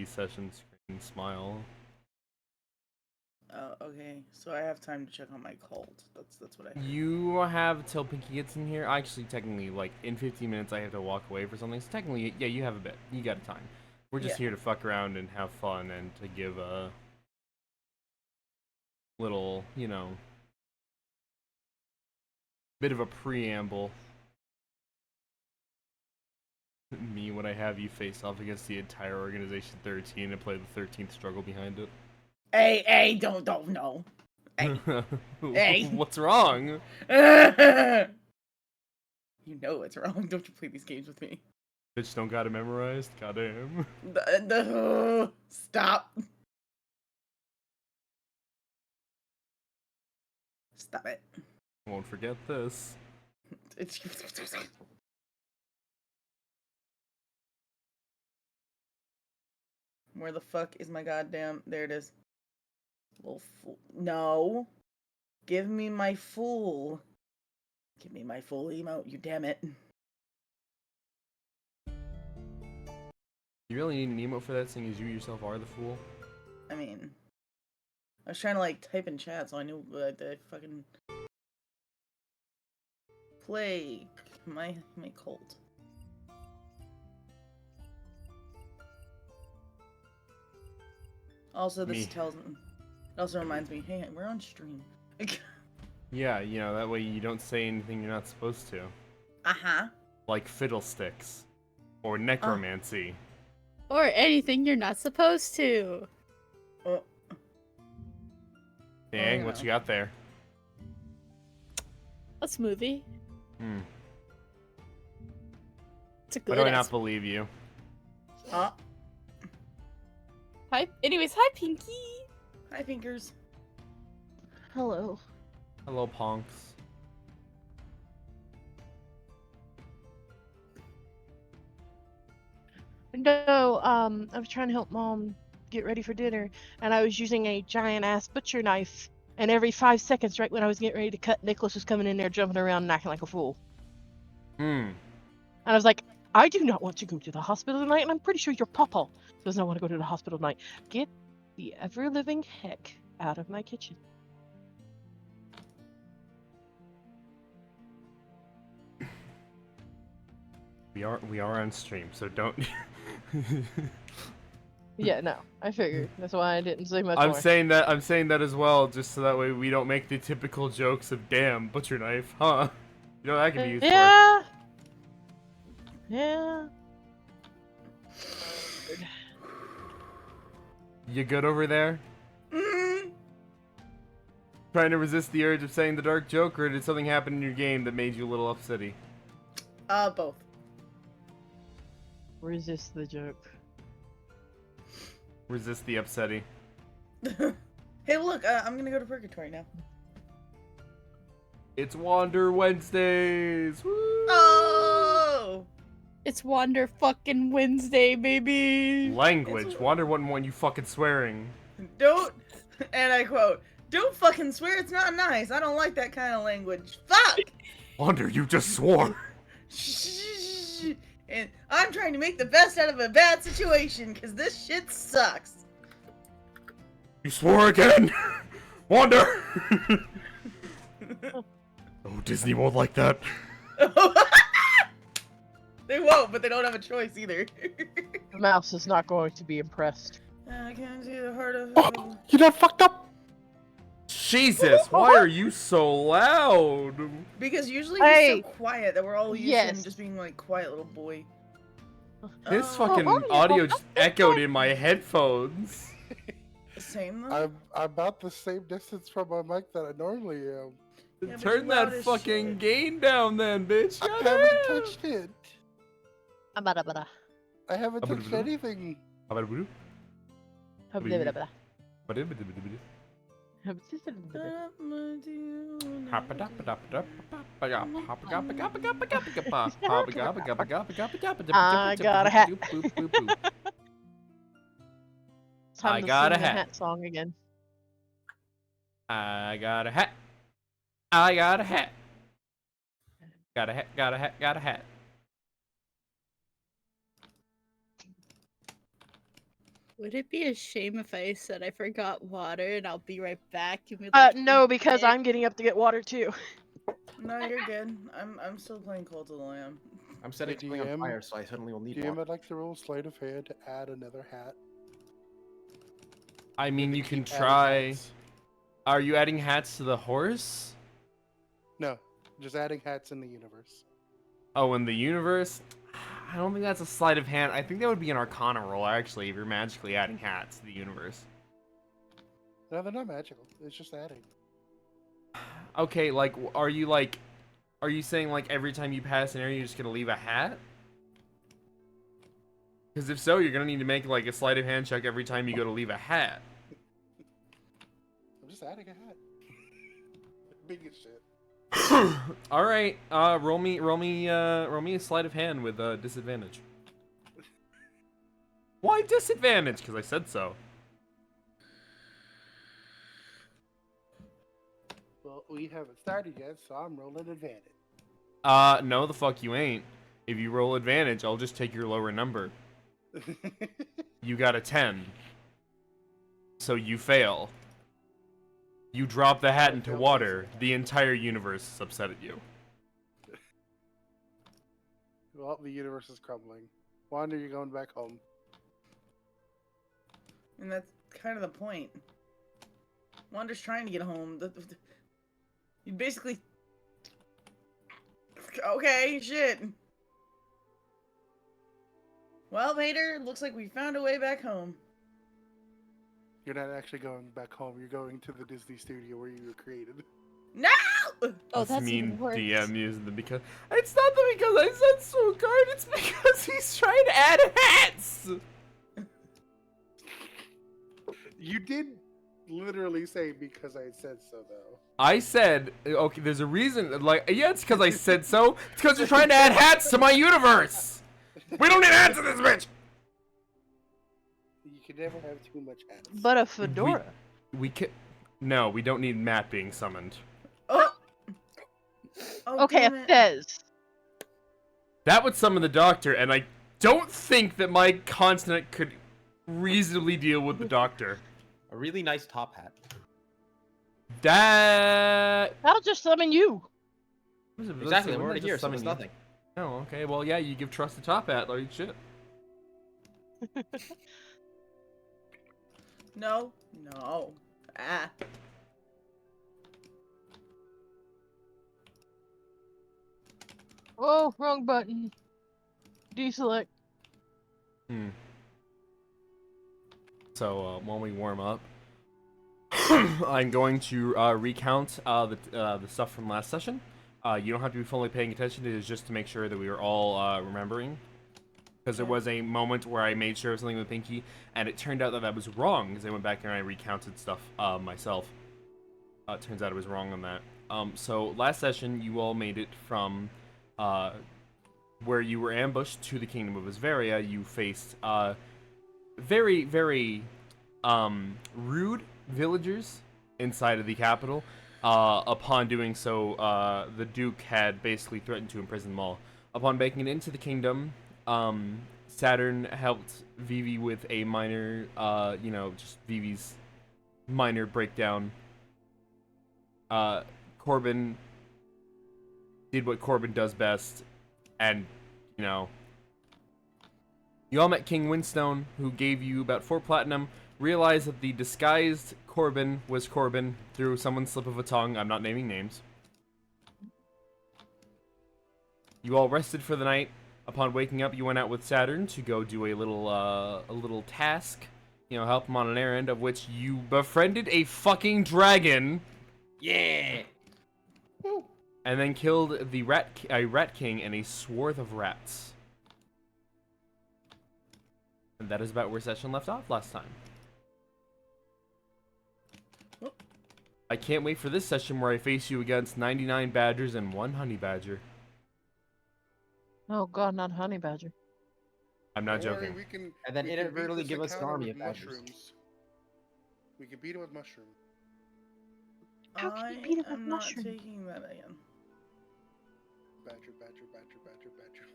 session screen smile. Oh, okay. So I have time to check on my cult. That's what I heard. You have till Pinky gets in here. Actually, technically, like in 15 minutes, I have to walk away for something. So technically, yeah, you have a bit. You got time. We're just here to fuck around and have fun and to give a little, bit of a preamble. Me when I have you face off against the entire Organization 13 and play the 13th struggle behind it. Hey, don't no. Hey, hey. What's wrong? You know what's wrong. Don't you play these games with me? Bitch don't got it memorized. Goddamn. Stop. Stop it. Won't forget this. Where the fuck is my goddamn... There it is. Little fool. No. Give me my fool. Give me my full emote, you damn it. You really need an emote for that, seeing as you yourself are the fool? I mean... I was trying to, like, type in chat, so I knew the fucking... Play my cult. Also, this tells me... It also reminds me, hey, we're on stream. Yeah, that way you don't say anything you're not supposed to. Uh-huh. Like fiddlesticks. Or necromancy. Or anything you're not supposed to. Dang, what you got there? A smoothie. It's a good. Why do I not believe you? Hi. Anyways, hi Pinky. Hi Pinkers. Hello. Hello, Ponks. No, I was trying to help Mom get ready for dinner, and I was using a giant-ass butcher knife, and every 5 seconds, right when I was getting ready to cut, Nicholas was coming in there, jumping around and acting like a fool. And I was like, I do not want to go to the hospital tonight, and I'm pretty sure your papa does not want to go to the hospital tonight. Get the ever-living heck out of my kitchen. We are on stream, so don't... Yeah, no, I figured. That's why I didn't say much I'm more. saying that as well, just so that way we don't make the typical jokes of "damn butcher knife," huh? You know that can be used for. Yeah. You good over there? Trying to resist the urge of saying the dark joke, or did something happen in your game that made you a little upsetty? Both. Resist the joke. Resist the upsetty. Hey, look, I'm gonna go to Purgatory now. It's Wander Wednesdays! Woo! Oh! It's Wander fucking Wednesday, baby! Language. Wander wouldn't want you fucking swearing. Don't, and I quote, don't fucking swear, it's not nice. I don't like that kind of language. Fuck! Wander, you just swore! And I'm trying to make the best out of a bad situation, because this shit sucks. You swore again! Wander! Oh, Disney won't like that. They won't, but they don't have a choice either. The mouse is not going to be impressed. I can't see the heart of Fuck! You done fucked up! Jesus, why are you so loud? Because usually he's so quiet that we're all used to him just being like, quiet little boy. This fucking audio just echoed in my headphones. Same though? I'm about the same distance from my mic that I normally am. Yeah, Turn that fucking gain down then, bitch. I haven't touched it. I haven't touched anything. I got a hat. I got a hat. Song again. I got a hat. I got a hat. Got a hat, got a hat, got a hat. Would it be a shame if I said I forgot water and I'll be right back? And be like, No, because "Eh." I'm getting up to get water too. No, you're good. I'm still playing Cult of the Lamb. I'm setting Hey, something on DM, fire, so I suddenly will need DM, water. I'd like to roll sleight of hand to add another hat. I mean, to you can keep adding try. hats. Are you adding hats to the horse? No, just adding hats in the universe. Oh, in the universe? I don't think that's a sleight of hand. I think that would be an Arcana roll, actually, if you're magically adding hats to the universe. No, they're not magical. It's just adding. Okay, are you saying, like, every time you pass an area, you're just gonna leave a hat? Because if so, you're gonna need to make, like, a sleight of hand check every time you go to leave a hat. I'm just adding a hat. Big as shit. All right, roll me a sleight of hand with disadvantage. Why disadvantage? Because I said so. Well, we haven't started yet, so I'm rolling advantage. No, the fuck you ain't. If you roll advantage, I'll just take your lower number. You got a 10. So you fail. You drop the hat into water. The entire universe is upset at you. Well, the universe is crumbling. Wanda, you're going back home. And that's kind of the point. Wanda's trying to get home. You basically. Okay, shit. Well, Vader, looks like we found a way back home. You're not actually going back home. You're going to the Disney studio where you were created. No! Oh, This that's mean even worse. DM using the because. It's not the because I said so, guard. It's because he's trying to add hats. You did literally say because I said so, though. I said, okay, there's a reason. Like, yeah, it's because I said so. It's because you're trying to add hats to my universe. We don't need hats in this bitch. You can never have too much hats. But a fedora. We can. No, we don't need Matt being summoned. Oh! Oh, Okay, a damn it. fez. That would summon the doctor, and I don't think that my consonant could reasonably deal with the doctor. A really nice top hat. That. I'll just summon you. Exactly, I'm already here, so it's nothing. Oh, okay. Well, yeah, you give trust to top hat, like shit. No. No. Ah. Oh, wrong button. Deselect. So while we warm up, I'm going to recount the stuff from last session. You don't have to be fully paying attention. It is just to make sure that we are all remembering. Because there was a moment where I made sure of something with Pinky, and it turned out that that was wrong. Because I went back and I recounted stuff myself. It turns out I was wrong on that. So last session, you all made it from where you were ambushed to the Kingdom of Isveria. You faced very, very rude villagers inside of the capital. Upon doing so, the Duke had basically threatened to imprison them all. Upon making it into the kingdom, Saturn helped Vivi with a minor, just Vivi's minor breakdown. Corbin did what Corbin does best, and, you all met King Windstone, who gave you about 4 platinum, realized that the disguised Corbin was Corbin through someone's slip of a tongue. I'm not naming names. You all rested for the night. Upon waking up, you went out with Saturn to go do a little task. Help him on an errand, of which you befriended a fucking dragon. Yeah! And then killed a rat king and a swarth of rats. And that is about where session left off last time. I can't wait for this session where I face you against 99 badgers and 1 honey badger. Oh god, not honey badger. I'm not Don't worry, joking. we can, And then we can beat inadvertently this give us an encounter army with of badgers. mushrooms. We can beat it with mushrooms. How can you I beat it with am not mushroom? taking that again. Badger, badger, badger, badger, badger.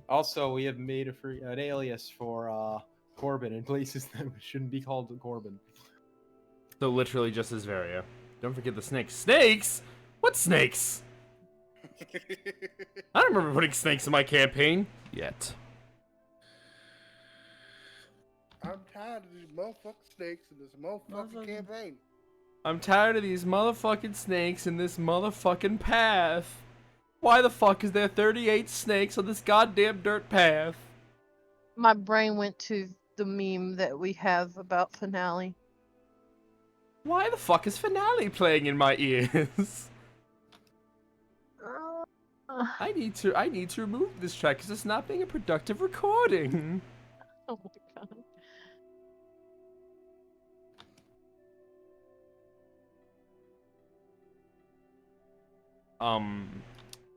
Also, we have made an alias for Corbin in places that shouldn't be called Corbin. So literally just Asvaria. Don't forget the snakes. Snakes? What snakes? I don't remember putting snakes in my campaign yet. I'm tired of these motherfucking snakes in this motherfucking campaign. I'm tired of these motherfucking snakes in this motherfucking path. Why the fuck is there 38 snakes on this goddamn dirt path? My brain went to the meme that we have about Finale. Why the fuck is Finale playing in my ears? I need to remove this track because it's not being a productive recording. Oh my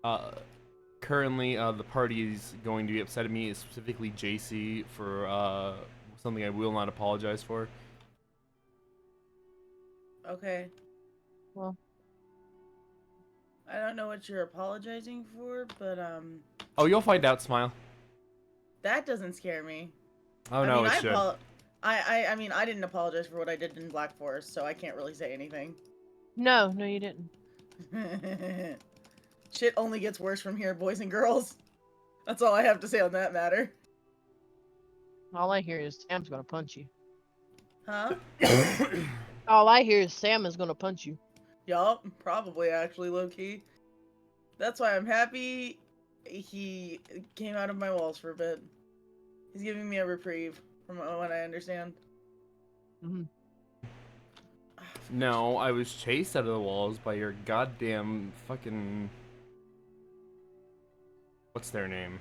god. Currently, the party is going to be upset at me, specifically JC, for something I will not apologize for. Okay. Well, I don't know what you're apologizing for, but Oh, you'll find out, Smile. that doesn't scare me. Oh no, I mean, it should. I mean, I didn't apologize for what I did in Black Forest, so I can't really say anything. no, you didn't. Shit only gets worse from here, boys and girls. That's all I have to say on that matter. All I hear is Sam's gonna punch you. Huh? All I hear is Sam is gonna punch you. Yup, probably actually, low-key. That's why I'm happy he came out of my walls for a bit. He's giving me a reprieve, from what I understand. Mhm. No, I was chased out of the walls by your goddamn fucking... What's their name?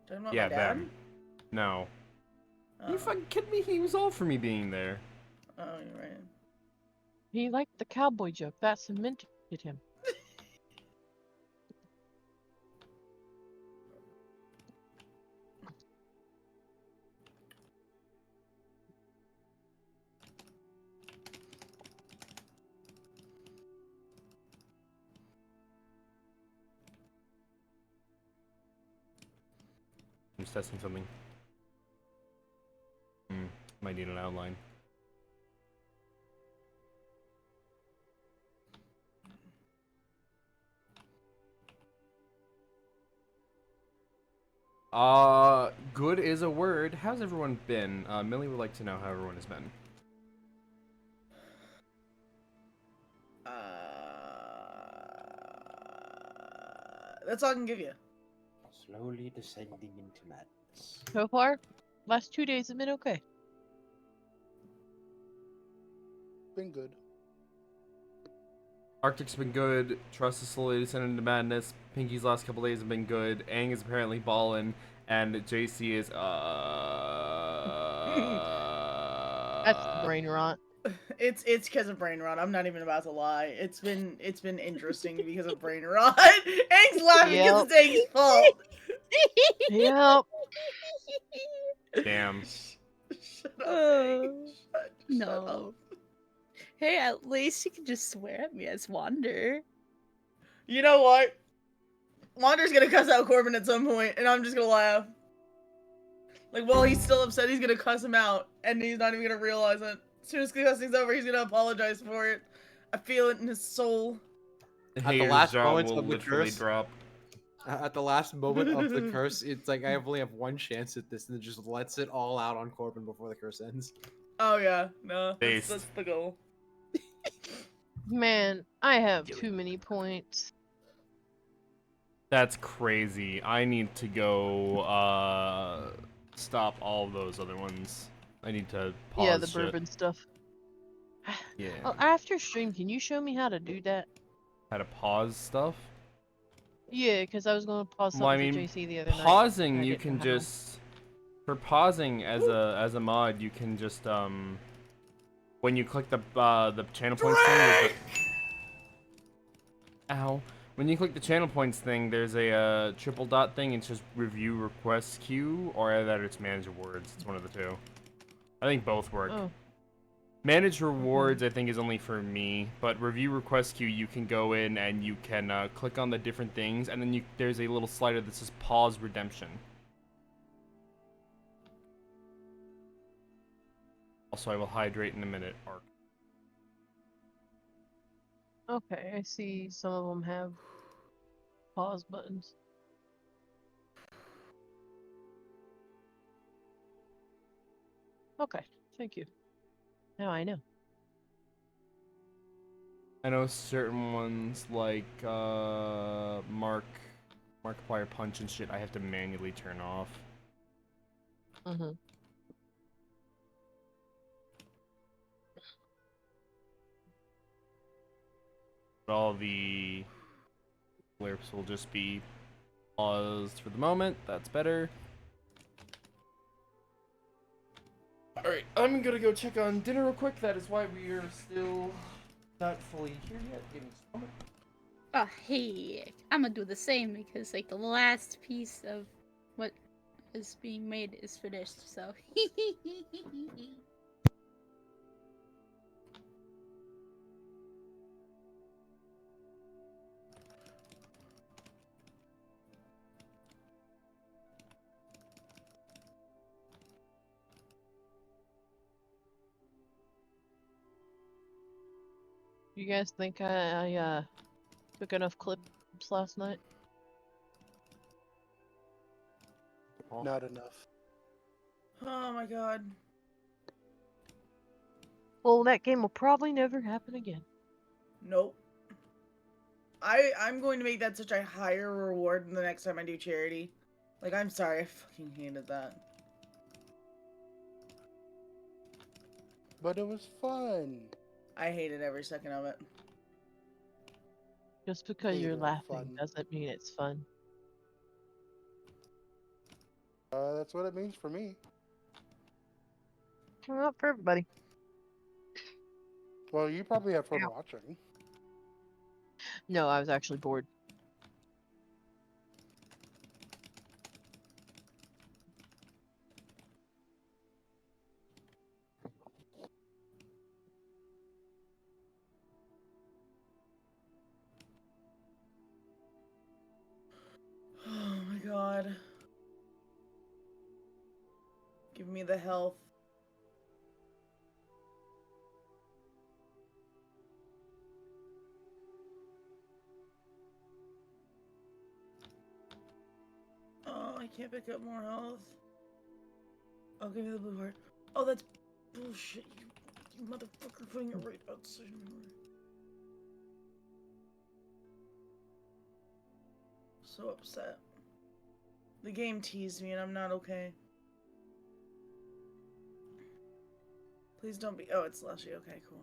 Talking about Yeah, my dad? them. No. Oh. You fucking kidding me? He was all for me being there. Oh, you're right. He liked the cowboy joke. That cemented him. I'm just testing something. Might need an outline. Good is a word. How's everyone been? Millie would like to know how everyone has been. That's all I can give you. Slowly descending into madness. So far, last 2 days have been okay. Been good. Arctic's been good. Trust is slowly descending into madness. Pinky's last couple days have been good. Aang is apparently ballin', and JC is That's brain rot. It's because of brain rot. I'm not even about to lie. It's been interesting because of brain rot. Aang's laughing because it's Aang's fault. Yep. Damn. Shut up, Aang. Shut No. up. Hey, at least you can just swear at me as Wander. You know what? Wander's gonna cuss out Corbin at some point, and I'm just gonna laugh. Like, while he's still upset, he's gonna cuss him out, and he's not even gonna realize it. As soon as the cussing's over, he's gonna apologize for it. I feel it in his soul. the Hater's last jaw moments will of the literally curse- drop. At the last moment of the curse, it's like I only have one chance at this, and it just lets it all out on Corbin before the curse ends. Oh yeah, no, Based. that's the goal. Man, I have too many points. That's crazy. I need to go stop all of those other ones. I need to pause Yeah, the shit. bourbon stuff. Yeah. Oh, after stream, can you show me how to do that? How to pause stuff? Yeah, because I was going to pause something Well, I for mean, JC the other night. pausing and I you didn't can know how. just for pausing as a mod you can just when you click the channel points thing there's ow, when you click the channel points thing there's a triple dot thing. It's just review request queue, or either it's manage rewards. It's one of the two. I think both work. Oh, Manage rewards I think is only for me, but review request queue you can go in and you can click on the different things, and then there's a little slider that says pause redemption. Also, I will hydrate in a minute. Arc. Okay, I see some of them have pause buttons. Okay, thank you. Now I know. I know certain ones like Markiplier Punch and shit I have to manually turn off. Mm-hmm. But all the lyrics will just be paused for the moment. That's better. Alright, I'm gonna go check on dinner real quick. That is why we are still not fully here yet. Give me just a moment. Oh, hey, I'm gonna do the same because like the last piece of what is being made is finished. So. You guys think I took enough clips last night? Not enough. Oh my god. Well, that game will probably never happen again. Nope. I'm going to make that such a higher reward the next time I do charity. Like, I'm sorry, I fucking hated that. But it was fun. I hated every second of it. Just because Either you're laughing fun. doesn't mean it's fun. That's what it means for me. Not for everybody. Well, you probably have fun watching. No, I was actually bored. Oh my god. Give me the health. Oh, I can't pick up more health. I'll give you the blue heart. Oh, that's bullshit. You motherfucker putting it right outside my door. So upset. The game teased me and I'm not okay. Please don't be. Oh, it's Slushy. Okay, cool.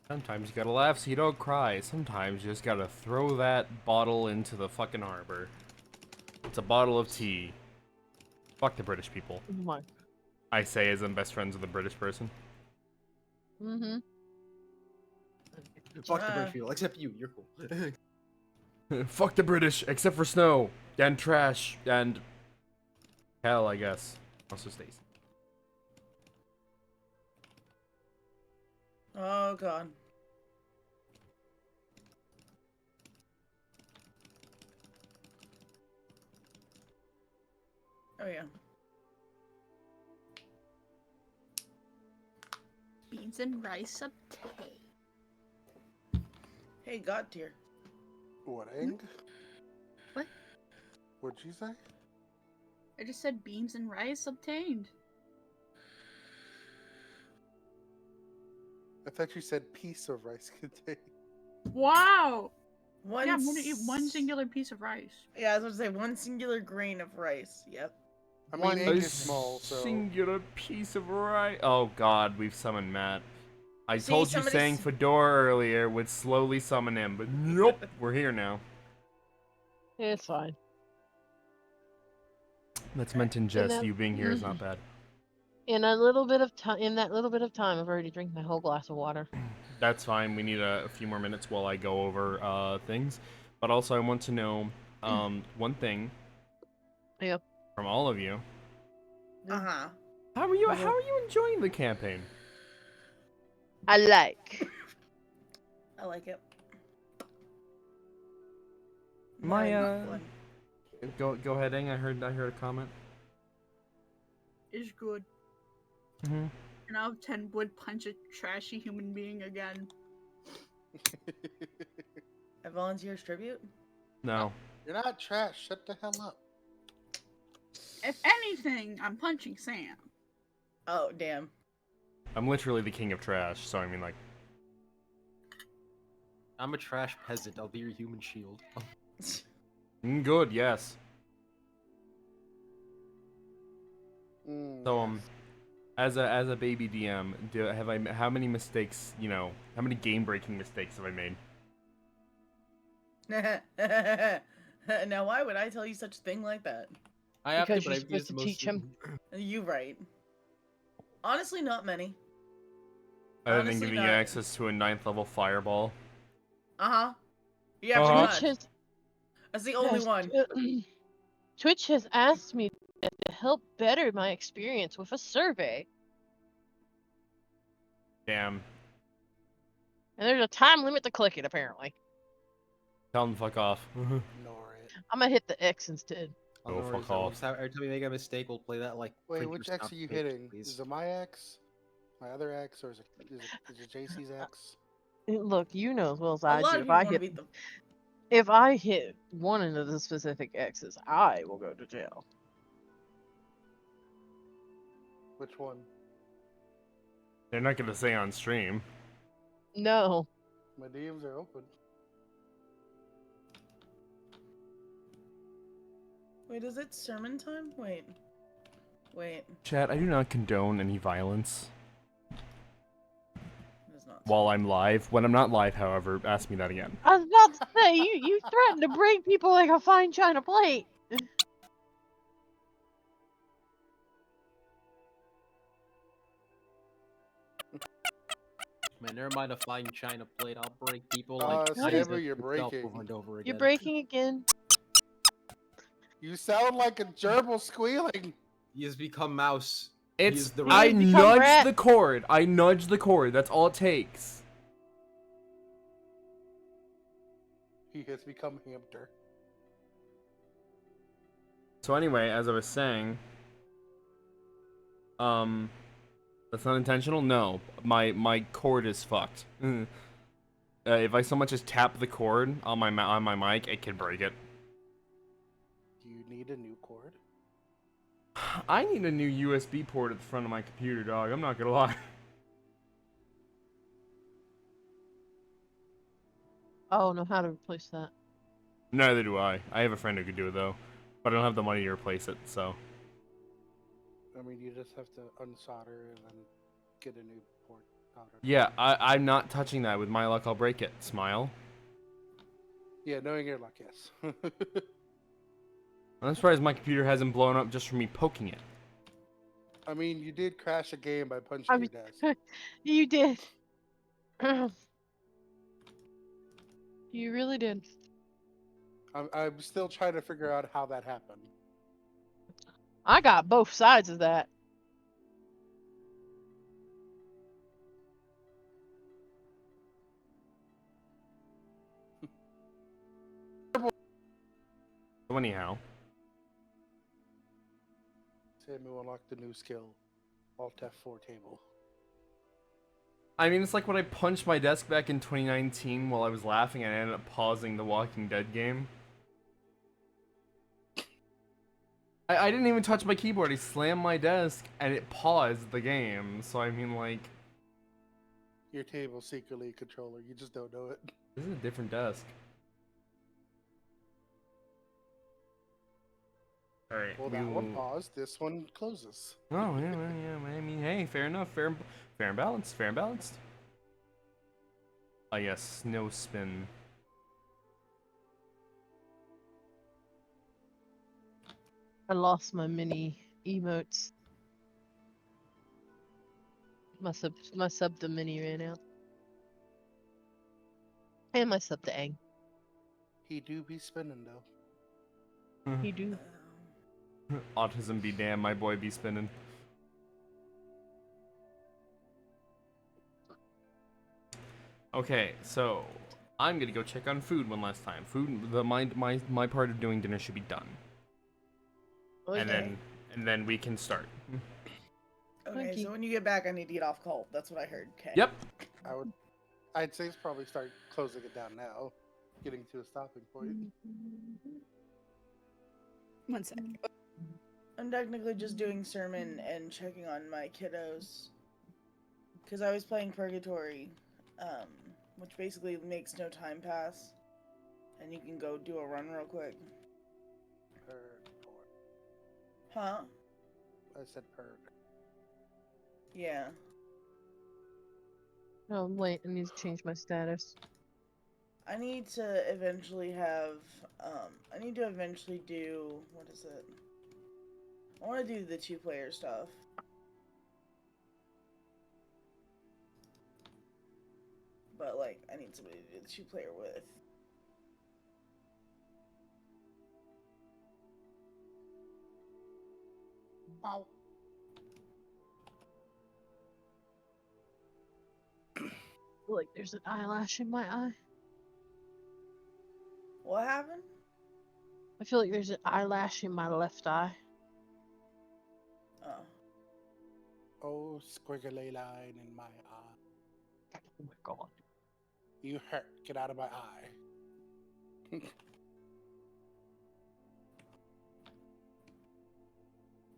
Sometimes you gotta laugh so you don't cry. Sometimes you just gotta throw that bottle into the fucking harbor. It's a bottle of tea. Fuck the British people. Oh my. I say as I'm best friends with a British person. Mm-hmm. Fuck the British people, except you. You're cool. Fuck the British, except for snow and trash and hell, I guess. Also Stacy. Oh god. Oh yeah. Beans and rice obtained. Hey, God tier. What, Eng? What? What'd you say? I just said beans and rice obtained. I thought you said piece of rice contained. Wow! One Yeah, I'm gonna eat one singular piece of rice. Yeah, I was about to say one singular grain of rice. Yep. I One mean, Eng is small, so... Singular piece of rice. Oh god, we've summoned Matt. I See, told you somebody saying Fedora earlier would slowly summon him, but nope, we're here now. It's fine. That's meant in jest. that- You being here is not bad. In a little bit of time, in that little bit of time, I've already drank my whole glass of water. That's fine. We need a few more minutes while I go over things. But also, I want to know one thing. Yep. From all of you. Uh-huh. How are you enjoying the campaign? I like. I like it. My not fun. go ahead, Eng. I heard a comment. Is good. Mm-hmm. And out of 10 would punch a trashy human being again. A volunteer's tribute? No. You're not trash. Shut the hell up. If anything, I'm punching Sam. Oh, damn. I'm literally the king of trash, so I mean, like, I'm a trash peasant. I'll be your human shield. good, yes. So, Yes. as a baby DM, how many mistakes, how many game-breaking mistakes have I made? Now, why would I tell you such a thing like that? I have Because to, you're but I've used supposed to teach him. You right. Honestly, not many. Other than Honestly, giving you not. access to a 9th level fireball. Uh-huh. Yeah, Uh-huh. pretty Twitch much. has That's the only yes, one. Twitch has asked me to help better my experience with a survey, Damn. and there's a time limit to click it. Apparently, Tell them to fuck off. Ignore it. I'm gonna hit the X instead. Go I'll fuck know off. every time we make a mistake, we'll play that like. Wait, printer which X sound are you pitch, hitting? please. Is it my X? My other X? Or is it JC's X? Look, you know as well as A I lot do. of If people I want to hit beat them. if I hit one of the specific X's, I will go to jail. Which one? They're not gonna say on stream. No, My DMs are open. Wait, is it sermon time? Wait. Chat, I do not condone any violence It's not. while I'm live. When I'm not live, however, ask me that again. I was about to say you threatened to break people like a fine china plate. Man, never mind a fine china plate. I'll break people like Saber, Isaac you're himself breaking. over and over again. You're breaking again. You sound like a gerbil squealing. He has become mouse. It's He's the I He's become nudged rat. the cord. I nudged the cord. That's all it takes. He has become hamster. So anyway, as I was saying, that's not intentional. No, my cord is fucked. If I so much as tap the cord on my mic, it can break it. Do you need a new cord? I need a new USB port at the front of my computer, dog. I'm not gonna lie. Oh, know how to replace that. Neither do I. I have a friend who could do it though, but I don't have the money to replace it. So I mean, you just have to unsolder and then get a new port solder. yeah, I'm not touching that. With my luck, I'll break it. Smile. Yeah, knowing your luck, yes. I'm surprised my computer hasn't blown up just from me poking it. I mean, you did crash a game by punching I your mean- desk. You did. You really did. I'm still trying to figure out how that happened. I got both sides of that. So anyhow, Samuel unlocked a new skill. Alt F4 table. I mean, it's like when I punched my desk back in 2019 while I was laughing and I ended up pausing the Walking Dead game. I didn't even touch my keyboard. I slammed my desk and it paused the game. So I mean, like, Your table's secretly a controller. You just don't know it. this is a different desk. Alright. Well, that one paused. This one closes. Oh, yeah, well, yeah. I mean, hey, fair enough. Fair and balanced. Fair and balanced. Oh, yes. Snow spin. I lost my mini emotes. My sub to mini ran out. And my sub to Aang. He do be spinning though. He do. Autism be damned, my boy be spinning. Okay, so I'm gonna go check on food one last time. Food, my part of doing dinner should be done, and then we can start. Okay, Okay. so when you get back, I need to get off cult. That's what I heard. Okay. Yep. I'd say it's probably start closing it down now, getting to a stopping point. 1 sec. I'm technically just doing sermon and checking on my kiddos. Because I was playing Purgatory, which basically makes no time pass. And you can go do a run real quick. Huh? I said purg. Yeah. Oh wait, I need to change my status. I need to eventually have, I need to eventually do, what is it? I want to do the 2-player stuff. But, like, I need somebody to do the 2-player with. Wow. Like there's an eyelash in my eye. What happened? I feel like there's an eyelash in my left eye. Oh. Oh, squiggly line in my eye. Oh my god. You hurt. Get out of my eye.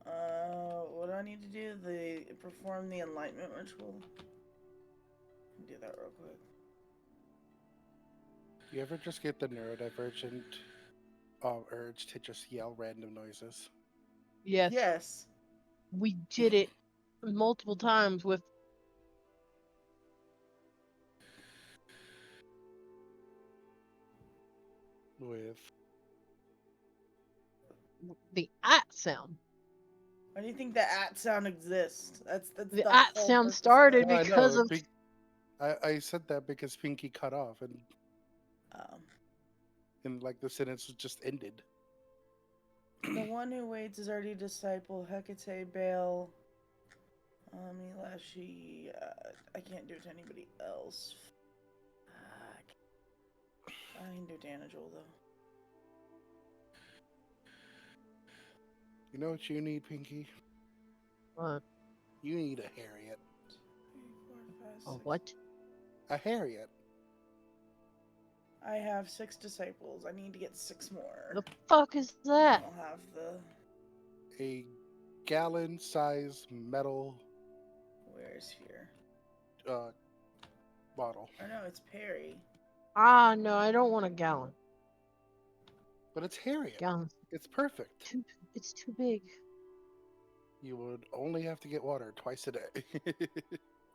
What do I need to do? Perform the enlightenment ritual? Do that real quick. You ever just get the neurodivergent urge to just yell random noises? Yes. Yes. We did it multiple times with With the at sound. Why do you think the at sound exists? That's The the at whole sound purpose of started it. No, I because know, of I said that because Pinky cut off and like the sentence just ended. The one who waits is already disciple. Hecate, Baal, Elashi. I can't do it to anybody else. Fuck. I can do Danajul though. You know what you need, Pinky? what? You need a Harriet. 3, 4, 5, Oh, 6. what? A Harriet. I have 6 disciples. I need to get 6 more. The fuck is that? I'll have the. A gallon-sized metal Where's here? bottle. Oh no, it's Perry. Ah, no, I don't want a gallon. But it's Harriet. Gallon. It's perfect. It's too big. You would only have to get water twice a day.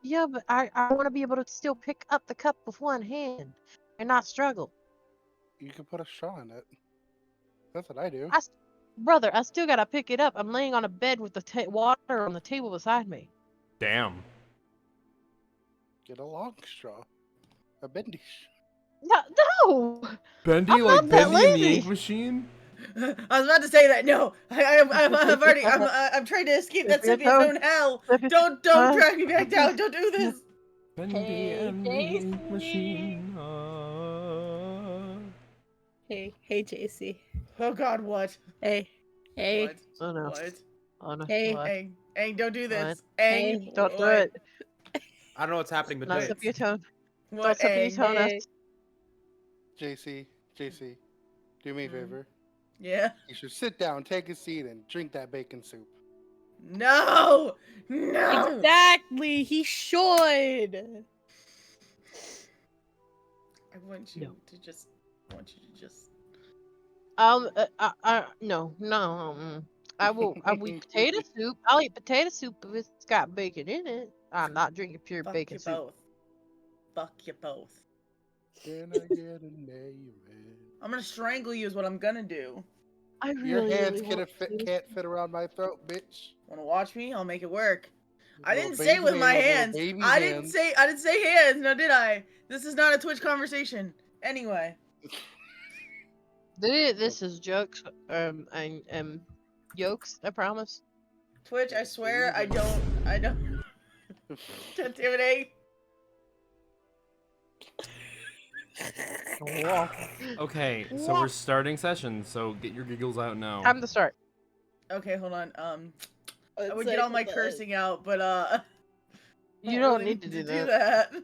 Yeah, but I want to be able to still pick up the cup with one hand and not struggle. You can put a straw in it. That's what I do. Brother, I still gotta pick it up. I'm laying on a bed with the water on the table beside me. Damn. Get a long straw. A bendy. No! Bendy, I'm like not that Bendy and the lazy. Ink Machine? I was about to say that. No, I've already. I'm trying to escape that If you Symbia's don't- own hell. if you- Don't huh? drag me back down. Don't do this. Bendy Hey, and the Ink Jason. Machine. Hey, JC. Oh God, what? Hey, hey, What? Oh no. What? Oh no. Hey. What? Ang, don't do this. What? Ang, Hey. Don't do what? it. I don't know what's happening, but Not do step it. your tone. What? Don't step your Ang? tone. Hey. JC, do me a favor. Yeah. You should sit down, take a seat, and drink that bacon soup. No. No. Exactly, he should. I want you No. to just. I want you to just. No. I will eat potato soup. I'll eat potato soup if it's got bacon in it. I'm not drinking pure Fuck bacon you soup. both. Fuck you both. Can I get a name? I'm gonna strangle you. Is what I'm gonna do. I Your really, hands really want to. can't fit around my throat, bitch. Wanna watch me? I'll make it work. I Little didn't say with baby my hands, little hands. baby I didn't hands. say hands. No, did I? This is not a Twitch conversation. Anyway. This is jokes. Yokes. I promise. Twitch, I swear I don't. God damn it, Whoa. Okay, so we're starting session, so get your giggles out now. Time to start. Okay, hold on. I It's would get like, all my what the- cursing out, but You I don't really need to do do that. that.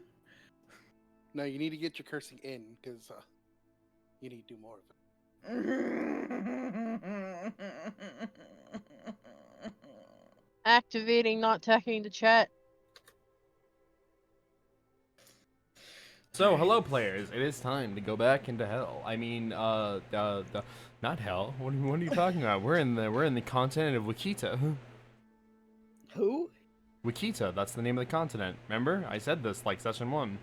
No, you need to get your cursing in because you need to do more of it. Activating, not attacking the chat. So, hello players, it is time to go back into hell. I mean, not hell. What are you talking about? We're in the continent of Wakita. Who? Wakita, that's the name of the continent. Remember? I said this like session 1.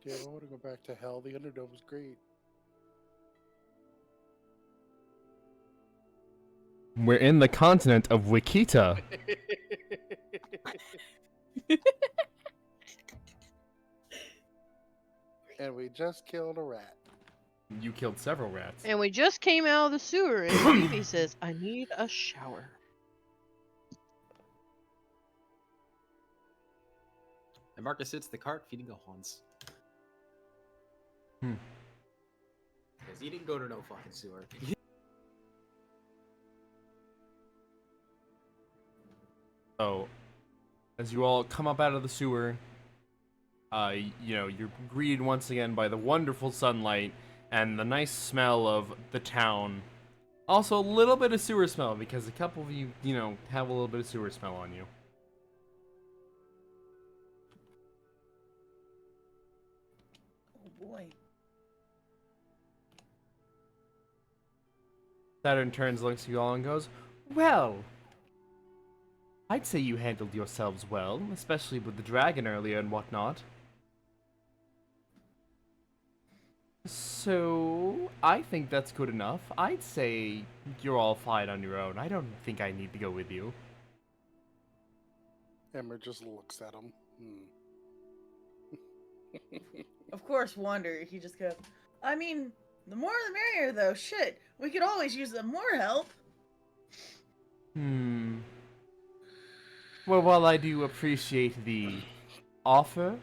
Yeah, I want to go back to hell. The Underdome was great. We're in the continent of Wakita. And we just killed a rat. You killed several rats. And we just came out of the sewer, and Phoebe says, I need a shower. And Marcus sits the cart feeding the Hans. Hmm. Because he didn't go to no fucking sewer. So, as you all come up out of the sewer, you're greeted once again by the wonderful sunlight and the nice smell of the town. Also, a little bit of sewer smell because a couple of you, have a little bit of sewer smell on you. Oh boy. Saturn turns, looks at you all, and goes, "Well, I'd say you handled yourselves well, especially with the dragon earlier and whatnot. So, I think that's good enough. I'd say you're all fine on your own. I don't think I need to go with you." Emmer just looks at him. Of course, Wander. He just goes. I mean, the more the merrier, though. Shit, we could always use some more help. Well, while I do appreciate the offer,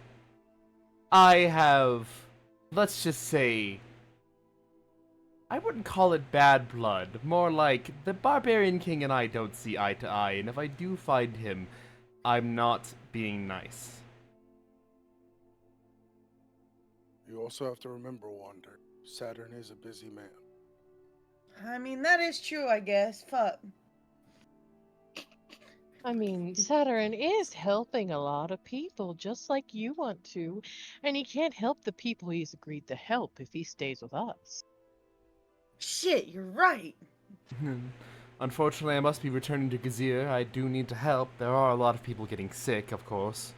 I have, let's just say, I wouldn't call it bad blood. More like the Barbarian King and I don't see eye to eye, and if I do find him, I'm not being nice. You also have to remember, Wander, Saturn is a busy man. I mean, that is true, I guess. Fuck. I mean, Saturn is helping a lot of people, just like you want to. And he can't help the people he's agreed to help if he stays with us. Shit, you're right. Unfortunately, I must be returning to Gazir. I do need to help. There are a lot of people getting sick, of course.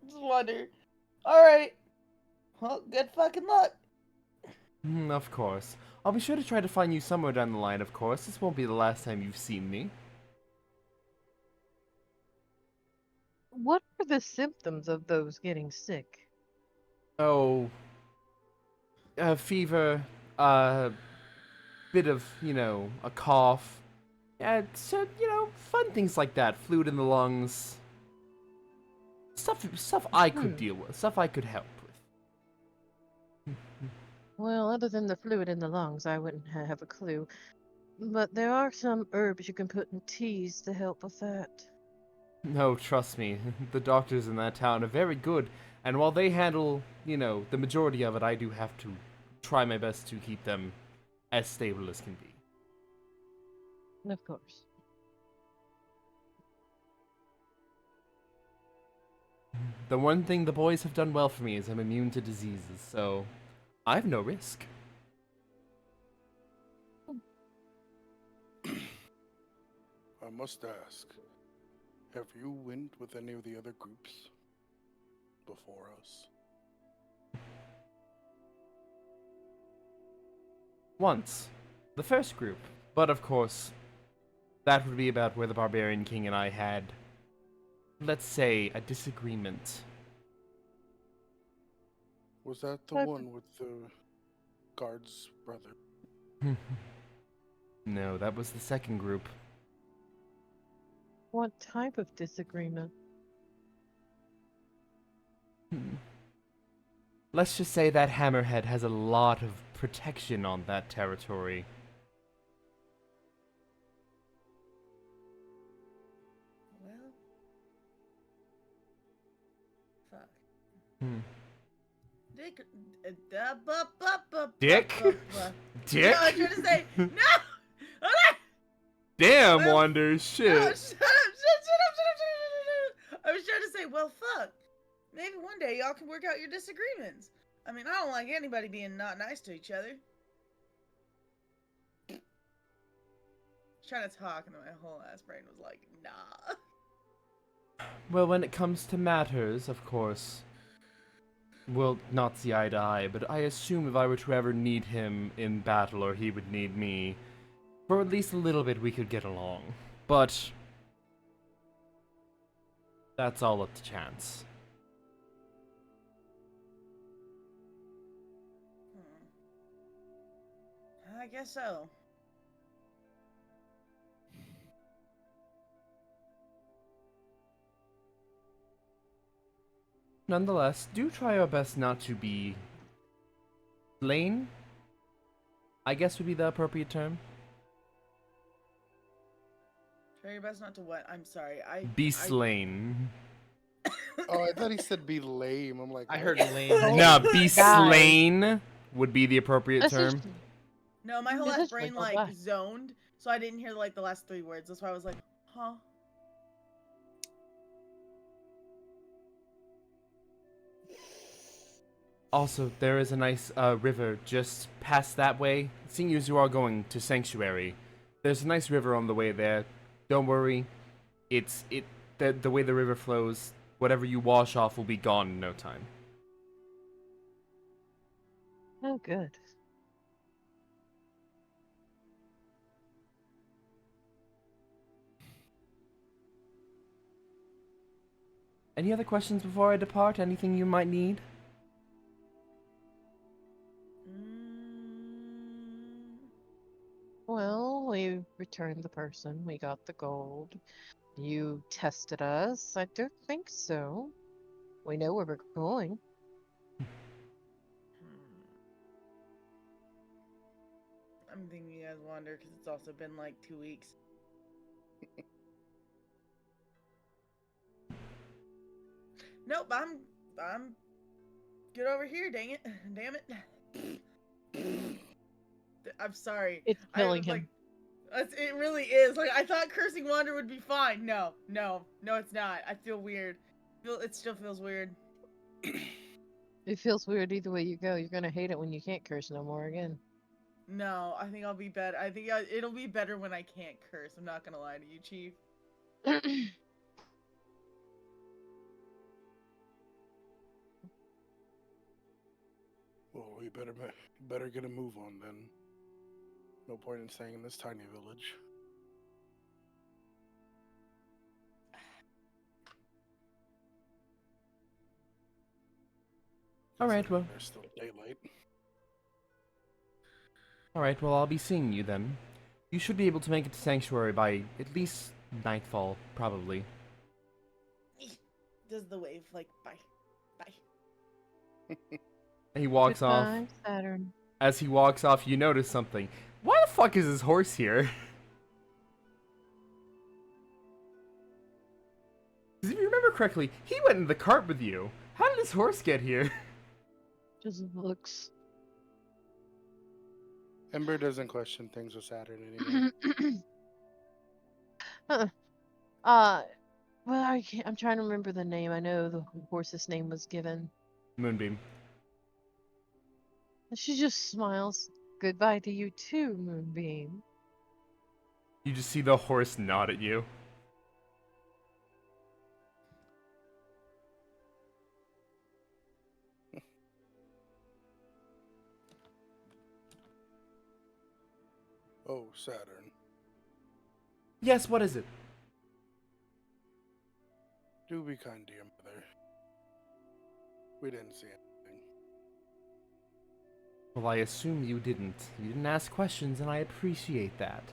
Just Wander. Alright. Well, good fucking luck. Of course. I'll be sure to try to find you somewhere down the line, of course. This won't be the last time you've seen me. What are the symptoms of those getting sick? Oh, fever, bit of, a cough. Yeah, so, fun things like that. Fluid in the lungs. Stuff I could deal with. Stuff I could help with. Well, other than the fluid in the lungs, I wouldn't have a clue. But there are some herbs you can put in teas to help with that. No, trust me. The doctors in that town are very good. And while they handle, the majority of it, I do have to try my best to keep them as stable as can be. Of course. The one thing the boys have done well for me is I'm immune to diseases, so I have no risk. I must ask, have you went with any of the other groups before us? Once. The first group. But of course, that would be about where the Barbarian King and I had, let's say, a disagreement. Was that the That's- one with the guard's brother? No, that was the second group. What type of disagreement? Let's just say that Hammerhead has a lot of protection on that territory. Well, fuck. Hmm. Dick. Bu- bu- bu- Dick? bu- bu- Dick? No, I'm trying to say no. Okay. Damn, Well, Wander, No, shit. shut up! Shut up! I was trying to say, well, fuck. Maybe one day y'all can work out your disagreements. I mean, I don't like anybody being not nice to each other. Trying to talk, and my whole ass brain was like, nah. Well, when it comes to matters, of course, we'll not see eye to eye, but I assume if I were to ever need him in battle or he would need me, for at least a little bit we could get along. But that's all up to chance. I guess so. Nonetheless, do try your best not to be slain, I guess would be the appropriate term. Try your best not to what? I'm sorry. Be slain. Oh, I thought he said be lame. I'm like, I what? heard lame. Nah, be Die. slain would be the appropriate This is- term. No, my whole This ass is brain like, like oh, zoned, so I didn't hear like the last 3 words. That's why I was like, huh? Also, there is a nice river just past that way. Seeing as you are going to Sanctuary, there's a nice river on the way there. Don't worry, the way the river flows, whatever you wash off will be gone in no time. Oh, good. Any other questions before I depart? Anything you might need? Mm, Well, we returned the person. We got the gold. You tested us? I don't think so. We know where we're going. I'm thinking you guys wander because it's also been like 2 weeks. Nope, I'm good over here. Dang it! Damn it! I'm sorry. It's I killing was him. like, it really is. Like I thought cursing wander would be fine. No, it's not. I feel weird. It still feels weird. It feels weird either way you go. You're gonna hate it when you can't curse no more again. No, I think I'll be better. I think it'll be better when I can't curse. I'm not gonna lie to you, Chief. Well, we better get a move on then. No point in staying in this tiny village. Alright, well. There's still daylight. Alright, well, I'll be seeing you then. You should be able to make it to Sanctuary by at least nightfall, probably. Does the wave like bye. He walks off. Goodbye, Saturn. As he walks off, you notice something. Why the fuck is his horse here? 'Cause if you remember correctly, he went in the cart with you. How did his horse get here? Just looks. Ember doesn't question things with Saturn anymore. Well, I'm trying to remember the name. I know the horse's name was given. Moonbeam. She just smiles. Goodbye to you too, Moonbeam. You just see the horse nod at you. Oh, Saturn. Yes, what is it? Do be kind to your mother. We didn't see anything. Well, I assume you didn't. You didn't ask questions, and I appreciate that.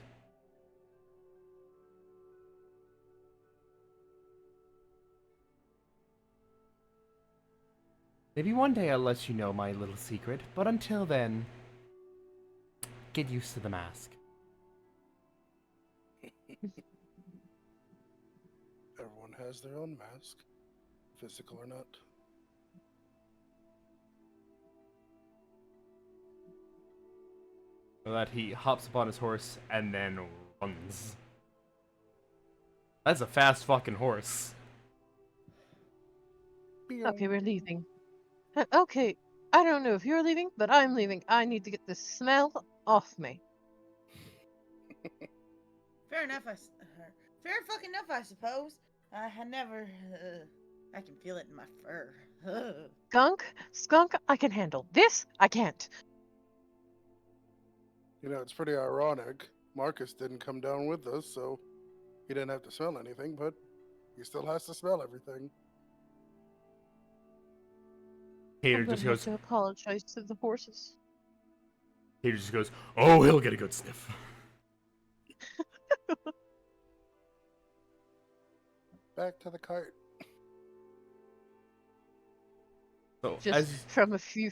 Maybe one day I'll let you know my little secret, but until then, get used to the mask. Everyone has their own mask, physical or not. So that he hops upon his horse and then runs. That's a fast fucking horse. Okay, we're leaving. Okay, I don't know if you're leaving, but I'm leaving. I need to get this smell off me. Fair enough. Fair fucking enough, I suppose. I had never. I can feel it in my fur. Skunk, I can handle. This, I can't. You know, it's pretty ironic. Marcus didn't come down with us, so he didn't have to smell anything, but he still has to smell everything. Hater I'm gonna just have goes. to apologize to the horses. Hater just goes. Oh, he'll get a good sniff. Back to the cart. So Just as from a few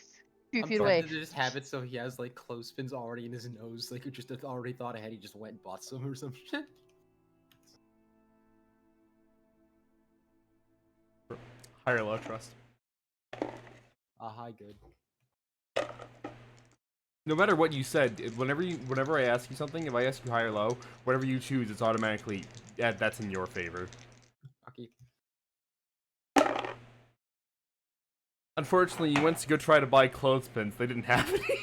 I'm feet trying away. to just have it so he has like clothespins already in his nose, like he just already thought ahead. He just went and bought some or some shit. higher low trust. Hi, good. No matter what you said, whenever I ask you something, if I ask you high or low, whatever you choose, it's automatically that's in your favor. Okay. Unfortunately, you went to go try to buy clothespins. They didn't have any.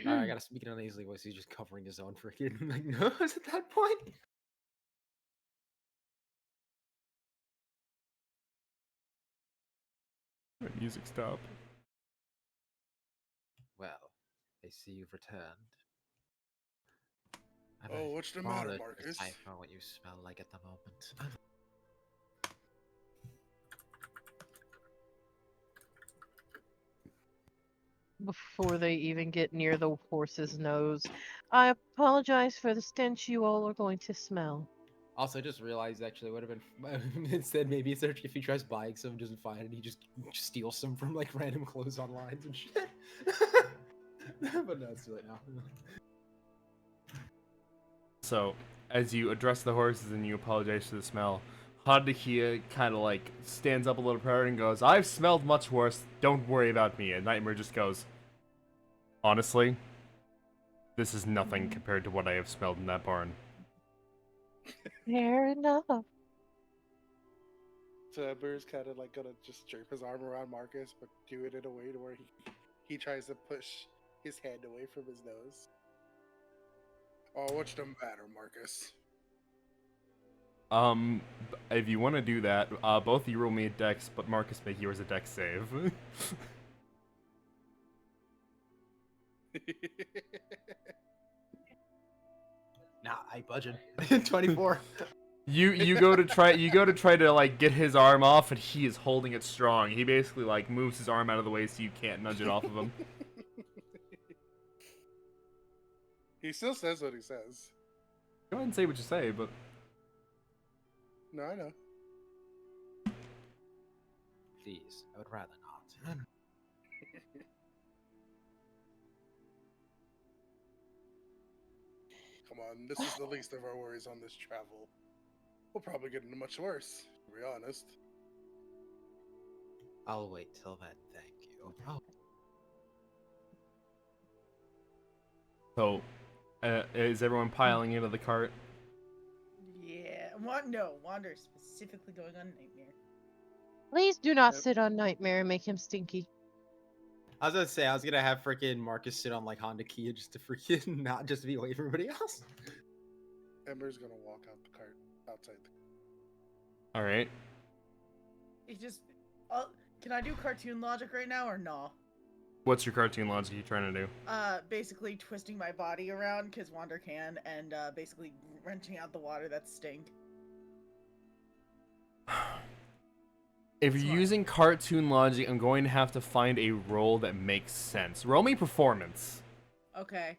I gotta speak in an uneasy voice. He's just covering his own freaking like nose at that point. Music stop. Well, I see you've returned. Oh, what's the matter, Marcus? Decipher what you smell like at the moment. Before they even get near the horse's nose, I apologize for the stench you all are going to smell. Also, I just realized actually it would have been instead maybe it's if he tries buying some, doesn't find it, he just steals some from like random clothes online and shit. But no, it's too late now. So, as you address the horses and you apologize for the smell, Hadakia kind of like stands up a little proud and goes, "I've smelled much worse. Don't worry about me." And Nightmare just goes, "Honestly, this is nothing compared to what I have smelled in that barn." Fair enough. So Ember's kind of like gonna just drape his arm around Marcus, but do it in a way to where he tries to push his hand away from his nose. Oh, what's the matter, Marcus? If you want to do that, both of you roll me a dex, but Marcus, make yours a dex save. Nah, I budget 24. You go to try to like get his arm off, and he is holding it strong. He basically like moves his arm out of the way so you can't nudge it off of him. He still says what he says. Go ahead and say what you say, but No, I know. Please, I would rather not. Come on, this is the least of our worries on this travel. We'll probably get into much worse, to be honest. I'll wait till then, thank you. Oh. so is everyone piling into the cart? Yeah. No, Wander is specifically going on Nightmare. Please do not Yep. sit on Nightmare and make him stinky. I was gonna say I was gonna have freaking Marcus sit on like Honda Kia just to freaking not just be away from everybody else. Ember's gonna walk out the cart outside. All right. It's just. Can I do cartoon logic right now or no? What's your cartoon logic you trying to do? Basically twisting my body around because Wander can, and basically wrenching out the water that stink. If you're Smart. using cartoon logic, I'm going to have to find a roll that makes sense. Roll me performance. Okay.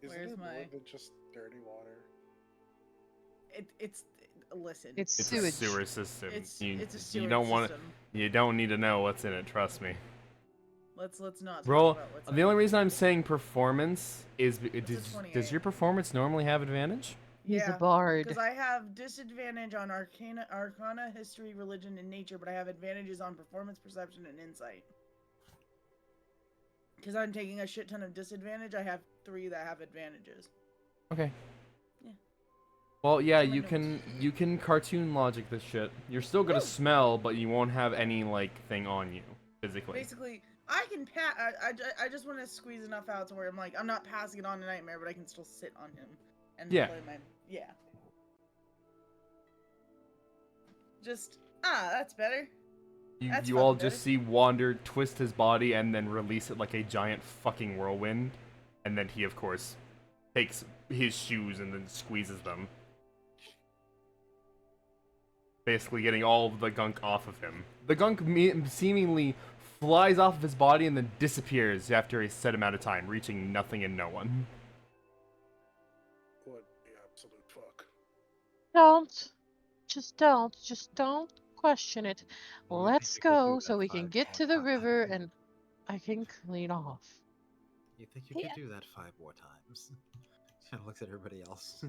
Isn't Where's it more my- than just dirty water? It's listen. It's It's sewage. a sewer system. It's you, it's a you sewer don't want to. system. You don't need to know what's in it. Trust me. Let's not talk Roll. about what's The in only it. reason I'm saying performance is a does 28. your performance normally have advantage? He's Yeah, a bard. Because I have disadvantage on arcana, history, religion, and nature, but I have advantages on performance, perception, and insight. Because I'm taking a shit ton of disadvantage, I have 3 that have advantages. Okay. Yeah. Well, yeah, So my you can cartoon logic this shit. You're still gonna Woo! smell, but you won't have any like thing on you physically. Basically, I can I just want to squeeze enough out to where I'm like, I'm not passing it on to Nightmare, but I can still sit on him and Yeah. play my yeah. Just that's better. You That's you all fucking just see Wander twist his body and then release it like a giant fucking whirlwind, and then he of course takes his shoes and then squeezes them, basically getting all of the gunk off of him. The gunk seemingly flies off of his body and then disappears after a set amount of time, reaching nothing and no one. What the absolute fuck? Just don't question it. Well, I Let's think you could do go that so we can 5 get more to the times. river and I can clean off. You think you Yeah. could do that 5 more times? Kind of looks at everybody else.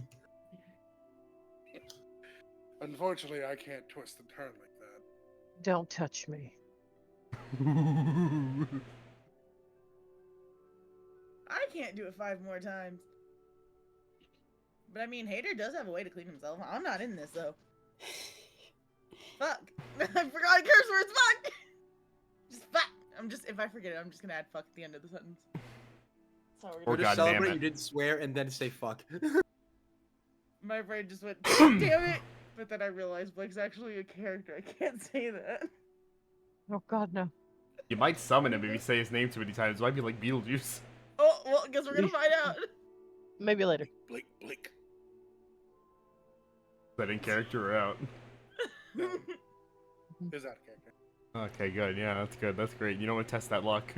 Unfortunately, I can't twist and turn like that. Don't touch me. I can't do it 5 more times. But I mean, Hater does have a way to clean himself. I'm not in this though. Fuck. I forgot curse words. Fuck. Just fuck. If I forget it, I'm just gonna add fuck at the end of the sentence. That's how we're Oh, Or gonna just God damn celebrate it. you didn't swear and then say fuck. My brain just went, damn it. But then I realized Blake's actually a character. I can't say that. Oh god, no. You might summon him if you say his name too many times. It might be like Beetlejuice. Oh, well, guess we're gonna find out. Maybe later. Blake. Is that in character or out? Is that a character? Okay, good. Yeah, that's good. That's great. You don't want to test that luck.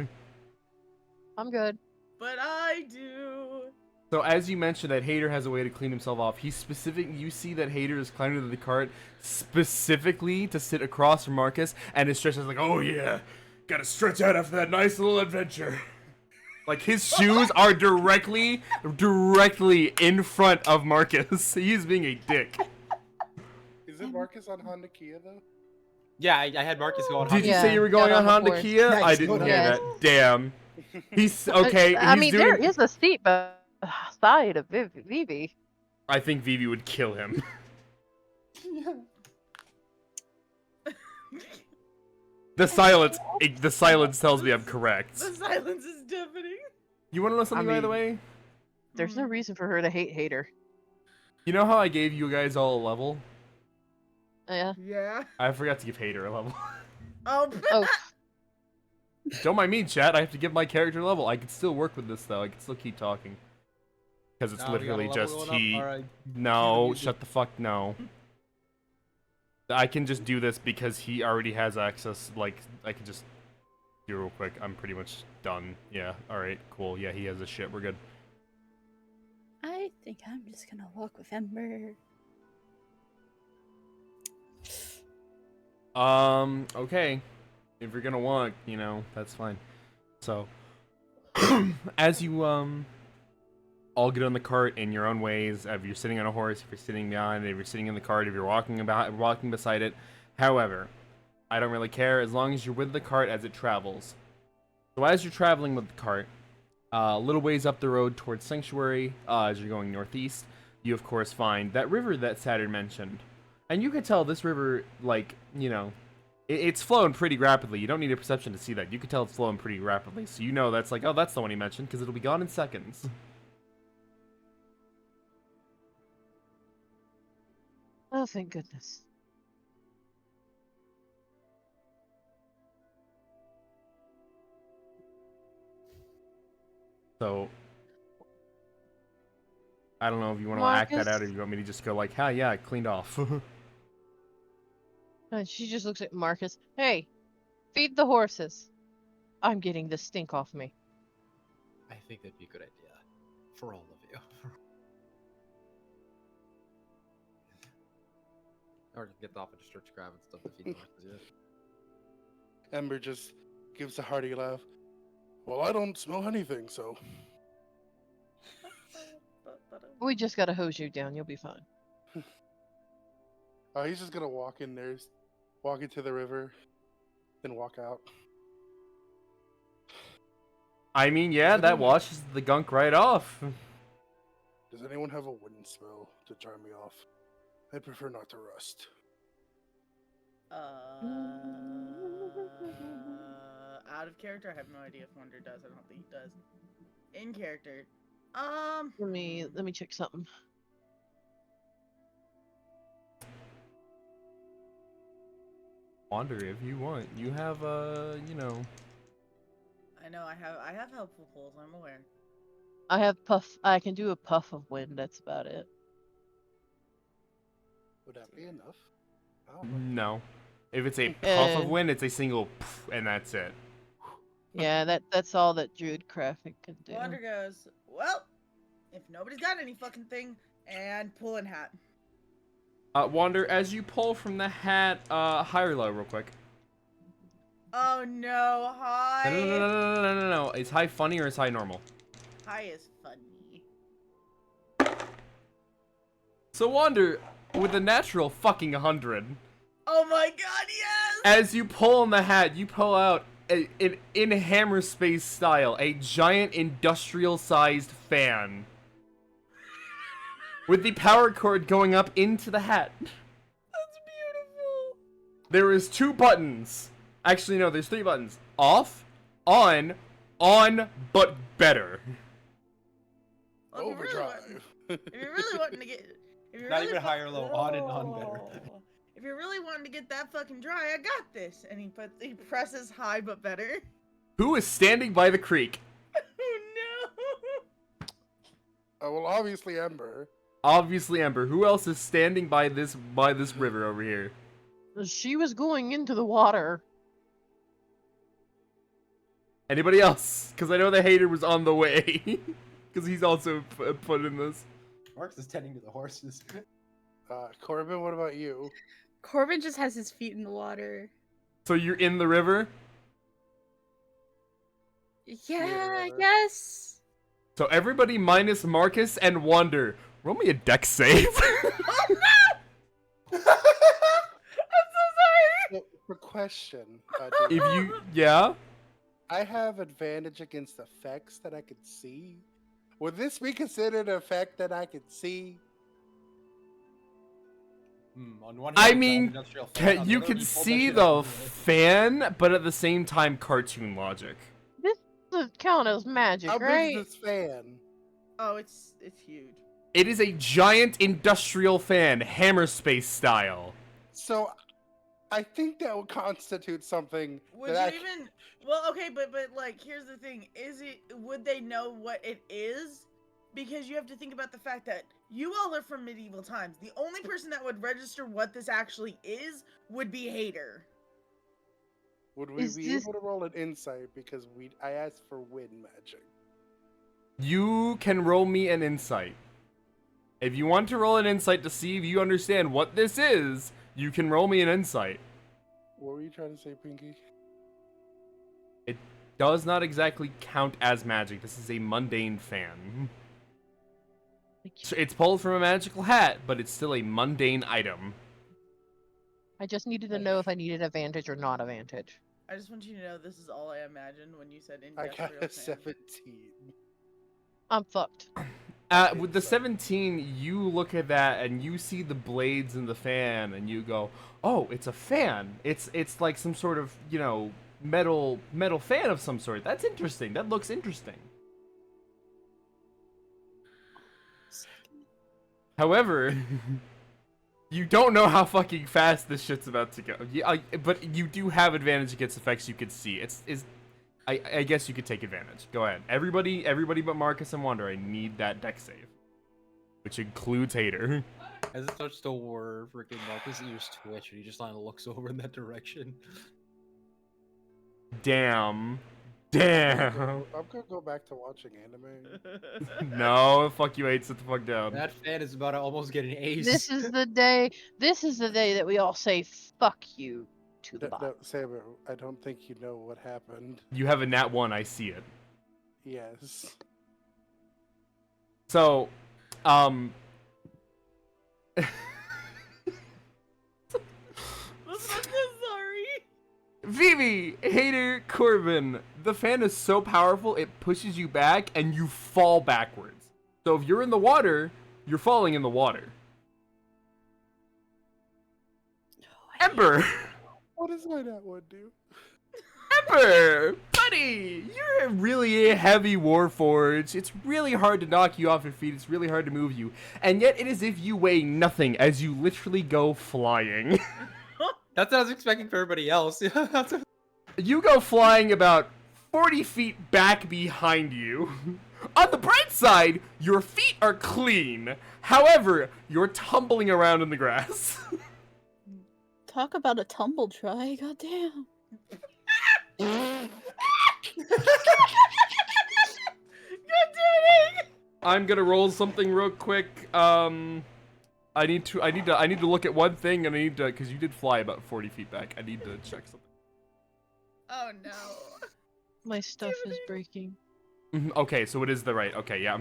I'm good. But I do. So as you mentioned that Hater has a way to clean himself off, he's specific. You see that Hater is climbing into the cart specifically to sit across from Marcus, and his stretch is like, oh yeah, gotta stretch out after that nice little adventure. Like his shoes are directly in front of Marcus. He's being a dick. Is it Marcus on Honda Kia though? Yeah, I had Marcus go on. Did you Yeah, say you were going got on on the Honda board. Kia? Yeah, I he's didn't going hear on. that. Damn. He's okay. I he's mean, doing. there is a seat beside of Vivi. I think Vivi would kill him. The silence tells me I'm correct. The silence is deafening. You want to know something, by the mean- way? There's no reason for her to hate Hater. You know how I gave you guys all a level? Yeah. Yeah. I forgot to give Hater a level. Oh. Oh, Don't mind me, chat. I have to give my character a level. I can still work with this, though. I can still keep talking. Because it's literally just he... No, shut the fuck no. I can just do this because he already has access. Like, I can just do it real quick. I'm pretty much done. Yeah, alright, cool. Yeah, he has his shit. We're good. I think I'm just gonna walk with Ember. Okay. If you're gonna walk, you know, that's fine. So, as you, all get on the cart in your own ways, if you're sitting on a horse, if you're sitting behind, if you're sitting in the cart, if you're walking beside it. However, I don't really care as long as you're with the cart as it travels. So as you're traveling with the cart, a little ways up the road towards Sanctuary, as you're going northeast, you of course find that river that Saturn mentioned. And you could tell this river, like, you know, it's flowing pretty rapidly. You don't need a perception to see that. You could tell it's flowing pretty rapidly. So you know that's like, oh, that's the one he mentioned, because it'll be gone in seconds. oh, thank goodness. So, I don't know if you want to act that Marcus? out or you want me to just go like, yeah, I cleaned off. And she just looks at Marcus. Hey, feed the horses. I'm getting the stink off me. I think that'd be a good idea for all of you. Or get off and just start grabbing stuff to feed the horses. Yeah. Ember just gives a hearty laugh. Well, I don't smell anything, so. We just gotta hose you down. You'll be fine. He's just gonna walk in there, walk into the river, then walk out. I mean, yeah, that washes the gunk right off. Does anyone have a wind spell to dry me off? I prefer not to rust. Out of character, I have no idea if Wonder does. I don't think he does. In character, Let me check something. Wander if you want. You have you know. I know I have helpful pulls. I'm aware. I have puff. I can do a puff of wind. That's about it. Would that be enough? Oh, No. If it's a puff of Uh, wind, it's a single pff, and that's it. Yeah, that's all that Druid Graphic can do. Wander goes, well, if nobody's got any fucking thing, and pulling hat. Wander, as you pull from the hat, high or low, real quick. Oh no, hi. No. Is high funny or is high normal? Hi is funny. So Wander, with a natural fucking 100, Oh my god, yes! as you pull on the hat, you pull out, in Hammer Space style, a giant industrial-sized fan. With the power cord going up into the hat. That's beautiful. There is 2 buttons. Actually, no, there's 3 buttons. Off, on, but better. Well, if you're really overdrive. wanting- If you're really wanting to get, if you're Not really even high or low, on and on better. If you're really wanting to get that fucking dry, I got this. And he presses high but better. Who is standing by the creek? Oh no! Well, obviously Ember. Obviously Ember. Who else is standing by this river over here? She was going into the water. Anybody else? Because I know the hater was on the way. Because he's also put in this. Marcus is tending to the horses. Corbin, what about you? Corbin just has his feet in the water. So you're in the river? Yeah, I Yeah. guess. So everybody minus Marcus and Wander. Roll me a dex save. Oh no! I'm so sorry. So, for question, If you, yeah? I have advantage against effects that I could see. Would this be considered an effect that I could see? On one I hand, mean, industrial fan, on the You other, can you pulled that see shit the out of fan, but at the same time, cartoon logic. This doesn't count as magic, How right? big is this fan? Oh, it's huge. It is a giant industrial fan, Hammer Space style. So, I think that would constitute something Would that you even? Well, okay, but like, here's the thing: would they know what it is? Because you have to think about the fact that you all are from medieval times. The only person that would register what this actually is would be Hater. Would we Is be this- able to roll an insight because I asked for wind magic? You can roll me an insight. If you want to roll an insight to see if you understand what this is, you can roll me an insight. What were you trying to say, Pinky? It does not exactly count as magic. This is a mundane fan. So it's pulled from a magical hat, but it's still a mundane item. I just needed to know if I needed advantage or not advantage. I just want you to know this is all I imagined when you said I industrial. got a fan. 17. I'm fucked. With the 17, you look at that and you see the blades in the fan, and you go, "Oh, it's a fan. It's like some sort of, you know, metal fan of some sort. That's interesting. That looks interesting." However, you don't know how fucking fast this shit's about to go. But you do have advantage against effects you could see. I guess you could take advantage. Go ahead. Everybody but Marcus and Wander, I need that deck save. Which includes Hater. As it starts to whir, freaking Marcus' ears twitch, and he just kind of looks over in that direction. Damn. I'm Damn. gonna go back to watching anime. No, fuck you, 8. Sit the fuck down. That fan is about to almost get an ace. This is the day. This is the day that we all say "fuck you" to the bot. No, Saber, I don't think you know what happened. You have a nat 1, I see it. Yes. So, I'm so sorry. Vivi, Hater, Corbin, the fan is so powerful it pushes you back and you fall backwards. So if you're in the water, you're falling in the water. Ember! What does my nat one do? Ember! Buddy! You're really a heavy warforged. It's really hard to knock you off your feet. It's really hard to move you. And yet it is as if you weigh nothing as you literally go flying. That's what I was expecting for everybody else. You go flying about 40 feet back behind you. On the bright side, your feet are clean. However, you're tumbling around in the grass. Talk about a tumble try, goddamn. God damn it! I'm gonna roll something real quick. I need to look at one thing, and I need to, because you did fly about 40 feet back. I need to check something. Oh no. My stuff is breaking. Okay, so it is the right. Okay, yeah.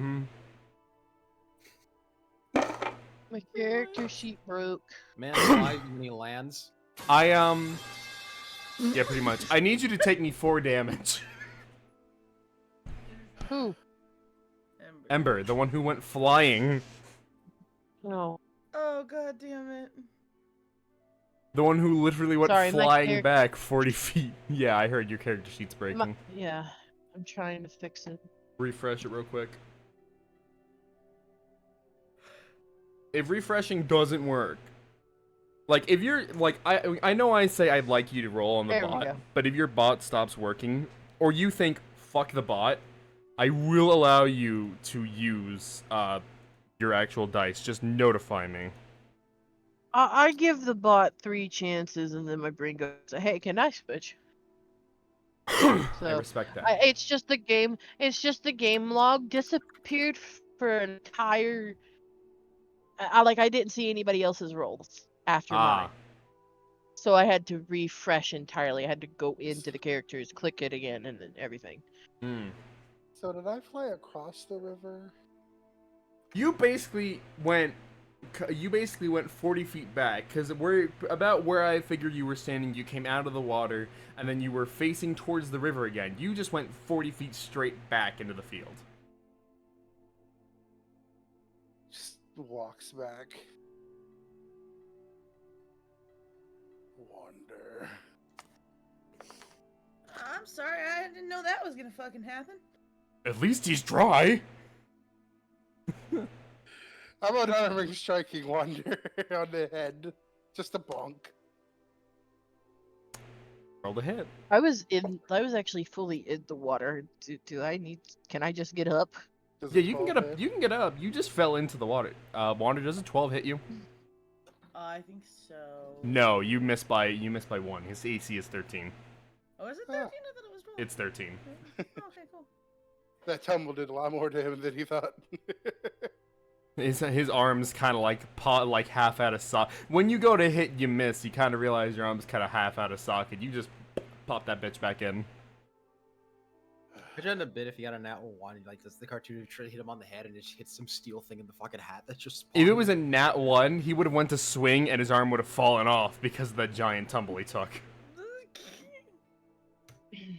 My character sheet broke. Man, alive, many lands. Yeah, pretty much. I need you to take me 4 damage. Who? Ember, the one who went flying. No. Oh god damn it. The one who literally went Sorry, my flying character- back 40 feet. Yeah, I heard your character sheet's breaking. Yeah, I'm trying to fix it. Refresh it real quick. If refreshing doesn't work, like if you're like I know I say I'd like you to roll on the There we bot, go. but if your bot stops working or you think fuck the bot, I will allow you to use your actual dice. Just notify me. I give the bot 3 chances, and then my brain goes, "Hey, can I switch?" I So, respect that. It's just the game. It's just the game log disappeared for an entire. I didn't see anybody else's rolls after mine, so I had to refresh entirely. I had to go into the characters, click it again, and then everything. So did I fly across the river? You basically went 40 feet back, because we're about where I figured you were standing. You came out of the water, and then you were facing towards the river again. You just went 40 feet straight back into the field. Just walks back. Wonder. I'm sorry, I didn't know that was gonna fucking happen. At least he's dry. How about honoring striking Wonder on the head? Just a bonk. Roll the hit. I was actually fully in the water. Do I need? Can I just get up? Does Yeah, a you can 12 get up. hit? You can get up. You just fell into the water. Wander, does a 12 hit you? I think so. No, you missed by 1. His AC is 13. Oh, is it Ah. 13? I thought it was 12. It's 13. Oh, okay, cool. That tumble did a lot more to him than he thought. His arms kind of like half out of socket. When you go to hit, you miss. You kind of realize your arm's kind of half out of socket. You just pop that bitch back in. Could you end a bit if you got a nat 1, like does the cartoon try to hit him on the head and it just hits some steel thing in the fucking hat that just If it spawned? was a nat 1, he would have went to swing and his arm would have fallen off because of the giant tumble he took.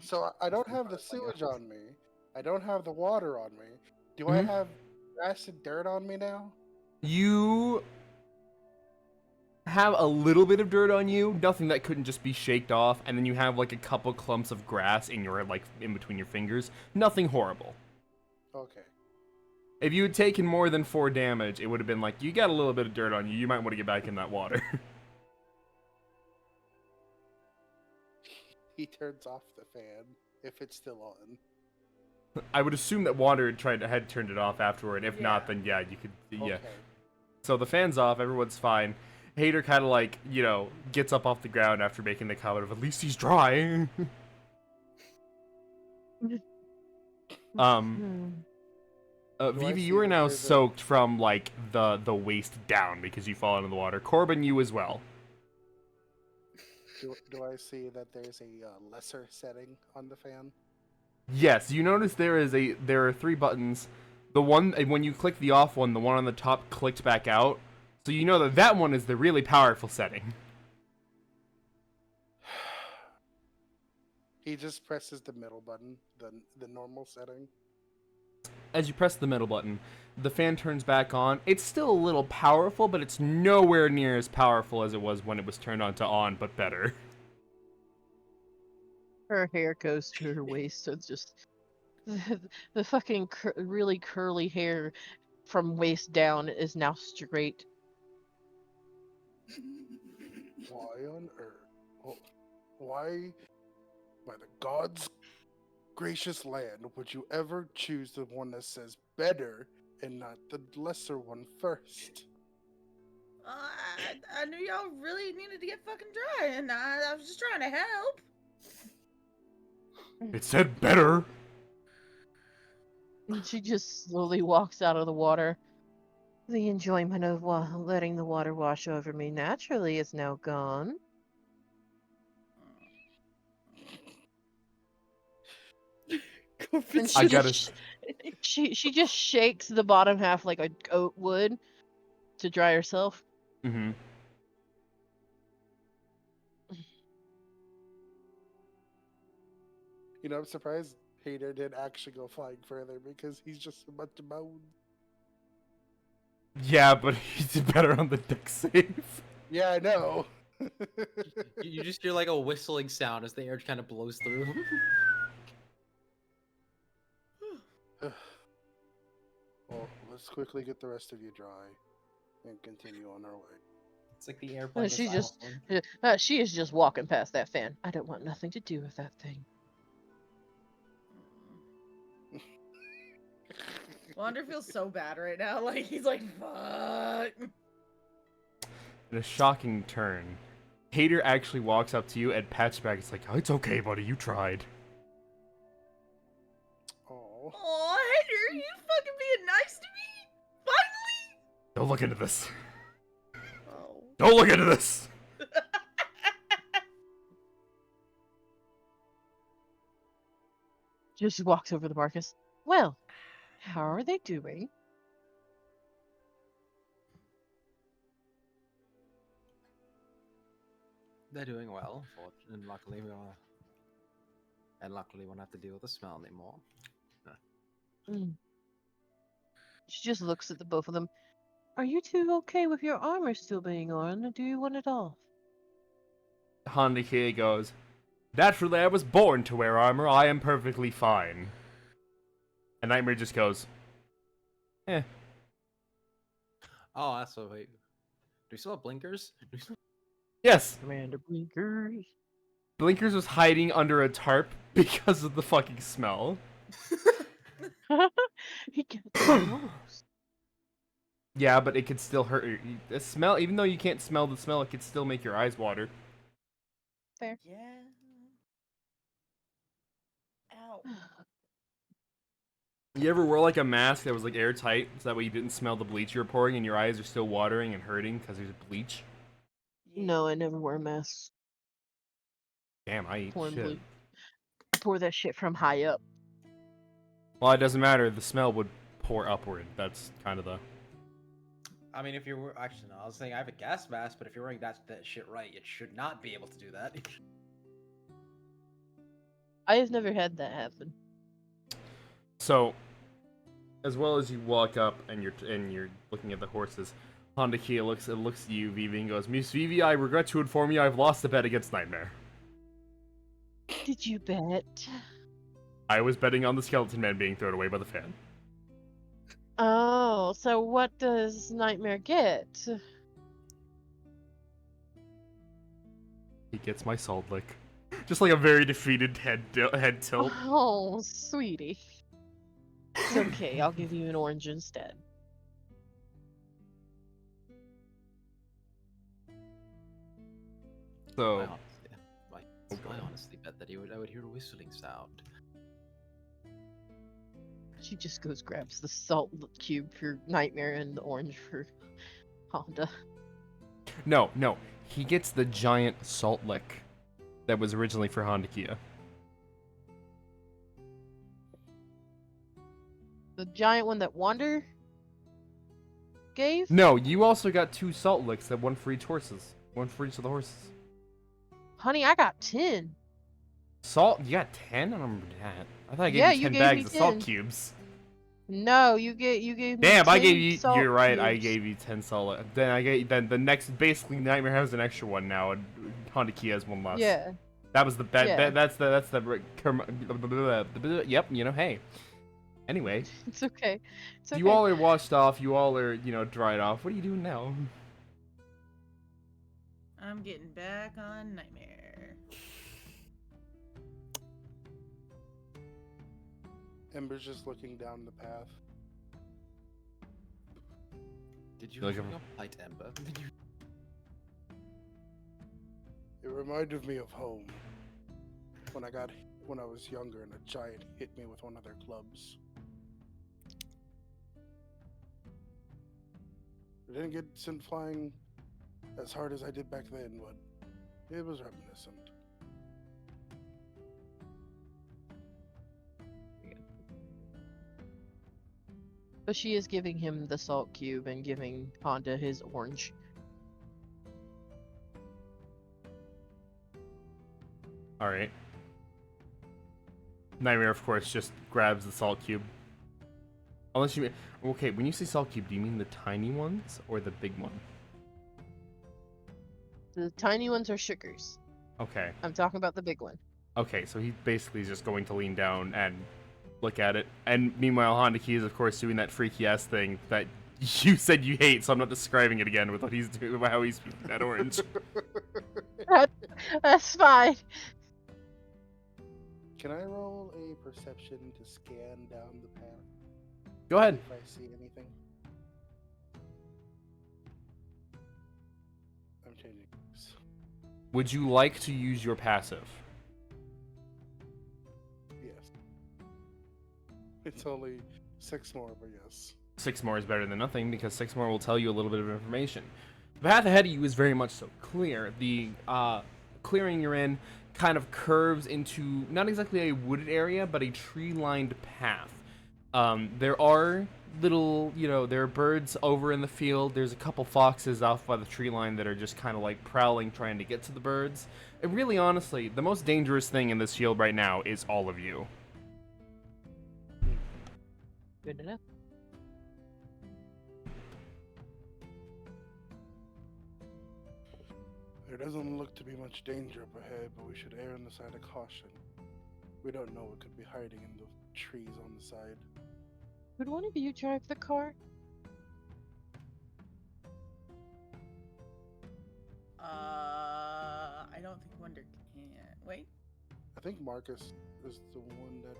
So I don't have the sewage on me. I don't have the water on me. Do I Mhm. have grass and dirt on me now? You have a little bit of dirt on you, nothing that couldn't just be shaked off, and then you have like a couple clumps of grass in your like in between your fingers. Nothing horrible. Okay. If you had taken more than 4 damage, it would have been like, you got a little bit of dirt on you. You might want to get back in that water. He turns off the fan if it's still on. I would assume that Wander had turned it off afterward. If not, Yeah. then yeah, you could. Yeah. Okay. So the fan's off, everyone's fine. Hater kind of like, gets up off the ground after making the comment of at least he's dry. Hmm. Do I Vivi, see you are that now there's a- soaked from like the waist down because you fall into the water. Corbin, you as well. Do I see that there's a lesser setting on the fan? Yes, you notice there are 3 buttons. The one when you click the off one, the one on the top clicked back out. So you know that one is the really powerful setting. He just presses the middle button, the normal setting. As you press the middle button, the fan turns back on. It's still a little powerful, but it's nowhere near as powerful as it was when it was turned on to on, but better. Her hair goes to her waist, so it's just the fucking really curly hair from waist down is now straight. Why on earth? Oh, why, by the gods' gracious land, would you ever choose the one that says better and not the lesser one first? I knew y'all really needed to get fucking dry, and I was just trying to help. It said better. And she just slowly walks out of the water. The enjoyment of letting the water wash over me naturally is now gone. And I gotta. she just shakes the bottom half like a goat would to dry herself. Mm-hmm. You know, I'm surprised Hater didn't actually go flying further because he's just a bunch of bones. Yeah, but he did better on the deck save. Yeah, I know. You just hear like a whistling sound as the air kind of blows through. Well, let's quickly get the rest of you dry and continue on our way. It's like the airplane. She is just walking past that fan. I don't want nothing to do with that thing. Wander feels so bad right now. Like he's like, fuck. In a shocking turn, Hater actually walks up to you and pats you back. It's like, oh, it's okay, buddy. You tried. Oh, Aw, Hater, you fucking being nice to me? Finally? Don't look into this. Oh. Don't look into this. Just walks over to Marcus. Well, how are they doing? They're doing well, and luckily we won't have to deal with the smell anymore. She just looks at the both of them. Are you two okay with your armor still being on, or do you want it off? Honda Kia goes, naturally, I was born to wear armor. I am perfectly fine. And Nightmare just goes, eh. Oh, that's so wait. Do we still have blinkers? Yes, Commander Blinkers. Blinkers was hiding under a tarp because of the fucking smell. He gets close. Yeah, but it could still hurt you. The smell, even though you can't smell the smell, it could still make your eyes water. Yeah. Ow. You ever wore like a mask that was like airtight, so that way you didn't smell the bleach you were pouring, and your eyes are still watering and hurting because there's bleach? No, I never wear masks. Damn, I eat Pouring shit. bleach. Pour that shit from high up. Well, it doesn't matter. The smell would pour upward. That's kind of the. I mean, if you're actually, no, I was saying I have a gas mask, but if you're wearing that shit right, it should not be able to do that. I have never had that happen. So, as well as you walk up and you're looking at the horses, Honda Kia looks at you, Vivi, and goes, Miss Vivi, I regret to inform you I've lost the bet against Nightmare. Did you bet? I was betting on the skeleton man being thrown away by the fan. Oh, so what does Nightmare get? He gets my salt lick. Just like a very defeated head tilt. Oh, sweetie. It's okay, I'll give you an orange instead. So, I honestly bet that I would hear a whistling sound. She just goes grabs the salt cube for Nightmare and the orange for Honda. no, he gets the giant salt lick that was originally for Honda Kia. The giant one that Wander gave? No, you also got 2 salt licks, that one for each horses. One for each of the horses. Honey, I got 10. Salt? You got 10? I don't remember that. I thought I gave Yeah, you you 10 gave bags me of salt 10. cubes. No, you gave me Damn, I 10 gave you. salt You're right. I cubes. gave you 10 salt. Then the next, basically, Nightmare has an extra one now, and Honda Kia has one less. Yeah. That was the Yeah. that's the yep. You know, hey. Anyway, It's okay. It's okay. you all are washed off. You all are dried off. What are you doing now? I'm getting back on Nightmare. Ember's just looking down the path. Did you Like look a- up Light Ember? Did you? It reminded me of home. When I was younger and a giant hit me with one of their clubs. I didn't get sent flying as hard as I did back then, but it was reminiscent. But she is giving him the salt cube and giving Honda his orange. All right. Nightmare, of course, just grabs the salt cube. Unless you okay, when you say salt cube, do you mean the tiny ones or the big one? The tiny ones are sugars. Okay. I'm talking about the big one. Okay, so he basically is just going to lean down and look at it. And meanwhile, Honda Key is, of course, doing that freaky ass thing that you said you hate, so I'm not describing it again with what he's doing, how he's feeling that orange. That's fine. Can I roll a perception to scan down the path? Go ahead. If I see anything. I'm changing this. Would you like to use your passive? Yes. It's only 6 more, but yes. 6 more is better than nothing because 6 more will tell you a little bit of information. The path ahead of you is very much so clear. The clearing you're in kind of curves into not exactly a wooded area, but a tree-lined path. There are little, there are birds over in the field. There's a couple foxes off by the tree line that are just kind of like prowling, trying to get to the birds. And really, honestly, the most dangerous thing in this field right now is all of you. Good enough. There doesn't look to be much danger up ahead, but we should err on the side of caution. We don't know what could be hiding in the trees on the side. Would one of you drive the car? I don't think Wonder can. Wait. I think Marcus is the one that.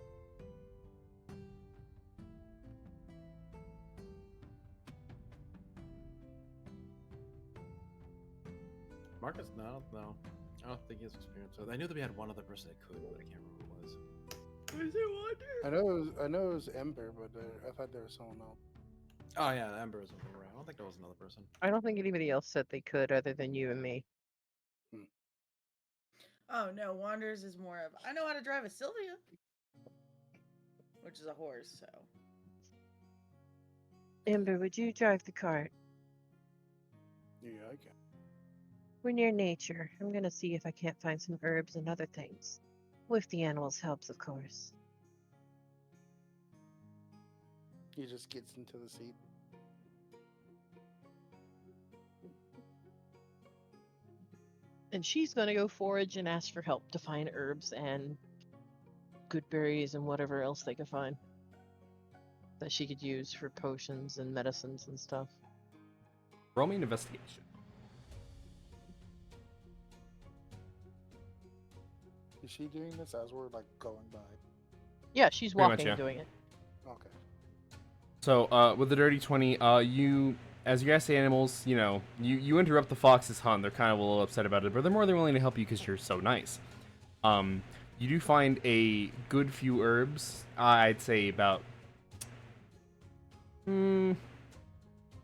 Marcus? No, I don't know. I don't think he has experience with it. I knew that we had one other person that could, but I can't remember who it was. Is it Wonder? I know it was Ember, but I thought there was someone else. Oh yeah, Ember was right. I don't think there was another person. I don't think anybody else said they could other than you and me. Oh no, Wander's is more of I know how to drive a Sylvia, which is a horse. So Ember, would you drive the cart? Yeah, I can. We're near nature. I'm gonna see if I can't find some herbs and other things. With the animals' helps, of course. He just gets into the seat. And she's gonna go forage and ask for help to find herbs and good berries and whatever else they could find that she could use for potions and medicines and stuff. Roll me an investigation. Is she doing this as we're like going by? Yeah, she's Pretty much, walking yeah. and doing it. Okay. So, with the dirty 20, you as you guys say animals, you interrupt the fox's hunt. They're kind of a little upset about it, but they're more than willing to help you because you're so nice. You do find a good few herbs. I'd say about. You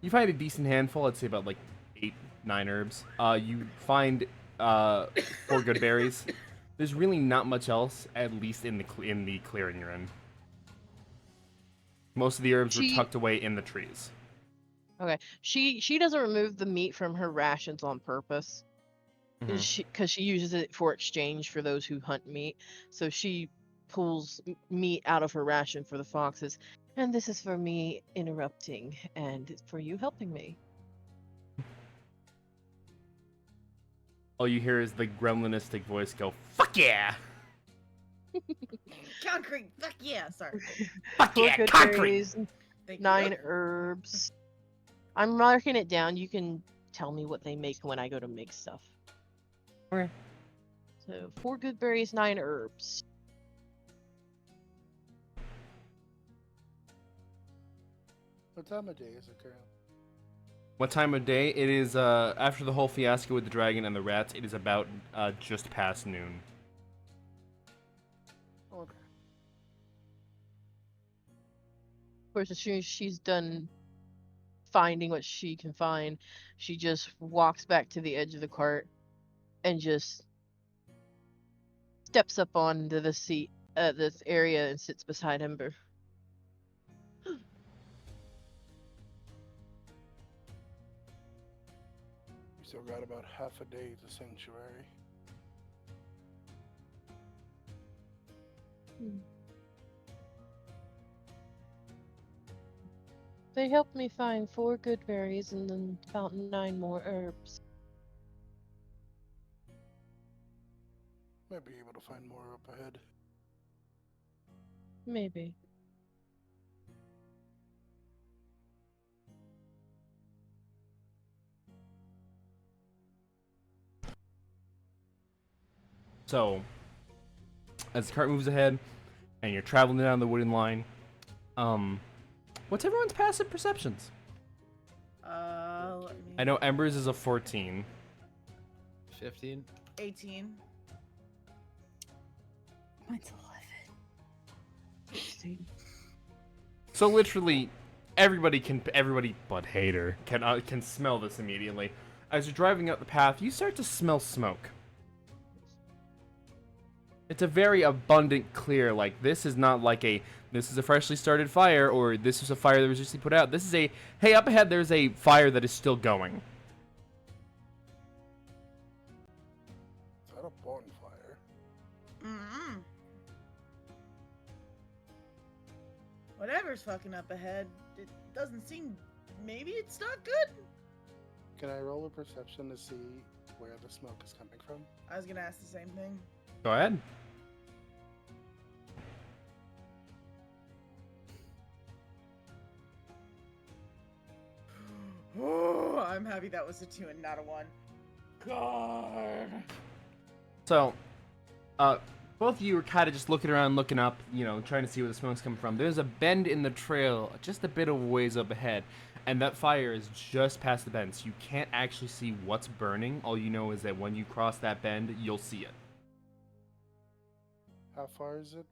find a decent handful. I'd say about like 8, 9 herbs. You find 4 good berries. There's really not much else, at least in the clearing you're in. Most of the herbs were tucked away in the trees. Okay. She doesn't remove the meat from her rations on purpose. Because she uses it for exchange for those who hunt meat. So she pulls meat out of her ration for the foxes. And this is for me interrupting and for you helping me. All you hear is the gremlinistic voice go, "Fuck yeah!" Concrete. Fuck yeah. Sorry. Fuck 4 yeah, good concrete! berries, Thank 9 you. herbs. I'm marking it down. You can tell me what they make when I go to make stuff. Okay. So 4 good berries, 9 herbs. What time of day is it currently? What time of day? It is after the whole fiasco with the dragon and the rats. It is about just past noon. Okay. Of course, as soon as she's done finding what she can find, she just walks back to the edge of the cart and just steps up onto the seat at this area and sits beside Ember. We still got about half a day to sanctuary. They helped me find 4 good berries and then about 9 more herbs. Might be able to find more up ahead. Maybe. So, as the cart moves ahead, and you're traveling down the wooden line, what's everyone's passive perceptions? Let me. I know Ember's is a 14. 15. 18. Mine's 11. So literally, everybody but Hater can smell this immediately. As you're driving up the path, you start to smell smoke. It's a very abundant clear, like this is not like this is a freshly started fire, or this is a fire that was recently put out. This is hey, up ahead there's a fire that is still going. Is that a bonfire? Mm-mm. Whatever's fucking up ahead, it doesn't seem. Maybe it's not good. Can I roll a perception to see where the smoke is coming from? I was gonna ask the same thing. Go ahead. Oh, I'm happy that was a 2 and not a 1. God. So, both of you are kind of just looking around, looking up, trying to see where the smoke's coming from. There's a bend in the trail, just a bit of ways up ahead, and that fire is just past the bend, so you can't actually see what's burning. All you know is that when you cross that bend, you'll see it. How far is it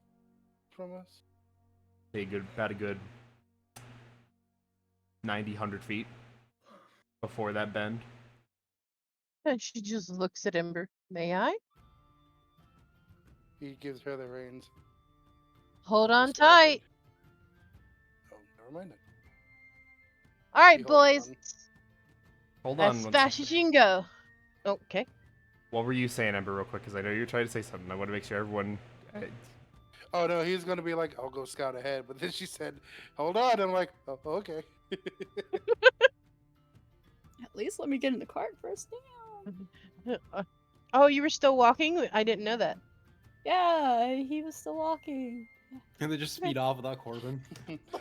from us? About a good 90, 100 feet before that bend. And she just looks at Ember. May I? He gives her the reins. Hold on Just grab tight. it. Oh, never mind it. All right, He holds boys. on. Hold on. As one fast second. as you can go. Okay. What were you saying, Ember, real quick? Because I know you're trying to say something. I want to make sure everyone. Oh no, he's gonna be like, I'll go scout ahead. But then she said, hold on. I'm like, oh, okay. At least let me get in the cart first. Damn. Oh, you were still walking? I didn't know that. Yeah, he was still walking. And they just speed off without Corbin.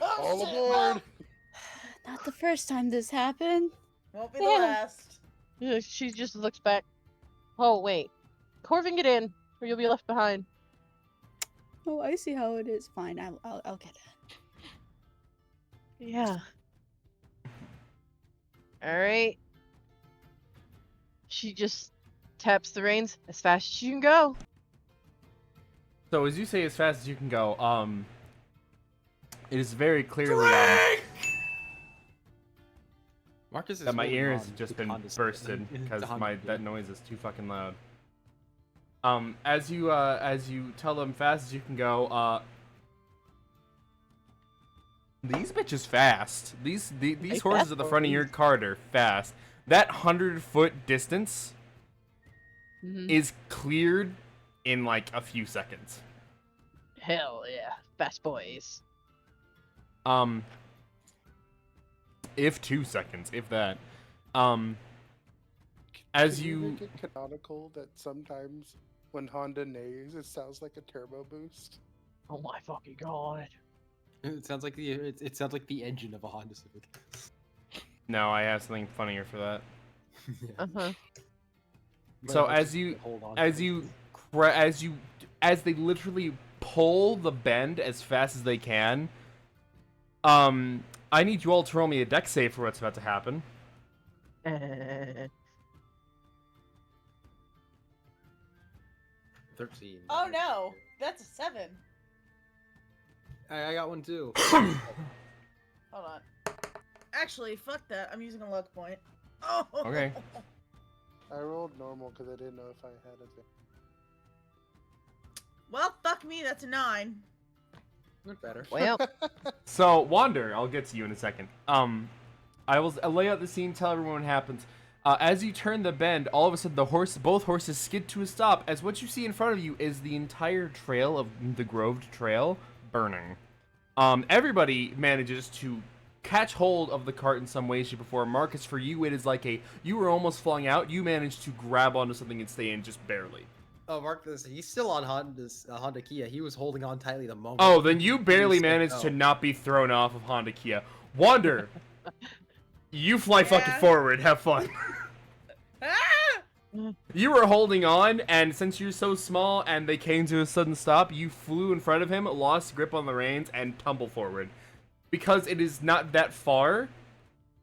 All aboard. Not the first time this happened. Won't be the Yeah. last. Yeah, she just looks back. Oh, wait. Corvin, get in, or you'll be left behind. Oh, I see how it is. Fine, I'll get it. Yeah. All right. She just taps the reins as fast as you can go. So as you say, as fast as you can go, it is very clearly Marcus is that my holding ear on has just to been Honda's- bursted to because Honda's that gate. noise is too fucking loud. As you tell them fast as you can go, these bitches fast. These Hey, horses fast at the front of your boys. cart are fast. That 100-foot distance Mhm. is cleared in like a few seconds. Hell yeah, fast boys. If 2 seconds, if that. As Can you make it canonical that sometimes when Honda neighs, it sounds like a turbo boost? Oh my fucking god. It sounds like it sounds like the engine of a Honda Civic. no, I have something funnier for that. Yeah. Uh-huh. So Well, as just you hold on as to it. you as they literally pull the bend as fast as they can, I need you all to roll me a deck save for what's about to happen. 13. Oh no, that's a 7. I got one too. Hold on. Actually, fuck that. I'm using a luck point. Oh. Okay. I rolled normal because I didn't know if I had it. Well, fuck me. That's a 9. Not better. Well, So Wander, I'll get to you in a second. I will lay out the scene, tell everyone what happens. As you turn the bend, all of a sudden both horses skid to a stop. As what you see in front of you is the entire trail of the Groved Trail burning. Everybody manages to catch hold of the cart in some way, shape, or form. Marcus, for you, it is like you were almost falling out. You managed to grab onto something and stay in just barely. Oh, Marcus, he's still on Honda's Honda Kia. He was holding on tightly the moment. Oh, then you barely said managed to no. not be thrown off of Honda Kia. Wander, you fly fucking Yeah. forward. Have fun. Ah! You were holding on, and since you're so small and they came to a sudden stop, you flew in front of him, lost grip on the reins, and tumble forward. Because it is not that far,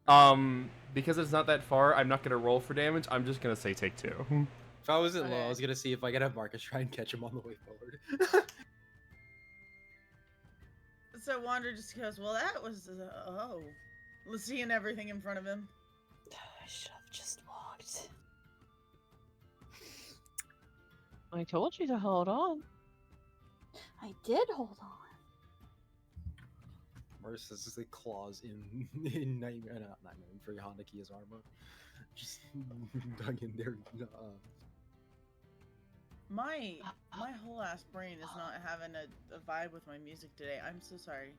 I'm not gonna roll for damage. I'm just gonna say take 2. If I wasn't low, I Okay. was gonna see if I could have Marcus try and catch him on the way forward. So Wander just goes, well, that was, oh. Seeing everything in front of him. I should have just walked. I told you to hold on. I did hold on. Marcus has his like, claws in Nightmare, not Nightmare, for Honda Kia's armor. Just dug in there. My whole ass brain is not having a vibe with my music today. I'm so sorry.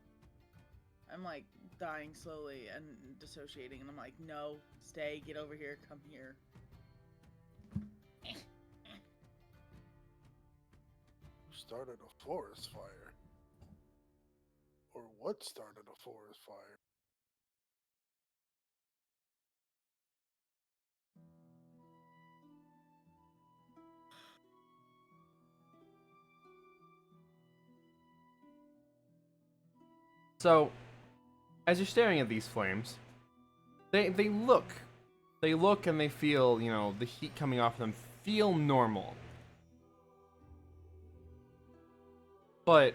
I'm like dying slowly and dissociating, and I'm like, no, stay, get over here, come here. Who started a forest fire? Or what started a forest fire? So, as you're staring at these flames, they look and they feel, the heat coming off them feel normal. But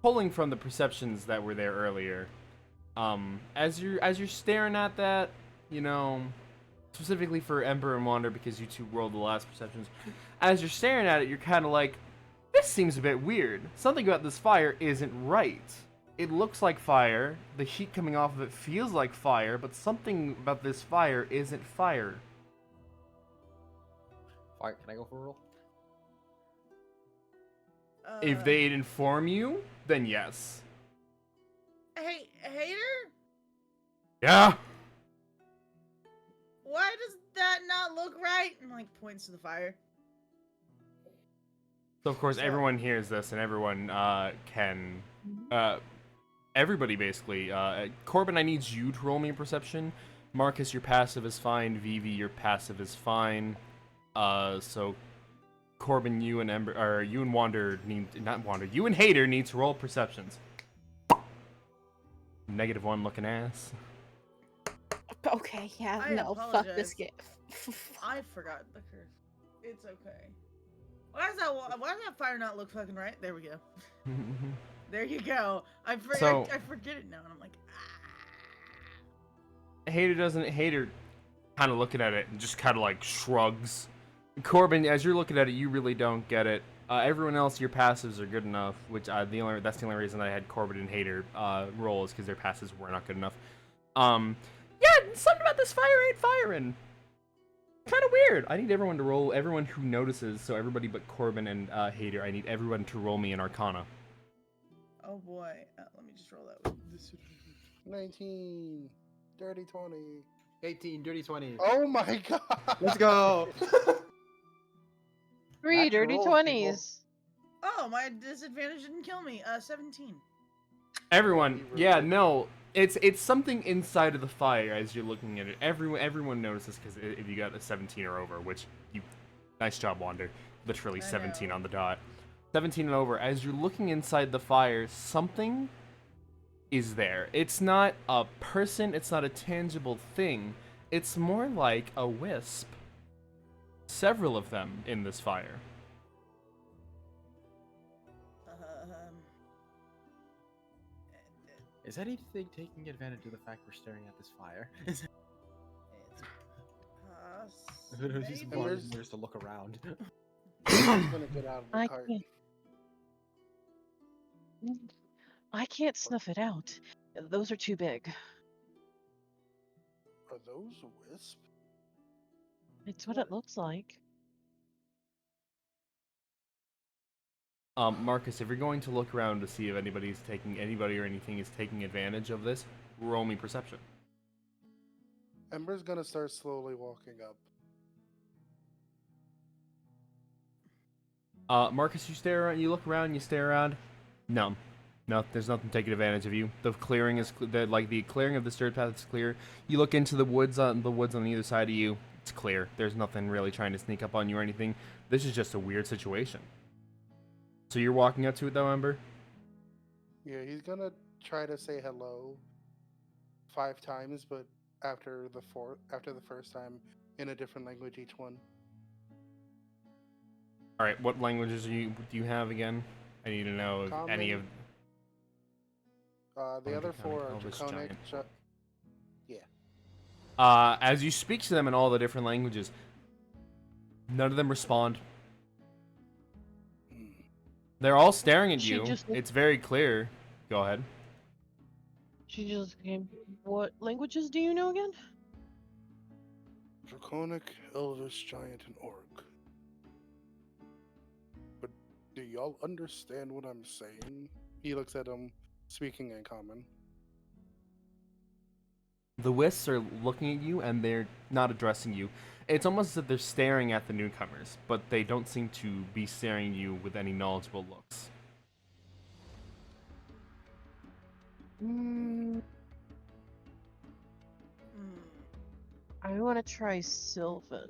pulling from the perceptions that were there earlier, as you're staring at that, specifically for Ember and Wander because you two rolled the last perceptions, as you're staring at it, you're kind of like, this seems a bit weird. Something about this fire isn't right. It looks like fire, the heat coming off of it feels like fire, but something about this fire isn't fire. Alright, can I go for a roll? If they'd inform you, then yes. Hey, Hater? Yeah? Why does that not look right? And like points to the fire. So of course So- everyone hears this and everyone can everybody basically Corbin, I need you to roll me a perception. Marcus, your passive is fine. Vivi, your passive is fine. So Corbin, you and Ember, or you and Wander you and Hater need to roll perceptions. -1 looking ass. Okay, yeah, I no, fuck this apologize. game. I forgot the curse. It's okay. Why does that fire not look fucking right? There we go. There you go. I So- forget it now, and I'm like, Hater kind of looking at it and just kind of like shrugs. Corbin, as you're looking at it, you really don't get it. Everyone else, your passives are good enough, which that's the only reason I had Corbin and Hater roll is because their passives were not good enough. Yeah, something about this fire ain't firing. Kind of weird. I need everyone to roll. Everyone who notices, so everybody but Corbin and Hater. I need everyone to roll me an Arcana. oh boy. Let me just roll that. 19, dirty 20. 18, dirty 20. Oh my god! Let's go. 3 Natural dirty rolls, people. 20s. Oh, my disadvantage didn't kill me. 17. Everyone, yeah, no, it's something inside of the fire as you're looking at it. Everyone notices because if you got a 17 or over, which nice job, Wander. Literally I 17 know. on the dot. 17 and over. As you're looking inside the fire, something is there. It's not a person. It's not a tangible thing. It's more like a wisp. Several of them in this fire. Is anything taking advantage of the fact we're staring at this fire? It's Just maybe. wanting just to look around. I'm gonna get out of the I cart. can't. I can't snuff it out. Those are too big. Are those wisps? It's what it looks like. Marcus, if you're going to look around to see if anybody or anything is taking advantage of this, roll me perception. Ember's gonna start slowly walking up. Marcus, you look around, you stare around. No, there's nothing taking advantage of you. The clearing is the clearing of the dirt path is clear. You look into the woods on either side of you. It's clear. There's nothing really trying to sneak up on you or anything. This is just a weird situation. So you're walking up to it though, Ember? Yeah, he's gonna try to say hello 5 times, but after the first time, in a different language each one. All right. What languages do you have again? I need to know if any of. The other Draconic, 4 are Elvish, Draconic. Giant. Yeah. As you speak to them in all the different languages, none of them respond. They're all staring at She you. just- It's very clear. Go ahead. She just came. What languages do you know again? Draconic, Elvish, Giant, and Orc. But do y'all understand what I'm saying? He looks at him, speaking in common. The wisps are looking at you and they're not addressing you. It's almost as if they're staring at the newcomers, but they don't seem to be staring at you with any knowledgeable looks. Mm, I want to try Sylvan.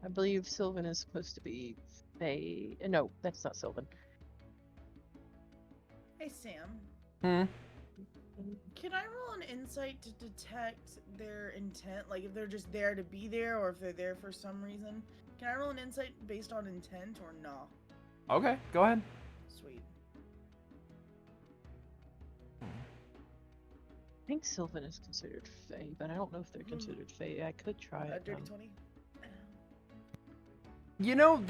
I believe Sylvan is supposed to be Fae. No, that's not Sylvan. Hey, Sam. Hmm. Can I roll an insight to detect their intent? Like, if they're just there to be there, or if they're there for some reason? Can I roll an insight based on intent, or no? Okay, go ahead. Sweet. I think Sylvan is considered Fae, but I don't know if they're considered Fae. I could try it. Dirty 20. You know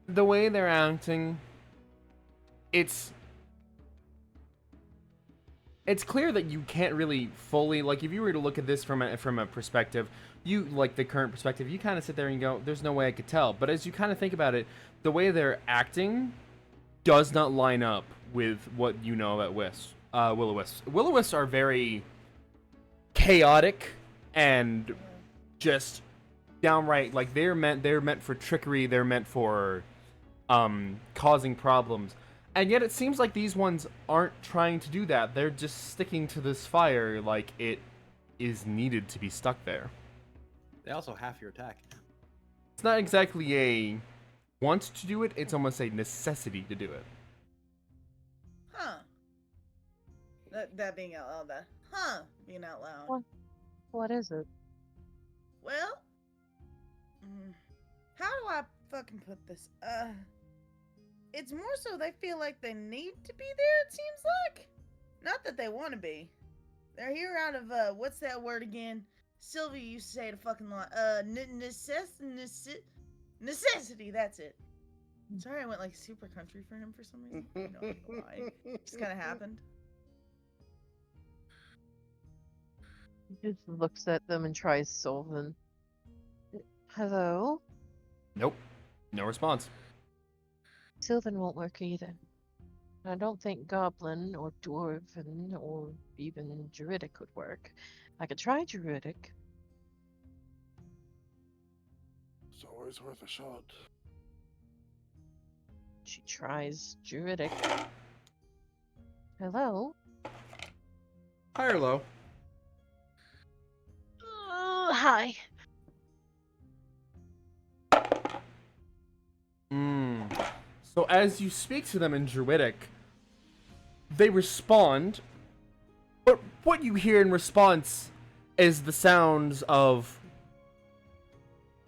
the way they're acting. It's clear that you can't really fully, like, if you were to look at this from a perspective, you, like, the current perspective, you kind of sit there and go, there's no way I could tell. But as you kind of think about it, the way they're acting does not line up with what you know about will-o-wisps. Will-o-wisps are very chaotic and just downright, like, they're meant for trickery, they're meant for causing problems. And yet it seems like these ones aren't trying to do that. They're just sticking to this fire like it is needed to be stuck there. They also half your attack. It's not exactly a want to do it, it's almost a necessity to do it. Huh. That being out loud, that being out loud. What? What is it? Well, how do I fucking put this? It's more so they feel like they need to be there, it seems like. Not that they want to be. They're here out of, what's that word again? Sylvia used to say it a fucking lot. Necessity, that's it. Sorry I went like super country for him for some reason. I have no idea why. It just kind of happened. He just looks at them and tries Sylvan. Hello? Nope. No response. Sylvan won't work either. I don't think Goblin or Dwarven or even Druidic would work. I could try Druidic. It's always worth a shot. She tries Druidic. Hello? High or low? Hi. So as you speak to them in Druidic, they respond, but what you hear in response is the sounds of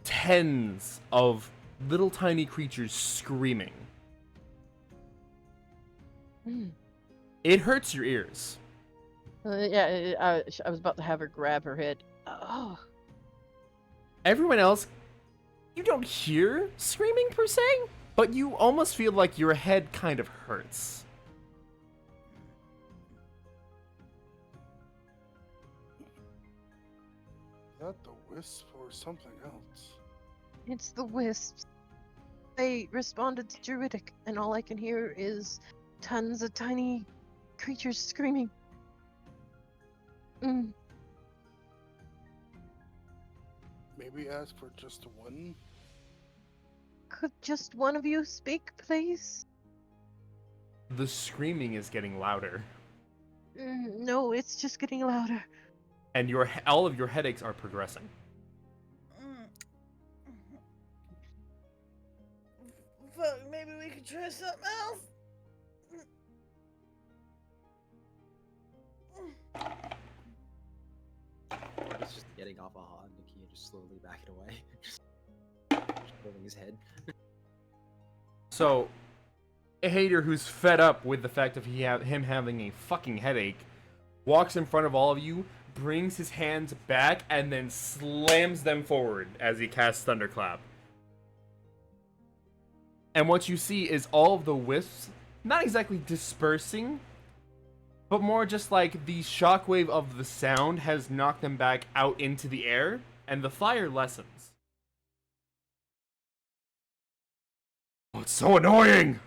tens of little tiny creatures screaming. It hurts your ears. I was about to have her grab her head. Oh. Everyone else, you don't hear screaming per se, but you almost feel like your head kind of hurts. Is that the wisp or something else? It's the wisps. They responded to Druidic, and all I can hear is tons of tiny creatures screaming. Maybe ask for just one? Could just one of you speak, please? The screaming is getting louder, No, it's just getting louder. and all of your headaches are progressing. Fuck, maybe we could try something else. Marcus just getting off a hot Nikki and just slowly backing away. just holding his head. So, a hater who's fed up with the fact of him having a fucking headache walks in front of all of you, brings his hands back, and then slams them forward as he casts Thunderclap. And what you see is all of the wisps, not exactly dispersing, but more just like the shockwave of the sound has knocked them back out into the air, and the fire lessens. Oh, it's so annoying!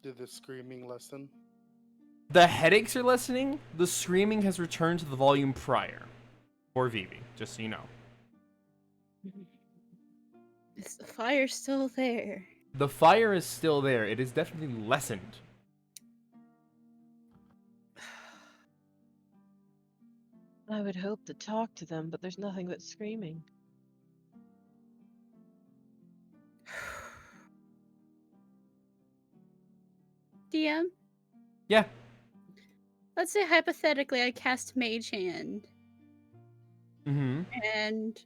Did the screaming lessen? The headaches are lessening, the screaming has returned to the volume prior. For Vivi, just so you know. Is the fire still there? The fire is still there, it is definitely lessened. I would hope to talk to them, but there's nothing but screaming. DM? Yeah. Let's say hypothetically I cast Mage Hand, Mm-hmm. and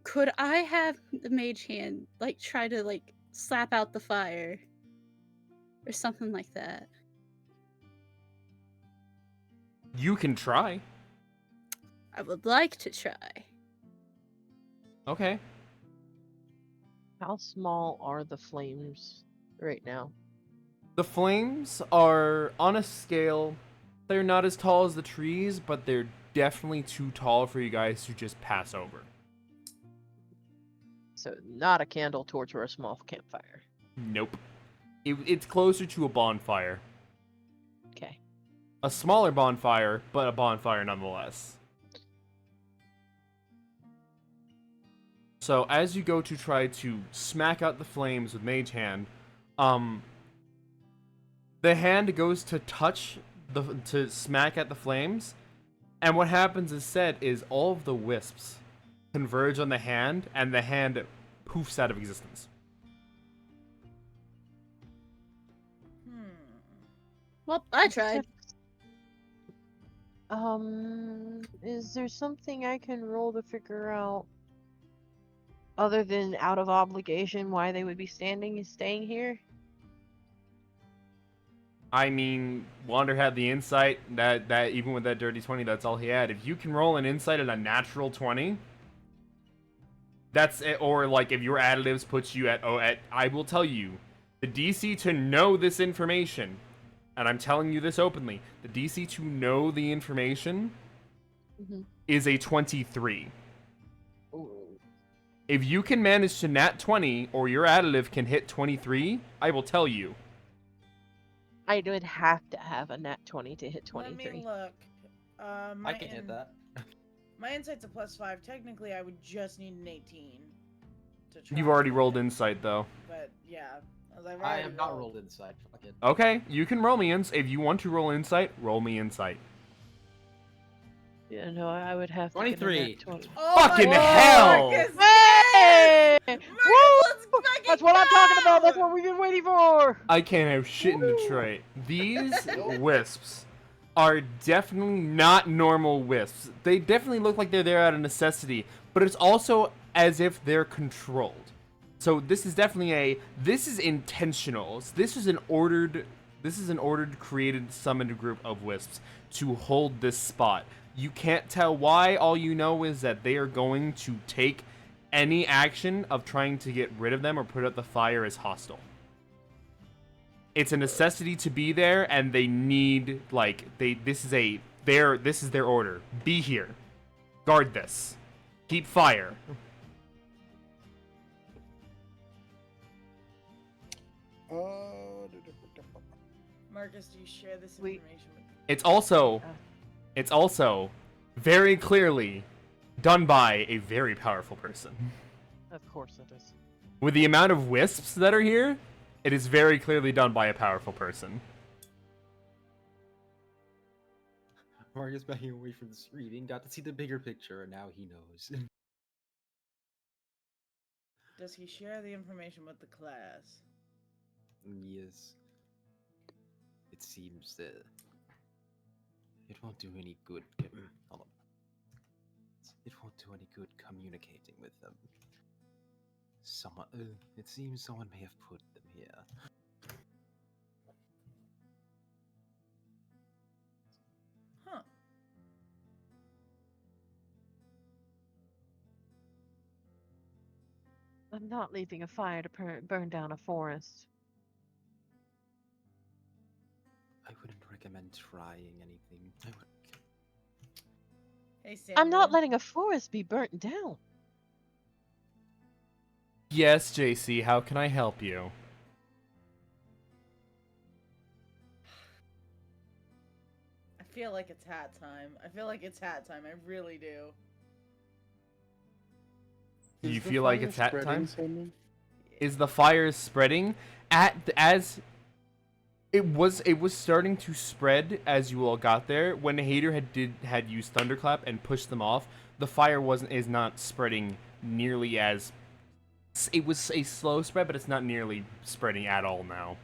could I have the Mage Hand, like, try to, like, slap out the fire? Or something like that. You can try. I would like to try. Okay. How small are the flames right now? The flames are on a scale. They're not as tall as the trees, but they're definitely too tall for you guys to just pass over. So not a candle, torch, or a small campfire. Nope. It's closer to a bonfire. Okay. A smaller bonfire, but a bonfire nonetheless. So as you go to try to smack out the flames with Mage Hand, the hand goes to to smack at the flames, and what happens instead is all of the wisps converge on the hand, and the hand poofs out of existence. Well, I tried. Is there something I can roll to figure out, other than out of obligation, why they would be staying here? I mean, Wander had the insight that even with that dirty 20, that's all he had. If you can roll an insight at a natural 20, that's it. Or like if your additives puts you at I will tell you, the DC to know this information, and I'm telling you this openly, the DC to know the information is a 23. Ooh. If you can manage to nat 20 or your additive can hit 23, I will tell you. I would have to have a nat 20 to hit Let me 23. look. I can hit that. My insight's a +5. Technically, I would just need an 18 to try. You've already rolled insight though. But yeah, as I've I already have not rolled inside. Fuck it. Okay, you can roll me if you want to roll insight, roll me insight. Yeah, no, I would have to 23. get a nat 20. Oh my Fucking God, hell! Marcus, Hey! Marcus, Woo! let's fucking That's what I'm talking about. That's go! what we've been waiting for. I can't have shit in Detroit. These wisps are definitely not normal wisps. They definitely look like they're there out of necessity, but it's also as if they're controlled. So this is definitely this is intentional. This is an ordered, created, summoned group of wisps to hold this spot. You can't tell why. All you know is that they are going to take any action of trying to get rid of them or put out the fire as hostile. It's a necessity to be there, and they need this is their order. Be here. Guard this. Keep fire. Marcus, do you share this Wait. information with me? It's also very clearly done by a very powerful person. Of course it is. With the amount of wisps that are here, it is very clearly done by a powerful person. Marcus backing away from the screen got to see the bigger picture, and now he knows. Does he share the information with the class? Yes. It seems that it won't do any good. Hold on. It won't do any good communicating with them. Someone. It seems someone may have put them here. Huh. I'm not leaving a fire to burn down a forest. I wouldn't recommend trying anything. I would. Hey, Sam. I'm not letting a forest be burnt down. Yes, JC, how can I help you? I feel like it's hat time. I really do. Do you Is the feel like fire it's hat spreading, time? Simon? Is the fire spreading as it was starting to spread as you all got there when Hader had used Thunderclap and pushed them off. The fire is not spreading nearly as it was a slow spread, but it's not nearly spreading at all now.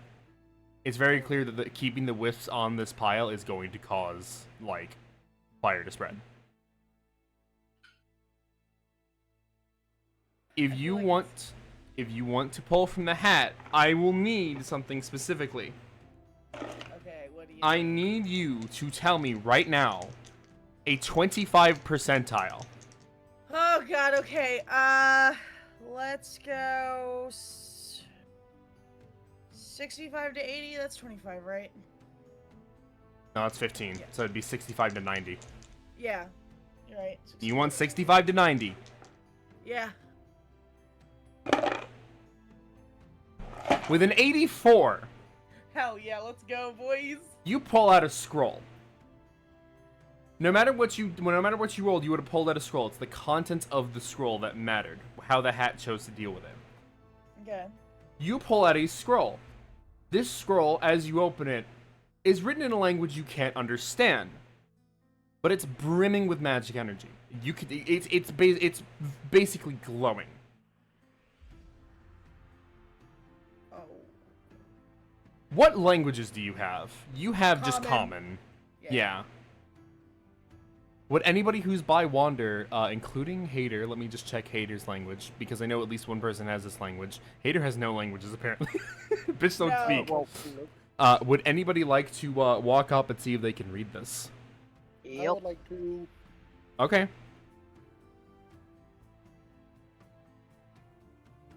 It's very clear that keeping the wisps on this pile is going to cause fire to spread. If you want to pull from the hat, I will need something specifically. Okay, what do you I need you to tell me right now a 25 percentile. Oh god, okay. Let's go 65 to 80, that's 25, right? No, that's 15. Yeah. So it'd be 65 to 90. Yeah. You're right. You want 65 to 90. Yeah. With an 84, Hell yeah, let's go, boys. you pull out a scroll. No matter what you rolled, you would have pulled out a scroll. It's the contents of the scroll that mattered. How the hat chose to deal with it. Okay. You pull out a scroll. This scroll, as you open it, is written in a language you can't understand. but it's brimming with magic energy. You could it's basically glowing. Oh. What languages do you have? You have just Common. common. Yeah. Would anybody who's by Wander, including Hater, let me just check Hater's language, because I know at least one person has this language. Hater has no languages, apparently. Bitch don't No. speak. Well, Would anybody like to walk up and see if they can read this? I Yep. would like to. Okay.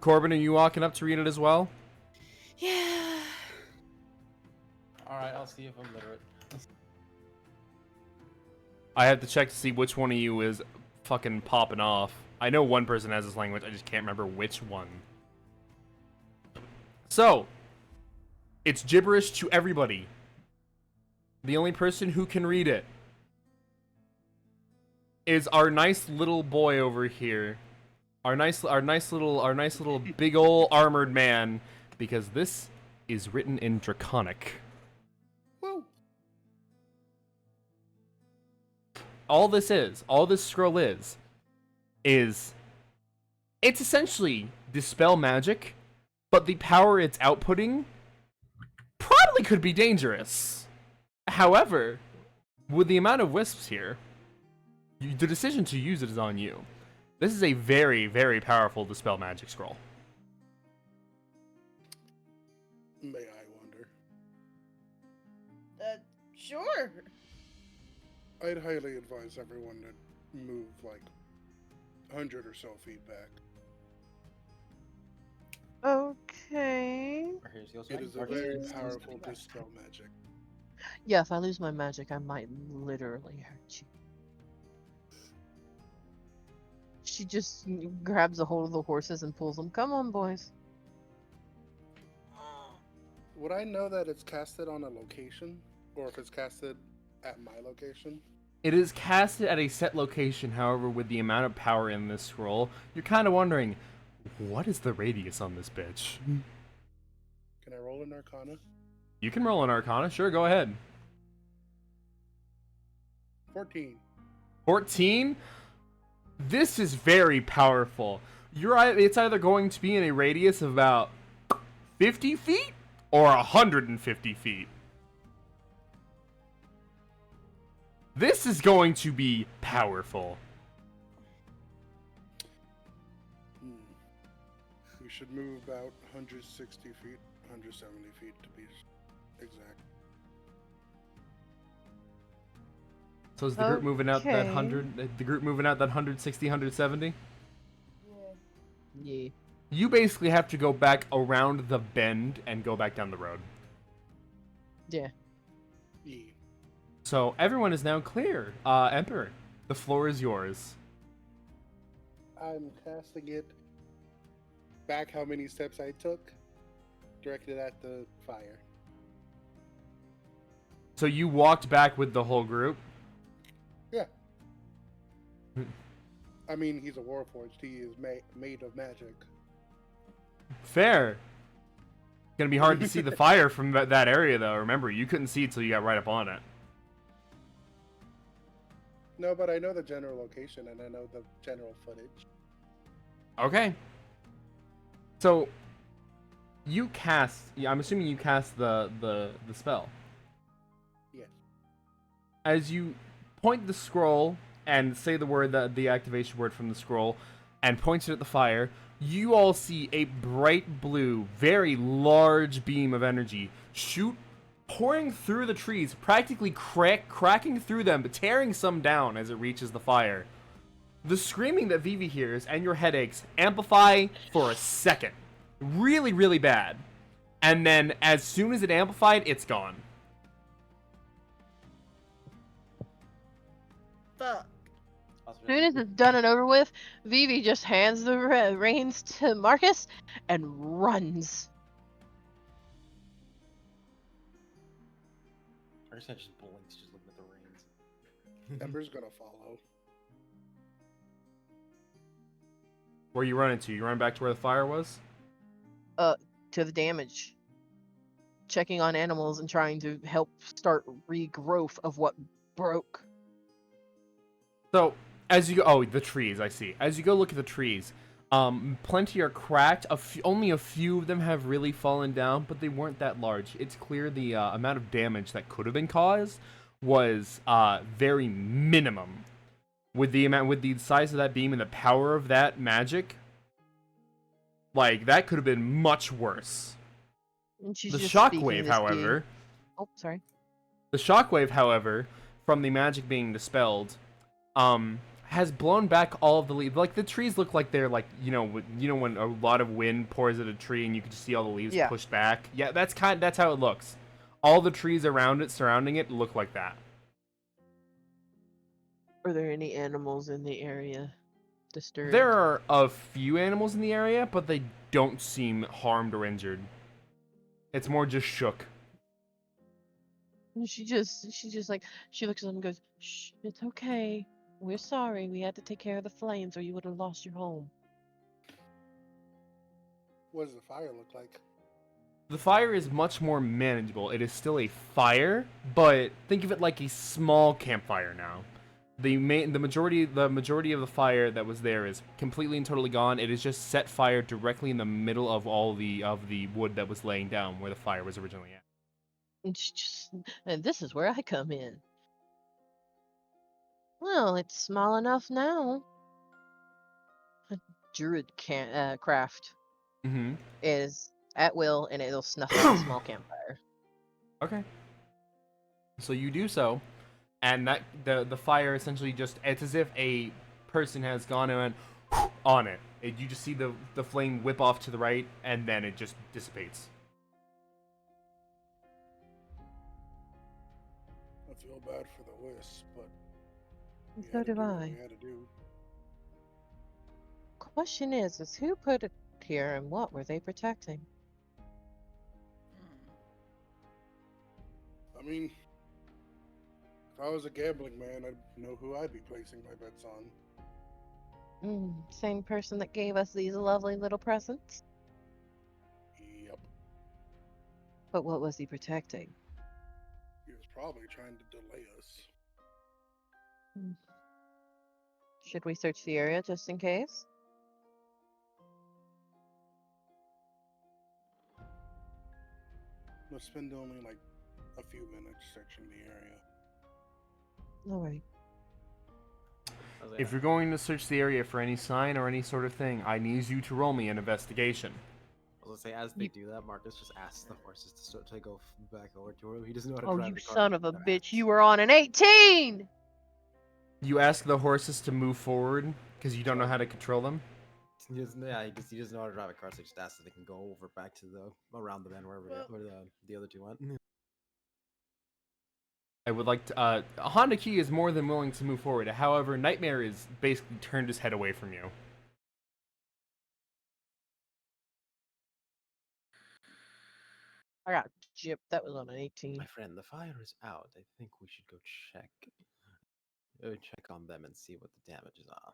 Corbin, are you walking up to read it as well? Yeah. Alright, I'll see if I'm literate. I have to check to see which one of you is fucking popping off. I know one person has this language, I just can't remember which one. So, it's gibberish to everybody. The only person who can read it is our nice little boy over here. Our nice little big ol' armored man, because this is written in Draconic. Woo! All this scroll is it's essentially dispel magic, but the power it's outputting probably could be dangerous. However, with the amount of wisps here, the decision to use it is on you. This is a very, very powerful dispel magic scroll. May I wonder? Sure. I'd highly advise everyone to move like 100 or so feet back. Okay. It is a very powerful dispel magic. Yeah, if I lose my magic, I might literally hurt you. She just grabs a hold of the horses and pulls them. Come on, boys. Would I know that it's casted on a location, or if it's casted at my location? It is casted at a set location, however, with the amount of power in this scroll, you're kind of wondering, what is the radius on this bitch? Can I roll an Arcana? You can roll an Arcana, sure, go ahead. 14. 14? This is very powerful. It's either going to be in a radius of about 50 feet or 150 feet. This is going to be powerful. We should move about 160 feet, 170 feet to be exact. So is the group moving out that Okay. 100? The group moving out that 160, 170? Yeah. You basically have to go back around the bend and go back down the road. Yeah. Yeah. So everyone is now clear. Emperor, the floor is yours. I'm casting it back how many steps I took, directed at the fire. So you walked back with the whole group? Yeah. I mean, he's a warforged. He is made of magic. Fair. Gonna be hard to see the fire from that area, though. Remember, you couldn't see it till you got right up on it. No, but I know the general location and I know the general footage. Okay. So, you cast... Yeah, I'm assuming you cast the spell. Yes. As you point the scroll and say the word, the activation word from the scroll, and point it at the fire, you all see a bright blue, very large beam of energy shoot, pouring through the trees, practically cracking through them, but tearing some down as it reaches the fire. The screaming that Vivi hears and your headaches amplify for a second. Really, really bad. And then, as soon as it amplified, it's gone. Fuck. As soon as it's done and over with, Vivi just hands the reins to Marcus and runs. Artisan just blinks, just looking at the reins. Ember's gonna follow. Where you running to? You running back to where the fire was? To the damage. Checking on animals and trying to help start regrowth of what broke. So as you go, oh, the trees. I see. As you go look at the trees, plenty are cracked. Only a few of them have really fallen down, but they weren't that large. It's clear the amount of damage that could have been caused was very minimum. With the size of that beam and the power of that magic, like that could have been much worse. And she's The just shockwave, speaking this however, Oh, sorry. the shockwave, however, from the magic being dispelled, has blown back all of the leaves. Like the trees look like they're like when a lot of wind pours at a tree and you can just see all the leaves Yeah. pushed back. Yeah, that's how it looks. All the trees around it, surrounding it, look like that. Are there any animals in the area disturbed? There are a few animals in the area, but they don't seem harmed or injured. It's more just shook. And she just like, she looks at them and goes, "Shh, it's okay. We're sorry. We had to take care of the flames, or you would have lost your home." What does the fire look like? The fire is much more manageable. It is still a fire, but think of it like a small campfire now. The majority of the fire that was there is completely and totally gone. It is just set fire directly in the middle of all the wood that was laying down where the fire was originally at. And and this is where I come in. Well, it's small enough now. A druid craft Mm-hmm. is at will, and it'll snuff out a small campfire. Okay. So you do so, and that the fire essentially it's as if a person has gone and went on it. You just see the flame whip off to the right, and then it just dissipates. I feel bad for the wisp, but we So had to do do what I. we had to do. Question is who put it here and what were they protecting? I mean, if I was a gambling man, I'd know who I'd be placing my bets on. Same person that gave us these lovely little presents? Yep. But what was he protecting? He was probably trying to delay us. Should we search the area just in case? We'll spend only like a few minutes searching the area. Alright. If you're going to search the area for any sign or any sort of thing, I need you to roll me an investigation. I was gonna say, as they do that, Marcus just asks the horses to go back over to him. He doesn't know how to Oh, drive you the car. son of a They're bitch. ass. You were on an 18! You ask the horses to move forward because you don't know how to control them. He doesn't know how to drive a car, so he just asks that they can go over back to around the bend wherever where the other two went. I would like to. Honda Key is more than willing to move forward. However, Nightmare is basically turned his head away from you. I got gypped. That was on an 18. My friend, the fire is out. I think we should go check. Check on them and see what the damages are.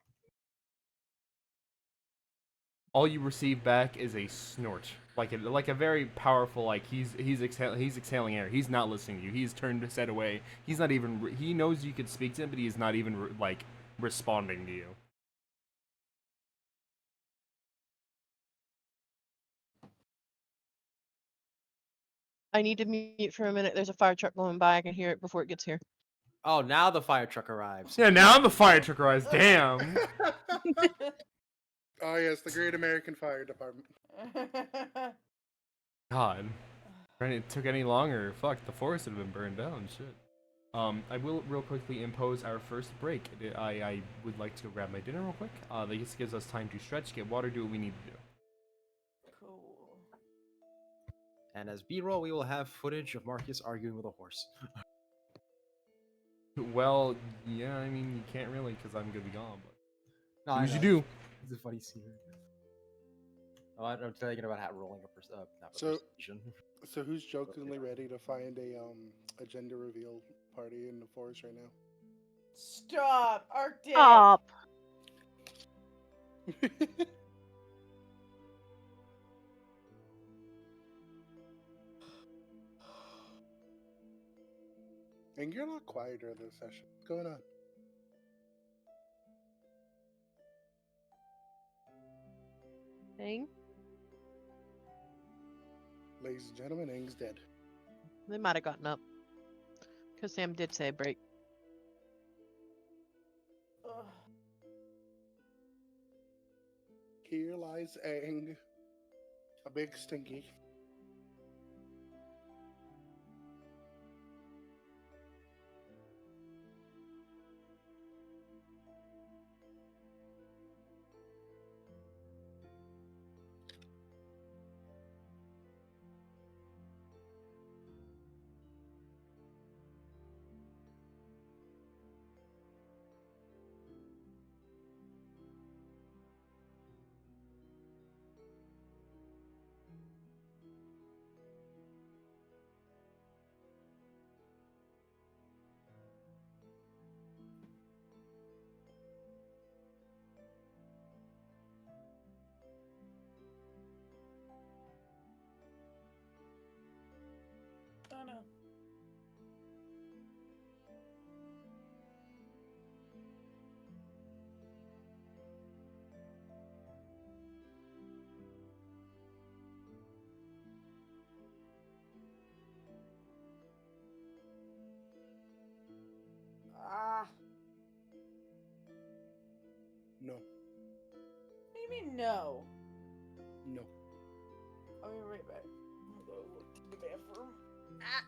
All you receive back is a snort, like a very powerful, like he's exhaling air. He's not listening to you. He's turned his head away. He's not even. He knows you could speak to him, but he's not even like responding to you. I need to mute for a minute. There's a fire truck going by. I can hear it before it gets here. Oh, now the fire truck arrives. Yeah, now the fire truck arrives. Damn. Oh yes, the Great American Fire Department. God. If it took any longer, fuck, the forest would have been burned down. Shit. I will real quickly impose our first break. I would like to go grab my dinner real quick. This gives us time to stretch, get water, do what we need to do. Cool. And as B-roll, we will have footage of Marcus arguing with a horse. Well, yeah, I mean, you can't really because I'm gonna be gone, but No, do I as you know. do. It's a funny scene. Oh, I'm thinking about rolling a So- persuasion. So who's jokingly ready to find a gender reveal party in the forest right now? Stop! Arctic! Stop! And you're a lot quieter this session. What's going on? Aang? Ladies and gentlemen, Aang's dead. They might have gotten up. Because Sam did say break. Ugh. Here lies Aang, a big stinky. Oh no. Ah. No, What do you mean no? no. I'll be right back. I'm gonna go look to the bathroom. Ah.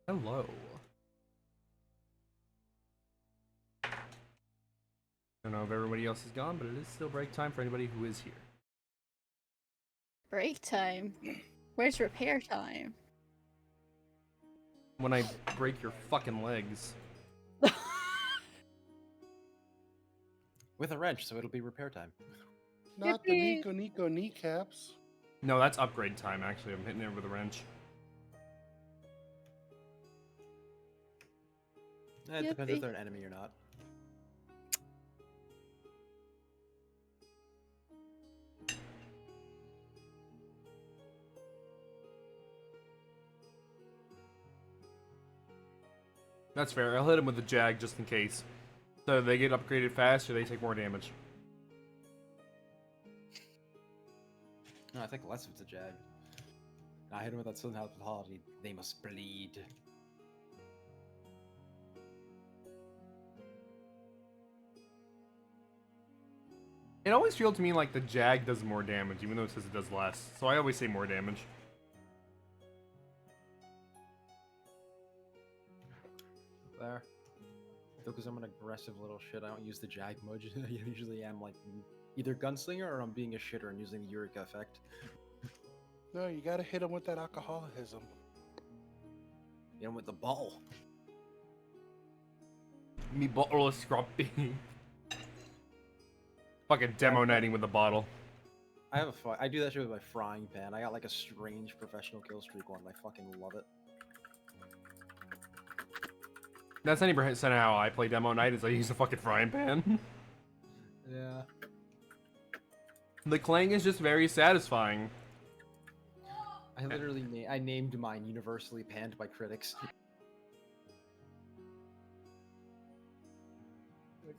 Hello. I don't know if everybody else is gone, but it is still break time for anybody who is here. Break time. Where's repair time? When I break your fucking legs. With a wrench, so it'll be repair time. Not the Yippee. Nico Nico kneecaps. No, that's upgrade time, actually. I'm hitting it with a wrench. It depends if Yippee. they're an enemy or not. That's fair. I'll hit him with the jag just in case. So they get upgraded fast or they take more damage. No, I think less if it's a jag. I hit him with that Southern Hospitality. They must bleed. It always feels to me like the jag does more damage, even though it says it does less. So I always say more damage. There. Because I'm an aggressive little shit, I don't use the jag much. I usually am like either gunslinger or I'm being a shitter and using the Eureka effect. No, you gotta hit him with that alcoholism. Hit him with the ball. Me bottle of scrumpy. Fucking demo nighting with the bottle. I do that shit with my frying pan. I got like a strange professional kill streak one. I fucking love it. That's 90% how I play demo night is I use a fucking frying pan. Yeah. The clang is just very satisfying. I literally I named mine universally panned by critics. I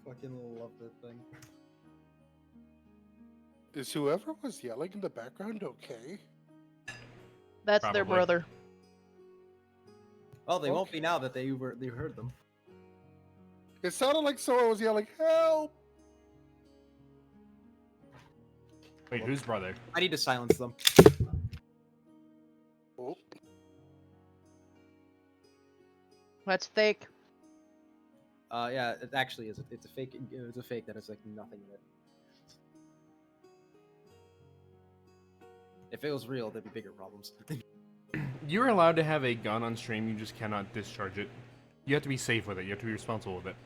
fucking love that thing. Is whoever was yelling in the background okay? That's their Probably. brother. Well, they won't be now that they heard them. It sounded like someone was yelling, "Help!" Wait, whose brother? I need to silence them. Oh, That's fake. Yeah, it actually is. It's a fake. It's a fake that has like nothing in it. If it was real, there'd be bigger problems. You're allowed to have a gun on stream, you just cannot discharge it. You have to be safe with it, you have to be responsible with it.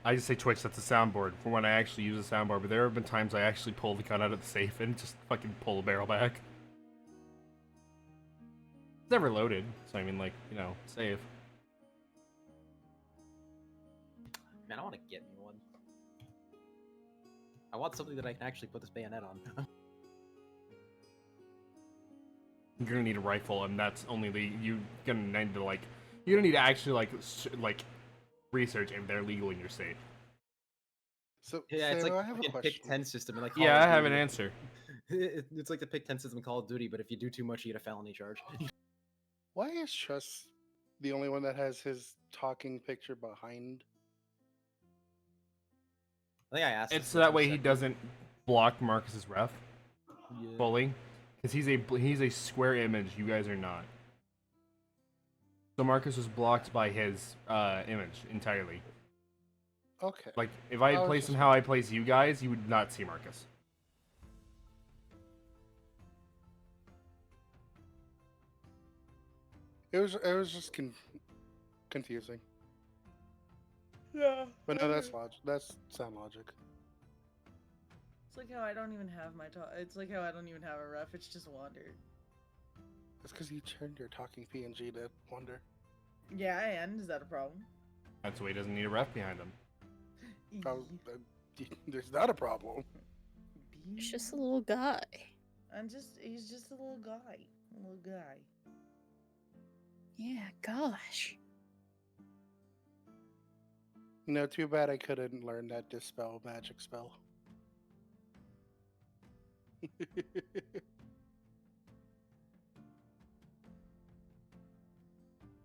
I just say Twitch, that's a soundboard for when I actually use a soundboard, but there have been times I actually pull the gun out of the safe and just fucking pull the barrel back. It's never loaded, so I mean, like, you know, safe. Man, I want to get me one. I want something that I can actually put this bayonet on. You're gonna need a rifle, and that's only you're gonna need to, like, you're gonna need to actually, like, research if they're legal in your state. So, Yeah, it's Sam, like I have a fucking question. pick 10 system. And like Call Yeah, of I have an Duty. answer. It's like the pick 10 system in Call of Duty, but if you do too much, you get a felony charge. Why is Trust the only one that has his talking picture behind? I think I asked. It's this so that for a way he second. doesn't block Marcus's ref Yeah. fully, because he's a square image. You guys are not. So Marcus was blocked by his image entirely. Okay. Like if I I was place him just- how I place you guys, you would not see Marcus. It was just confusing. Yeah. But no, that's logic. That's sound logic. It's like how I don't even have my It's like how I don't even have a ref. It's just Wander. That's because you turned your talking PNG to Wonder. Yeah, and is that a problem? That's why he doesn't need a ref behind him. Oh, there's not a problem. It's just a little guy. He's just a little guy. A little guy. Yeah, gosh. No, too bad I couldn't learn that dispel magic spell.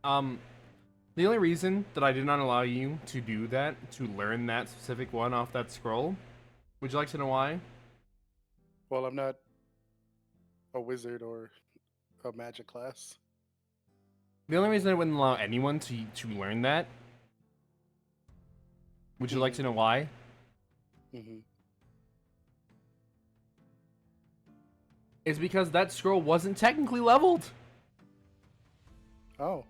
The only reason that I did not allow you to do that, to learn that specific one off that scroll, would you like to know why? Well, I'm not a wizard or a magic class. The only reason I wouldn't allow anyone to learn that. Would you like to know why? Mm-hmm. Is because that scroll wasn't technically leveled. Oh.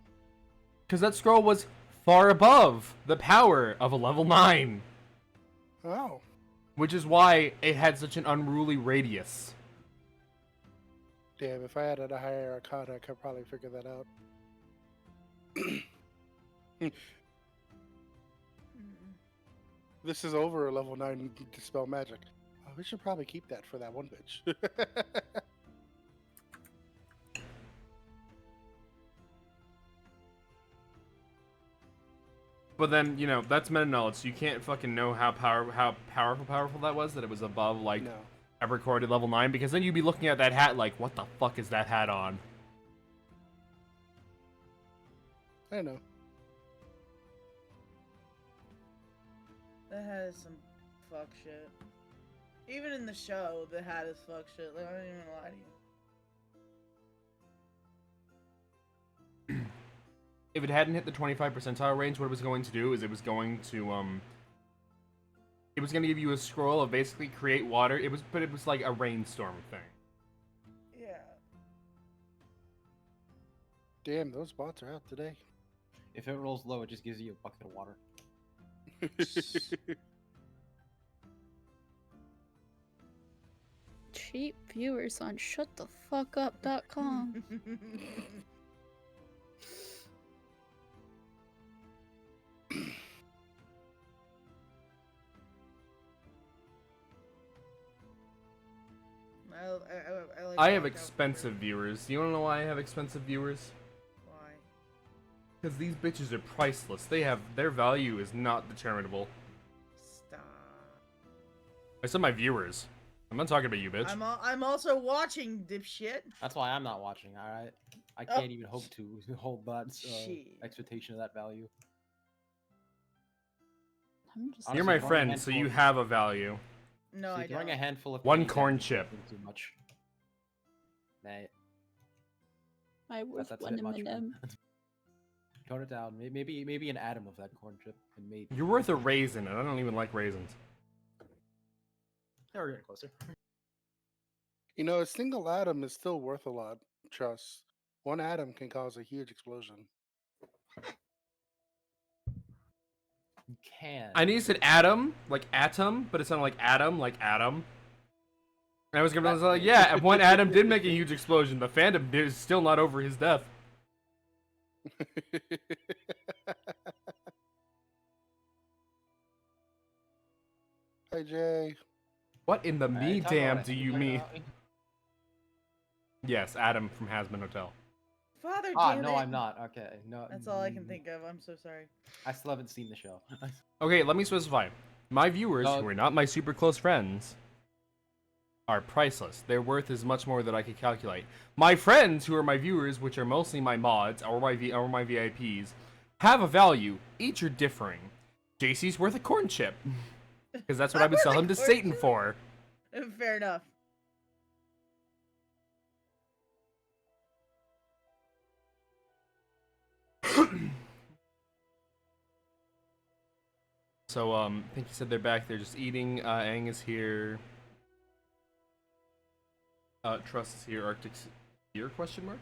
Because that scroll was far above the power of a level 9. Oh. Which is why it had such an unruly radius. Damn, if I had a higher arcana, I could probably figure that out. This is over a level 9 dispel magic. Oh, we should probably keep that for that one bitch. But then, you know, that's meta knowledge, so you can't fucking know how powerful that was, that it was above, like, No. ever recorded level 9, because then you'd be looking at that hat like, what the fuck is that hat on? I know. That hat is some fuck shit. Even in the show, the hat is fuck shit. Like, I don't even lie to you. If it hadn't hit the 25 percentile range, what it was going to do is it was going to give you a scroll of basically create water. But it was like a rainstorm thing. Yeah. Damn, those bots are out today. If it rolls low, it just gives you a bucket of water. Cheap viewers on shutthefuckup.com. I I have expensive viewers. Do you wanna know why I have expensive viewers? Why? Because these bitches are priceless. Their value is not determinable. Stop. I said my viewers. I'm not talking about you, bitch. I'm also watching, dipshit. That's why I'm not watching. Alright, I Oh. can't even hope to hold that Shit. expectation of that value. I'm just You're Honestly, my throwing a friend, so handful you of- have a value. No, See, I throwing don't. a handful of One pennies at corn me chip. isn't too much. Nah, I was that's a one bit much. of man. them. Tone it down. Maybe an atom of that corn chip, and maybe. You're worth a raisin, and I don't even like raisins. Yeah, we're getting closer. You know, a single atom is still worth a lot. Trust. One atom can cause a huge explosion. You can. I knew you said atom, like atom, but it sounded like atom, like atom. And I was gonna be like, yeah, one atom did make a huge explosion. The Phantom is still not over his death. Hi, Jay. What in the I me ain't talking damn about do it. you mean? Yes, Adam from Hasman Hotel. Father, Ah, damn no, it. I'm not. Okay, no. That's all I can think of. I'm so sorry. I still haven't seen the show. Okay, let me specify. My viewers, No. who are not my super close friends, are priceless. Their worth is much more than I could calculate. My friends, who are my viewers, which are mostly my mods or my VIPs, have a value. Each are differing. JC's worth a corn chip, because that's what I would sell him to Satan for. Fair enough. So, I think you said they're back. They're just eating. Aang is here. Trust is here. Arctic's here? Question mark.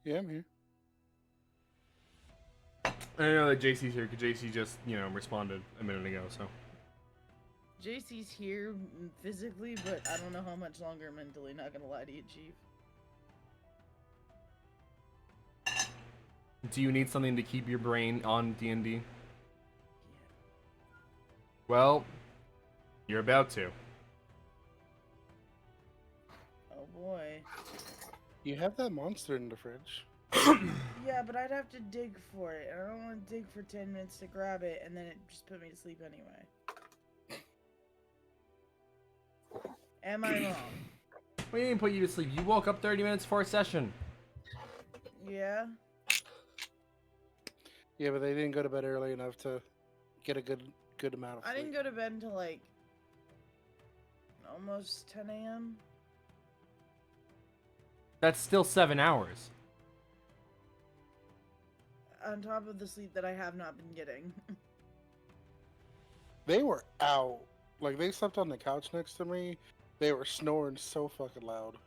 Yeah, I'm here. I know that JC's here because JC just, responded a minute ago. So. JC's here physically, but I don't know how much longer mentally. Not gonna lie to you, Chief. Do you need something to keep your brain on D&D? Well, you're about to. Oh boy. You have that monster in the fridge. Yeah, but I'd have to dig for it. I don't want to dig for 10 minutes to grab it, and then it just put me to sleep anyway. Am I wrong? We didn't put you to sleep. You woke up 30 minutes before a session. Yeah. Yeah, but they didn't go to bed early enough to get a good amount of sleep. I didn't go to bed until like almost 10 a.m. That's still 7 hours. On top of the sleep that I have not been getting. They were out. Like, they slept on the couch next to me. They were snoring so fucking loud.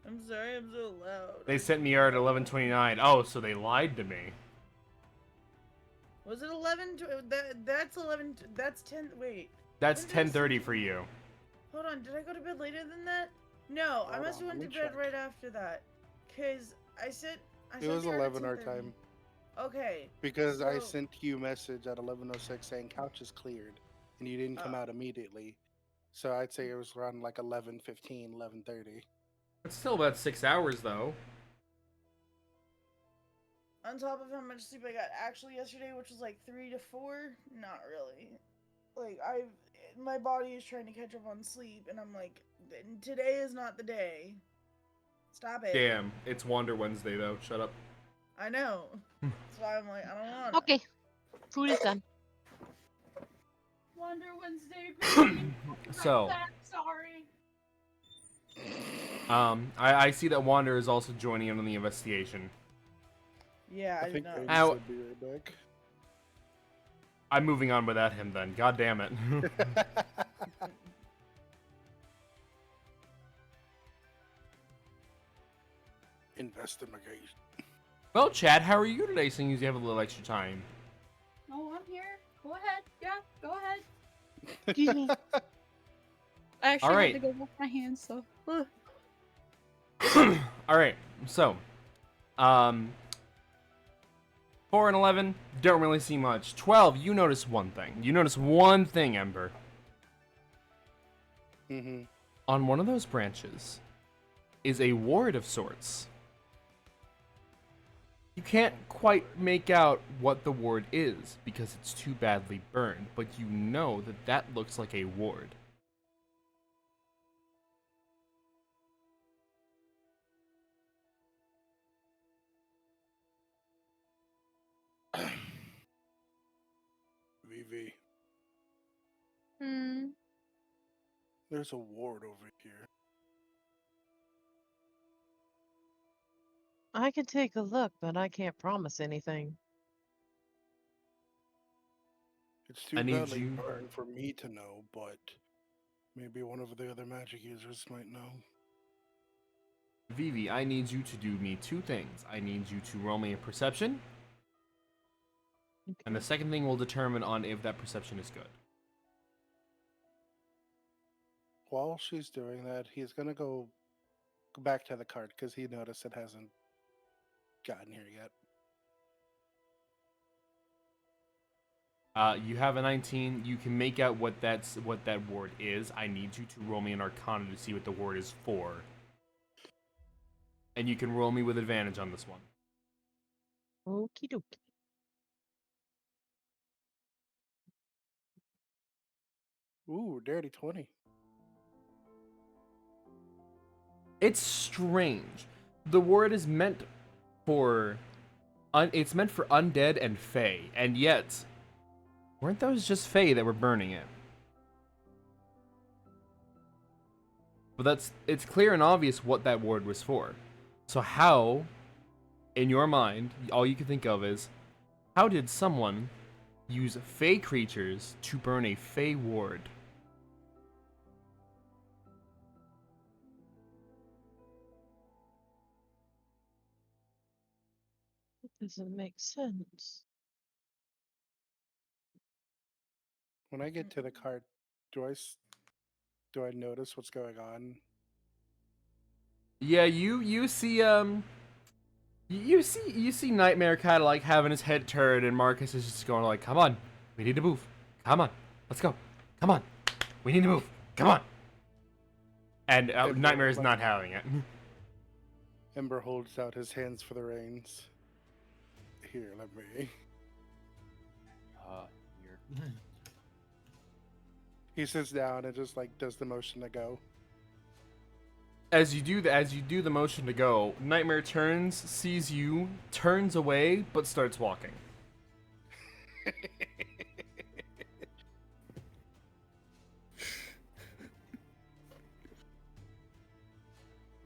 I'm sorry, I'm so loud. They sent me here at 11:29. Oh, so they lied to me. Was it 11? That's 11. That's 10. Wait. That's When did I 10:30 for you. Hold on. Did I go to bed later than that? No, I Hold must on, have let went to me bed check. right after that. Cause I said. It was the 11 our 10:30. time. Okay. Because I So- sent you a message at 11:06 saying couch is cleared, and you didn't come Oh. out immediately. So I'd say it was around like 11:15, 11:30. It's still about 6 hours though. On top of how much sleep I got actually yesterday, which was like 3 to 4, not really. Like my body is trying to catch up on sleep, and I'm like, today is not the day. Stop it. Damn, it's Wander Wednesday though. Shut up. I know. That's why I'm like, I don't want. Okay, food is done. Wonder Wednesday. So, Sorry. I see that Wander is also joining in on the investigation. Yeah, I did think not. Aiden Ow. said be right back. I'm moving on without him then. God damn it. Investigation. Well, Chad, how are you today, seeing as you have a little extra time? Oh, I'm here. Go ahead. Yeah, go ahead. Excuse me. I actually Alright. had to go wash my hands, so. Alright, so, 4 and 11, don't really see much. 12, you notice one thing. You notice one thing, Ember. Mm-hmm. On one of those branches is a ward of sorts. You can't quite make out what the ward is because it's too badly burned, but you know that that looks like a ward. VV. Hmm. There's a ward over here. I could take a look, but I can't promise anything. It's too I need badly you- burned for me to know, but Maybe one of the other magic users might know. Vivi, I need you to do me two things. I need you to roll me a perception, and the second thing will determine on if that perception is good. While she's doing that, he's gonna go back to the cart because he noticed it hasn't gotten here yet. You have a 19. You can make out what that word is. I need you to roll me an Arcana to see what the word is for. And you can roll me with advantage on this one. Okie dokie. Ooh, dirty 20. It's strange. The word is meant for it's meant for undead and fey, and yet weren't those just fey that were burning it? But it's clear and obvious what that word was for. So how, in your mind, all you can think of is, how did someone use fey creatures to burn a fey ward? It doesn't make sense. When I get to the cart, do I notice what's going on? Yeah, you see you see Nightmare kind of like having his head turned, and Marcus is just going like, "Come on, we need to move. Come on, let's go. Come on, we need to move. Come on." And Nightmare is not having it. Ember holds out his hands for the reins. Here, let me. Here. He sits down and just like does the motion to go. As you do the motion to go, Nightmare turns, sees you, turns away, but starts walking.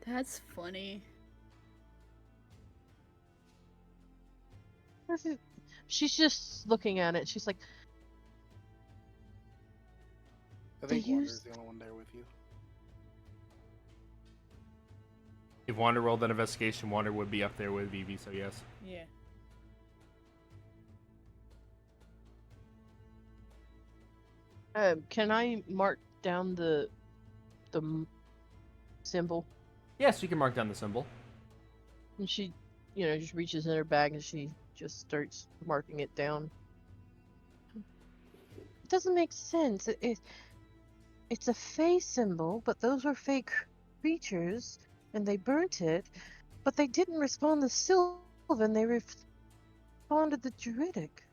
That's funny. She's just looking at it. She's like, I They think Wander's used- the only one there with you. If Wander rolled that investigation, Wander would be up there with Vivi, so yes. Yeah. can I mark down the symbol? Yes, you can mark down the symbol. And she, just reaches in her bag and she just starts marking it down. It doesn't make sense. It's a fey symbol, but those were fey creatures, and they burnt it, but they didn't respond to Sylvan, they responded to Druidic.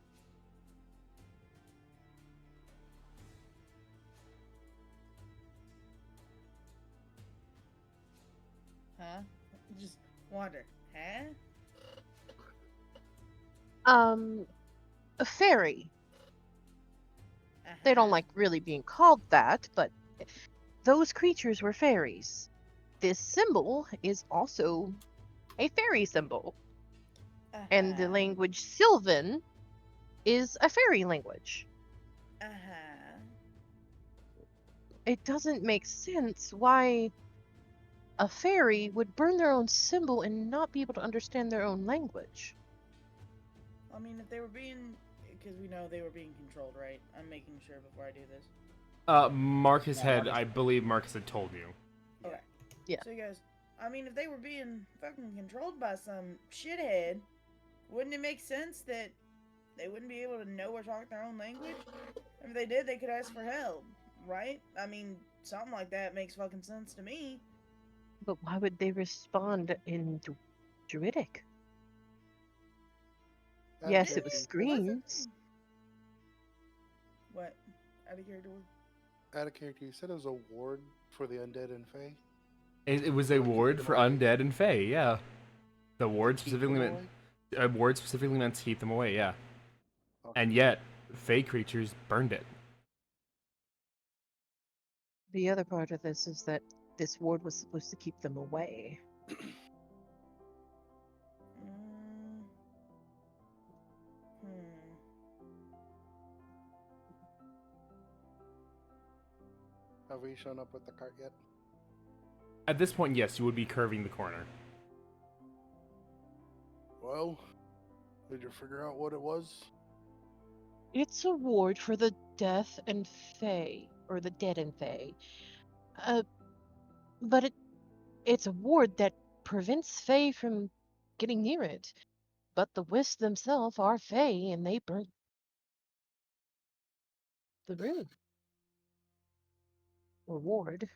Huh? Just wander. Huh? A fairy. They don't Uh-huh. like really being called that, but those creatures were fairies. This symbol is also a fairy symbol. And the Uh-huh. language Sylvan is a fairy language. Uh-huh. It doesn't make sense why a fairy would burn their own symbol and not be able to understand their own language. I mean, if they were being, because we know they were being controlled, right? I'm making sure before I do this. Marcus Yeah, had, Marcus- I believe Marcus had told you. Okay. Yeah. So you guys, I mean, if they were being fucking controlled by some shithead, wouldn't it make sense that they wouldn't be able to know or talk their own language? If they did, they could ask for help, right? I mean, something like that makes fucking sense to me. But why would they respond in Druidic? Out of Yes, it character, was you said- screams. What? Out of character? Out of character, you said it was a ward for the undead and fey. It was a Like, keep ward them for away. undead and fey, yeah. The ward Keep specifically them meant away? a ward specifically meant to keep them away, yeah. Okay. And yet, fey creatures burned it. The other part of this is that this ward was supposed to keep them away. Mm. Hmm. Have we shown up with the cart yet? At this point, yes, you would be curving the corner. Well, did you figure out what it was? It's a ward for the death and fae, or the dead and fae. Uh, but it's a ward that prevents fae from getting near it. But the wisps themselves are fae, and they burnt the room. Or ward.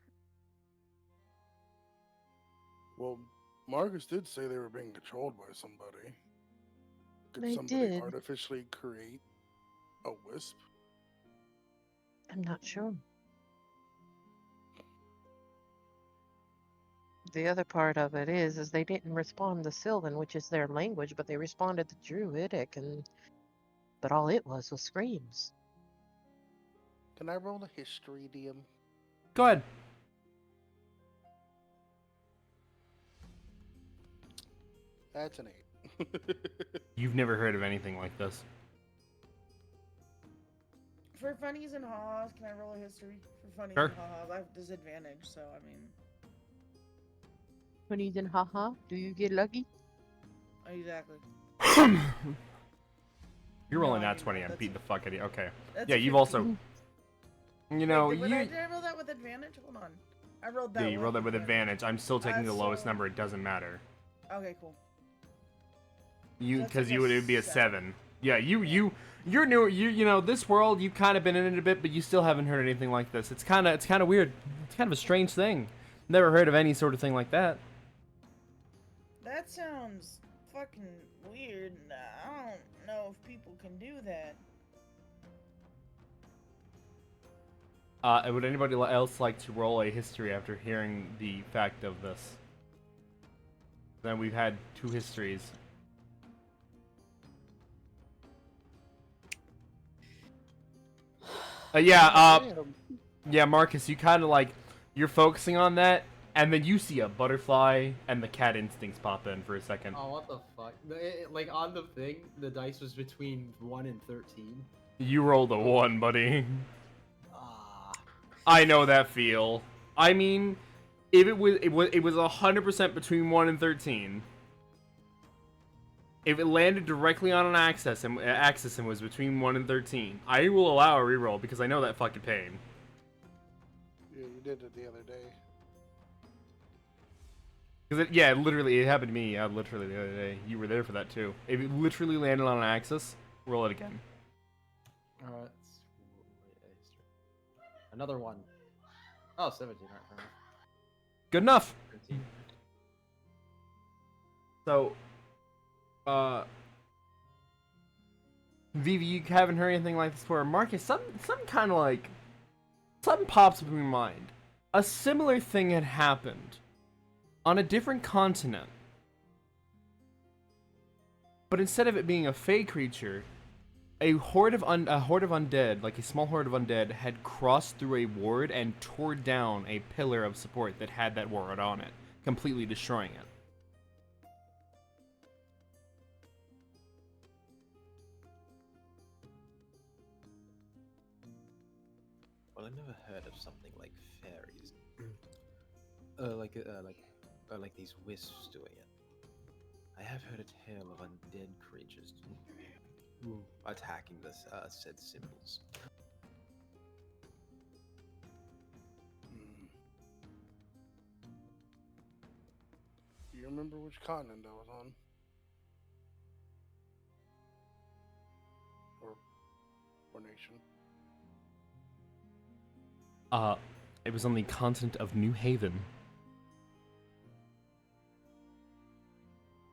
Well, Marcus did say they were being controlled by somebody. Could They somebody did. artificially create a wisp? I'm not sure. The other part of it is they didn't respond to Sylvan, which is their language, but they responded to Druidic, but all it was screams. Can I roll a history, DM? Go ahead. That's an 8. You've never heard of anything like this. For funnies and ha-has, can I roll a history? For funnies Sure. and ha-has, I have disadvantage, so I mean, When he's in haha, do you get lucky? exactly. You're rolling No, I that mean, 20 and that's beat the fuck out of you. Okay. That's Yeah, a you've 15. also, you know, Wait, you. did I roll that with advantage? Hold on. I rolled that. Yeah, you rolled that with advantage. I'm still taking the lowest so- number. It doesn't matter. Okay, cool. You, That's because like you a would, it would be a 7. 7. Yeah, you're new. You know, this world. You've kind of been in it a bit, but you still haven't heard anything like this. It's kind of weird. It's kind of a strange thing. Never heard of any sort of thing like that. That sounds fucking weird. I don't know if people can do that. Would anybody else like to roll a history after hearing the fact of this? Then we've had 2 histories. Yeah, Marcus, you kind of like, you're focusing on that, and then you see a butterfly, and the cat instincts pop in for a second. Oh, what the fuck? Like on the thing, the dice was between 1 and 13. You rolled a 1, buddy. Ah. I know that feel. I mean, if it was 100% between 1 and 13. If it landed directly on an axis and was between 1 and 13, I will allow a reroll because I know that fucking pain. Yeah, you did it the other day. Because it happened to me. Literally the other day. You were there for that too. If it literally landed on an axis, roll it again. Alright. Another one. Oh, 17. Alright, fair enough. Good enough. 13. So, Vivi, you haven't heard anything like this before. Marcus, some kind of like, something pops up in your mind. A similar thing had happened on a different continent. But instead of it being a fey creature, a horde of undead, like a small horde of undead, had crossed through a ward and tore down a pillar of support that had that ward on it, completely destroying it. Well, I never heard of something like fairies. Like these wisps doing it. I have heard a tale of undead creatures attacking the said symbols. Do you remember which continent that was on? Or nation? It was on the continent of New Haven.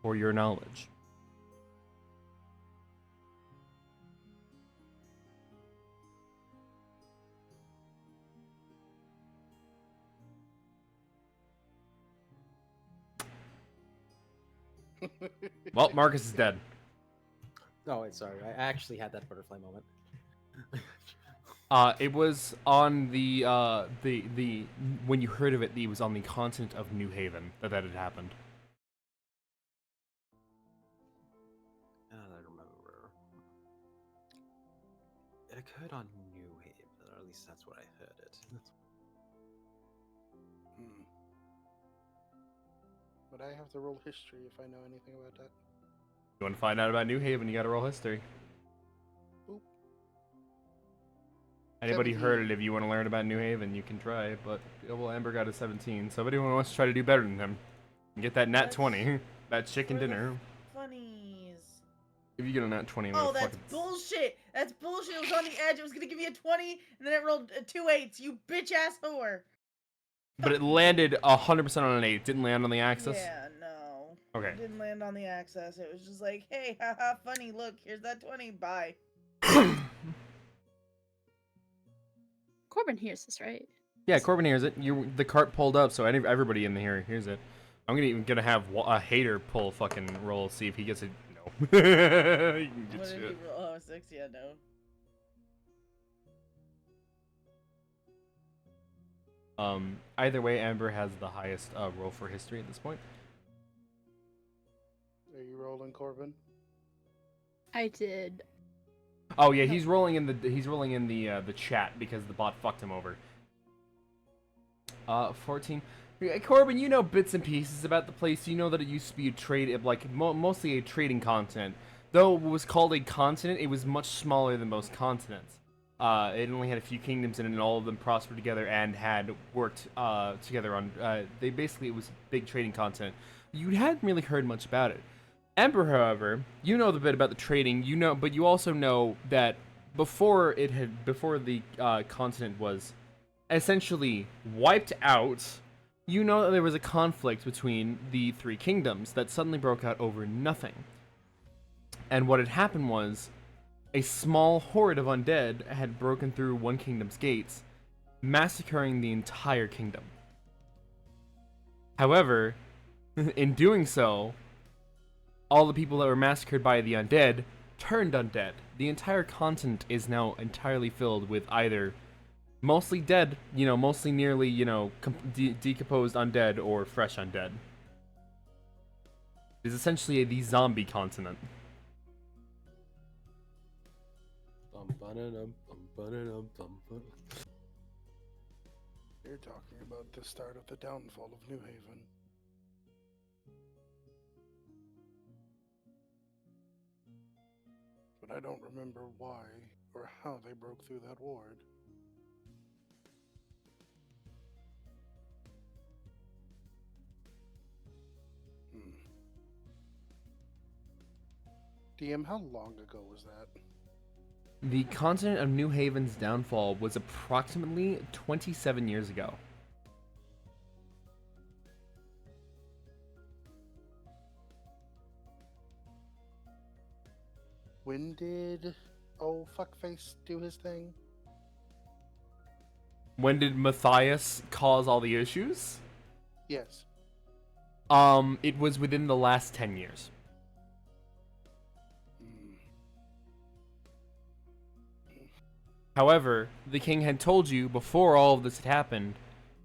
For your knowledge. Well, Marcus is dead. Oh, wait, sorry. I actually had that butterfly moment. It was on the when you heard of it, it was on the continent of New Haven that had happened. And I remember. It occurred on New Haven, or at least that's what I heard it. but I have to roll history if I know anything about that. You want to find out about New Haven? You got to roll history. Boop. Anybody heard 17. it? If you want to learn about New Haven, you can try. But well, Amber got a 17. So if anyone wants to try to do better than him, and get that nat That's 20, that chicken for the dinner. Funnies. If you get a nat 20, I'm Oh, gonna that's fucking bullshit. That's bullshit. It was on the edge. It was gonna give me a 20, and then it rolled 2 8s. You bitch ass whore. But it landed 100% on an 8. Didn't land on the axis. Yeah, no. Okay. It didn't land on the axis. It was just like, hey, haha, funny. Look, here's that 20. Bye. Corbin hears this, right? Yeah, Corbin hears it. The cart pulled up, so everybody in the here hears it. I'm gonna have a hater pull fucking roll, see if he gets it. No. You can get What did he shit. roll? Oh, 6. Yeah, no. Either way, Amber has the highest roll for history at this point. Are you rolling, Corbin? I did. Oh yeah, he's rolling in the chat because the bot fucked him over. 14. Yeah, Corbin, you know bits and pieces about the place. You know that it used to be a trade, like mostly a trading continent. Though it was called a continent, it was much smaller than most continents. It only had a few kingdoms in it, and all of them prospered together and had worked together on. It was a big trading continent. You hadn't really heard much about it. Ember, however, you know the bit about the trading. You know, but you also know that before the continent was essentially wiped out. You know that there was a conflict between the three kingdoms that suddenly broke out over nothing. And what had happened was, a small horde of undead had broken through one kingdom's gates, massacring the entire kingdom. However, in doing so, all the people that were massacred by the undead turned undead. The entire continent is now entirely filled with either mostly dead, mostly nearly, decomposed undead or fresh undead. It's essentially the zombie continent. You're talking about the start of the downfall of New Haven. But I don't remember why or how they broke through that ward. DM, how long ago was that? The continent of New Haven's downfall was approximately 27 years ago. When did fuckface do his thing? When did Matthias cause all the issues? Yes. It was within the last 10 years. However, the king had told you before all of this had happened,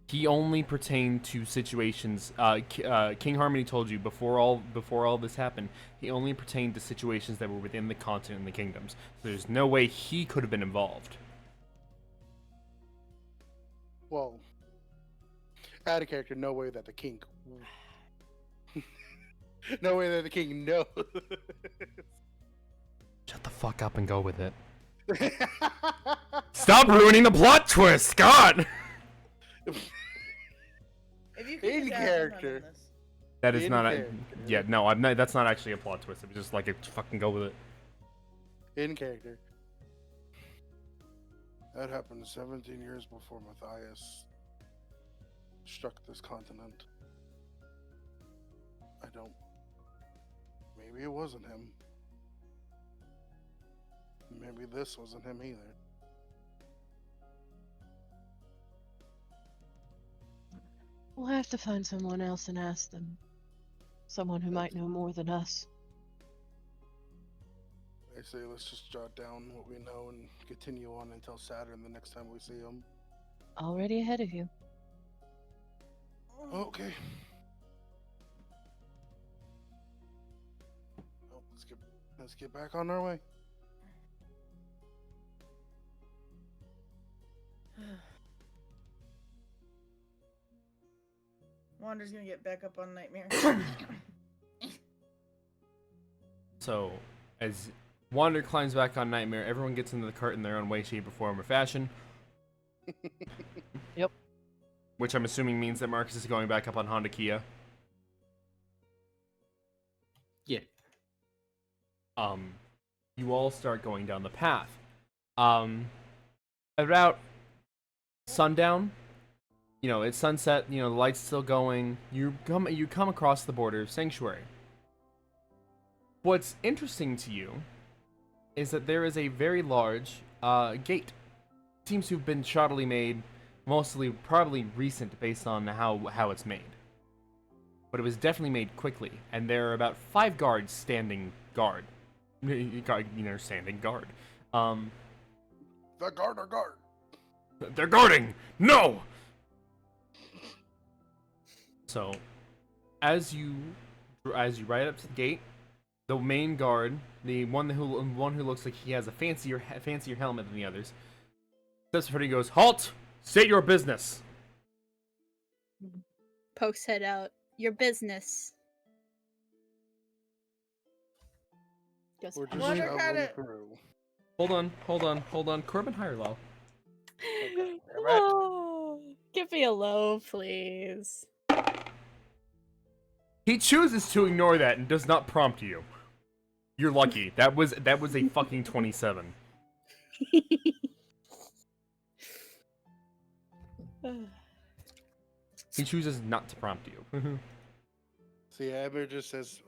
he only pertained to situations. King Harmony told you before all this happened, he only pertained to situations that were within the continent and the kingdoms. So there's no way he could have been involved. Well, out of character, no way that the king. No way that the king knows. Shut the fuck up and go with it. Stop ruining the plot twist, God! If you could In just ask him, I'm character. in this. That is In not. character. Yeah, no, I'm not. That's not actually a plot twist. It was just like a fucking go with it. In character. That happened 17 years before Matthias struck this continent. I don't. Maybe it wasn't him. Maybe this wasn't him either. We'll have to find someone else and ask them. Someone who might know more than us. I say let's just jot down what we know and continue on until Saturn the next time we see him. Already ahead of you. Okay. Well, let's get back on our way. Wander's gonna get back up on Nightmare. So, as Wander climbs back on Nightmare, everyone gets into the cart in their own way, shape, or form, or fashion. Yep. Which I'm assuming means that Marcus is going back up on Honda Kia. Yeah. You all start going down the path. About sundown, it's sunset, the light's still going. You come across the border of Sanctuary. What's interesting to you is that there is a very large gate. Seems to have been shoddily made, mostly probably recent based on how it's made. But it was definitely made quickly, and there are about 5 guards standing guard. Standing guard. The guard or guard. They're guarding! No! So, as you ride up to the gate, the main guard, the one who looks like he has a fancier helmet than the others, steps forward and goes, "Halt! State your business!" Pokes head out. Your business. Goes We're just Wander traveling kinda- through. Hold on. Corbin, higher low. Oh, give me a low, please. He chooses to ignore that and does not prompt you. You're lucky. That was a fucking 27. He chooses not to prompt you. See, Amber just says,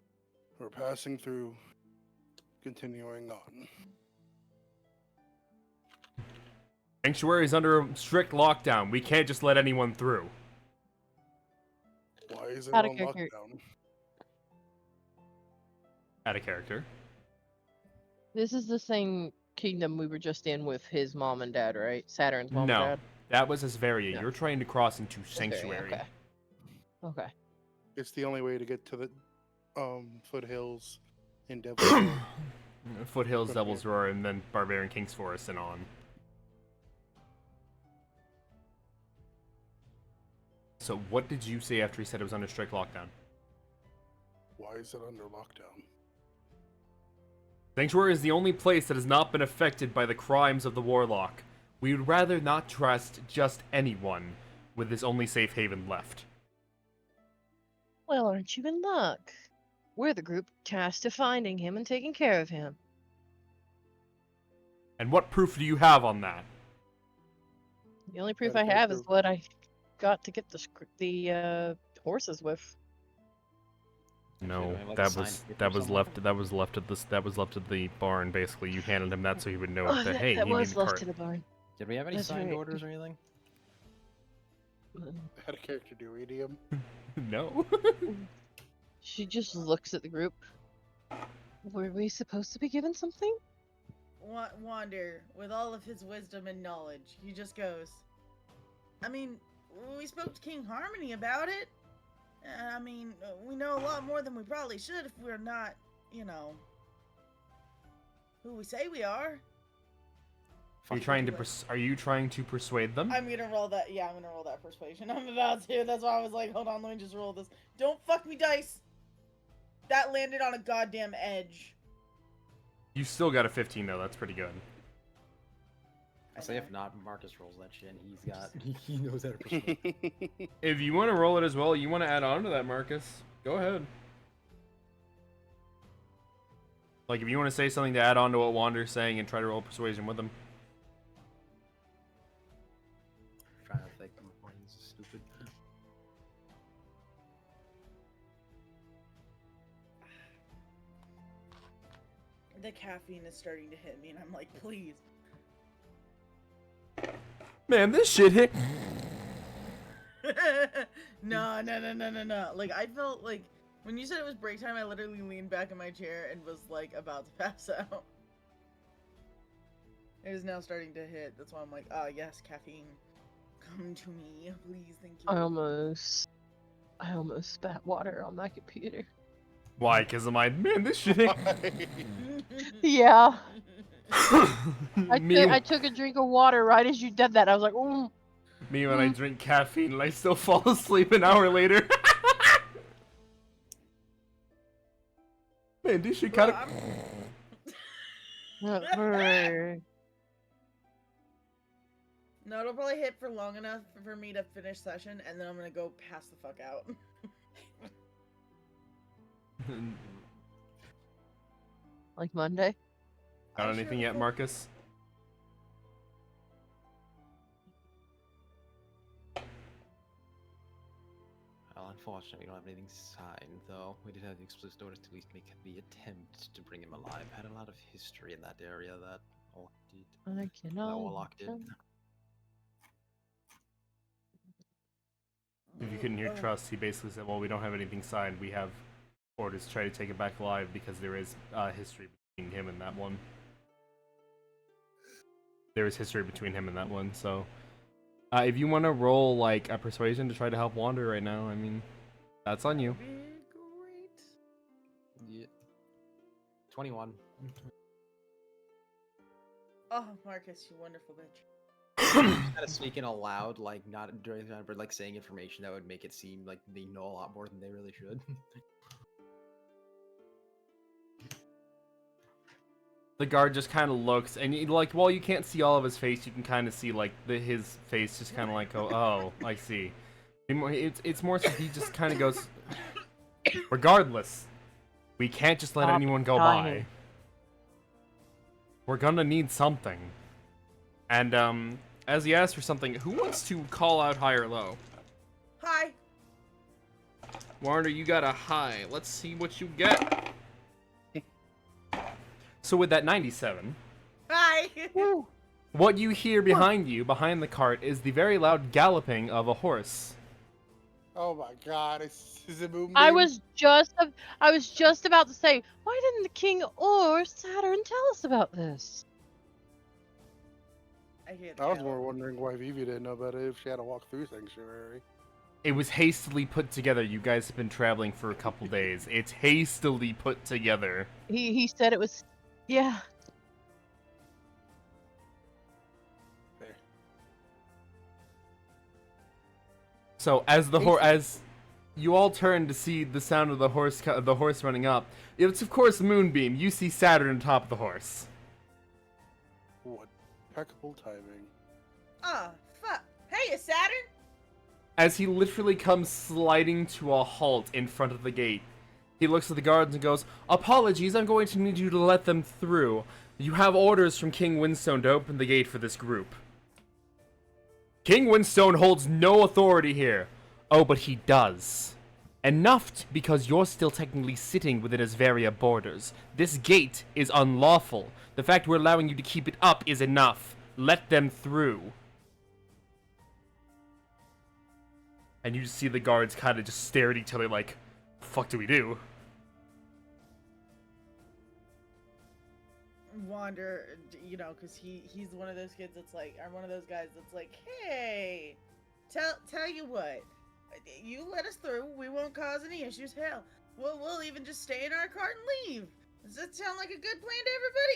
we're passing through, continuing on. Sanctuary is under a strict lockdown. We can't just let anyone through. Why is it Out on of character. lockdown? Out of character. This is the same kingdom we were just in with his mom and dad, right? Saturn's mom No. and dad. That was Asveria. No. You're trying to cross into Okay, Sanctuary. Okay. It's the only way to get to the foothills in Devil's Roar. Foothills, From Devil's here. Roar, and then Barbarian King's Forest and on. So what did you say after he said it was under strict lockdown? Why is it under lockdown? Sanctuary is the only place that has not been affected by the crimes of the Warlock. We would rather not trust just anyone with this only safe haven left. Well, aren't you in luck? We're the group tasked to finding him and taking care of him. And what proof do you have on that? The only proof Gotta I go have is through. what I got to get the horses with. No, do I have, like, a that signed was paper that was somewhere? left at the barn. Basically, you handed him that so he would know Oh, that hey, that he was needed left cart. to the barn. Did we have any That's signed right. orders or anything? Out of character, do idiom. No. She just looks at the group. Were we supposed to be given something? Wander, with all of his wisdom and knowledge, he just goes, I mean, we spoke to King Harmony about it. I mean, we know a lot more than we probably should if we're not, who we say we are. Are you trying to persuade them? I'm gonna roll that. Yeah, I'm gonna roll that persuasion. I'm about to. That's why I was like, hold on, let me just roll this. Don't fuck me, dice. That landed on a goddamn edge. You still got a 15 though. That's pretty good. I say if not, Marcus rolls that shit. He knows how to persuade. If you want to roll it as well, you want to add on to that, Marcus. Go ahead. Like if you want to say something to add on to what Wander's saying and try to roll persuasion with them. Trying to think, my brain's stupid. The caffeine is starting to hit me, and I'm like, please. Man, this shit hit. No. Like, I felt like when you said it was break time, I literally leaned back in my chair and was like about to pass out. It is now starting to hit. That's why I'm like, yes, caffeine. Come to me, please, thank you. I almost spat water on my computer. Why? Because of my man, this shit hit. Yeah. I Me- took a drink of water right as you did that. I was like, oh. Me when I drink caffeine and I still fall asleep an hour later. Man, this shit kind of. No, it'll probably hit for long enough for me to finish session, and then I'm gonna go pass the fuck out. Like Monday? Got anything yet, Marcus? Well, unfortunately, we don't have anything signed, though. We did have the explicit orders to at least make the attempt to bring him alive. Had a lot of history in that area that all did. I That Warlock did. If you couldn't hear Trust, he basically said, well, we don't have anything signed. We have orders to try to take it back alive because there is history between him and that one. There is history between him and that one, so... if you want to roll, like, a persuasion to try to help Wander right now, I mean, that's on you. Great. Yeah. 21. Oh, Marcus, you wonderful bitch. Kind of speaking aloud, like not during the time, but like saying information that would make it seem like they know a lot more than they really should. The guard just kind of looks, and like, while you can't see all of his face, you can kind of see like his face just kind of like go, oh, I see. It's more so he just kind of goes. Regardless, we can't just let Stop anyone go dying. by. We're gonna need something. And as he asks for something, who wants to call out high or low? Hi. Wander, you got a high. Let's see what you get. So with that 97, Hi. what you hear behind you, behind the cart, is the very loud galloping of a horse. Oh my god, is it Moonbeam? I was just about to say, why didn't the king or Saturn tell us about this? I hear I was more wondering why Vivi didn't know about it if she had to walk through Sanctuary. It was hastily put together. You guys have been traveling for a couple days. It's hastily put together. He said it was, yeah. There. So as as you all turn to see the sound of the horse running up, it's of course Moonbeam. You see Saturn on top of the horse. What impeccable timing. Ah, fuck. Hey, Saturn. As he literally comes sliding to a halt in front of the gate, he looks at the guards and goes, "Apologies, I'm going to need you to let them through. You have orders from King Windstone to open the gate for this group." King Windstone holds no authority here. Oh, but he does. Enough because you're still technically sitting within Asveria borders. This gate is unlawful. The fact we're allowing you to keep it up is enough. Let them through. And you just see the guards kind of just stare at each other like, the fuck do we do? Wander, you know, because he's one of those kids that's like, or one of those guys that's like, hey, tell you what, you let us through, we won't cause any issues. Hell, we'll even just stay in our cart and leave. Does that sound like a good plan to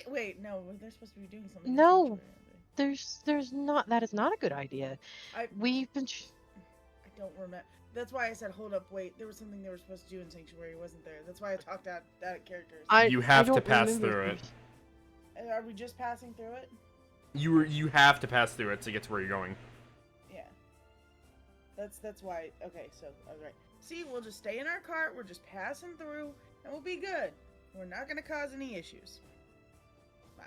everybody? Wait, no, they're supposed to be doing something. No. There's not, that is not a good idea. We've been... I don't remember. That's why I said, hold up, wait. There was something they were supposed to do in Sanctuary, wasn't there? That's why I talked out characters. You have to pass through it. Are we just passing through it? You have to pass through it to get to where you're going. Yeah. That's why. Okay, so alright. See, we'll just stay in our cart. We're just passing through, and we'll be good. We're not gonna cause any issues. Wow.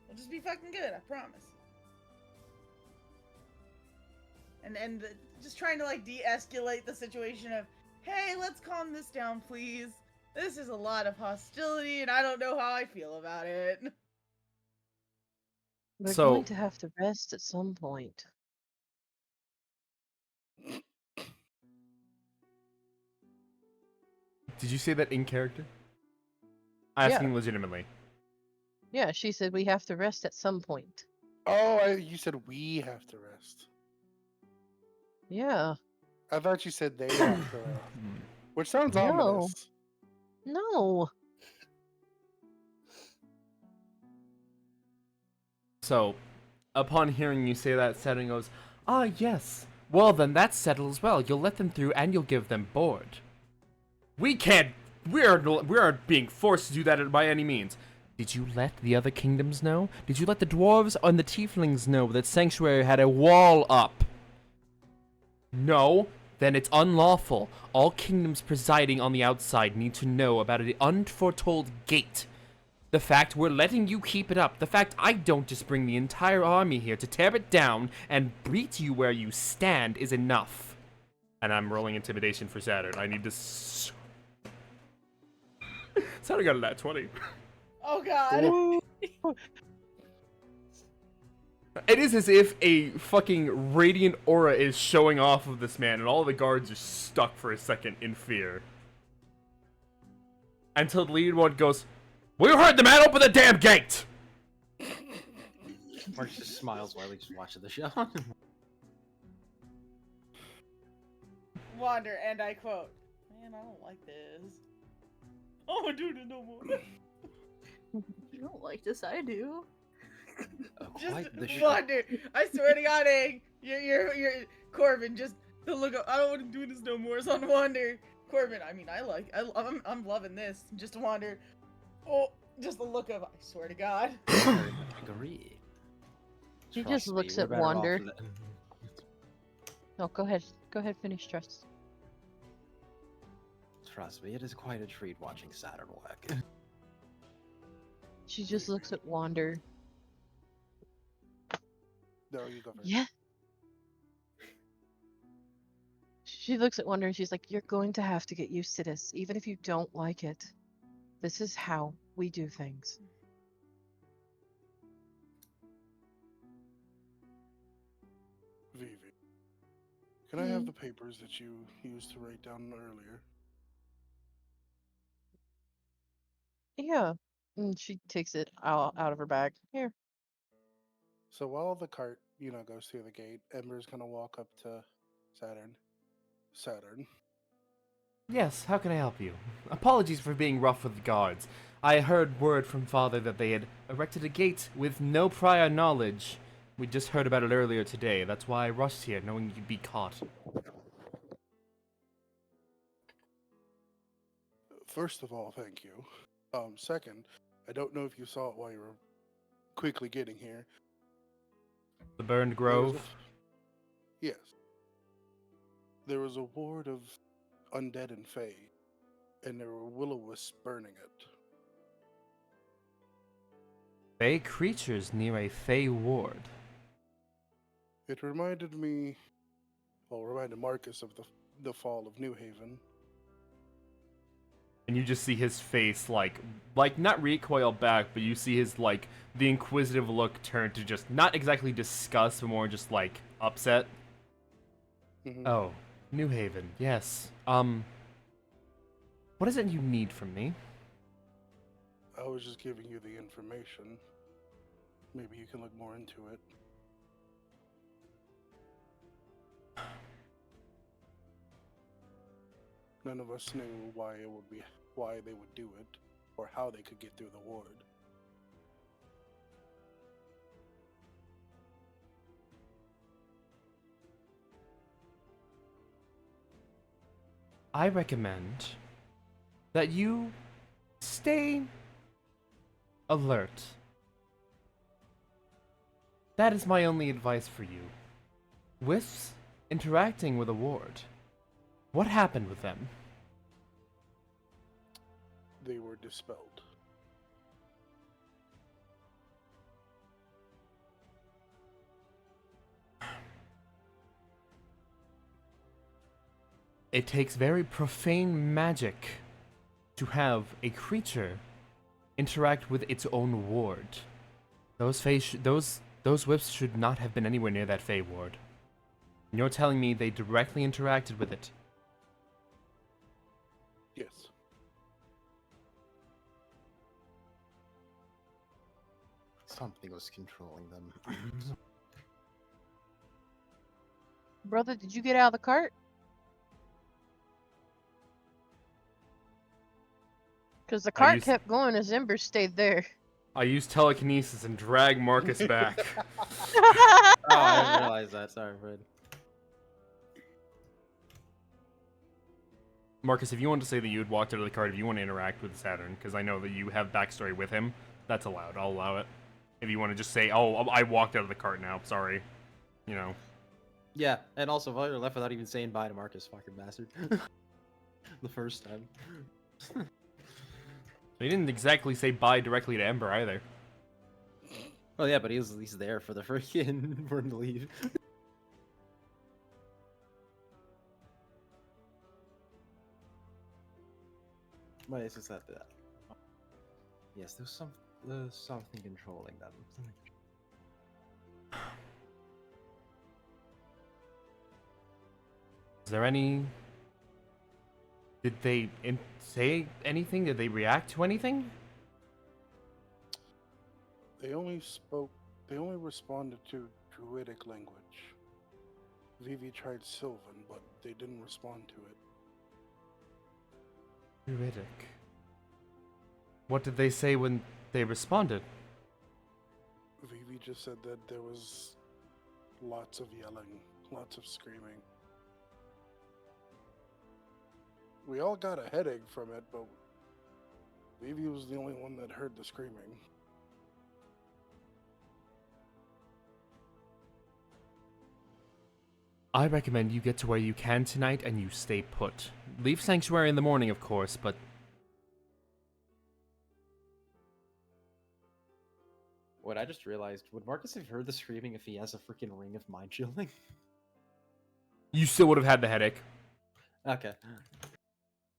We'll just be fucking good. I promise. And just trying to like de-escalate the situation of, hey, let's calm this down, please. This is a lot of hostility, and I don't know how I feel about it. We're So- going to have to rest at some point. Did you say that in character? Asking legitimately. Yeah, she said we have to rest at some point. Oh, you said we have to rest. Yeah. I thought you said they have to rest. Which sounds No. ominous. No. So, upon hearing you say that, Saturn goes, Ah, yes. Well, then that's settled as well. You'll let them through and you'll give them board. We can't. We aren't being forced to do that by any means. Did you let the other kingdoms know? Did you let the dwarves and the tieflings know that Sanctuary had a wall up? No? Then it's unlawful. All kingdoms presiding on the outside need to know about an unforetold gate. The fact we're letting you keep it up, the fact I don't just bring the entire army here to tear it down and meet you where you stand is enough. And I'm rolling intimidation for Saturn. I need to. Saturn got a nat 20. Oh god. It is as if a fucking radiant aura is showing off of this man, and all the guards are stuck for a second in fear. Until the lead one goes, "We heard the man, open the damn gate!" Mark just smiles while he's watching the show. Wander, and I quote, "Man, I don't like this. Oh, dude, no more." You don't like this, I do. Just Quite the show. Wander. I swear to God, Egg, you're Corbin. Just the look of, I don't want to do this no more. It's on Wander. Corbin, I mean, I'm loving this. Just Wander. Oh, just the look of, I swear to God. Very much agree. He Trust just looks me, at we're better off Wander. let- No, go ahead. Go ahead, finish Trust. Trust me, it is quite a treat watching Saturn work. She just looks at Wander. No, you go first. Yeah. She looks at Wander and she's like, "You're going to have to get used to this, even if you don't like it. This is how we do things." Vivi, can I have the papers that you used to write down earlier? Yeah. And she takes it out of her bag. Here. So while the cart, goes through the gate, Ember's gonna walk up to Saturn. Saturn, Yes, how can I help you? Apologies for being rough with the guards. I heard word from Father that they had erected a gate with no prior knowledge. We just heard about it earlier today. That's why I rushed here, knowing you'd be caught. first of all, thank you. Second, I don't know if you saw it while you were quickly getting here. The Burned There was Grove. Yes. There was a ward of undead and fey, and there were will-o-wisps burning it. Fey creatures near a Fey ward. It reminded Marcus of the fall of New Haven. And you just see his face, like not recoil back, but you see his, the inquisitive look turn to just, not exactly disgust, but more just, upset. Mhm. Oh, New Haven, yes. What is it you need from me? I was just giving you the information. Maybe you can look more into it. None of us knew why they would do it, or how they could get through the ward. I recommend that you stay alert. That is my only advice for you. Wisps interacting with a ward. What happened with them? They were dispelled. It takes very profane magic to have a creature interact with its own ward. Those wisps should not have been anywhere near that Fey ward. And you're telling me they directly interacted with it? Yes. Something was controlling them. Brother, did you get out of the cart? Because the Are you cart s- kept going as Ember stayed there. I use telekinesis and drag Marcus back. Oh, I didn't realize that. Sorry, Fred. Marcus, if you want to say that you had walked out of the cart, if you want to interact with Saturn, because I know that you have backstory with him, that's allowed. I'll allow it. If you want to just say, oh, I walked out of the cart now, sorry. You know. Yeah, and also Valer left without even saying bye to Marcus, fucking bastard. The first time. He didn't exactly say bye directly to Ember either. Oh yeah, but he was at least there for the freaking for him to leave. But it's just that. Yes, there's something controlling them. Is there any... Did they say anything? Did they react to anything? They only responded to Druidic language. Vivi tried Sylvan, but they didn't respond to it. Druidic. What did they say when they responded? Vivi just said that there was lots of yelling, lots of screaming. We all got a headache from it, but Vivi was the only one that heard the screaming. I recommend you get to where you can tonight and you stay put. Leave Sanctuary in the morning, of course, but... What I just realized, would Marcus have heard the screaming if he has a freaking ring of mind shielding? You still would have had the headache. Okay.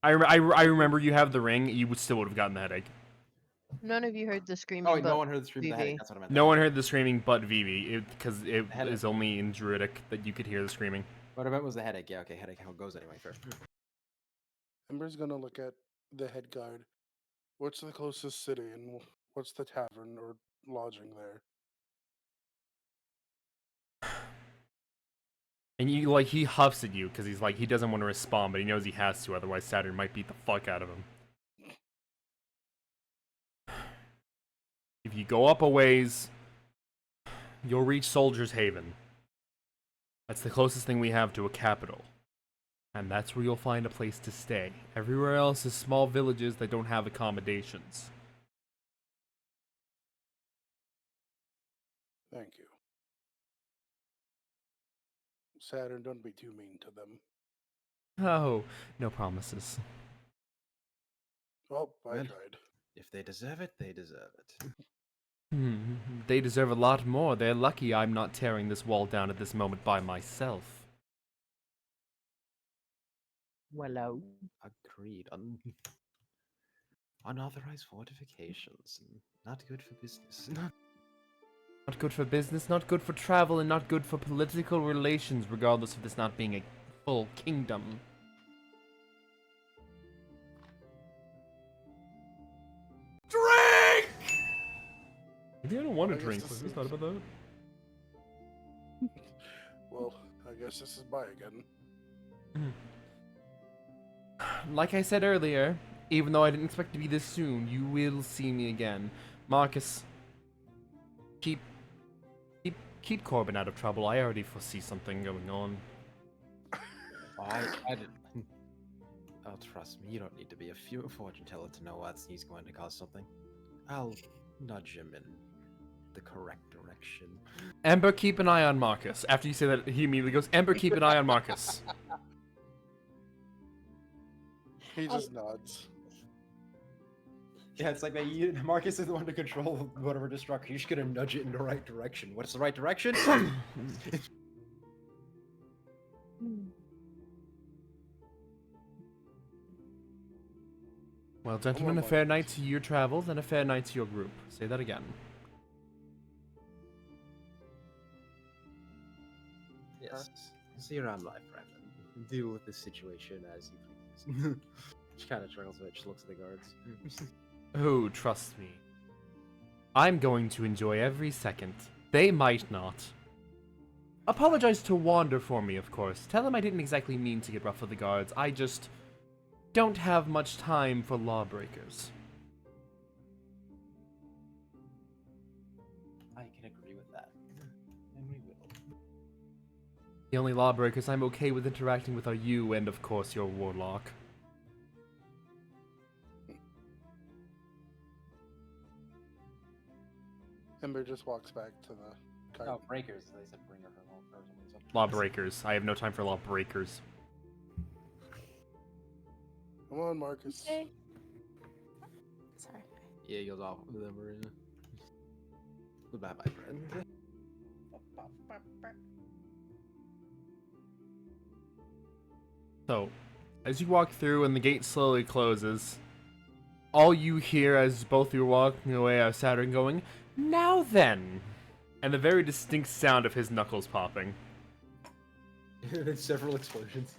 I remember you have the ring, you still would have gotten the headache. None of you heard the screaming. Oh, wait, but no one heard the screaming. Vivi. That's what I meant. No one heard the screaming but Vivi, because it Headache. is only in Druidic that you could hear the screaming. What I meant was the headache. Yeah, okay, headache. How it goes anyway? Fair. Ember's gonna look at the head guard. What's the closest city, and what's the tavern or lodging there? And he huffs at you, because he's like, he doesn't want to respond, but he knows he has to, otherwise Saturn might beat the fuck out of him. If you go up a ways, you'll reach Soldier's Haven. That's the closest thing we have to a capital. And that's where you'll find a place to stay. Everywhere else is small villages that don't have accommodations. Thank you. Saturn, don't be too mean to them. Oh, no promises. Oh, I Well, tried. If they deserve it, they deserve it. They deserve a lot more. They're lucky I'm not tearing this wall down at this moment by myself. Hello. Agreed. Unauthorized fortifications. Not good for business. Not good for business, not good for travel, and not good for political relations, regardless of this not being a full kingdom. Drink! Maybe I don't want to I guess drink. this Was this is- thought about that? Well, I guess this is bye again. Like I said earlier, even though I didn't expect to be this soon, you will see me again. Marcus, keep Corbin out of trouble. I already foresee something going on. I didn't. Oh, trust me, you don't need to be a fortune teller to know he's going to cause something. I'll nudge him in the correct direction. Ember, keep an eye on Marcus. After you say that, he immediately goes, Ember, keep an eye on Marcus. He just nods. Yeah, it's like Marcus is the one to control whatever destruction. You're just gonna nudge it in the right direction. What's the right direction? Well, gentlemen, a fair night to your travels and a fair night to your group. Say that again. Yes. See you around, my friend. And deal with this situation as you please. She kind of struggles with it. She looks at the guards. Oh, trust me. I'm going to enjoy every second. They might not. Apologize to Wander for me, of course. Tell him I didn't exactly mean to get rough with the guards. I just don't have much time for lawbreakers. The only lawbreakers I'm okay with interacting with are you and, of course, your warlock. Ember just walks back to the cart. Oh, breakers. They said bringer for some reason. Lawbreakers. I have no time for lawbreakers. Come on, Marcus. Okay. Sorry. Yeah, he goes off with Ember. Goodbye, my friend. So, as you walk through and the gate slowly closes, all you hear as both of you are walking away are Saturn going, "Now then!" And the very distinct sound of his knuckles popping. Then several explosions.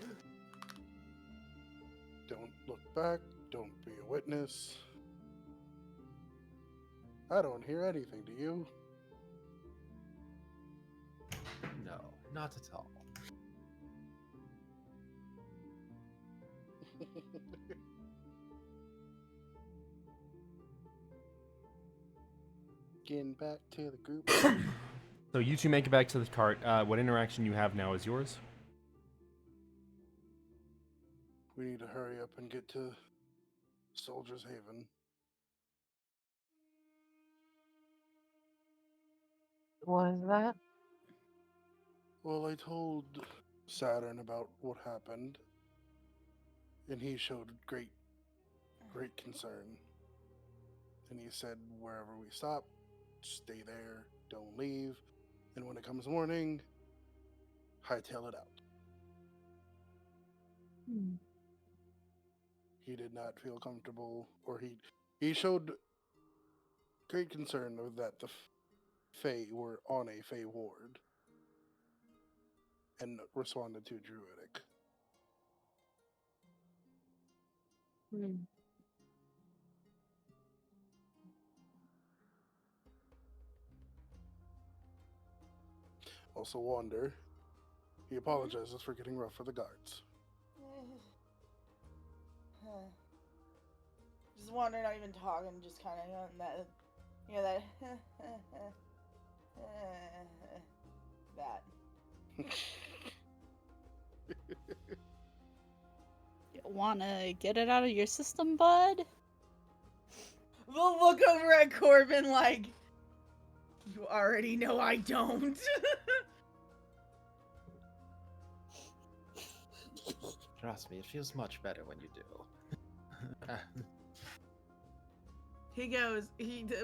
Don't look back. Don't be a witness. I don't hear anything, do you? No, not at all. Getting back to the group. So you two make it back to the cart. What interaction you have now is yours. We need to hurry up and get to Soldier's Haven. Was that? Well, I told Saturn about what happened, and he showed great concern. And he said, wherever we stop, stay there, don't leave, and when it comes morning, hightail it out. Hmm. He did not feel comfortable, or he showed great concern of that the Fae were on a Fae ward, and responded to Druidic. Hmm. Also, Wander, he apologizes for getting rough for the guards. Just wondering, not even talking, just kind of on that, you know, that, that. You wanna get it out of your system, bud? We'll look over at Corbin like, you already know I don't. Trust me, it feels much better when you do.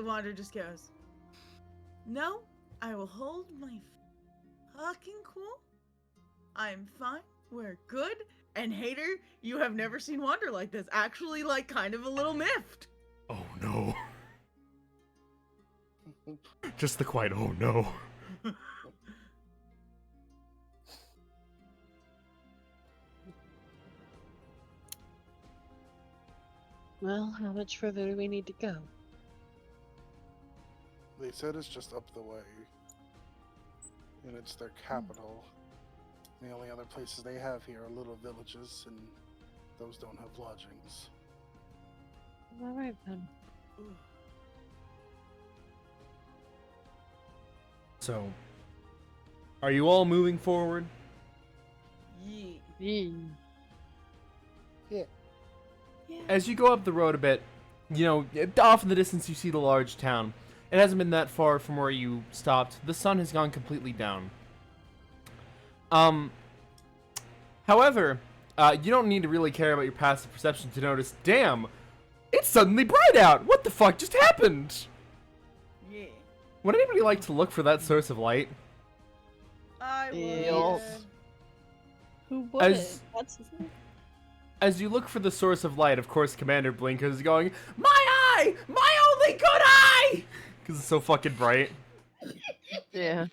Wander just goes, no, I will hold my fucking cool. I'm fine. We're good. And Hater, you have never seen Wander like this. Actually, like, kind of a little miffed. Oh no. Just the quiet, oh no. Well, how much further do we need to go? They said it's just up the way, and it's their capital. The only other places they have here are little villages, and those don't have lodgings. All right then. So, are you all moving forward? Yee. Yeah. As you go up the road a bit, you know, off in the distance you see the large town. It hasn't been that far from where you stopped. The sun has gone completely down. However, you don't need to really care about your passive perception to notice, damn, it's suddenly bright out! What the fuck just happened? Yeah. Would anybody like to look for that source of light? I Yes. will. Who would? As- What's his name? As you look for the source of light, of course, Commander Blink is going, my eye! My only good eye! Because it's so fucking bright. Yeah.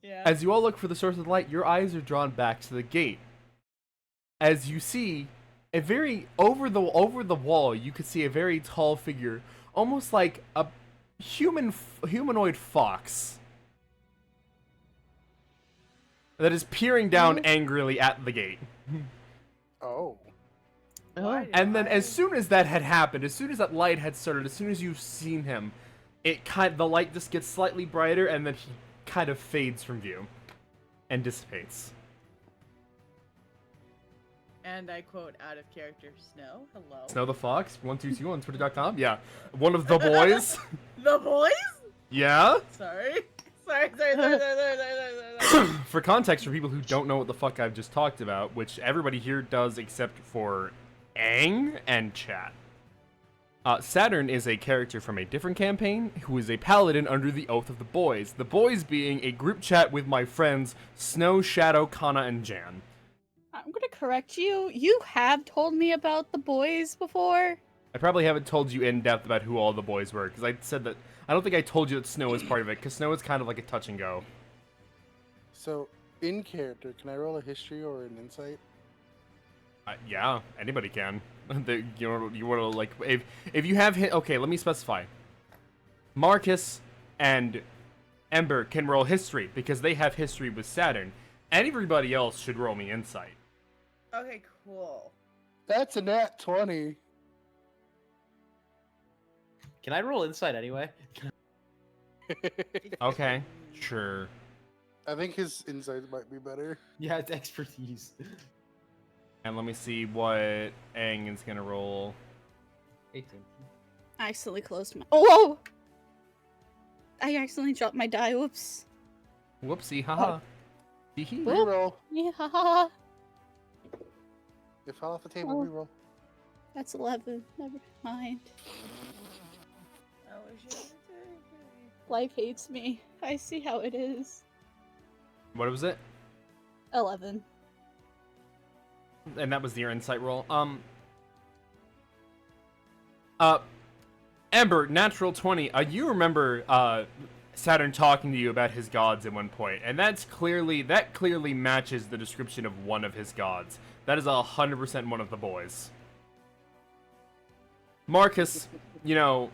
Yeah. As you all look for the source of light, your eyes are drawn back to the gate. As you see a very over the wall, you could see a very tall figure, almost like a humanoid fox, that is peering down angrily at the gate. Oh. Oh. And then, as soon as that had happened, as soon as that light had started, as soon as you've seen him, the light just gets slightly brighter, and then he kind of fades from view. and dissipates. And I quote out of character, Snow, hello. Snow the Fox, 122 on Twitter.com. Yeah, one of the boys. The boys? Yeah. Sorry. Sorry. For context, for people who don't know what the fuck I've just talked about, which everybody here does except for Aang and chat. Saturn is a character from a different campaign who is a paladin under the Oath of the Boys. The Boys being a group chat with my friends Snow, Shadow, Kana, and Jan. I'm gonna correct you. You have told me about the boys before. I probably haven't told you in depth about who all the boys were, because I said that. I don't think I told you that Snow is part of it, because Snow is kind of like a touch and go. So, in character, can I roll a history or an insight? Yeah, anybody can. You want to like if you have okay, let me specify. Marcus and Ember can roll history because they have history with Saturn. Everybody else should roll me insight. Okay, cool. That's a nat 20. Can I roll insight anyway? Okay, sure. I think his insight might be better. Yeah, it's expertise. And let me see what Aang is gonna roll. 18. I accidentally closed my. Oh! I accidentally dropped my die. Whoops. Whoopsie, haha. Hee-hee. Reroll. Yeah, It fell off the table. Oh. Reroll. that's 11. Never mind. I wish you would Life hates me. I see how it is. What was it? 11. And that was your insight roll. Ember, natural 20. You remember Saturn talking to you about his gods at one point, and that clearly matches the description of one of his gods. That is 100% one of the boys. Marcus, you know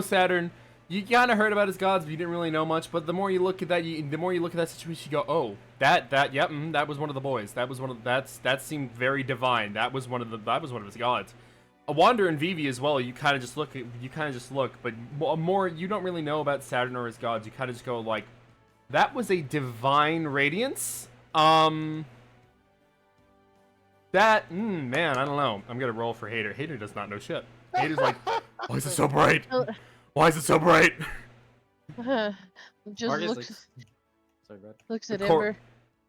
Saturn. You kind of heard about his gods, but you didn't really know much. But the more you look at that, situation, you go, "Oh, that was one of the boys. That seemed very divine. That was one of his gods." A Wander and Vivi as well. You kind of just look, but more you don't really know about Saturn or his gods. You kind of just go like, "That was a divine radiance." Man, I don't know. I'm gonna roll for Hater. Hater does not know shit. Hater's like, "Why is it so bright? Why is it so bright?" Just Marcus, looks, sorry, bud. looks at Cor- Ember.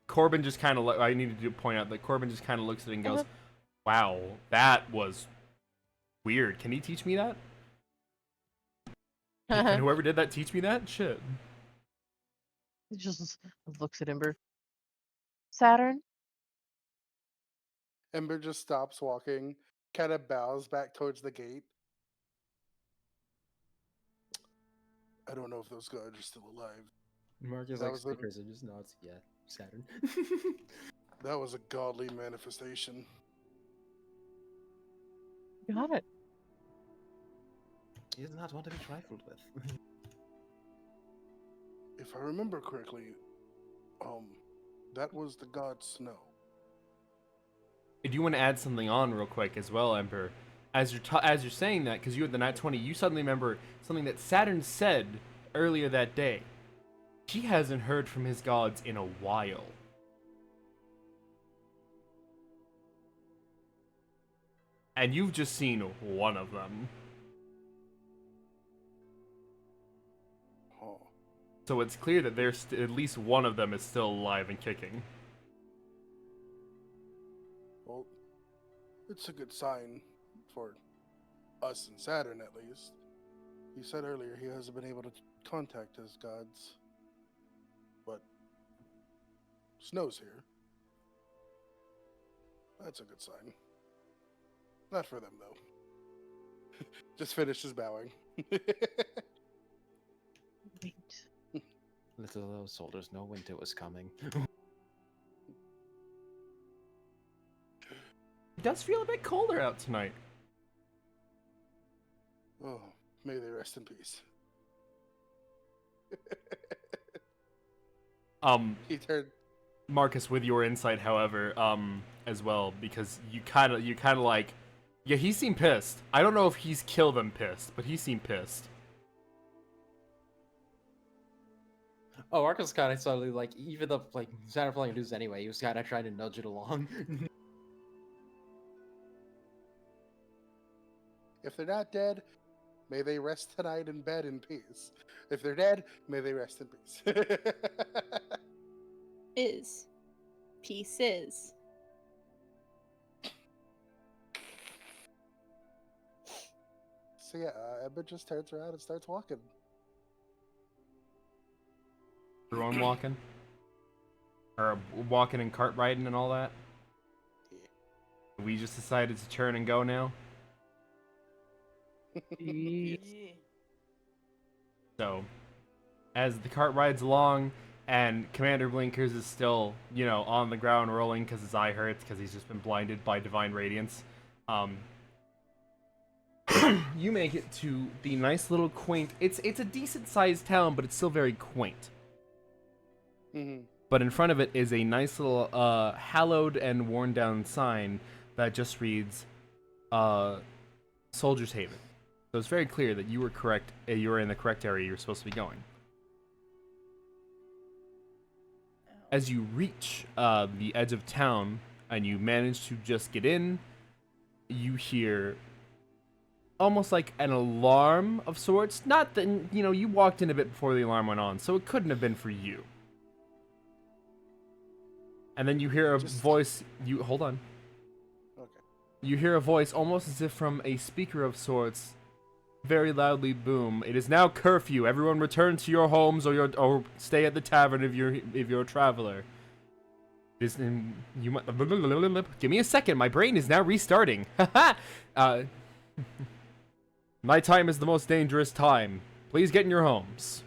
Corbin just kind of. I needed to point out that Corbin just kind of looks at it and goes, "Wow, that was weird. Can he teach me that? Can whoever did that teach me that? Shit." Just looks at Ember. Saturn? Ember just stops walking, kind of bows back towards the gate. I don't know if those guys are still alive. Marcus That like was the- snickers and just nods. Yeah, Saturn. That was a godly manifestation. Got it. He does not want to be trifled with. If I remember correctly, that was the god Snow. I do want to add something on real quick as well, Emperor. As you're saying that, because you had the nat 20, you suddenly remember something that Saturn said earlier that day. He hasn't heard from his gods in a while. And you've just seen one of them. Oh, So it's clear that there's at least one of them is still alive and kicking. well, it's a good sign for us and Saturn, at least. He said earlier he hasn't been able to contact his gods, but Snow's here. That's a good sign. Not for them, though. Just finishes bowing. Wait. Little do those soldiers know winter was coming. It does feel a bit colder out tonight. Oh, may they rest in peace. He turned. Marcus, with your insight, however, as well, because you kind of like, yeah, he seemed pissed. I don't know if he's killed them pissed, but he seemed pissed. Oh, Marcus kind of slowly, like, even though, like, he's not playing news anyway, he was kind of trying to nudge it along. If they're not dead, may they rest tonight in bed in peace. If they're dead, may they rest in peace. Is. Pieces. So yeah, Emma just turns around and starts walking. Everyone walking? Or walking and cart riding and all that? We just decided to turn and go now? So, as the cart rides along, and Commander Blinkers is still, you know, on the ground rolling because his eye hurts because he's just been blinded by divine radiance, you make it to the nice little quaint. It's a decent sized town, but it's still very quaint. Mm-hmm. But in front of it is a nice little hallowed and worn down sign that just reads Soldier's Haven. So it's very clear that you were correct. You were in the correct area you're supposed to be going. As you reach the edge of town and you manage to just get in, you hear almost like an alarm of sorts. Not that, you know, you walked in a bit before the alarm went on, so it couldn't have been for you. And then you hear a voice. Hold on. Okay. You hear a voice almost as if from a speaker of sorts, very loudly boom. It is now curfew. Everyone return to your homes or stay at the tavern if you're a traveler. You might give me a second. My brain is now restarting. Nighttime is the most dangerous time. Please get in your homes.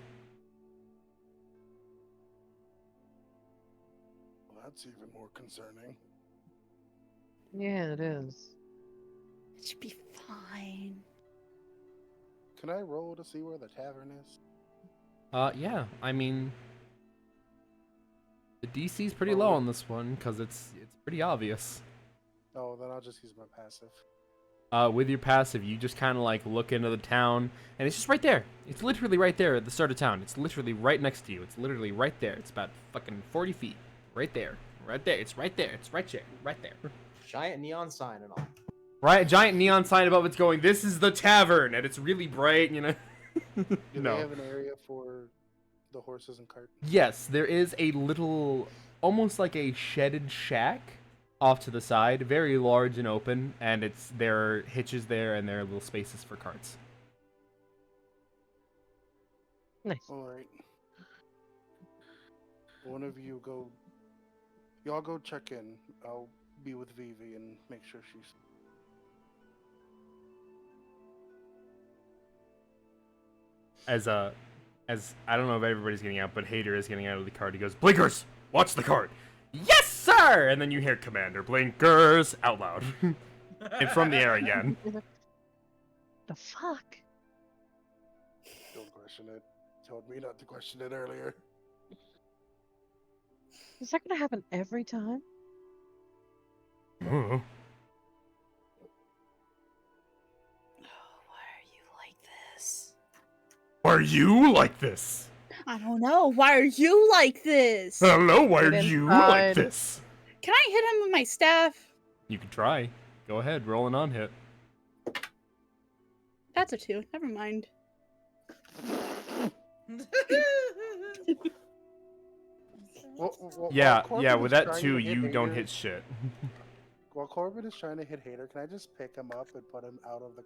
Well, that's even more concerning. Yeah, it is. It should be fine. Can I roll to see where the tavern is? Yeah. I mean, the DC's pretty low on this one because it's pretty obvious. Oh, then I'll just use my passive. With your passive, you just kind of like look into the town, and it's just right there. It's literally right there at the start of town. It's literally right next to you. It's literally right there. It's about fucking 40 feet. Right there. Right there. It's right there. It's right there. Right there. Giant neon sign and all. Right, a giant neon sign above it's going, "This is the tavern," and it's really bright, you know. Do No. they have an area for the horses and cart? Yes, there is a little, almost like a shedded shack off to the side, very large and open, and there are hitches there and there are little spaces for carts. Nice. All right. One of you go. Y'all go check in. I'll be with Vivi and make sure she's. As I don't know if everybody's getting out, but Hader is getting out of the cart. He goes, "Blinkers, watch the cart." "Yes, sir!" And then you hear Commander Blinkers out loud. And from the air again. The fuck? Don't question it. Told me not to question it earlier. Is that gonna happen every time? Oh. Why are you like this? Are you like this? I don't know. Why are you like this? Hello, why are Get you like inside. this? Can I hit him with my staff? You can try. Go ahead, roll an on hit. That's a 2. Never mind. Yeah, while yeah, Corbin with is that trying too, to hit you don't Hader- hit shit. While Corbin is trying to hit Hater, can I just pick him up and put him out of the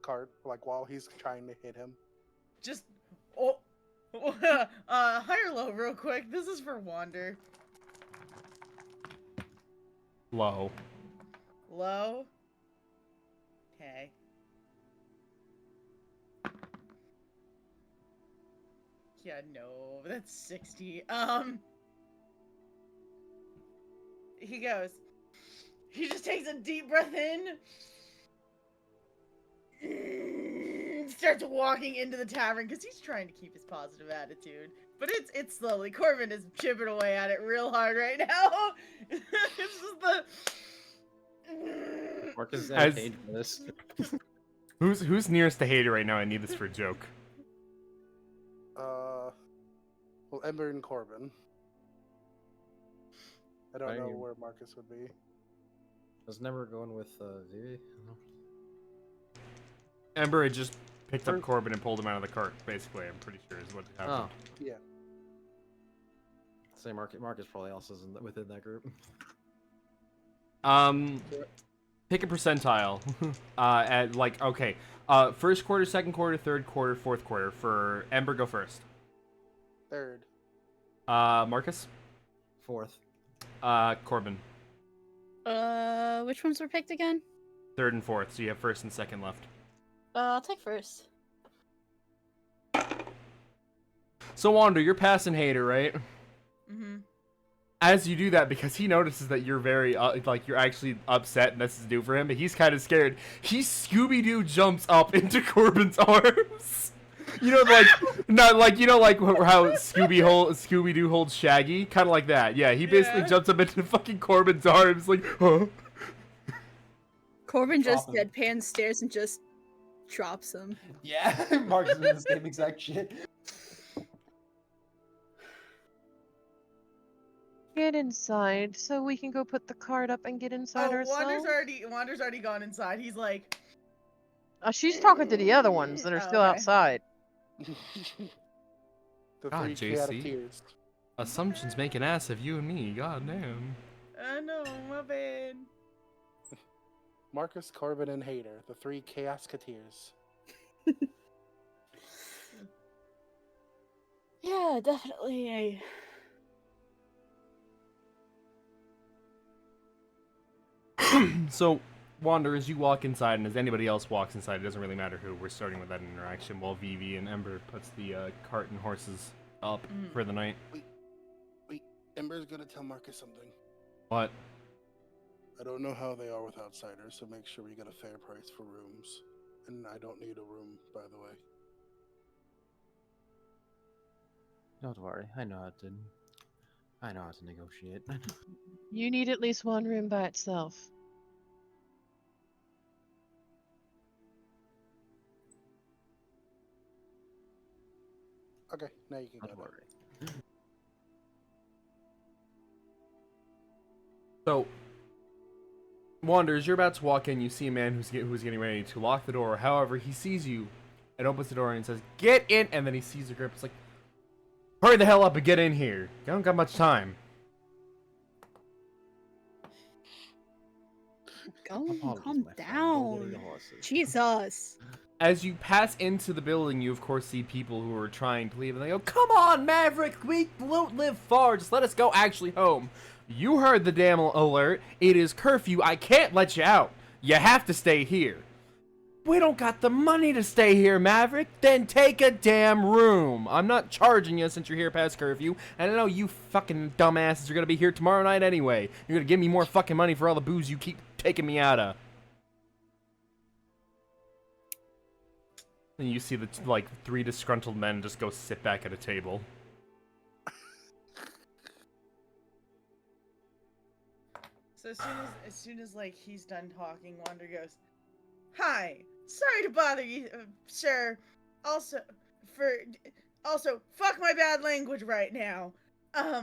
cart, like while he's trying to hit him? Just high or low, real quick. This is for Wander. Low. Low. Okay. Yeah, no, that's 60. He goes. He just takes a deep breath in. Starts walking into the tavern because he's trying to keep his positive attitude. But it's slowly. Corbin is chipping away at it real hard right now. It's just the. Marcus is As- entertained for this. Who's nearest to Hater right now? I need this for a joke. Well, Ember and Corbin. I don't know I- where Marcus would be. I was never going with Vivi. No. Ember had just picked up Or- Corbin and pulled him out of the cart, basically, I'm pretty sure is what happened. Oh, Yeah. say Marcus probably also is within that group. Pick a percentile. At like, okay. First quarter, second quarter, third quarter, fourth quarter. For Ember, go first. Third. Marcus? Fourth. Corbin. Which ones were picked again? Third and fourth, so you have first and second left. I'll take first. So Wander, you're passing Hater, right? Mm-hmm. As you do that, because he notices that you're very, like, you're actually upset and this is new for him, but he's kind of scared. He Scooby-Doo jumps up into Corbin's arms. You know, like, not like, you know, like how Scooby-Doo holds Shaggy? Kind of like that. Yeah, he basically Yeah. jumps up into fucking Corbin's arms, like, huh? Corbin just Drop him. deadpan stares and just drops him. Yeah, Marcus is in the same exact shit. Get inside so we can go put the cart up and get inside Oh, ourselves. Wander's already gone inside. He's like, She's talking to the other ones that are Oh, still okay. outside. The God, three chaotic JC. tears. Assumptions make an ass of you and me, god damn. no, my bad. Marcus, Corbin, and Hater. The three Chaosketeers. Yeah, definitely. So, Wander, as you walk inside, and as anybody else walks inside, it doesn't really matter who, we're starting with that interaction while Vivi and Ember puts the cart and horses up Mm. for the night. Wait, Ember's gonna tell Marcus something. What? I don't know how they are with outsiders, so make sure we get a fair price for rooms. And I don't need a room, by the way. Don't worry, I know how to negotiate. You need at least one room by itself. Okay, now you can go. Don't now. worry. So, Wander, as you're about to walk in, you see a man who's getting ready to lock the door. However, he sees you and opens the door and says, "Get in!" And then he sees the grip. It's like, hurry the hell up and get in here. You don't got much time. Apologies, Calm my friend. Go get down. the horses. Jesus. As you pass into the building, you of course see people who are trying to leave, and they go, "Come on, Maverick, we won't live far. Just let us go actually home. You heard the damn alert. It is curfew. I can't let you out. You have to stay here." "We don't got the money to stay here, Maverick." "Then take a damn room. I'm not charging you since you're here past curfew, and I know you fucking dumbasses are gonna be here tomorrow night anyway. You're gonna give me more fucking money for all the booze you keep taking me out of." And you see the like three disgruntled men just go sit back at a table. So as soon as like he's done talking, Wander goes, "Hi, sorry to bother you, sir. Also, fuck my bad language right now. I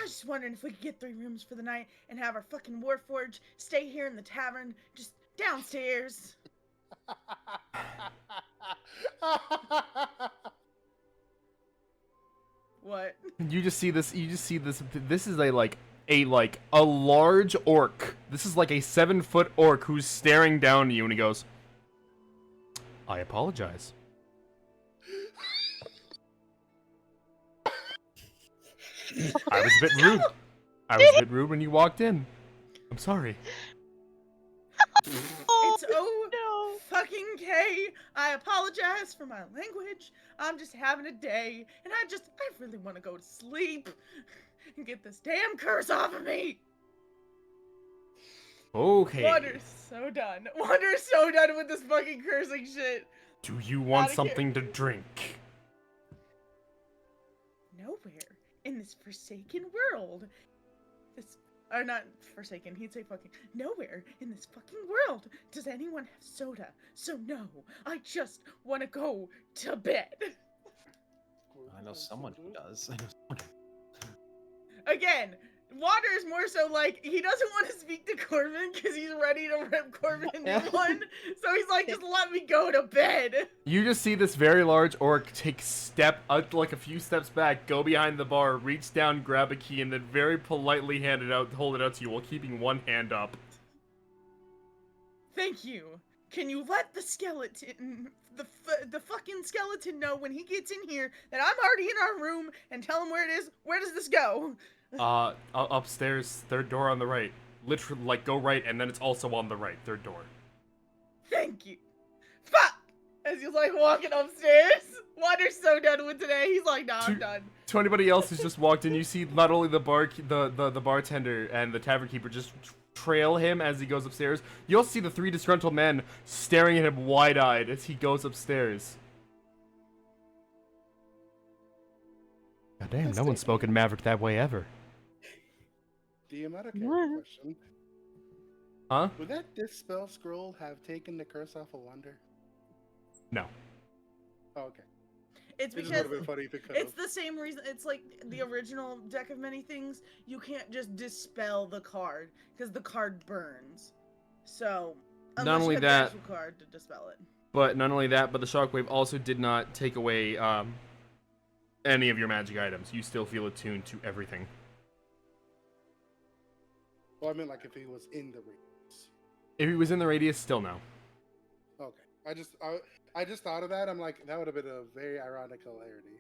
was just wondering if we could get 3 rooms for the night and have our fucking Warforge stay here in the tavern, just downstairs." What? You just see this. This is a large orc. This is like a 7-foot orc who's staring down at you, and he goes, "I apologize." I was a bit rude. I was a bit rude when you walked in. I'm sorry. It's no. fucking K. I apologize for my language. I'm just having a day, and I really want to go to sleep and get this damn curse off of me. Okay. Wander's so done. Wander's so done with this fucking cursing shit. Do you want Outta here. something to drink? Nowhere in this forsaken world. Or not forsaken, he'd say fucking. Nowhere in this fucking world does anyone have soda. So no, I just want to go to bed. I know someone who does. I know someone. Again, Water is more so like he doesn't want to speak to Corbin because he's ready to rip Corbin a new one. So he's like, just let me go to bed. You just see this very large orc take like a few steps back, go behind the bar, reach down, grab a key, and then very politely hold it out to you while keeping one hand up. Thank you. Can you let the skeleton, the fucking skeleton know when he gets in here that I'm already in our room and tell him where it is? Where does this go? Upstairs, third door on the right. Literally, like, go right, and then it's also on the right, third door. Thank you. Fuck! As he's like walking upstairs. Water's so done with today. He's like, nah, I'm done. To anybody else who's just walked in, you see not only the bartender and the tavern keeper just trail him as he goes upstairs. You also see the three disgruntled men staring at him wide-eyed as he goes upstairs. God damn, no one's spoken Maverick that way ever. DM, I have a What? question. Huh? Would that dispel scroll have taken the curse off of Wonder? No. Oh, okay. It's It just because would have been funny if it could it's the same reason. It's like the original Deck of Many Things. You can't just dispel the card because the card burns. So Not unless only you have the that- actual card to dispel it. But not only that, but the shockwave also did not take away any of your magic items. You still feel attuned to everything. Well, I meant like if he was in the radius. If he was in the radius, still no. Okay. I just thought of that. I'm like, that would have been a very ironic hilarity.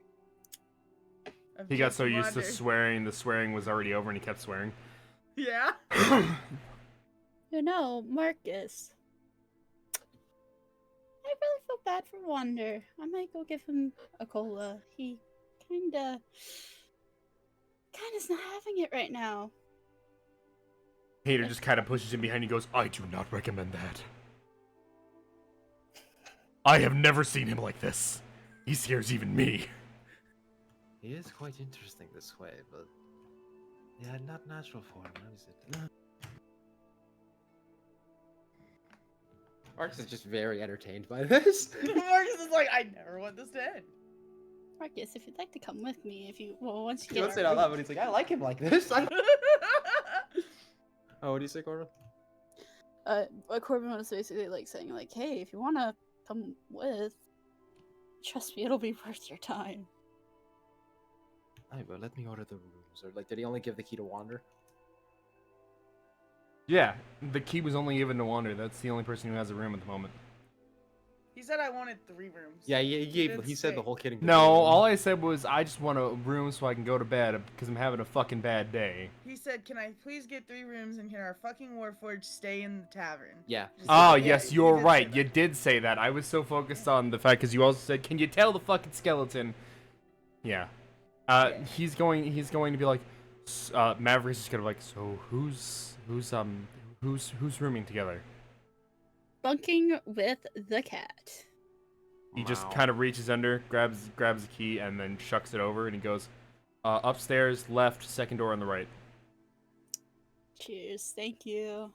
Of He got just so used to Wander. swearing, the swearing was already over and he kept swearing. Yeah. You know, Marcus. I really feel bad for Wander. I might go give him a cola. He kinda's not having it right now. Hater just kind of pushes him behind and goes, I do not recommend that. I have never seen him like this. He scares even me. He is quite interesting this way, but yeah, not natural for him. What is it? Marcus is just very entertained by this. Marcus is like, I never want this to end. Marcus, if you'd like to come with me, once you He get wants our it out room- loud, but he's like, I like him like this. Oh, what do you say, Corbin? Corbin was basically like saying like, hey, if you wanna come with, trust me, it'll be worth your time. Alright, but let me order the rooms. Or like, did he only give the key to Wander? Yeah, the key was only given to Wander. That's the only person who has a room at the moment. He said I wanted 3 rooms. Yeah, he gave. didn't He said the say. whole kid. No, all I said was I just want a room so I can go to bed because I'm having a fucking bad day. He said, can I please get 3 rooms and can our fucking Warforged stay in the tavern? Yeah. Just Oh, like, yeah, yes, you you're did say right. that. You did say that. I was so focused on the fact because you also said, "Can you tell the fucking skeleton?" Yeah. Yeah. He's going to be like, Maverick's just gonna be like, so who's rooming together? Bunking with the cat. He just Wow. kind of reaches under, grabs the key, and then shucks it over, and he goes, upstairs, left, second door on the right. Cheers, thank you.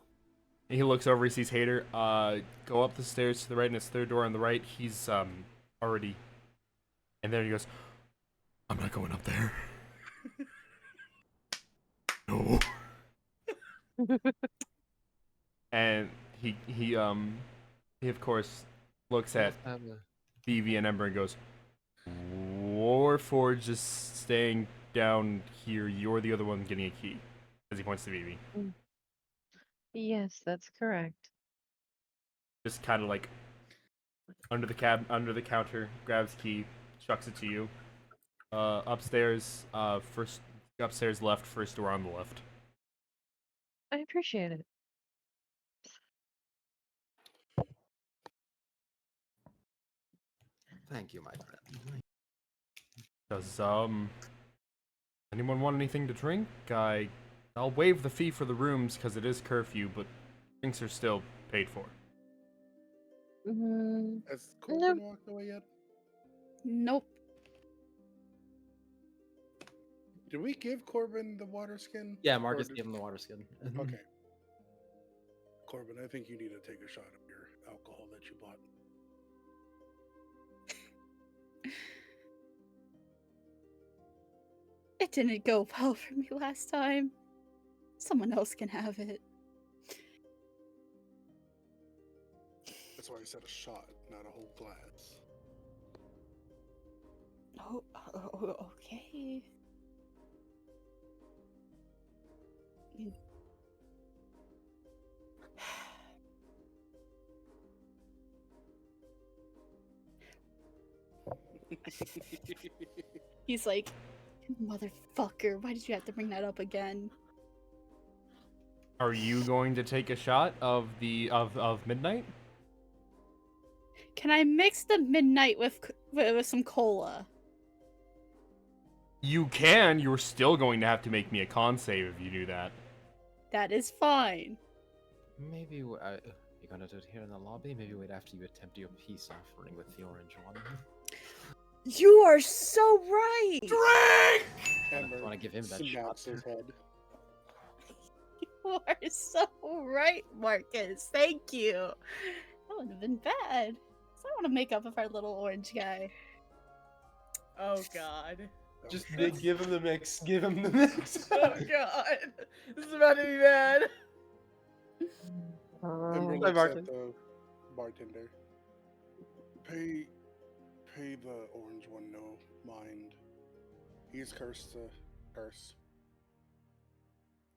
And he looks over, he sees Hater, go up the stairs to the right, and it's third door on the right. He's already, and then he goes, I'm not going up there. No. And he of course looks at Phoebe and Ember and goes, Warforged is staying down here. You're the other one getting a key. As he points to Phoebe. Yes, that's correct. Just kind of like under the counter, grabs key, chucks it to you. Upstairs, upstairs left, first door on the left. I appreciate it. Thank you, my friend. Does anyone want anything to drink? I'll waive the fee for the rooms because it is curfew, but drinks are still paid for. Mm, Has Corbin Nope. walked away yet? Nope. Did we give Corbin the water skin? Yeah, Or Marcus did- gave him the water skin. Okay. Corbin, I think you need to take a shot of your alcohol that you bought. It didn't go well for me last time. Someone else can have it. That's why I said a shot, not a whole glass. Oh, okay. Mm. He's like, motherfucker, why did you have to bring that up again? Are you going to take a shot of the of midnight? Can I mix the midnight with some cola? You can. You're still going to have to make me a con save if you do that. That is fine. Maybe you're gonna do it here in the lobby. Maybe wait after you attempt your peace offering with the orange one. You are so right. Drink! Ember want to give him that smacks shot. his head. You are so right, Marcus. Thank you. That would have been bad. So I want to make up with our little orange guy. Oh god. Just give him the mix. Give him the mix. Oh god. This is about to be bad. Ember Hi, looks Martin. at the bartender. Pay the orange one no mind. He's cursed to curse.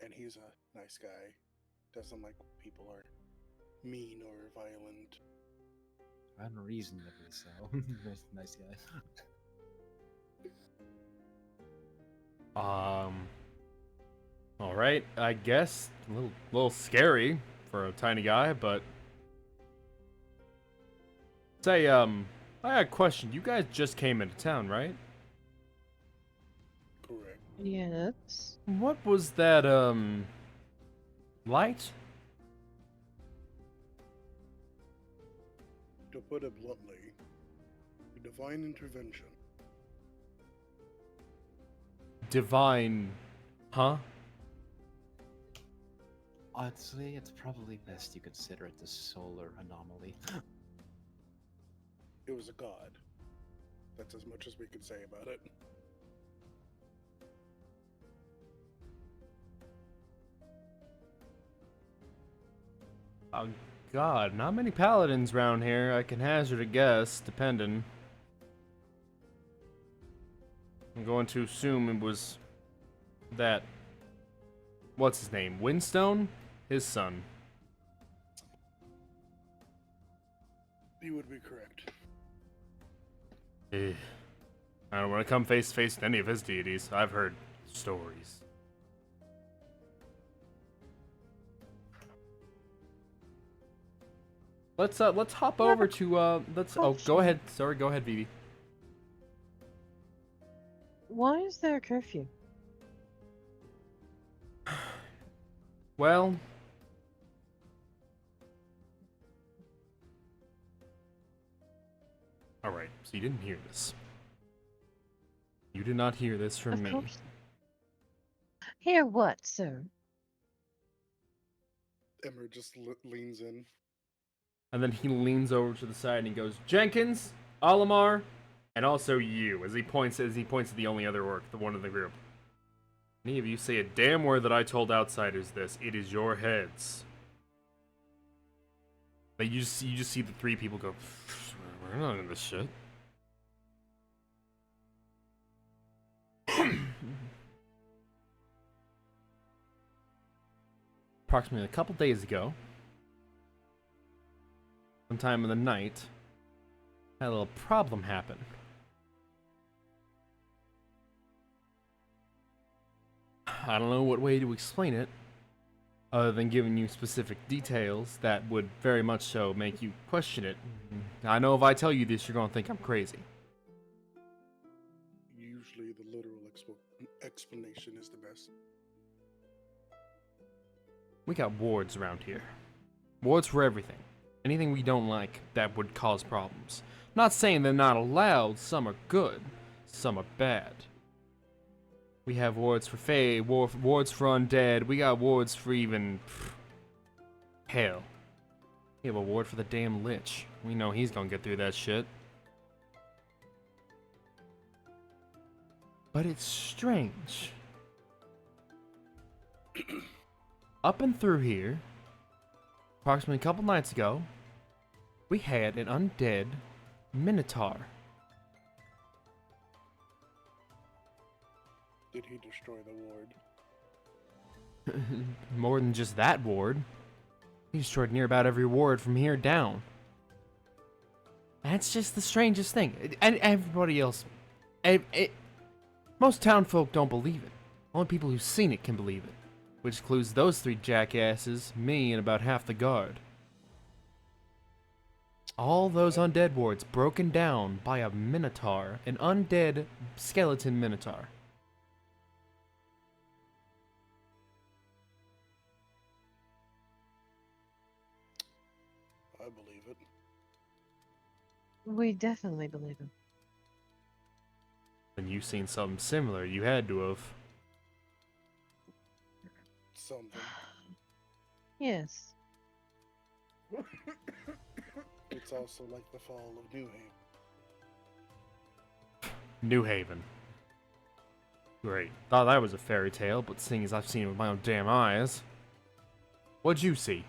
And he's a nice guy. Doesn't like when people are mean or violent. Unreasonably so. nice guy. All right. I guess a little scary for a tiny guy, but say I had a question. You guys just came into town, right? Correct. Yes. What was that light? To put it bluntly, divine intervention. Divine, huh? Honestly, it's probably best you consider it the solar anomaly. It was a god. That's as much as we can say about it. Oh God, not many paladins around here. I can hazard a guess, depending. I'm going to assume it was that. What's his name? Windstone? His son. You would be correct. Eh. I don't want to come face to face with any of his deities. I've heard stories. Let's hop over to go ahead. Sorry, go ahead, Vivi. Why is there a curfew? Well, all right. So you didn't hear this. You did not hear this from Of me. course. Hear what, sir? Emmer just leans in. And then he leans over to the side and he goes, "Jenkins, Olimar, and also you." As he points at the only other orc, the one in the group. Any of you say a damn word that I told outsiders this, it is your heads. Like you just see the three people go, "We're not in this shit." Approximately a couple days ago, sometime in the night, had a little problem happen. I don't know what way to explain it, other than giving you specific details that would very much so make you question it. I know if I tell you this, you're gonna think I'm crazy. Usually the literal explanation is the best. We got wards around here. Wards for everything. Anything we don't like that would cause problems. Not saying they're not allowed, some are good, some are bad. We have wards for Fae, wards for undead, we got wards for even... hell. We have a ward for the damn Lich. We know he's gonna get through that shit. But it's strange. Up and through here, approximately a couple nights ago, we had an undead minotaur. Did he destroy the ward? More than just that ward. He destroyed near about every ward from here down. That's just the strangest thing. And everybody else... most townfolk don't believe it. Only people who've seen it can believe it. Which includes those three jackasses, me, and about half the guard. All those undead wards broken down by a minotaur. An undead skeleton minotaur. I believe it. We definitely believe him. When you've seen something similar, you had to have. Something. Yes. It's also like the fall of New Haven. New Haven. Great. Thought that was a fairy tale, but seeing as I've seen it with my own damn eyes. What'd you see?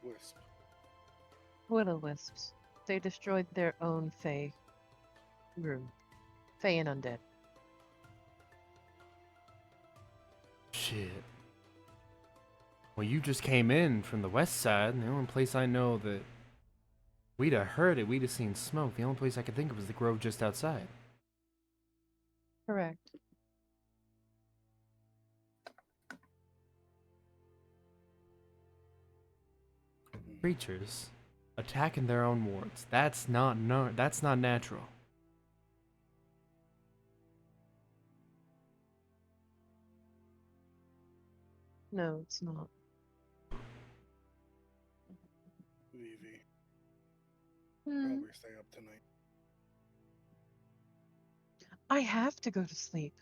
Wisp. Will-o-wisps. They destroyed their own Fey room. Fey and undead. Shit. Well, you just came in from the west side, and the only place I know that we'd have heard it, we'd have seen smoke. The only place I could think of was the grove just outside. Correct. Creatures attacking their own wards. That's not natural. No, it's not. Vivi. Hmm. Probably stay up tonight. I have to go to sleep.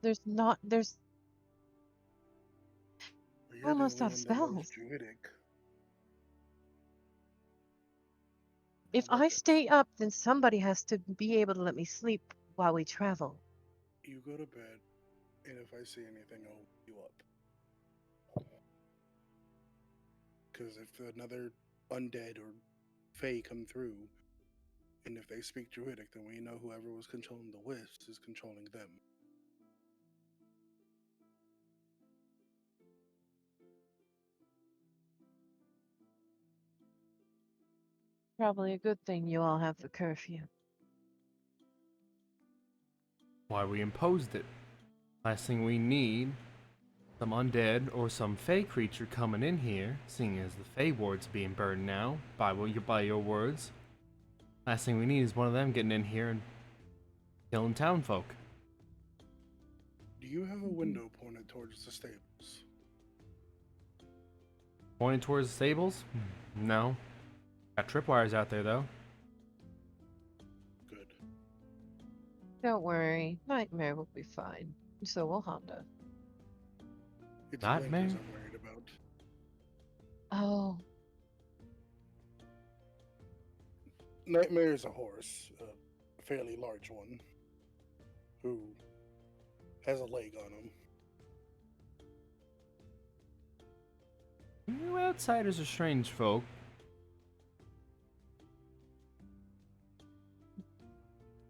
There's You're almost the out of one that knows spells. Druidic. If How about I this? stay up, then somebody has to be able to let me sleep while we travel. You go to bed, and if I see anything, I'll wake you up. Because if another undead or Fae come through, and if they speak Druidic, then we know whoever was controlling the wisps is controlling them. Probably a good thing you all have the curfew. Why we imposed it. Last thing we need, some undead or some fey creature coming in here, seeing as the fey ward's being burned now, by your words. Last thing we need is one of them getting in here and killing townfolk. Do you have a window pointed towards the stables? Pointing towards the stables? No. Got tripwires out there though. Good. Don't worry, Nightmare will be fine. So will Honda. It's Nightmare? Blinkers I'm worried about. Oh, Nightmare is a horse, a fairly large one, who has a leg on him. You outsiders are strange folk.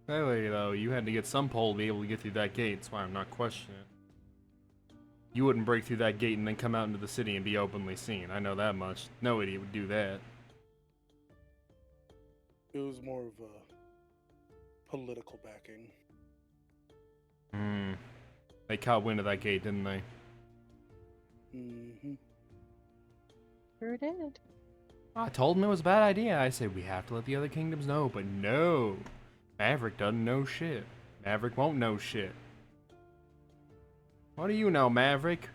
Clearly, though, you had to get some pole to be able to get through that gate, that's why I'm not questioning it. You wouldn't break through that gate and then come out into the city and be openly seen. I know that much. No idiot would do that. It was more of a political backing. They caught wind of that gate, didn't they? Mm-hmm. sure did. I told them it was a bad idea. I said, we have to let the other kingdoms know, but no. Maverick doesn't know shit. Maverick won't know shit. What do you know, Maverick?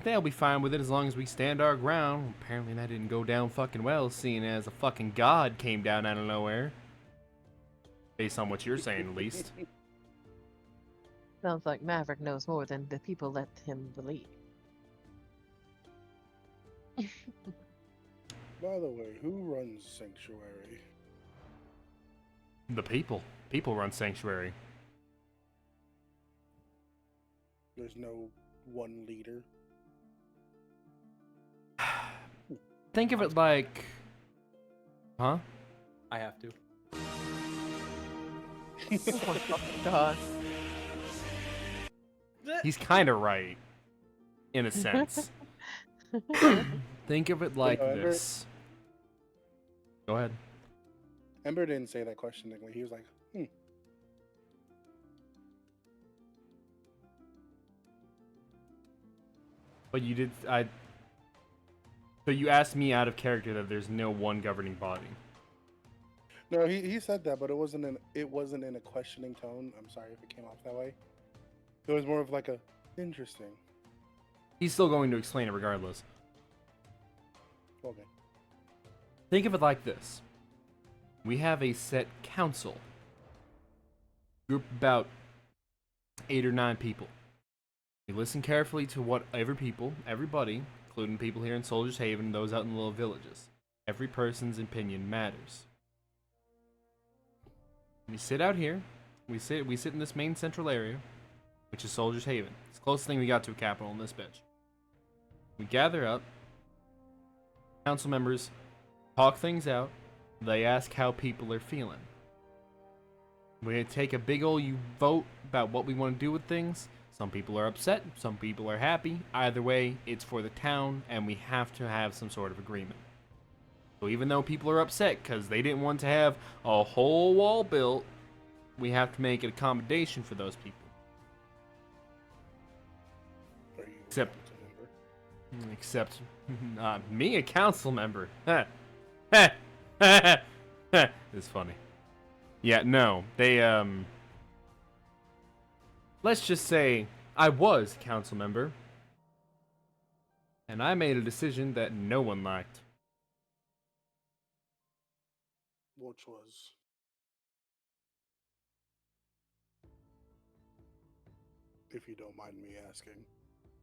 They'll be fine with it as long as we stand our ground. Apparently that didn't go down fucking well, seeing as a fucking god came down out of nowhere. Based on what you're saying, at least. Sounds like Maverick knows more than the people let him believe. By the way, who runs Sanctuary? The people. People run Sanctuary. There's no one leader. Think of it like... Huh? I have to. Oh my god. He's kind of right. In a sense. Think of it like Ember- this. Go ahead. Ember didn't say that questioningly. He was like, But you did... So you asked me out of character that there's no one governing body. No, he said that, but it wasn't in a questioning tone. I'm sorry if it came off that way. It was more of like a interesting. He's still going to explain it regardless. Okay. Think of it like this. We have a set council. Group of about 8 or 9 people. We listen carefully to what everybody, including people here in Soldier's Haven and those out in the little villages. Every person's opinion matters. We sit out here. We sit in this main central area, which is Soldier's Haven. It's the closest thing we got to a capital on this bench. We gather up. Council members talk things out. They ask how people are feeling. We take a big ol' vote about what we want to do with things. Some people are upset, some people are happy. Either way, it's for the town, and we have to have some sort of agreement. So even though people are upset because they didn't want to have a whole wall built, we have to make an accommodation for those people. Are you Except- a council member? Except, me, a council member. Heh. Heh. Heh. Heh. It's funny. Yeah, no. They, let's just say I was a council member. And I made a decision that no one liked. Which was if you don't mind me asking.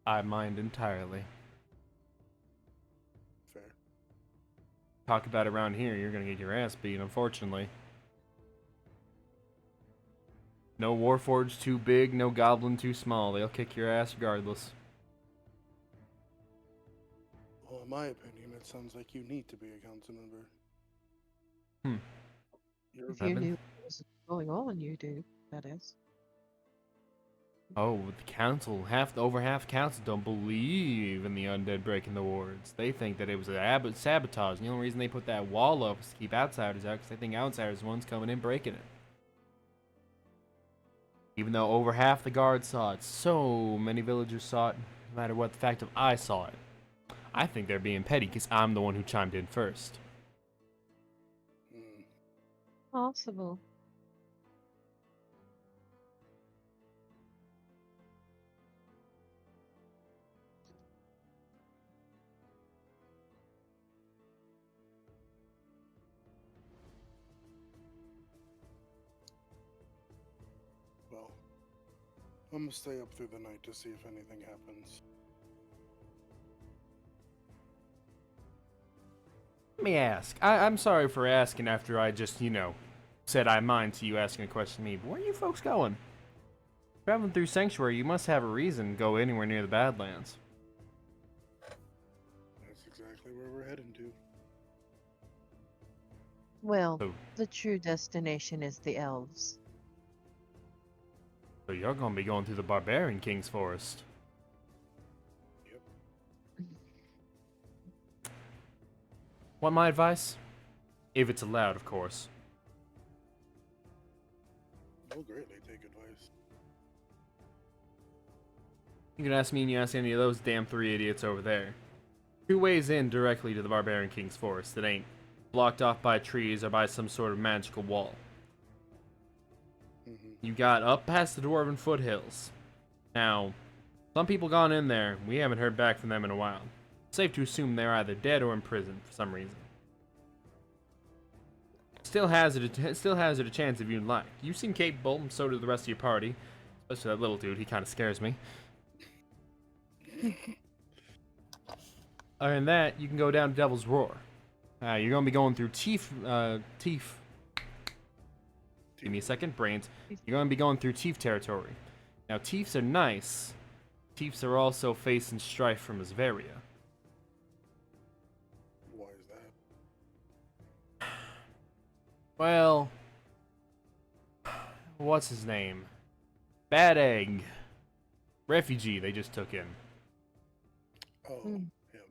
I mind entirely. Fair. Talk about it around here, you're gonna get your ass beat, unfortunately. No Warforged too big, no Goblin too small. They'll kick your ass regardless. Well, in my opinion, it sounds like you need to be a council member. Hmm. You're If you Evan? knew what was going on, you do, that is. Oh, with the council, over half the council don't believe in the undead breaking the wards. They think that it was a sabotage. And the only reason they put that wall up is to keep outsiders out, because they think outsiders are the ones coming in breaking it. Even though over half the guards saw it, so many villagers saw it, no matter what the fact of I saw it. I think they're being petty because I'm the one who chimed in first. Hmm. Possible. Well, I'm gonna stay up through the night to see if anything happens. Let me ask. I'm sorry for asking after I just, said I mind to you asking a question to me, but where are you folks going? Traveling through Sanctuary, you must have a reason to go anywhere near the Badlands. That's exactly where we're heading to. Well, So, the true destination is the elves. so you're gonna be going through the Barbarian King's Forest. Want my advice? If it's allowed, of course. I'll greatly take advice. You can ask me and you ask any of those damn 3 idiots over there. 2 ways in directly to the Barbarian King's Forest that ain't blocked off by trees or by some sort of magical wall. You got up past the Dwarven foothills. Now, some people gone in there. We haven't heard back from them in a while. Safe to assume they're either dead or in prison for some reason. Still has it a chance if you'd like. You seem capable, and so do the rest of your party. Especially that little dude, he kind of scares me. Other than that, you can go down to Devil's Roar. You're gonna be going through Give me a second, brains. You're going to be going through Tief territory. Now, Tiefs are nice. Tiefs are also facing strife from Asveria. Why is that? Well, what's his name? Bad Egg. Refugee they just took in. Oh, Hmm. him.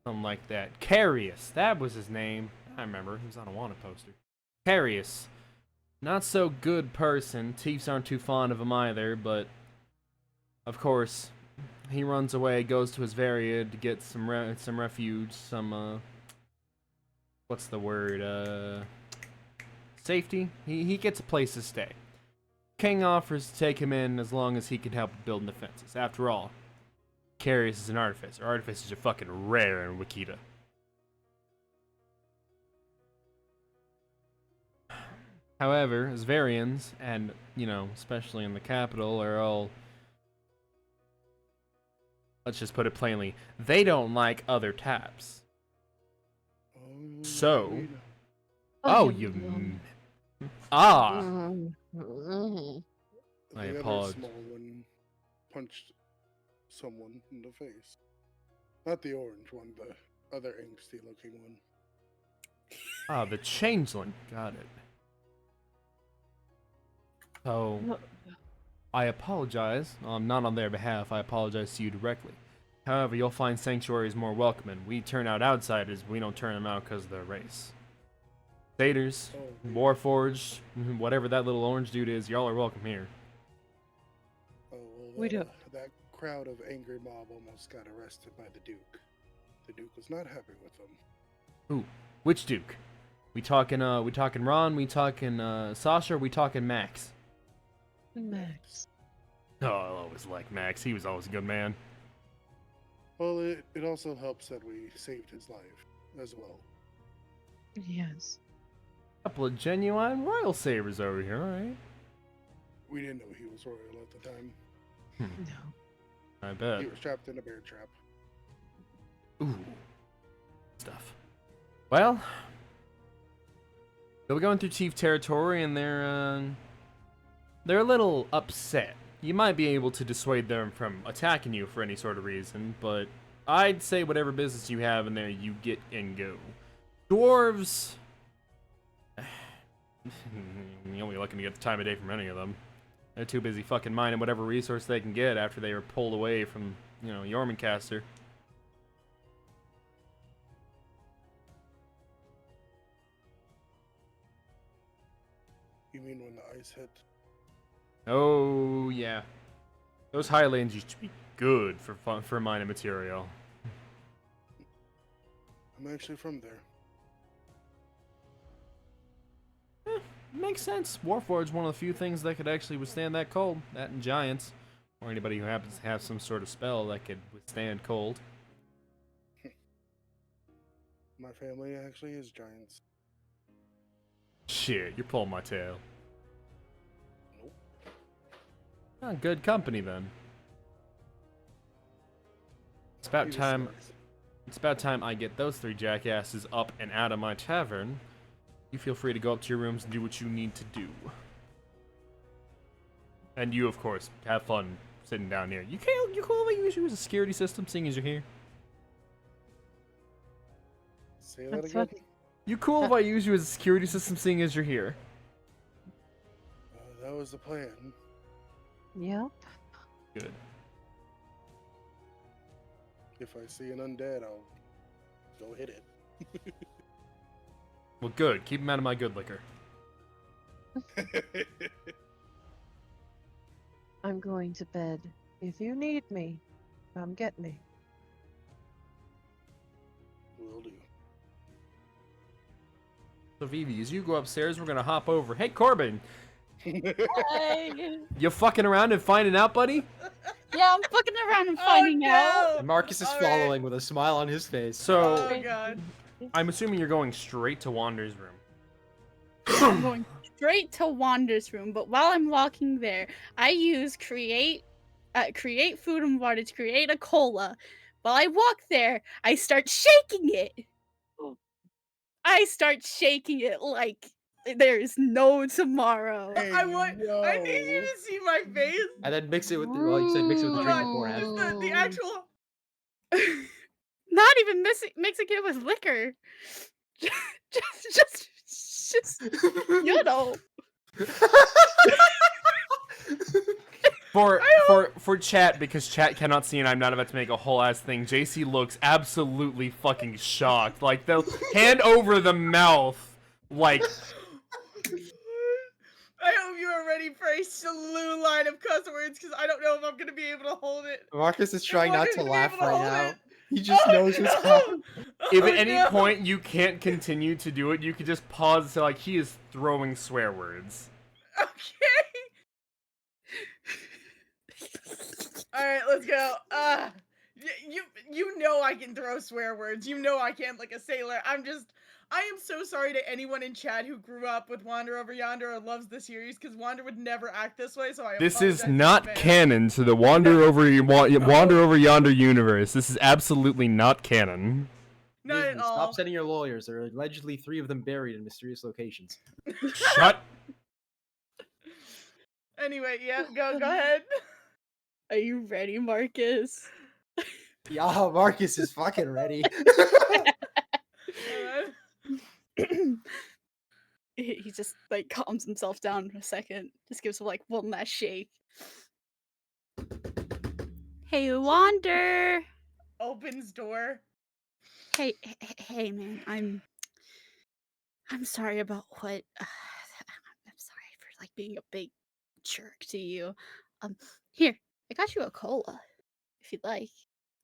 Something like that. Carius, that was his name. I remember, he was on a wanted poster. Carius. Not so good person. Tiefs aren't too fond of him either, but of course, he runs away, goes to Asveria to get some refuge, what's the word? Safety. He gets a place to stay. King offers to take him in as long as he can help build defenses. After all, Carius is an artificer. Artificers are fucking rare in Wakita. However, Asverians, and, you know, especially in the capital, are all, let's just put it plainly, they don't like other taps. Oh, So- you know. Oh, yum, you... yum. Ah! Mm. I The other apologize. small one punched someone in the face. Not the orange one, the other angsty looking one. Ah, the Changeling. Got it. So, No. I apologize. Not on their behalf. I apologize to you directly. However, you'll find sanctuaries more welcoming. We turn out outsiders, we don't turn them out because of their race. Satyrs, Oh, Warforged, whatever that little orange dude is, y'all are welcome here. Oh, well, We do. that crowd of angry mob almost got arrested by the Duke. The Duke was not happy with them. Which Duke? We talking Ron, we talking Sasha, or we talking Max? Max. Oh, I always liked Max. He was always a good man. Well, it also helps that we saved his life as well. Yes. Couple of genuine royal savers over here, alright? We didn't know he was royal at the time. No. I bet. He was trapped in a bear trap. Ooh. Stuff. Well, they'll be going through Chief territory, and they're a little upset. You might be able to dissuade them from attacking you for any sort of reason, but I'd say whatever business you have in there, you get and go. Dwarves, you'll be looking to get the time of day from any of them. They're too busy fucking mining whatever resource they can get after they were pulled away from, you know, Jormungandr. You mean when the ice hit? Oh, yeah. Those highlands used to be good for mining material. I'm actually from there. Makes sense. Warforged's one of the few things that could actually withstand that cold. That and giants. Or anybody who happens to have some sort of spell that could withstand cold. My family actually is giants. Shit, you're pulling my tail. Nope. Oh, good company then. It's about He was time. nice. It's about time I get those three jackasses up and out of my tavern. You feel free to go up to your rooms and do what you need to do. And you, of course, have fun sitting down here. You cool if I use you as a security system, seeing as you're here? Say that That's again. what- You cool if I use you as a security system, seeing as you're here? That was the plan. Yep. Good. If I see an undead, I'll go hit it. Well, good. Keep him out of my good liquor. I'm going to bed. If you need me, come get me. Will do. So, Vivi, as you go upstairs, we're gonna hop over. Hey, Corbin! Hey. You fucking around and finding out, buddy? Yeah, I'm fucking around and finding out. Oh, Marcus is All right. following with a smile on his face. So, Oh god. I'm assuming you're going straight to Wander's room. I'm going straight to Wander's room, but while I'm walking there, I use create food and water to create a cola. While I walk there, I start shaking it. I start shaking it like There is no tomorrow. I need you to see my face. And then mix it with the, well, you said mix it with the Hold drink on, beforehand. just the actual. Not even mixing it with liquor. just you know. For chat, because chat cannot see and I'm not about to make a whole ass thing, JC looks absolutely fucking shocked. Like the hand over the mouth, like I hope you are ready for a slew line of cuss words because I don't know if I'm gonna be able to hold it. Marcus is trying not Wander's to gonna be laugh able to right hold now. it. He just knows what's no! happening. if Oh, at any no! point you can't continue to do it, you could just pause to like he is throwing swear words. Okay. All right, let's go. You know I can throw swear words. You know I can like a sailor. I am so sorry to anyone in chat who grew up with Wander Over Yonder or loves the series because Wander would never act this way. So I This apologize is in not advance. canon to the Wander Over Yonder universe. This is absolutely not canon. Not at Disney, all. Stop sending your lawyers. There are allegedly 3 of them buried in mysterious locations. Shut. Anyway, yeah, go ahead. Are you ready, Marcus? Yeah, Marcus is fucking ready. He just like calms himself down for a second. Just gives him like one last shake. Hey, Wander. Opens door. Hey, man. I'm sorry about what. I'm sorry for like being a big jerk to you. Here, I got you a cola, if you'd like.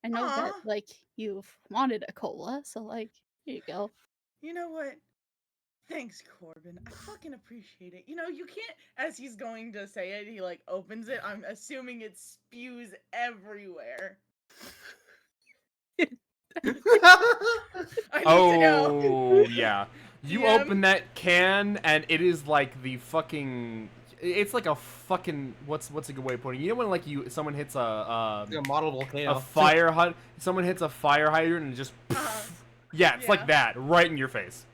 I know that Aw. like you've wanted a cola, so like here you go. You know what? Thanks, Corbin. I fucking appreciate it. You know, you can't, as he's going to say it, he like opens it. I'm assuming it spews everywhere. I need to know. Oh yeah. You DM? open that can and it is like the fucking. It's like a fucking what's a good way of putting it? You know when like someone hits a model volcano. a fire someone hits a fire hydrant and it just yeah, it's like that right in your face.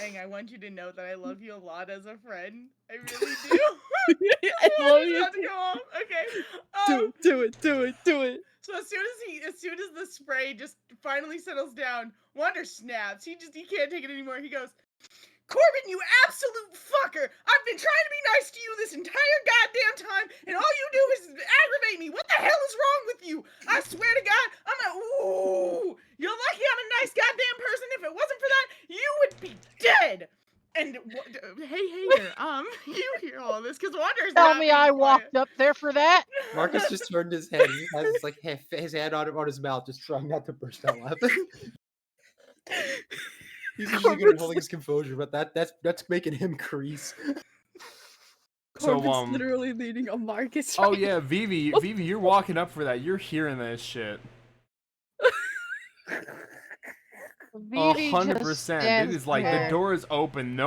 Aang, I want you to know that I love you a lot as a friend. I really do. I love It's you. about to go off. Okay. Do it. So as soon as the spray just finally settles down, Wander snaps. He can't take it anymore. He goes, Corbin, you absolute fucker! I've been trying to be nice to you this entire goddamn time, and all you do is aggravate me. What the hell is wrong with you? I swear to God, ooh, you're lucky I'm a nice goddamn person. If it wasn't for that, you would be dead. And hey there, you hear all this because Wander's Tell not me being I quiet. walked up there for that. Marcus just turned his head. He has his, like his hand on his mouth, just trying not to burst out laughing. He's usually good at holding his composure, but that's making him crease. So Corbin's literally leading a Marcus. Oh right yeah, Vivi, you're walking up for that. You're hearing this shit. Vivi just 100%. It stands is like there. the door is open.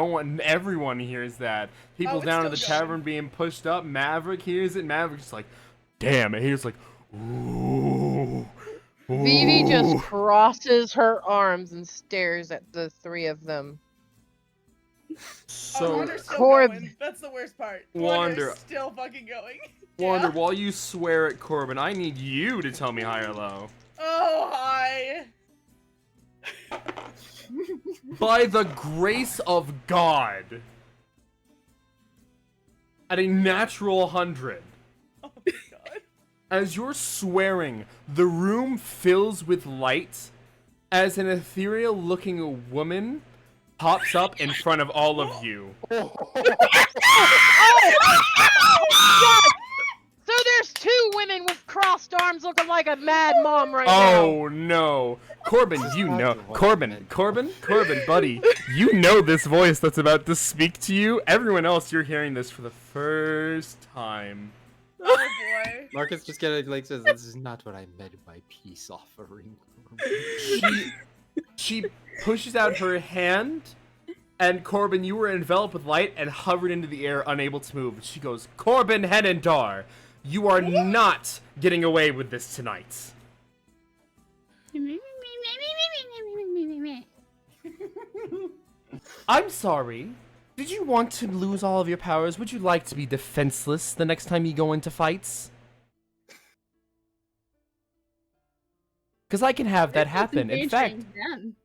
Everyone hears that. People it's down in the still going. tavern being pushed up. Maverick hears it. Maverick's like, damn. And he's like, ooh. Vivi just ooh." crosses her arms and stares at the 3 of them. So Wander's still Corb- going. That's the worst part. Wander. Wander's still fucking going. Wander, Yeah. while you swear at Corbin, I need you to tell me high or low. Oh, hi. By the grace of God, at a natural 100, Oh my God. as you're swearing, the room fills with light as an ethereal-looking woman pops up in front of all of you. So there's 2 women with crossed arms looking like a mad mom right now. Oh no. Corbin, you know. Corbin, buddy. You know this voice that's about to speak to you. Everyone else, you're hearing this for the first time. Oh boy. Marcus just kind of like says, "This is not what I meant by peace offering." She pushes out her hand, and Corbin, you were enveloped with light and hovered into the air, unable to move. She goes, Corbin Henendar, you are not getting away with this tonight. I'm sorry. Did you want to lose all of your powers? Would you like to be defenseless the next time you go into fights? Because I can have that This is happen. In fact, endangering them.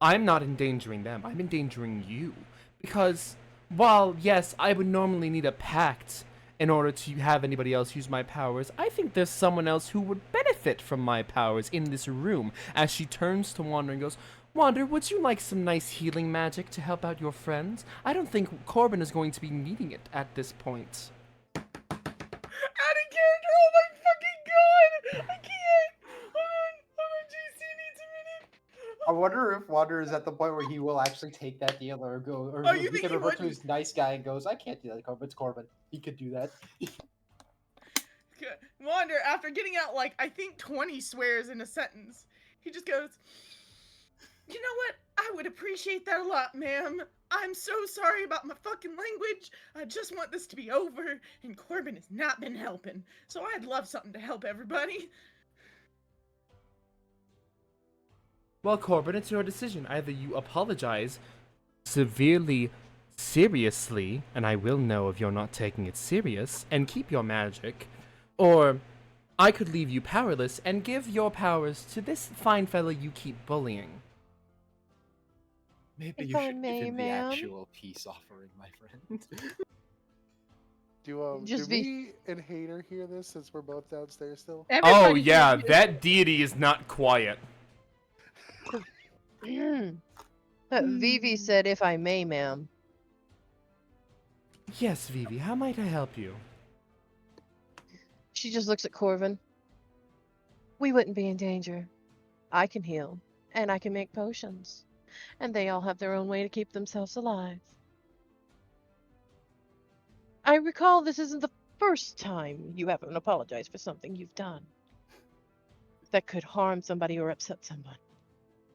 I'm not endangering them. I'm endangering you. Because, while, yes, I would normally need a pact in order to have anybody else use my powers, I think there's someone else who would benefit from my powers in this room. As she turns to Wander and goes, Wander, would you like some nice healing magic to help out your friends? I don't think Corbin is going to be needing it at this point. Out of character! Oh my fucking god! I can't! Hold on, JC needs a minute. I wonder if Wander is at the point where he will actually take that deal or go, or Oh, he you think can he revert to wouldn't? his nice guy and goes, I can't do that, Corbin. It's Corbin. He could do that. Wander, after getting out like I think 20 swears in a sentence, he just goes, you know what? I would appreciate that a lot, ma'am. I'm so sorry about my fucking language. I just want this to be over, and Corbin has not been helping. So I'd love something to help everybody. Well, Corbin, it's your decision. Either you apologize severely, seriously, and I will know if you're not taking it serious, and keep your magic, or I could leave you powerless and give your powers to this fine fella you keep bullying. Maybe If you I should may, give him the ma'am? actual peace offering, my friend. Do Just me and Hater hear this since we're both downstairs still? Oh, Everybody yeah, can- that deity is not quiet. Vivi said, if I may, ma'am. Yes, Vivi, how might I help you? She just looks at Corvin. We wouldn't be in danger. I can heal, and I can make potions. And they all have their own way to keep themselves alive. I recall this isn't the first time you haven't apologized for something you've done that could harm somebody or upset someone.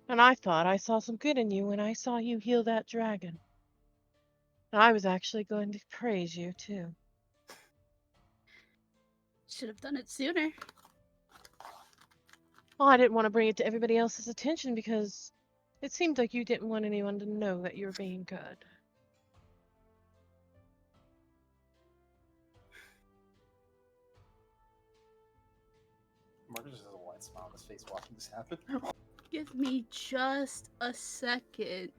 And I thought I saw some good in you when I saw you heal that dragon. I was actually going to praise you, too. Should have done it sooner. Well, I didn't want to bring it to everybody else's attention because it seemed like you didn't want anyone to know that you're being good. Marcus just has a wide smile on his face watching this happen. Give me just a second.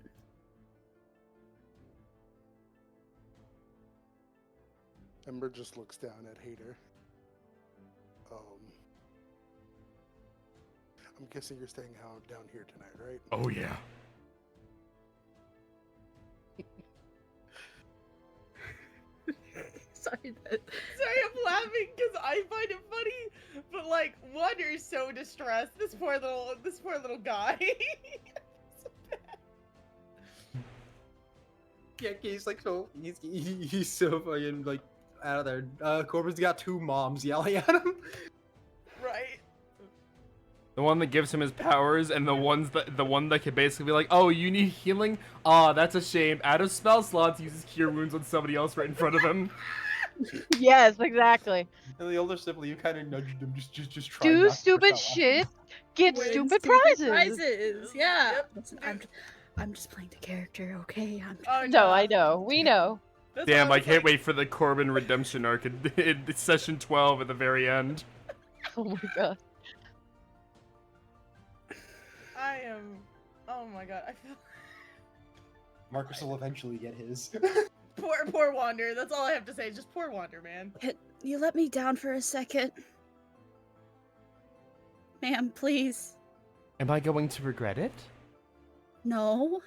Ember just looks down at Hater. I'm guessing you're staying out down here tonight, right? Oh, yeah. Sorry that. Sorry, I'm laughing because I find it funny, but like Wander is so distressed. This poor little guy. Yeah, he's like so he's so fucking like out of there. Corbin's got two moms yelling at him. Right. The one that gives him his powers, and the one that can basically be like, oh, you need healing? Aw, that's a shame. Out of spell slots, uses cure wounds on somebody else right in front of him. Yes, exactly. And the older sibling, you kind of nudged him, just try. Do not to stupid push that shit, get Win stupid Stupid prizes. Yeah. Yep. Listen, I'm just playing the character, okay? Oh No, I know. We know. That's Damn, why I was can't like, wait for the Corbin redemption arc in session 12 at the very end. Oh my god. I am. Oh my god, I feel. Marcus will eventually get his. Poor Wander. That's all I have to say. Just poor Wander, man. You let me down for a second. Ma'am, please. Am I going to regret it? No.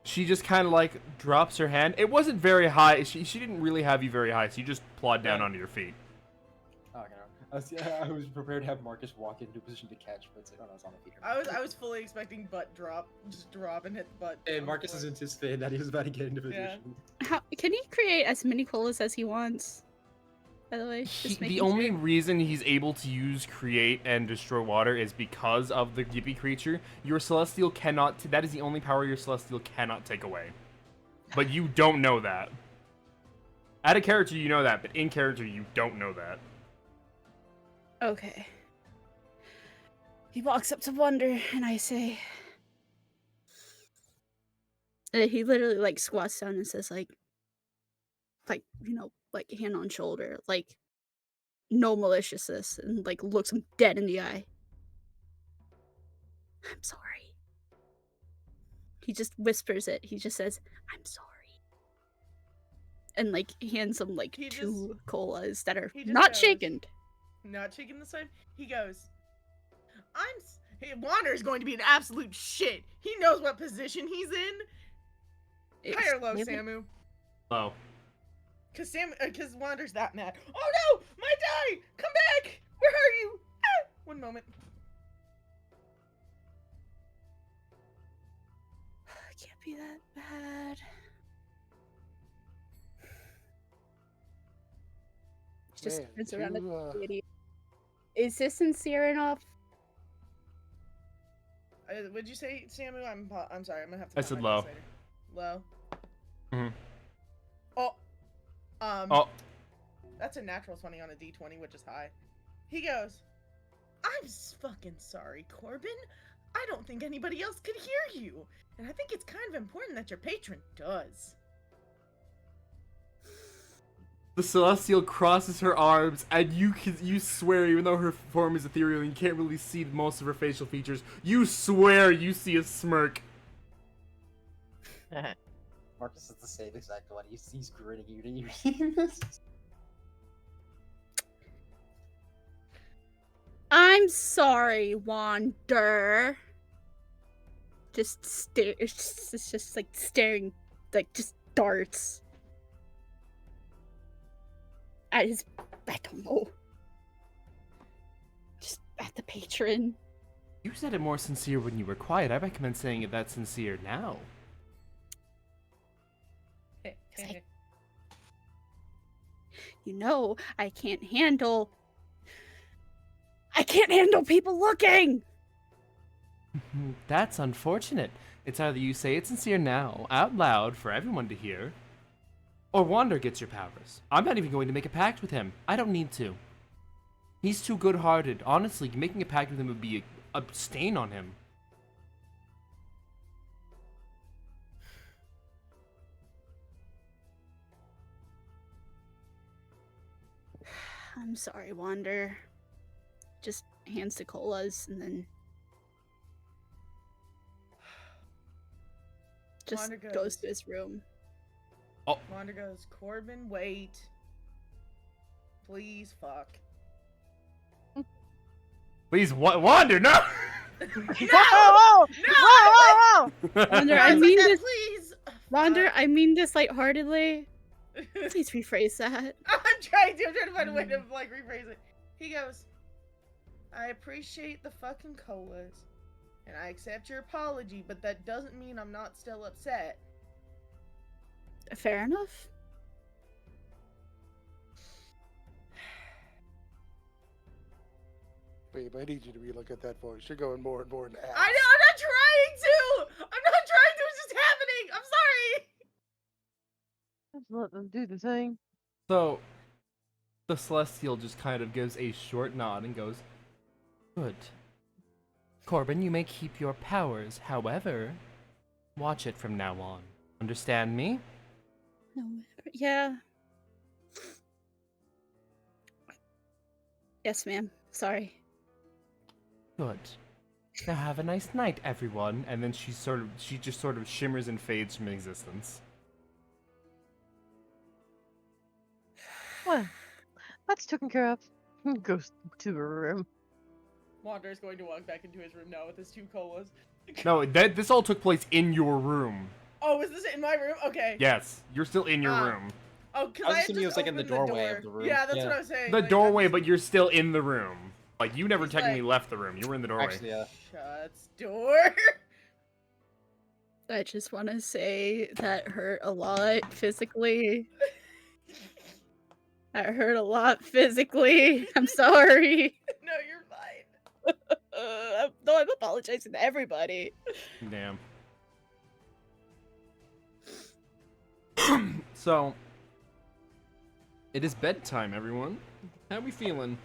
She just kind of like drops her hand. It wasn't very high. She didn't really have you very high, so you just plod down onto your feet. Okay. I was prepared to have Marcus walk into a position to catch, but it's like, oh no, it's on the feet. I was fully expecting butt drop, just drop and hit the butt. And Marcus is anticipating that he was about to get into Yeah. position. Can he create as many colas as he wants? By the way, just The making only sure. reason he's able to use create and destroy water is because of the Yippee creature. Your celestial cannot. That is the only power your celestial cannot take away. But you don't know that. Out of character, you know that, but in character, you don't know that. Okay. He walks up to Wonder, and I say, And he literally like squats down and says like like hand on shoulder, like no maliciousness, and like looks him dead in the eye. I'm sorry. He just whispers it. He just says, "I'm sorry," and like hands him like He just- 2 colas that are he just not goes, shaken. Not shaking this time. He goes, Wander's going to be an absolute shit. He knows what position he's in. High or low, Maybe- Samu? Low. Cause Wander's that mad. Oh no! My die! Come back! Where are you? Ah! One moment. It can't be that bad. Just Man, turns around at two, the idiot. Is this sincere enough? Would you say, Samu? I'm sorry. I'm gonna have to. I pop said my low. dice later. Low. Mhm. Oh. Oh, That's a natural 20 on a d20, which is high. He goes, I'm fucking sorry, Corbin. I don't think anybody else could hear you. And I think it's kind of important that your patron does. the Celestial crosses her arms, and you swear, even though her form is ethereal and you can't really see most of her facial features, you swear you see a smirk. Marcus is the same exact one. He's grinning you. I'm sorry, Wander. Just stare. It's just like staring, like just darts at his. I don't know. Just at the patron. You said it more sincere when you were quiet. I recommend saying it that sincere now. You know, I can't handle people looking. That's unfortunate. It's either you say it sincere now, out loud, for everyone to hear, or Wander gets your powers. I'm not even going to make a pact with him. I don't need to. He's too good-hearted. Honestly, making a pact with him would be a stain on him. I'm sorry, Wander. Just hands to colas and then just Wander goes goes. to his room. Wander goes, Corbin, wait. Please, fuck. Please, Wander, no! Whoa! Whoa! Wander, I I was mean like that, this. please. Wander, I mean this lightheartedly. Please rephrase that. I'm trying to find a way to like rephrase it. He goes, I appreciate the fucking colas, and I accept your apology, but that doesn't mean I'm not still upset. Fair enough. Babe, I need you to relook at that voice. You're going more and more into ass. I know, I'm not trying to! I'm not trying to, it's just happening! I'm sorry! Just let them do the thing. So, the Celestial just kind of gives a short nod and goes, Good. Corbin, you may keep your powers, however, watch it from now on. Understand me? No, yeah. Yes, ma'am. Sorry. Good. Now have a nice night, everyone. And then she just sort of shimmers and fades from existence. Well, that's taken care of. Goes to her room. Wander's going to walk back into his room now with his 2 colas. No, this all took place in your room. Oh, is this in my room? Okay. Yes, you're still in your room. Oh, because I was I had thinking it just was, like, in the opened doorway door. of the room. Yeah, that's Yeah. what I was saying. The like, doorway, I'm but you're still in the room. Like, you never He's technically like- left the room. You were in the doorway. Actually, yeah. Shuts door. I just want to say that hurt a lot physically. That hurt a lot physically. I'm sorry. No, you're fine. No, I'm apologizing to everybody. Damn. So, it is bedtime, everyone. How we feeling?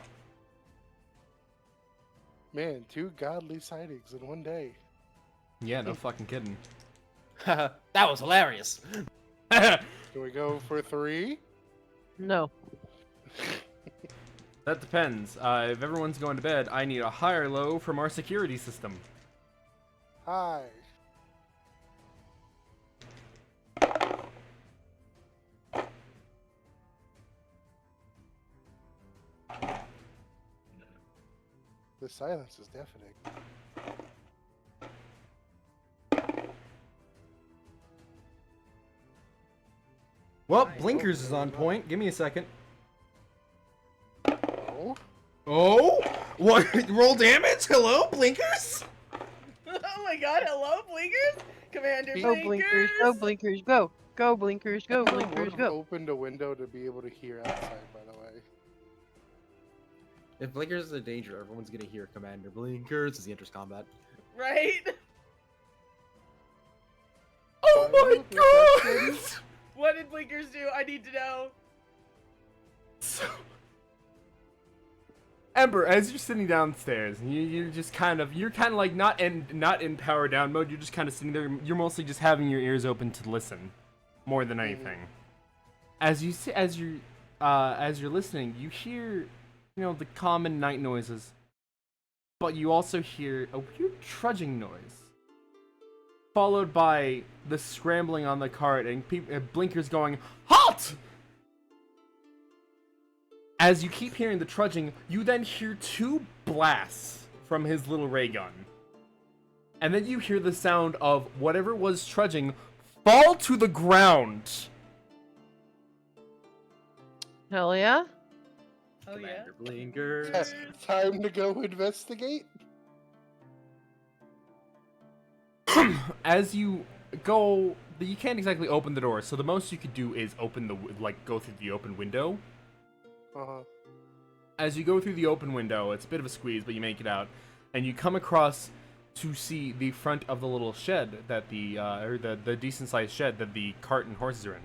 Man, 2 godly sightings in one day. Yeah, no fucking kidding. That was hilarious. Can we go for 3? No. That depends. If everyone's going to bed, I need a high or low from our security system. Hi. The silence is deafening. Well, blinkers is on point. Give me a second. Oh? Oh? What? Roll damage? Hello, blinkers? Oh my god, hello, Blinkers? Commander Go Blinkers! blinkers, go blinkers, go. Go blinkers, go Would've blinkers, go. opened a window to be able to hear outside, by the way. If Blinkers is a danger, everyone's gonna hear Commander Blinkers as he enters combat. Right? Oh my god! Perception? What did Blinkers do? I need to know. So, Ember, as you're sitting downstairs, you're kind of like not in power down mode. You're just kind of sitting there. You're mostly just having your ears open to listen, more than anything. As you're listening, you hear, the common night noises, but you also hear a weird trudging noise, followed by the scrambling on the cart and blinkers going halt. As you keep hearing the trudging, you then hear 2 blasts from his little ray gun. And then you hear the sound of whatever was trudging fall to the ground. Hell yeah. Oh yeah? Commander Blinkers. Time to go investigate? As you go, you can't exactly open the door, so the most you could do is go through the open window. Uh-huh. As you go through the open window, it's a bit of a squeeze, but you make it out, and you come across to see the front of the little shed that the decent-sized shed that the cart and horses are in.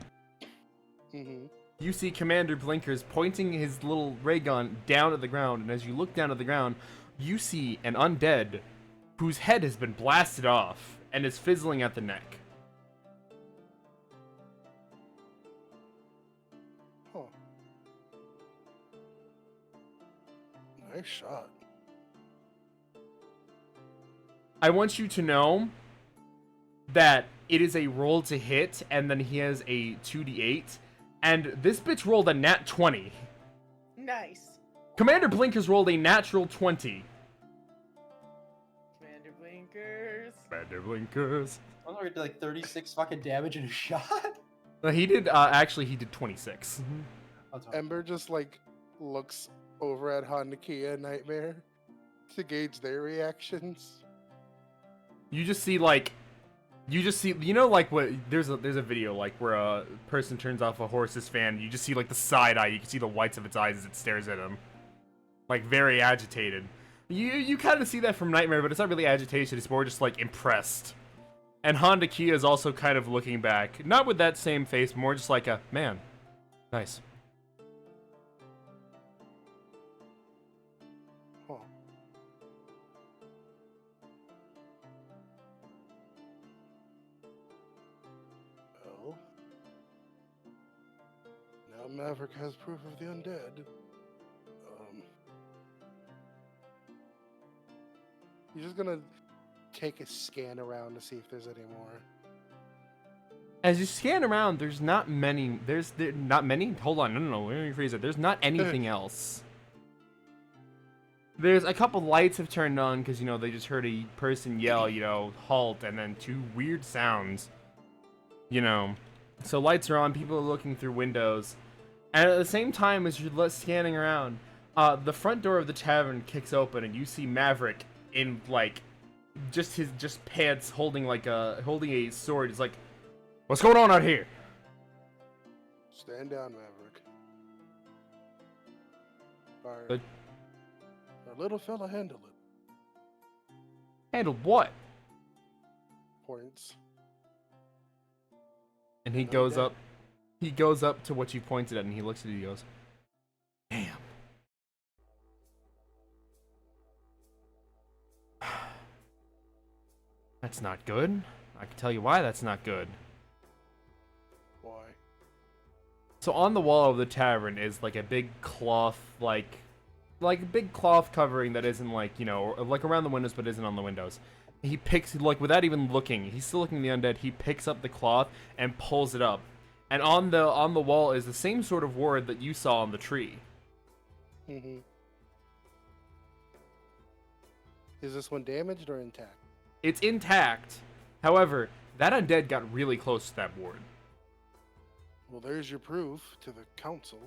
Mm-hmm. You see Commander Blinkers pointing his little ray gun down at the ground, and as you look down at the ground, you see an undead whose head has been blasted off and is fizzling at the neck. Huh. Nice shot. I want you to know that it is a roll to hit, and then he has a 2d8, and this bitch rolled a nat 20. Nice. Commander Blinkers rolled a natural 20. Commander Blinkers. Commander Blinkers. I already did like 36 fucking damage in a shot. He did, he did 26. Ember just looks over at Handakia and Nightmare to gauge their reactions. You just see what there's a video where a person turns off a horse's fan, you just see the side eye, you can see the whites of its eyes as it stares at him. Very agitated. You kind of see that from Nightmare, but it's not really agitation, it's more just impressed. And Honda Kia is also kind of looking back, not with that same face, more just like a man. Nice. Huh. Oh. Now Maverick has proof of the undead. You're just gonna take a scan around to see if there's any more. As you scan around, there's not many. Not many? Hold on, no, let me rephrase it. There's not anything else. There's a couple lights have turned on because, they just heard a person yell, halt, and then 2 weird sounds. So lights are on, people are looking through windows. And at the same time as you're scanning around, the front door of the tavern kicks open and you see Maverick in, just pants holding a sword. He's like, what's going on out here? Stand down, Maverick. Good. Our little fella handled it. Handled what? Points. And he goes up. He goes up to what you pointed at and he looks at it and he goes, damn. That's not good. I can tell you why that's not good. Why? So on the wall of the tavern is like a big cloth, like a big cloth covering that isn't like, you know, like around the windows but isn't on the windows. He picks, like, without even looking, he's still looking at the undead, he picks up the cloth and pulls it up. And on the wall is the same sort of word that you saw on the tree. Mm-hmm. Is this one damaged or intact? It's intact. However, that undead got really close to that ward. Well, there's your proof to the council.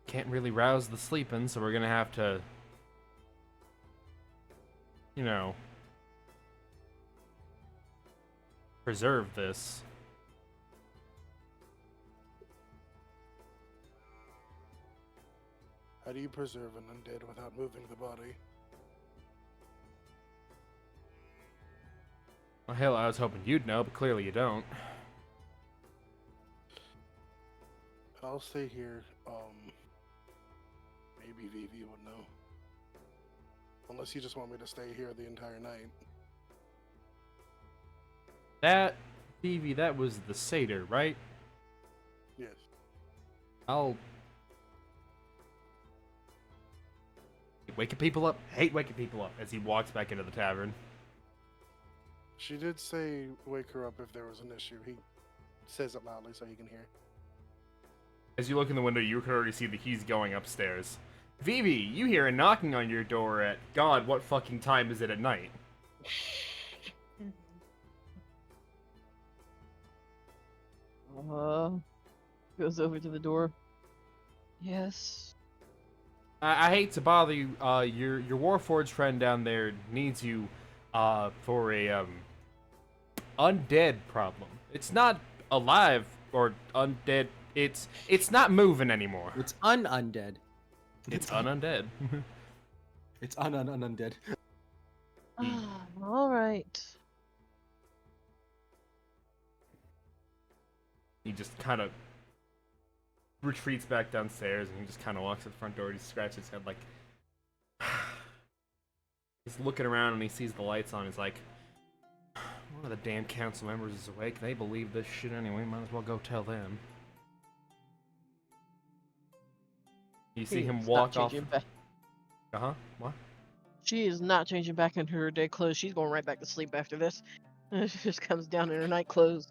Can't really rouse the sleeping, so we're gonna have to, you know, preserve this. How do you preserve an undead without moving the body? Well, hell, I was hoping you'd know, but clearly you don't. I'll stay here. Maybe Vivi would know. Unless you just want me to stay here the entire night. That, Phoebe, that was the satyr, right? Yes. I'll... Waking people up? Hate waking people up as he walks back into the tavern. She did say wake her up if there was an issue. He says it loudly so he can hear. As you look in the window, you can already see that he's going upstairs. Vivi, you hear a knocking on your door at, God, what fucking time is it at night? Goes over to the door. Yes. I hate to bother you. Your Warforged friend down there needs you for a undead problem. It's not alive or undead. It's not moving anymore. It's undead. It's undead. It's undead. All right. He just kind of retreats back downstairs and he just kind of walks to the front door. He scratches his head like he's looking around and he sees the lights on. He's like, one of the damn council members is awake. They believe this shit anyway. Might as well go tell them. You see him She's walk not off. changing back. Uh-huh. What? She is not changing back into her day clothes. She's going right back to sleep after this. She just comes down in her night clothes.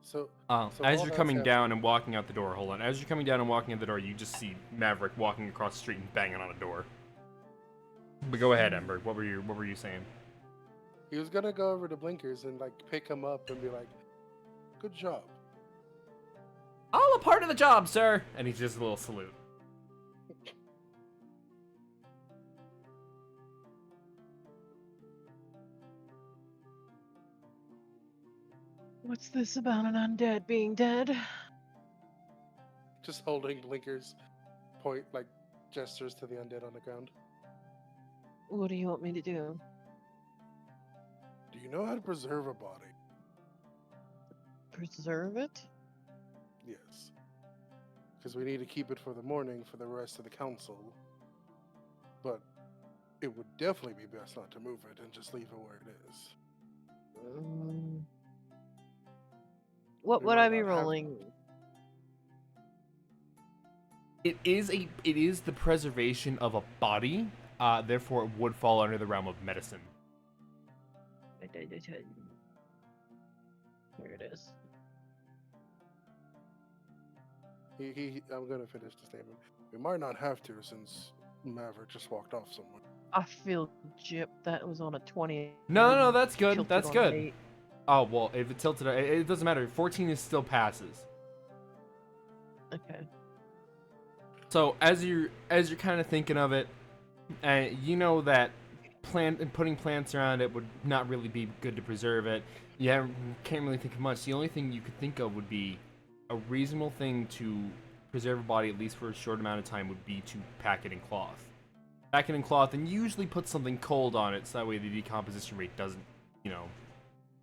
So As while you're that's coming happening- down and walking out the door, hold on. As you're coming down and walking out the door, you just see Maverick walking across the street and banging on a door. But go ahead, Ember. What were you saying? he was gonna go over to Blinkers and like pick him up and be like, "Good job." All a part of the job, sir. And he's just a little salute. What's this about an undead being dead? Just holding Blinkers, point like gestures to the undead on the ground. What do you want me to do? Do you know how to preserve a body? Preserve it? Yes. Because we need to keep it for the morning for the rest of the council. But it would definitely be best not to move it and just leave it where it is. What We would might I be not have- rolling? It is the preservation of a body. Therefore, it would fall under the realm of medicine. There it is. I'm gonna finish the statement. We might not have to since Maverick just walked off somewhere. I feel gypped. That was on a 20. No, that's good. Tilted That's on good. an 8. Oh, well, if it tilted, it doesn't matter. 14 is still passes. Okay. So as you're kind of thinking of it, you know that putting plants around it would not really be good to preserve it. You can't really think of much. The only thing you could think of would be a reasonable thing to preserve a body, at least for a short amount of time, would be to pack it in cloth. Pack it in cloth and usually put something cold on it, so that way the decomposition rate doesn't,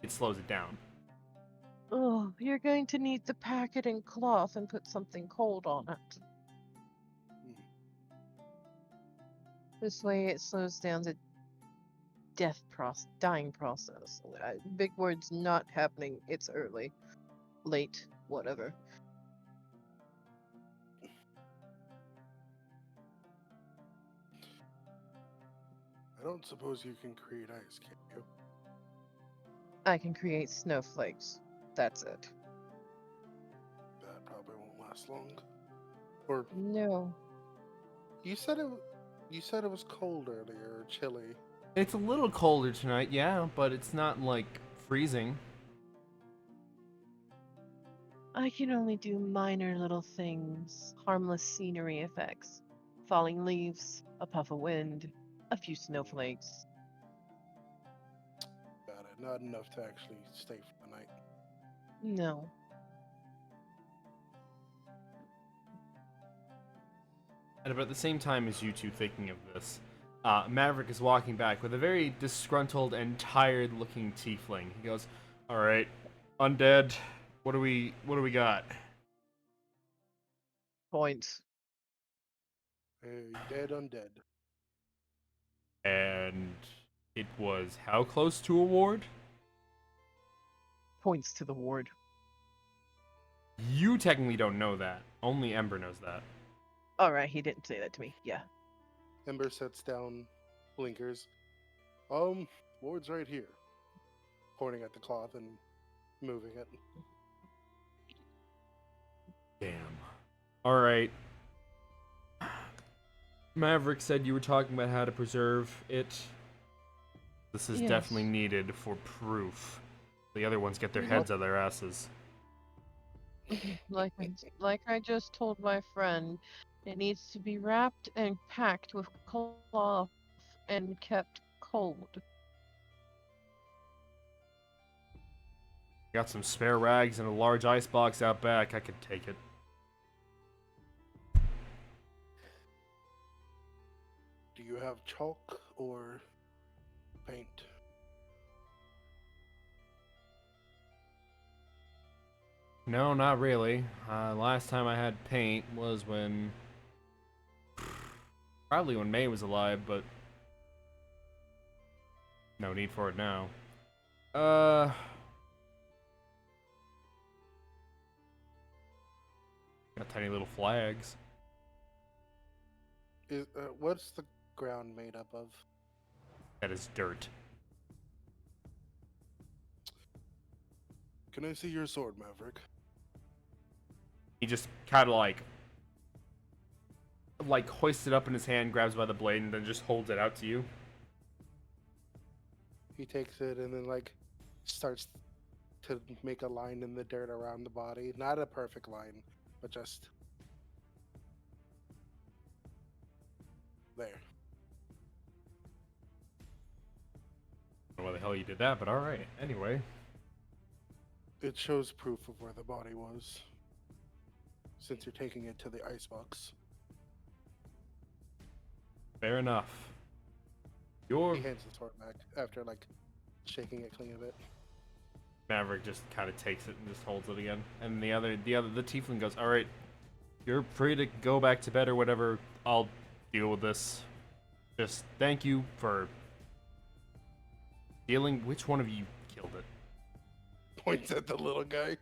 it slows it down. Oh, you're going to need to pack it in cloth and put something cold on it. This way it slows down the dying process. Big words not happening. It's early. Late. Whatever. I don't suppose you can create ice, can you? I can create snowflakes. That's it. That probably won't last long. Or No. you said it was cold earlier, or chilly. It's a little colder tonight, yeah, but it's not like freezing. I can only do minor little things. Harmless scenery effects. Falling leaves, a puff of wind, a few snowflakes. Got it. Not enough to actually stay for the night. No. At about the same time as you two thinking of this, Maverick is walking back with a very disgruntled and tired-looking tiefling. He goes, "All right, undead. What do we got?" Points. Dead undead. And it was how close to a ward? Points to the ward. You technically don't know that. Only Ember knows that. Alright, he didn't say that to me. Yeah. Ember sets down blinkers. Ward's right here. Pointing at the cloth and moving it. Damn. All right. Maverick said you were talking about how to preserve it. This is Yes. definitely needed for proof. The other ones get their Yep. heads out of their asses. like I just told my friend, it needs to be wrapped and packed with cloth and kept cold. Got some spare rags and a large ice box out back. I could take it. Do you have chalk or paint? No, not really. Last time I had paint was when... Probably when May was alive, but... No need for it now. Got tiny little flags. What's the ground made up of? That is dirt. Can I see your sword, Maverick? He just kind of like hoists it up in his hand, grabs by the blade, and then just holds it out to you. He takes it and then starts to make a line in the dirt around the body. Not a perfect line, but just there. I don't know why the hell you did that, but alright. Anyway. It shows proof of where the body was. Since you're taking it to the icebox. Fair enough. He Your hands the sword back after shaking it clean a bit. Maverick just kind of takes it and just holds it again. And the tiefling goes, "Alright, you're free to go back to bed or whatever. I'll deal with this. Just thank you for dealing. Which one of you killed it?" Points at the little guy.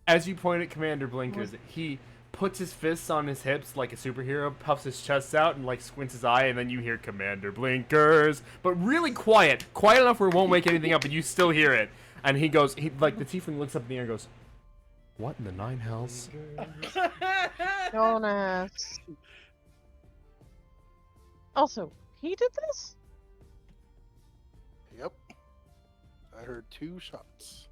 As you point at Commander Blinkers, he puts his fists on his hips like a superhero, puffs his chest out, and squints his eye, and then you hear Commander Blinkers, but really quiet enough where it won't wake anything up, but you still hear it. And he goes, the tiefling looks up in the air and goes, "What in the nine hells?" Don't ask. Also, he did this? Yep. I heard 2 shots.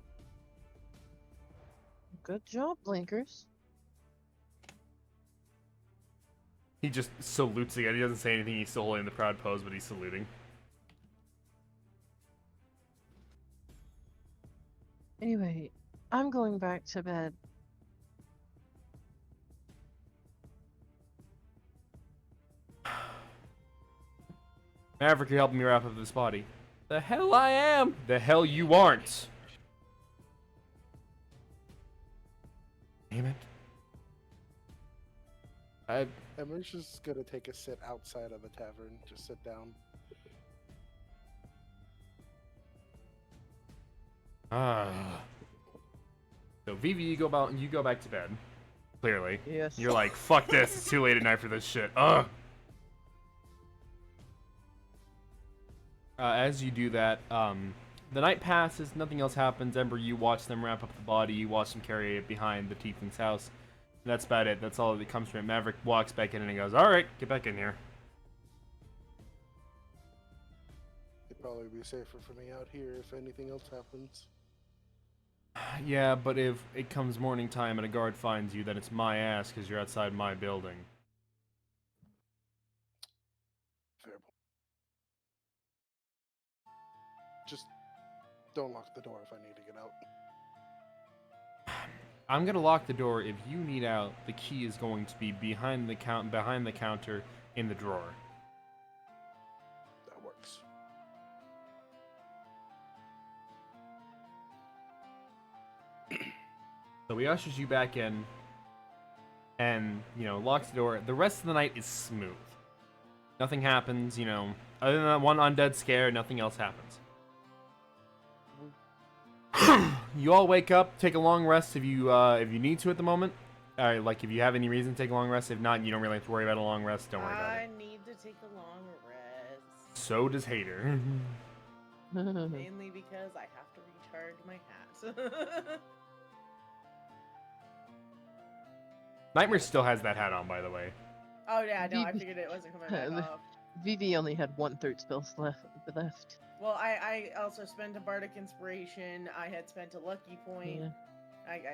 Good job, Blinkers. He just salutes again. He doesn't say anything. He's still holding the proud pose, but he's saluting. Anyway, I'm going back to bed. Maverick, you're helping me wrap up this body. The hell I am! The hell you aren't! Damn it. Ember's just gonna take a sit outside of the tavern. Just sit down. So Vivi, you go back to bed. Clearly. Yes. You're like, fuck this, it's too late at night for this shit. Ugh. As you do that, the night passes, nothing else happens. Ember, you watch them wrap up the body, you watch them carry it behind the Tiefling's house. And that's about it. That's all that comes from it. Maverick walks back in and he goes, alright, get back in here. It'd probably be safer for me out here if anything else happens. Yeah, but if it comes morning time and a guard finds you, then it's my ass because you're outside my building. Fair point. Just don't lock the door if I need to get out. I'm gonna lock the door. If you need out, the key is going to be behind the counter in the drawer. That works. So he ushers you back in and, locks the door. The rest of the night is smooth. Nothing happens, other than that one undead scare, nothing else happens. You all wake up, take a long rest if you need to at the moment. Like if you have any reason to take a long rest. If not, you don't really have to worry about a long rest. Don't worry about I it. need to take a long rest. So does Hater. Mainly because I have to recharge my hat. Nightmare still has that hat on, by the way. Oh yeah, no, I figured it wasn't coming back off. Vivi only had 1/3 spells left. Well, I also spent a Bardic Inspiration. I had spent a Lucky Point.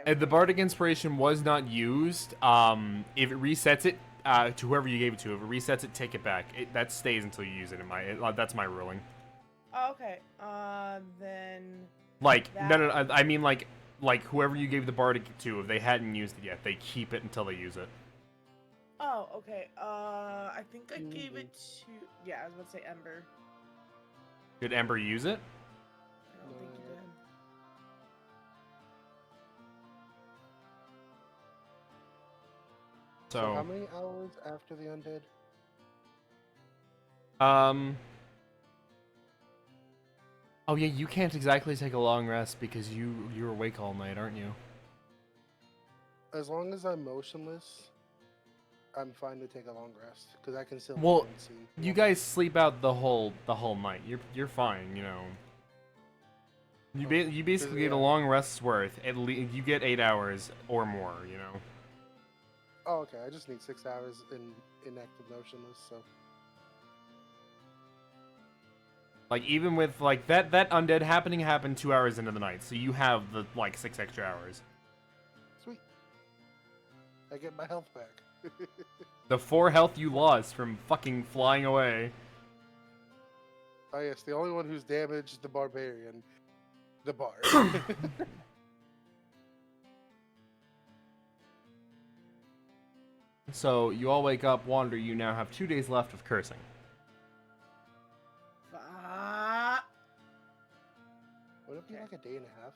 Yeah. The Bardic Inspiration was not used. If it resets it to whoever you gave it to, if it resets it, take it back. That stays until you use it. That's my ruling. Oh, okay. Then. Like that... no, I mean like whoever you gave the Bardic to, if they hadn't used it yet, they keep it until they use it. Oh, okay. I think I gave it to. Yeah, I was about to say Ember. Did Ember use it? I don't think he did. So how many hours after the undead? Oh yeah, you can't exactly take a long rest because you're awake all night, aren't you? As long as I'm motionless, I'm fine to take a long rest because I can still. Well, see. you guys sleep out the whole night. You're fine, You basically get a long rest's worth. At least you get 8 hours or more, Oh, okay. I just need 6 hours in inactive motionless. So. Like even with like that undead happened 2 hours into the night, so you have the 6 extra hours. Sweet. I get my health back. The 4 health you lost from fucking flying away. Oh yes, the only one who's damaged the barbarian, the bard. So you all wake up, Wander. You now have 2 days left of cursing. Would it be like a day and a half?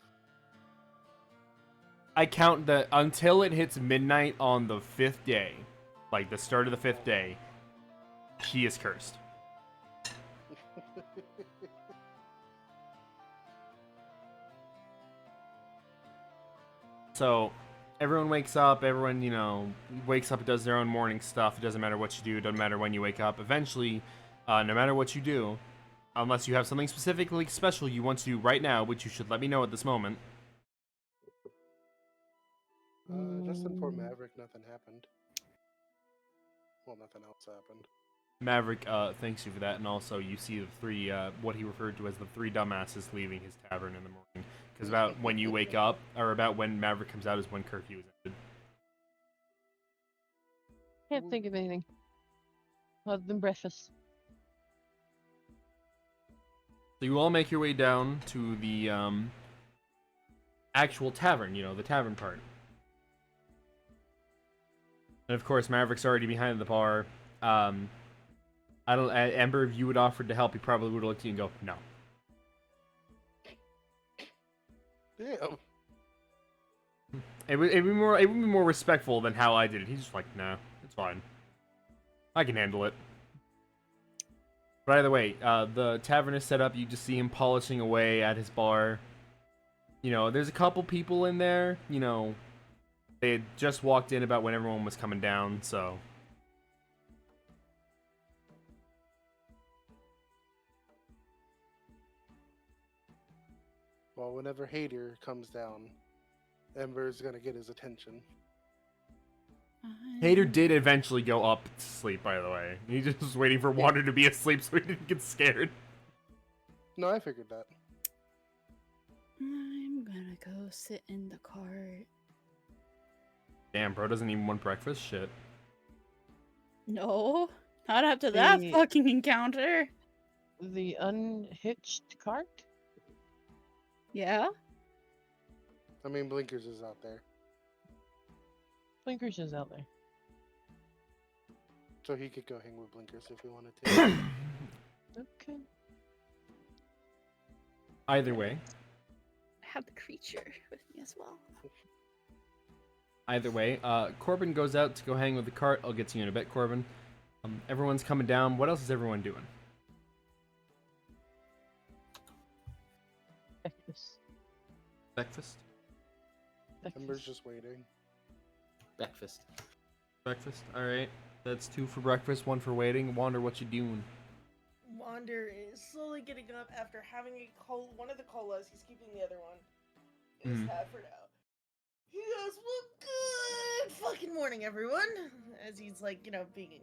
I count that until it hits midnight on the 5th day, like the start of the 5th day, he is cursed. So everyone wakes up, everyone, wakes up and does their own morning stuff. It doesn't matter what you do, it doesn't matter when you wake up. Eventually, no matter what you do, unless you have something specifically special you want to do right now, which you should let me know at this moment. Just inform Maverick nothing happened. Well, nothing else happened. Maverick thanks you for that, and also you see the 3, what he referred to as the 3 dumbasses leaving his tavern in the morning. Because about when you wake up, or about when Maverick comes out is when curfew is ended. Can't think of anything other than breakfast. So you all make your way down to the actual tavern, the tavern part. And of course, Maverick's already behind the bar. Ember, if you would offered to help, he probably would have looked at you and go, no. Damn. It would be more respectful than how I did it. He's just like, nah, it's fine. I can handle it. But either way, the tavern is set up. You just see him polishing away at his bar. You know, there's a couple people in there. You know, they had just walked in about when everyone was coming down, so... Well, whenever Hader comes down, Ember's gonna get his attention. Hader did eventually go up to sleep, by the way. He just was waiting for Wander to be asleep so he didn't get scared. No, I figured that. I'm gonna go sit in the cart. Damn, bro doesn't even want breakfast? Shit. No, not after that The- fucking encounter. The unhitched cart? Yeah? I mean, Blinkers is out there, Blinkers is out there. so he could go hang with Blinkers if he wanted to. Okay. Either way. I have the creature with me as well. Either way, Corbin goes out to go hang with the cart. I'll get to you in a bit, Corbin. Everyone's coming down. What else is everyone doing? Breakfast. Breakfast? Ember's just waiting. Breakfast. Breakfast? Alright. That's 2 for breakfast, 1 for waiting. Wander, what you doing? Wander is slowly getting up after having one of the colas. He's keeping the other one in his hat for now. He goes, "Well, good fucking morning, everyone." As he's like, being,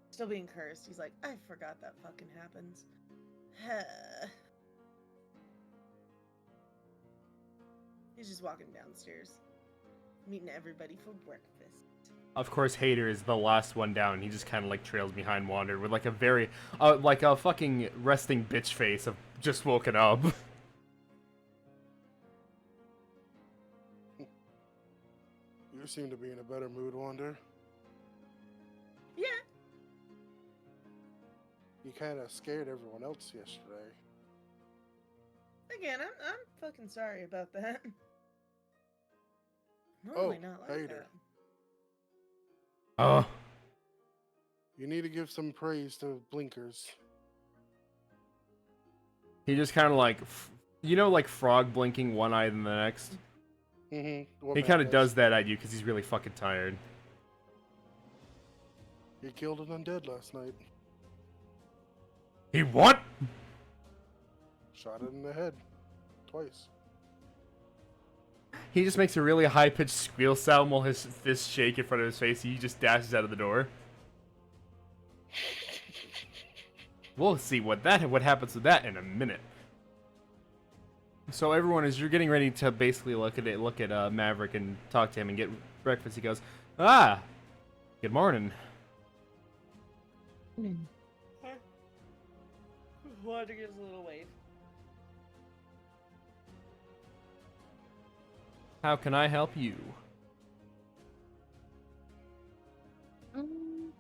still being cursed. He's like, "I forgot that fucking happens." He's just walking downstairs, meeting everybody for breakfast. Of course, Hader is the last one down. He just kind of like trails behind Wander with like a very, like a fucking resting bitch face of just woken up. You seem to be in a better mood, Wander. Yeah. You kind of scared everyone else yesterday. Again, I'm fucking sorry about that. Oh, Normally not like Hader. that. Oh. You need to give some praise to Blinkers. He just kind of like, like frog blinking one eye than the next? Mm-hmm. He kind of does that at you because he's really fucking tired. He killed an undead last night. He what? Shot it in the head. Twice. He just makes a really high-pitched squeal sound while his fists shake in front of his face. He just dashes out of the door. We'll see what happens with that in a minute. So everyone, as you're getting ready to basically look at Maverick and talk to him and get breakfast, he goes, "Ah, good morning." Wander gives a little wave. How can I help you?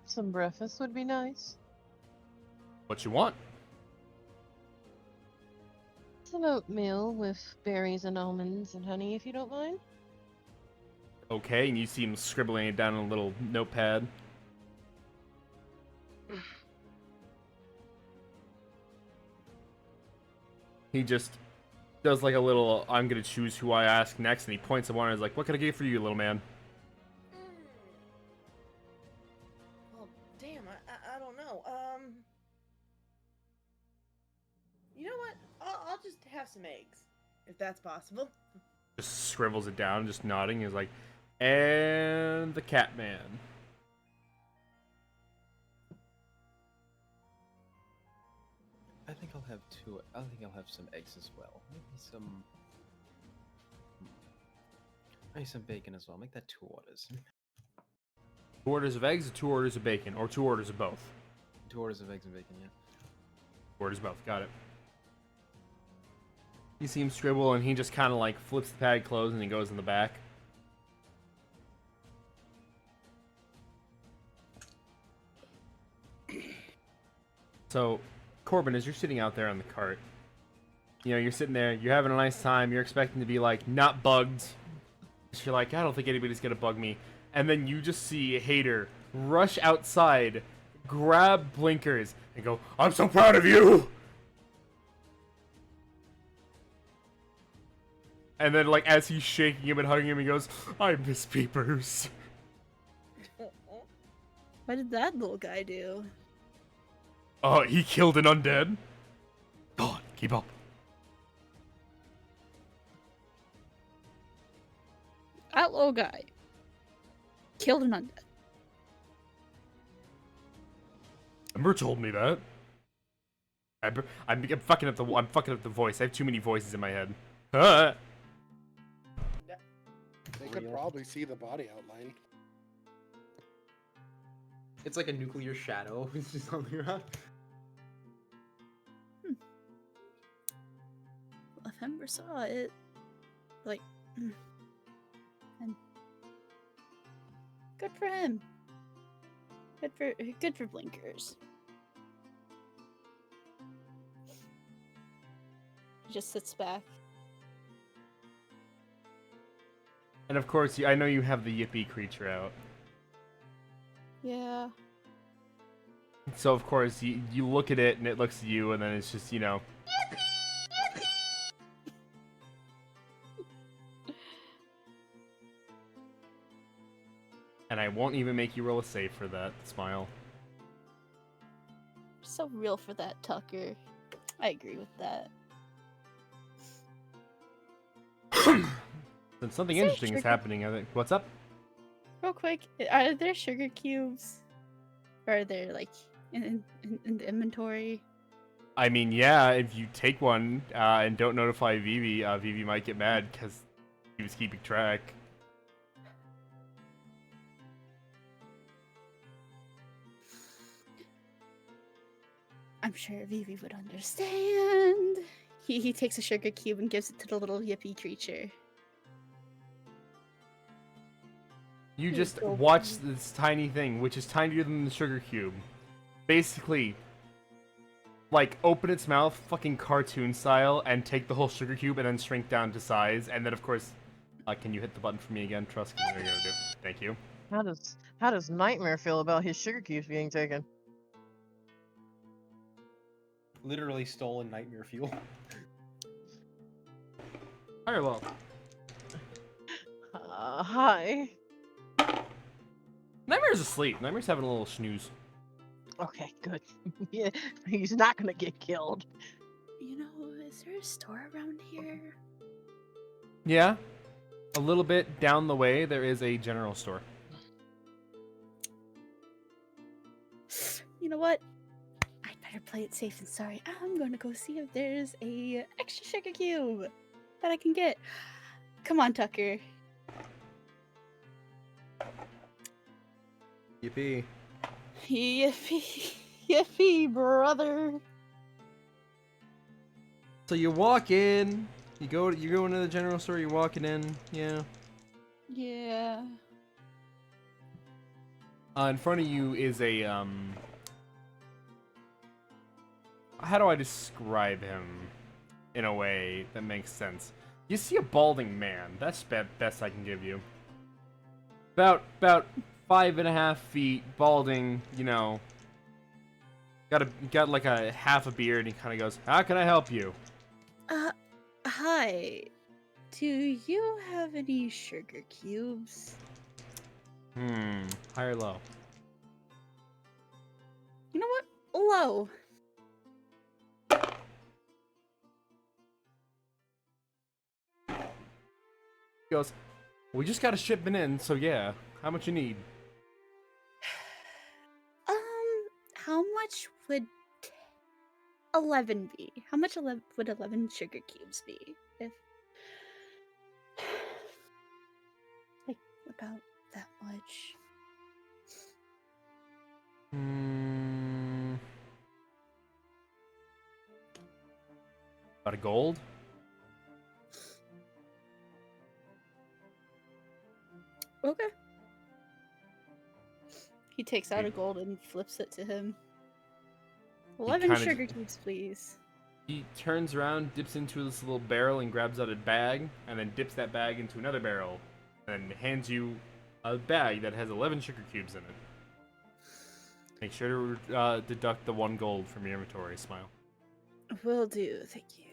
Some breakfast would be nice. What you want? Some oatmeal with berries and almonds and honey, if you don't mind. Okay, and you see him scribbling it down on a little notepad. He just does like a little, I'm gonna choose who I ask next, and he points at one and is like, "What can I get for you, little man?" Well, damn, I don't know. You know what? I'll just have some eggs, if that's possible. Just scribbles it down, just nodding. He's like, "And the cat man." I think I'll have two. I think I'll have some eggs as well. Maybe some bacon as well. Make that 2 orders. 2 orders of eggs, or 2 orders of bacon, or 2 orders of both. 2 orders of eggs and bacon, yeah. 2 orders of both. Got it. You see him scribble, and he just kind of like flips the pad closed, and he goes in the back. So, Corbin, as you're sitting out there on the cart, you're sitting there, you're having a nice time, you're expecting to be like not bugged. You're like, I don't think anybody's gonna bug me. and then you just see Hader rush outside, grab Blinkers, and go, "I'm so proud of you!" And then, like, as he's shaking him and hugging him, he goes, "I miss Peepers." What did that little guy do? Oh, he killed an undead? Go on, keep up. That little guy killed an undead. Ember told me that. I'm fucking up the voice. I have too many voices in my head. They could probably see the body outline. It's like a nuclear shadow. It's just on the ground. Well, if Ember saw it, like, and good for him. Good for Blinkers. He just sits back. And of course, I know you have the Yippee creature out. Yeah. So of course, you look at it and it looks at you, and then it's just, you know. And I won't even make you roll a save for that smile. So real for that, Tucker. I agree with that. Then something Is there interesting is sugar- happening. I think. What's up? Real quick, are there sugar cubes? Or are there, like, in the inventory? I mean, yeah, if you take one and don't notify Vivi, Vivi might get mad because he was keeping track. I'm sure Vivi would understand. He takes a sugar cube and gives it to the little yippy creature. You He's just so watch cute. this tiny thing, which is tinier than the sugar cube. Basically, like, open its mouth, fucking cartoon style, and take the whole sugar cube and then shrink down to size. And then, of course, can you hit the button for me again? Trust me, you're gonna do. Thank you. How does Nightmare feel about his sugar cubes being taken? Literally stolen nightmare fuel. Higher low. Hi. Nightmare's asleep. Nightmare's having a little snooze. Okay, good. Yeah, he's not gonna get killed. You know, is there a store around here? Yeah. A little bit down the way, there is a general store. You know what? I'd better play it safe and sorry. I'm gonna go see if there's a extra sugar cube that I can get. Come on, Tucker. Yippee. Yippee, yippee, brother. So you walk in, you go into the general store, you're walking in, yeah. Yeah. In front of you is a, how do I describe him in a way that makes sense? You see a balding man. That's best I can give you. About 5.5 feet, balding, you know. Got like a half a beard, and he kind of goes, "How can I help you?" Hi. Do you have any sugar cubes? High or low? You know what? Low. He goes, "We just got a shipment in, so yeah. How much you need?" How much would 11 be? How much would 11 sugar cubes be? If like about that much. About a gold? Okay. He takes out a gold and flips it to him. 11 kinda sugar cubes, please. He turns around, dips into this little barrel, and grabs out a bag, and then dips that bag into another barrel, and hands you a bag that has 11 sugar cubes in it. Make sure to deduct the 1 gold from your inventory. Smile. Will do, thank you.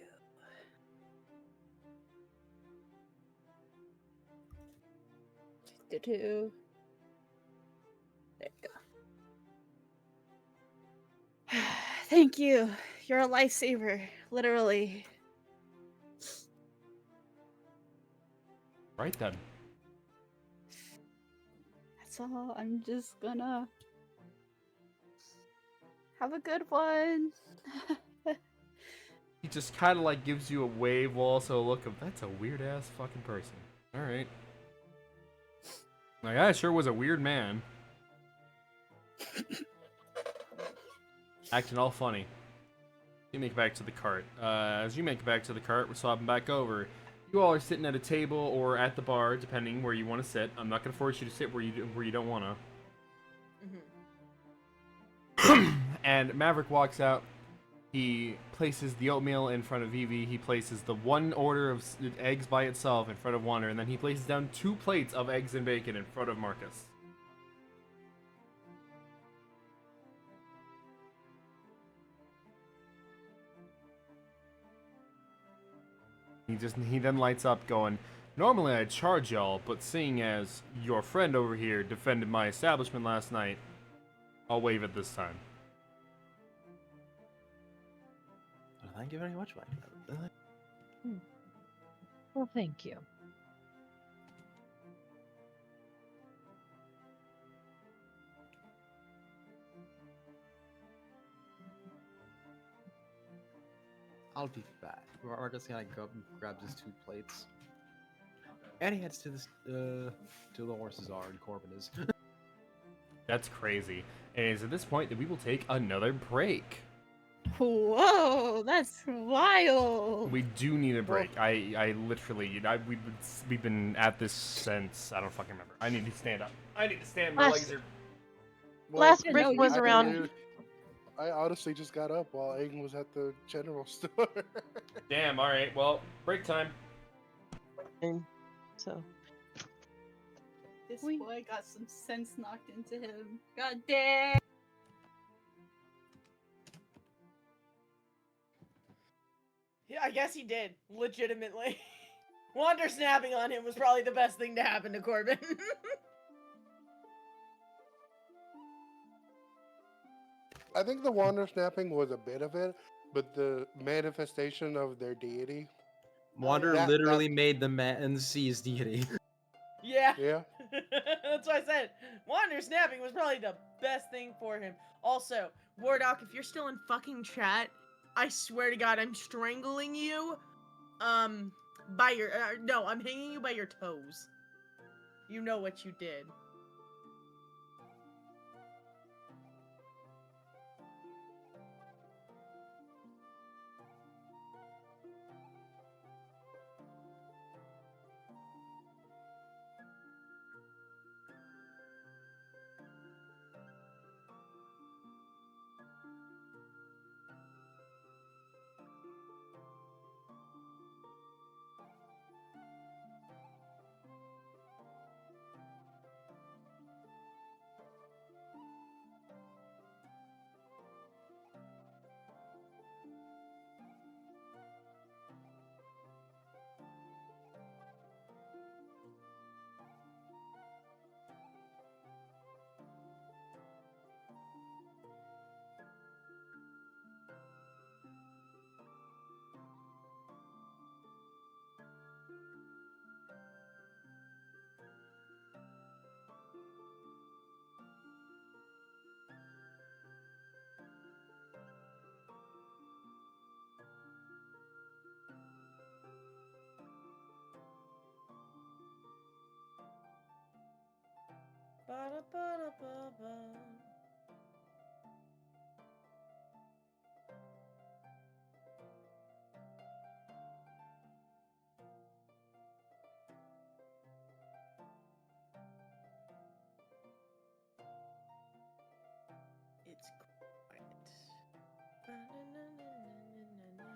Do-do. There you go. Thank you. You're a lifesaver, literally. Right then. That's all. I'm just gonna have a good one. He just kind of like gives you a wave while also a look of, that's a weird ass fucking person. Alright. Like, I sure was a weird man. Acting all funny. You make it back to the cart. As you make it back to the cart, we're swapping back over. You all are sitting at a table or at the bar, depending where you want to sit. I'm not going to force you to sit where you don't want to. And Maverick walks out. He places the oatmeal in front of Vivi. He places the 1 order of eggs by itself in front of Wander, and then he places down 2 plates of eggs and bacon in front of Marcus. He then lights up going, normally I'd charge y'all, but seeing as your friend over here defended my establishment last night, I'll waive it this time. Well, thank you very much, my friend. Well, thank you. I'll be back. Marcus kind of grabs his 2 plates. And he heads to this, to the horses are, and Corbin is. That's crazy. And it's at this point that we will take another break. Whoa, that's wild. We do need a break. I literally, we've been at this since, I don't fucking remember. I need to stand up. I need to stand. My legs are... Last no, break you was can around. I honestly just got up while Aang was at the general store. Damn, alright. Well, break time. So This boy got some sense knocked into him. God damn. Yeah, I guess he did. Legitimately. Wander snapping on him was probably the best thing to happen to Corbin. I think the wander snapping was a bit of it, but the manifestation of their deity. Wander That- literally made the man seize deity. Yeah. Yeah. That's what I said. Wander snapping was probably the best thing for him. Also, Wardock, if you're still in fucking chat, I swear to God, I'm strangling you. By your no, I'm hanging you by your toes. You know what you did. Ba-da-ba-da-ba-ba. It's quiet. Ba-na-na-na-na-na-na.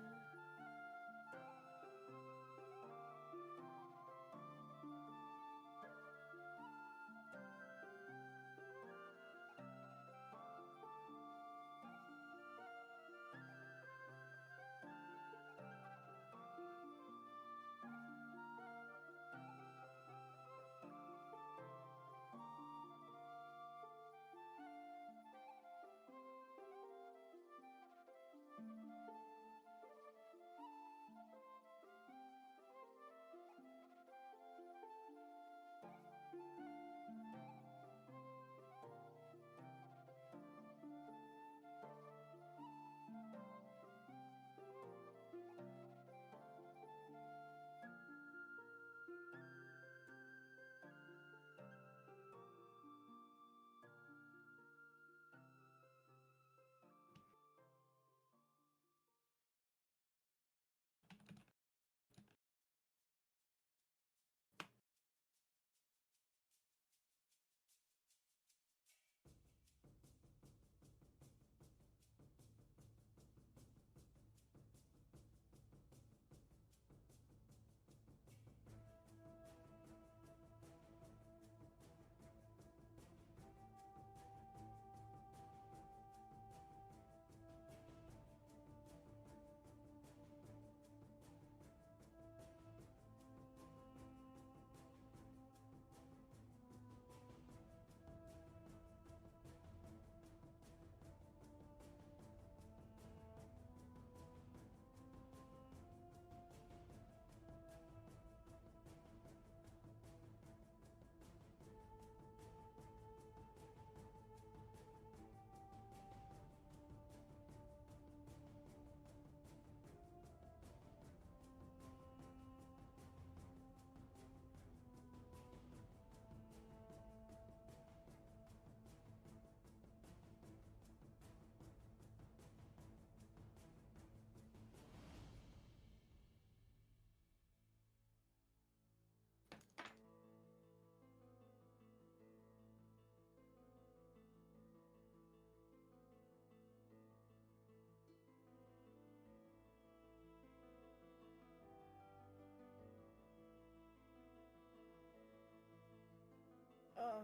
Uh,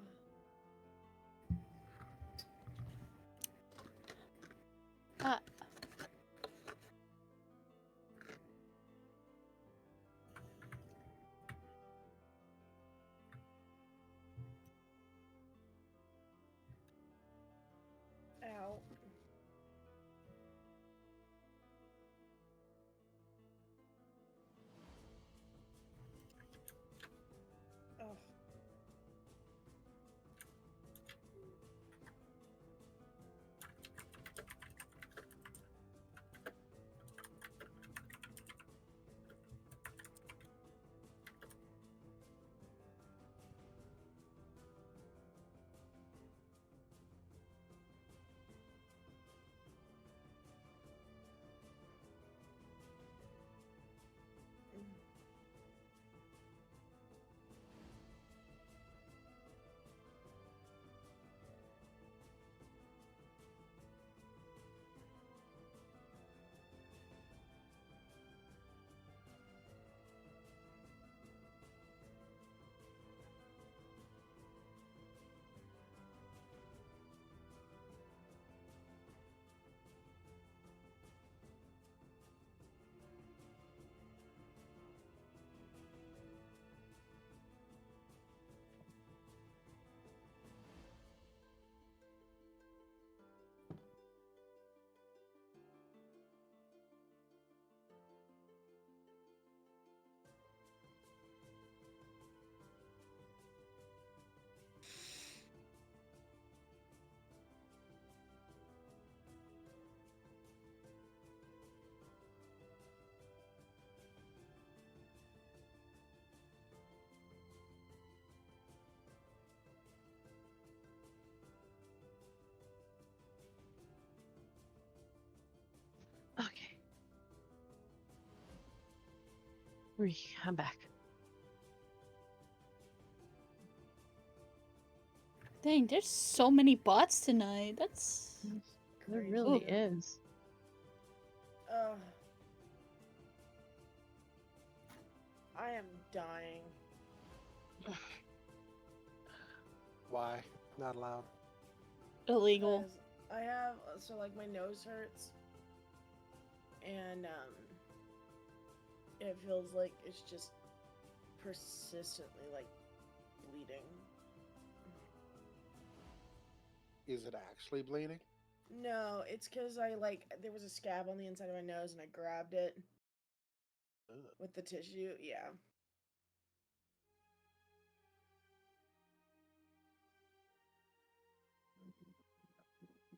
Ow. Oh. Okay. I'm back. dang, there's so many bots tonight. That's There Crazy. really Ooh. is. I am dying. Why? Not allowed. illegal. 'Cause I have so like my nose hurts, and it feels like it's just persistently like bleeding. Is it actually bleeding? No, it's because I like there was a scab on the inside of my nose and I grabbed it Ugh. with the tissue. Yeah.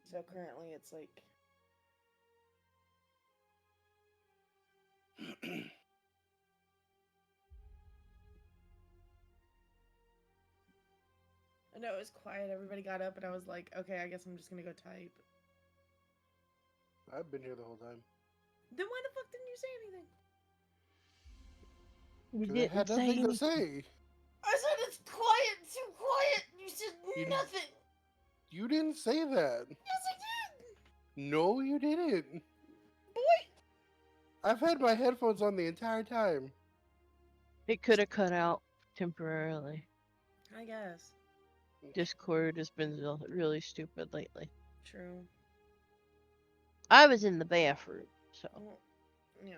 So currently it's like I know it was quiet. Everybody got up and I was like, okay, I guess I'm just gonna go type. I've been here the whole time. Then why the fuck didn't you say anything? You 'Cause I had didn't say nothing to anything. say. I said it's quiet, too quiet. You said You- nothing. You didn't say that. Yes, I did. No, you didn't. Boy. I've had my headphones on the entire time. It could have cut out temporarily. I guess. Discord has been really stupid lately. True. I was in the bathroom, so. Well, yeah.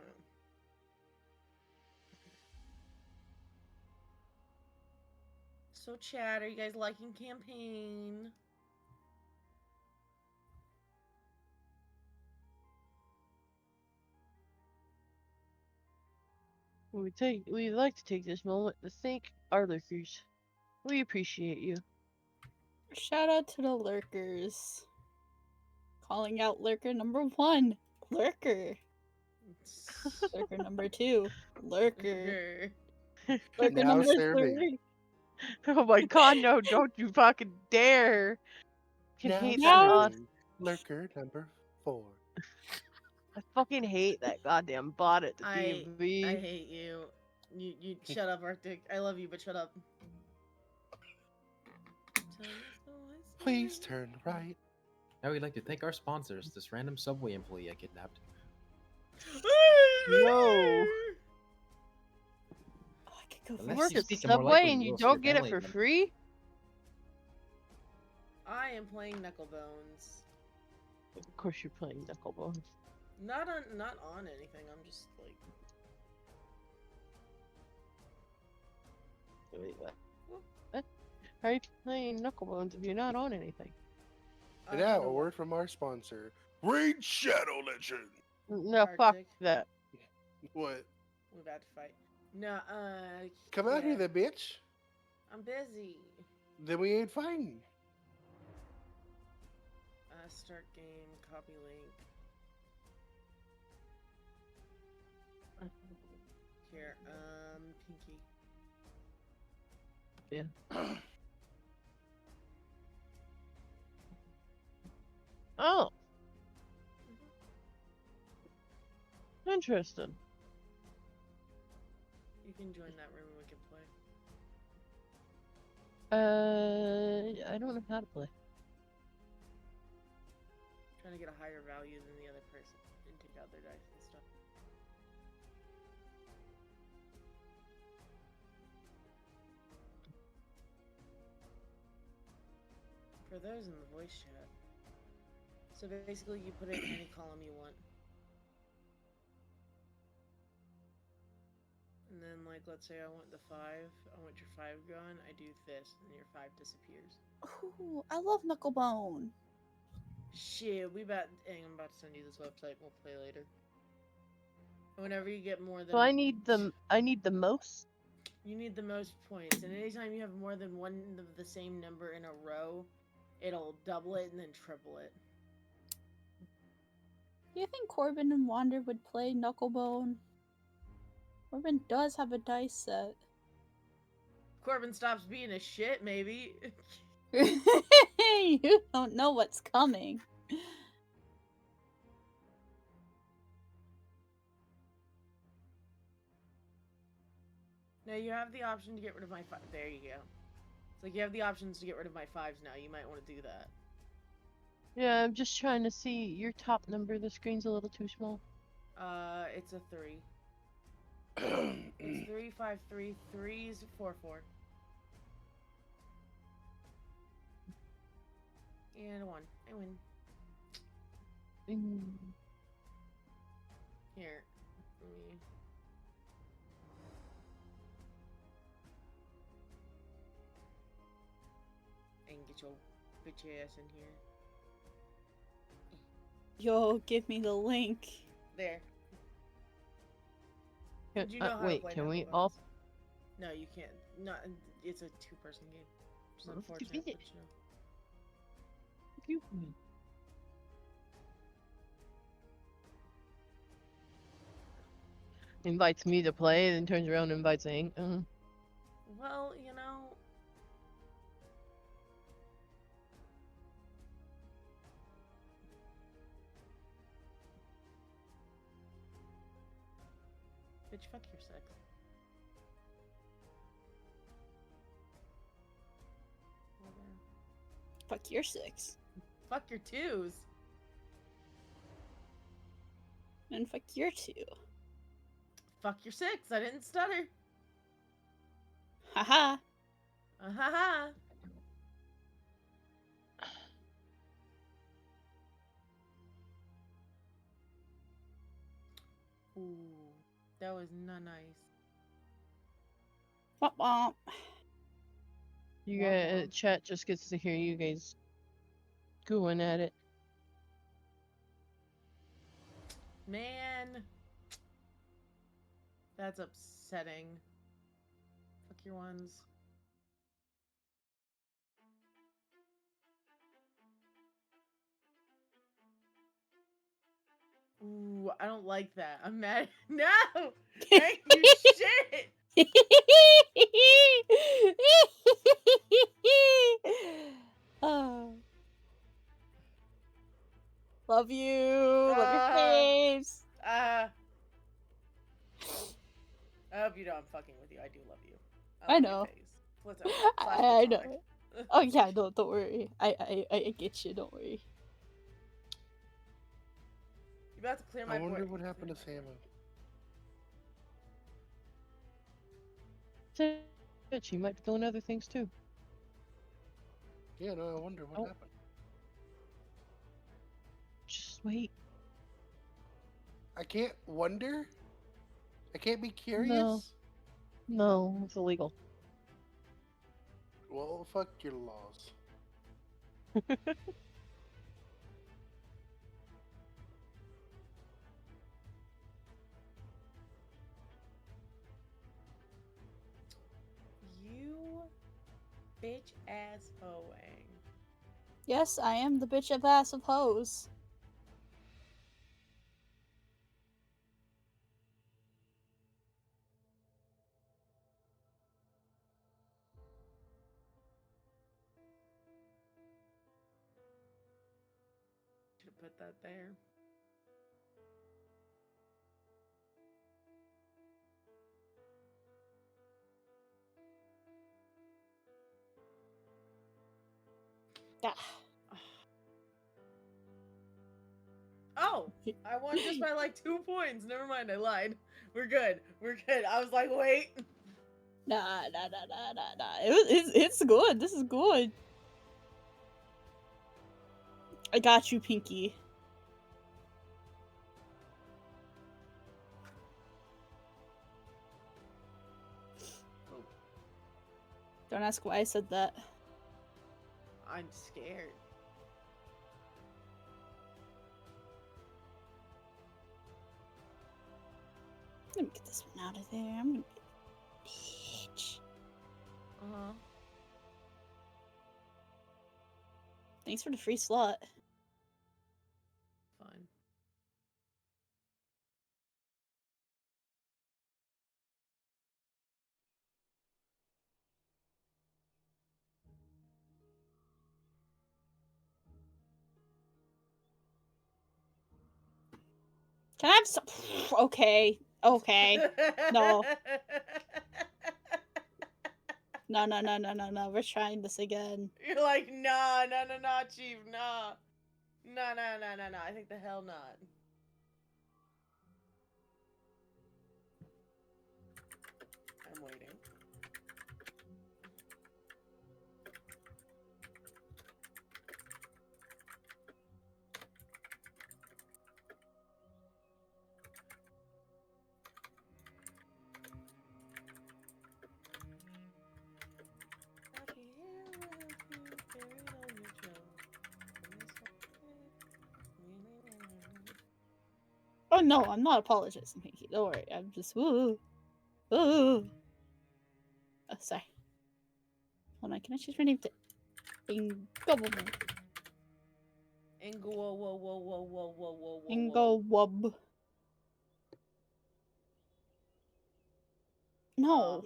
So, chat, are you guys liking campaign? We'd like to take this moment to thank our lurkers. We appreciate you. Shout out to the lurkers. Calling out lurker number 1. Lurker. Lurker number 2. Lurker. Lurker Now number share me. 3. Oh my god, no, don't you fucking dare! I Now hate that share god. me. Lurker number 4. I fucking hate that goddamn bot at the I DMV. hate you. You shut up, Arctic. I love you, but shut up. Please turn right. Now we'd like to thank our sponsors, this random subway employee I kidnapped. No. Oh, I could go Unless You you work first. at speak it more Subway likely, and you you will see your don't get it family for again. free? I am playing Knucklebones. Of course, you're playing Knucklebones. Not on anything. I'm just like. Wait, what? How are you playing Knucklebones if you're not on anything? And now, a no, word from our sponsor, Raid Shadow Legend. No, fuck Arctic. that. What? We're about to fight. No, Come out here, yeah. then, bitch. I'm busy. Then we ain't fighting. Start game, copy link. Here, Pinky. Yeah. Oh. Interesting. You can join that room and we can play. I don't know how to play. Trying to get a higher value than the other person and take out their dice and stuff. For those in the voice chat. So basically you put it in any column you want. And then like let's say I want the 5, I want your 5 gone, I do this, and your 5 disappears. Ooh, I love Knucklebone. Shit, I'm about to send you this website, we'll play later. Whenever you get more than So I need the most. you need the most points, and anytime you have more than one of the same number in a row, it'll double it and then triple it. Do you think Corbin and Wander would play Knucklebone? Corbin does have a dice set. Corbin stops being a shit, maybe. You don't know what's coming. No, you have the option to get rid of my 5. There you go. It's like you have the options to get rid of my 5s now. You might want to do that. Yeah, I'm just trying to see your top number. The screen's a little too small. It's a 3. It's 3, 5, 3, 3's 4, 4. And a 1. I win. Mm. Here. Let me... And get your bitch ass in here. Yo, give me the link. There. Can- Did you know how to wait, play can we Knucklebones? all? No, you can't. Not. It's a 2-person game. Which is Oh, unfortunate. stupid. But, you know. You win. Invites me to play, then turns around and invites Hank. Well, you know. Bitch, fuck your sex. Fuck your 6. Fuck your 2s. And fuck your 2. Fuck your 6. I didn't stutter. Haha. Ha ha. Ooh, that was not nice. Womp womp. You Womp guys, womp. chat just gets to hear you guys going at it. Man. That's upsetting. Fuck your 1s. Ooh, I don't like that. I'm mad. No! Thank you, shit! Oh. Love you. Love your face. I hope you know I'm fucking with you. I do love you. I love know. your face. Platonic. I know. Platonic. Oh yeah, no, don't worry. I get you. Don't worry. You about to clear my I wonder board. what happened to Samu. She might be doing other things too. Yeah, no, I wonder what Oh. happened. Just wait. I can't wonder. I can't be curious. No, it's illegal. Well, fuck your laws. You bitch ass hoeing. Yes, I am the bitch of ass of hoes. Should have put that there. Ah. Oh, I won just by like 2 points. Never mind, I lied. We're good. We're good. I was like, wait. Nah. It's good. This is good. I got you, Pinky. Don't ask why I said that. I'm scared. Let me get this one out of there. I'm gonna be a bitch. Uh-huh. Thanks for the free slot. Fine. Can I have some? Okay. Okay. No. No. We're trying this again. You're like, nah, Chief, nah. Nah. I think the hell not. I'm waiting. Oh no, I'm not apologizing, Pinky. Don't worry. I'm just ooh. Oh, sorry. Hold on, can I change my name to Ingobble? Whoa. Ingowub. No.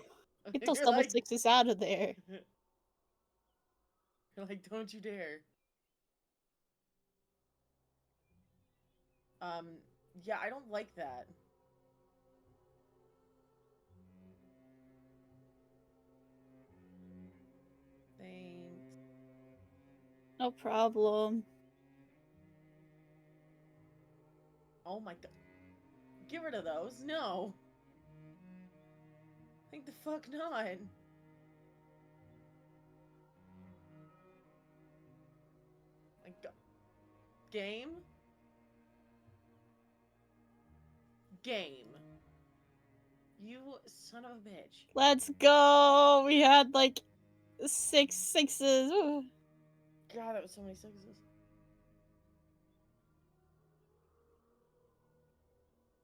Get those You're double like- sixes out of there. You're like, don't you dare. Yeah, I don't like that. Thanks. No problem. Oh my god. Get rid of those. No. Think the fuck not. Like, game? Game. You son of a bitch. Let's go. We had like 6 sixes. Ooh. God, that was so many sixes.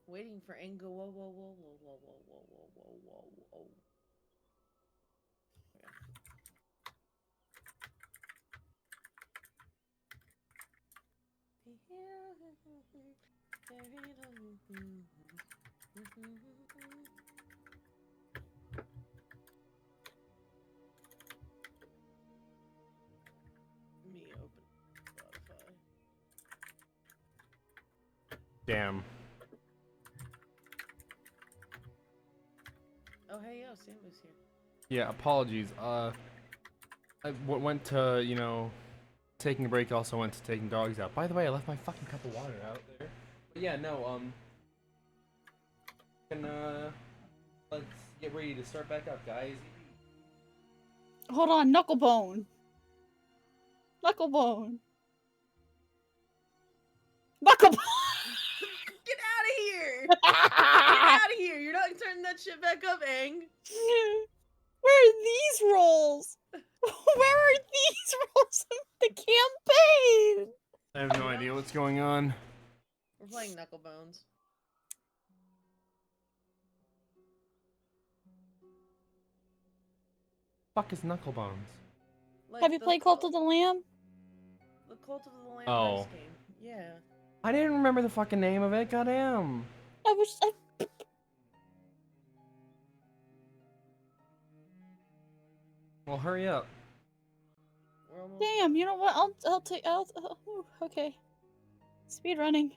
Waiting for Ango. Whoa. Me open Spotify. Damn. Oh hey yo, Sambo's here. Yeah, apologies. I went to, you know, taking a break. Also went to taking dogs out. By the way, I left my fucking cup of water out there. But yeah, no. Let's get ready to start back up, guys. Hold on, Knucklebone. Knucklebone. Knucklebone. Get out of here! Get out of here! You're not turning that shit back up, Aang. Where are these rolls? Where are these rolls in the campaign? I have no idea what's going on. We're playing Knucklebones. Fuck is Knucklebones? Like Have you played Cult of the Lamb? The Cult of the Lamb Oh. dice game. Yeah. I didn't remember the fucking name of it. Goddamn. Well, hurry up. We're almost Damn, you know what? I'll take. Okay. Speed running.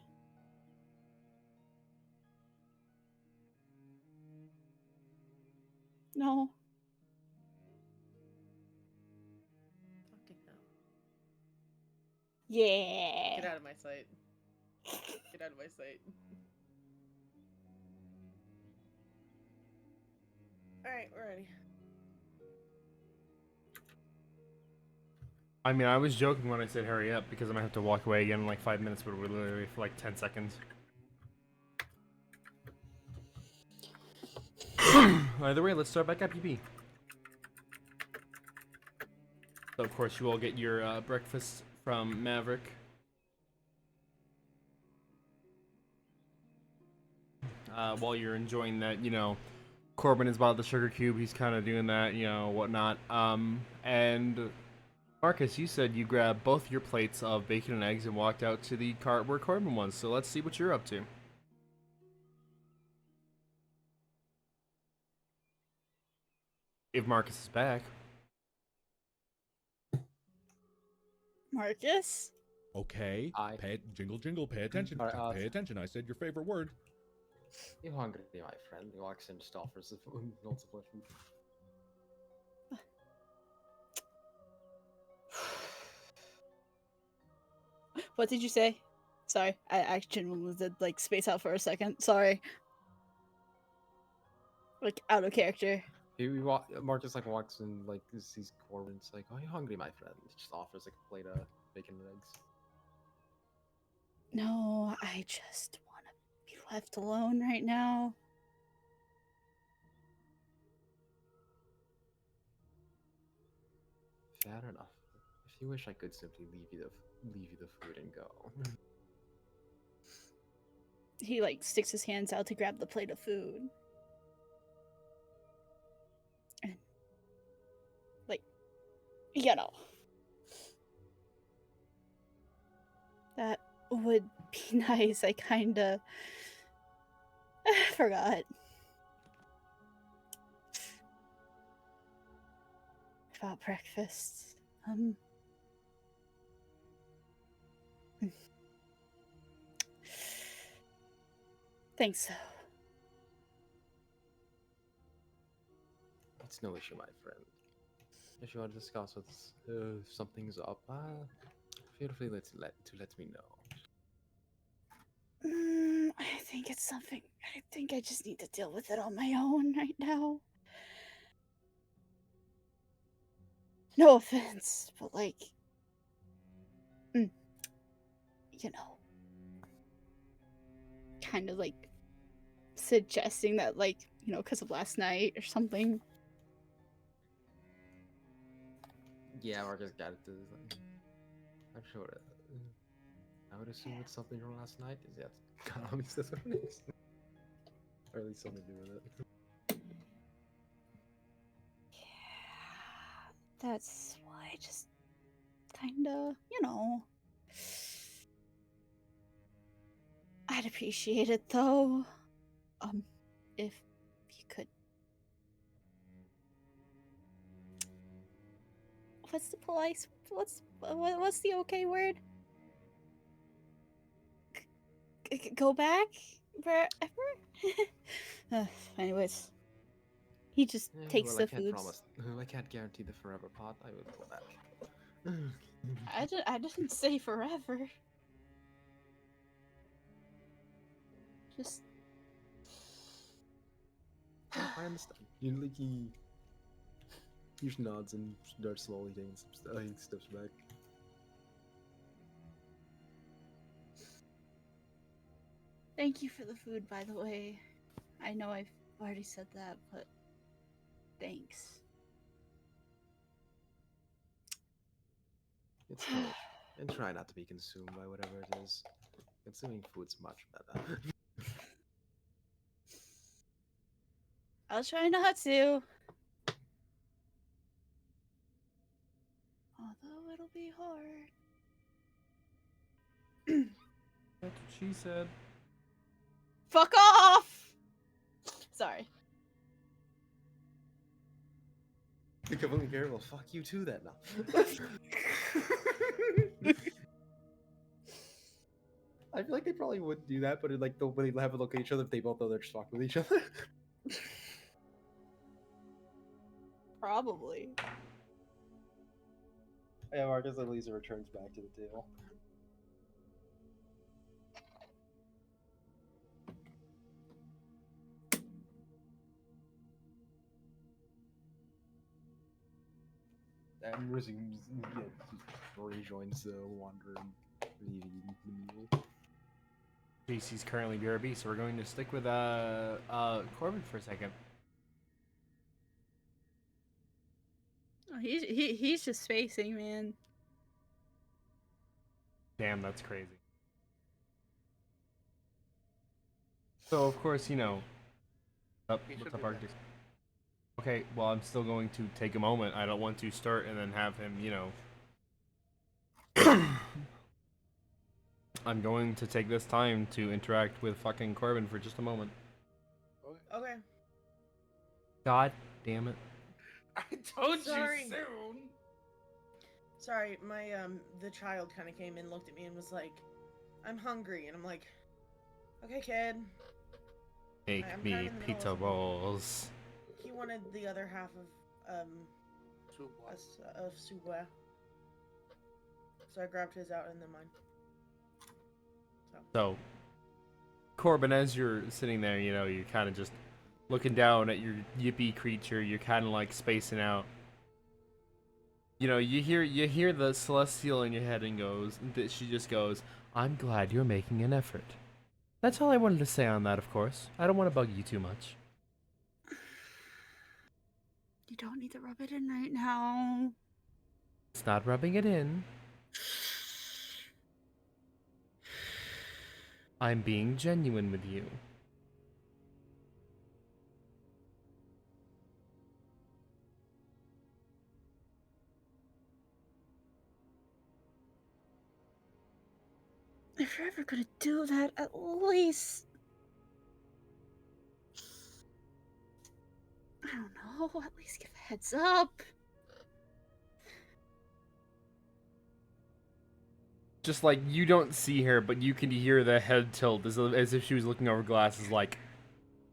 No. fucking hell. Yeah. Get out of my sight. Get out of my sight. Alright, we're ready. I mean, I was joking when I said hurry up because I'm gonna have to walk away again in like 5 minutes, but we're literally for like 10 seconds. Either way, let's start back at PP. So of course, you all get your breakfast from Maverick. While you're enjoying that, you know, Corbin is by the sugar cube. He's kind of doing that, you know, whatnot. And Marcus, you said you grabbed both your plates of bacon and eggs and walked out to the cart where Corbin was. So let's see what you're up to. If Marcus is back. Marcus? Okay. I- Jingle, jingle. Pay attention. Alright, Pay attention. I said your favorite word. You hungry, my friend? He walks in, just offers the food. Multiple food. What did you say? Sorry, I genuinely did like space out for a second. Sorry. Like out of character. Marcus like walks in, like sees Corbin's like, "Are you hungry, my friend?" He just offers like a plate of bacon and eggs. No, I just want to be left alone right now. Fair enough. If you wish, I could simply leave you the food and go. He like sticks his hands out to grab the plate of food. And like, you know. That would be nice. I kinda forgot. About breakfast. Thanks so. It's no issue, my friend. If you want to discuss what's, something's up, feel free to let me know. I think it's something. I think I just need to deal with it on my own right now. No offense, but like, you know, kind of like suggesting that, like, you know, because of last night or something. Yeah, Marcus got it. I'm sure. I would assume it's something from last night. Is that comics? That's what it is. Or at least something to do with it. Yeah, that's why I just kind of, you know. I'd appreciate it though. If you could. What's the polite? What's the okay word? Go back wherever. Anyways, he just Yeah, takes well, the foods. I can't guarantee the forever pot. I will go back. I didn't say forever. Just. I understand. You like he just nods and starts slowly taking some steps back. Thank you for the food, by the way. I know I've already said that, but thanks. It's delicious. And try not to be consumed by whatever it is. Consuming food's much better. I'll try not to. Although it'll be hard. That's what she said. Fuck off! Sorry. Think I wouldn't care. Well, fuck you too then. No. I feel like they probably would do that, but like they'll really have a look at each other if they both know they're just fucking with each other. Probably. Yeah, Marcus and Lisa returns back to the table. And resumes, rejoins the wandering mule. JC's currently BRB, so we're going to stick with Corbin for a second. Oh, he's just spacing, man. Damn, that's crazy. So of course, you know. Oh, He what's should up, be Arctic? next. Okay, well, I'm still going to take a moment. I don't want to start and then have him, you know. I'm going to take this time to interact with fucking Corbin for just a moment. Okay. God damn it. I told Sorry. you soon. Sorry, my the child kind of came in, looked at me, and was like, "I'm hungry," and I'm like, "Okay, kid." Make I'm me kind of in the middle pizza of- rolls. He wanted the other half of soupe. So I grabbed his out and then mine. So, Corbin, as you're sitting there, you know, you're kind of just looking down at your yippy creature. You're kind of like spacing out. You know, you hear the celestial in your head and she just goes, "I'm glad you're making an effort." That's all I wanted to say on that, of course. I don't want to bug you too much. You don't need to rub it in right now. It's not rubbing it in. I'm being genuine with you. If you're ever gonna do that, at least... I don't know, at least give a heads up. Just like, you don't see her, but you can hear the head tilt as if she was looking over glasses like,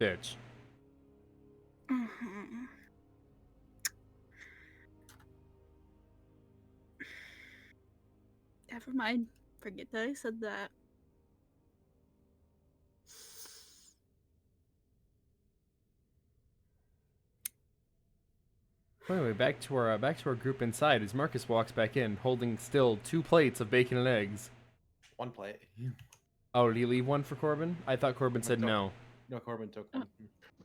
bitch. Never mind. Forget that I said that. Anyway, back to our group inside as Marcus walks back in, holding still 2 plates of bacon and eggs. One plate. Oh, did he leave one for Corbin? I thought Corbin said no. No, Corbin took one.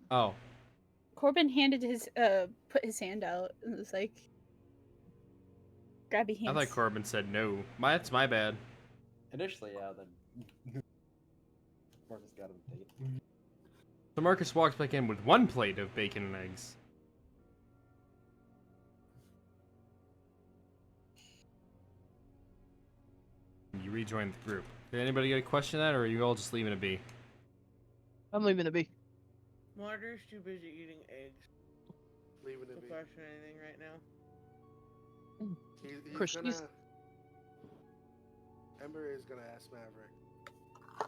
Oh. Corbin handed his, put his hand out and was like, grabby hands. I thought Corbin said no. That's my bad. Initially, yeah, then Marcus got him a date. So Marcus walks back in with 1 plate of bacon and eggs. You rejoin the group. Did anybody get a question that, or are you all just leaving it be? I'm leaving it be. Martyr's too busy eating eggs Leaving to it be. question anything right now. He's Chris, gonna. he's- Ember is gonna ask Maverick.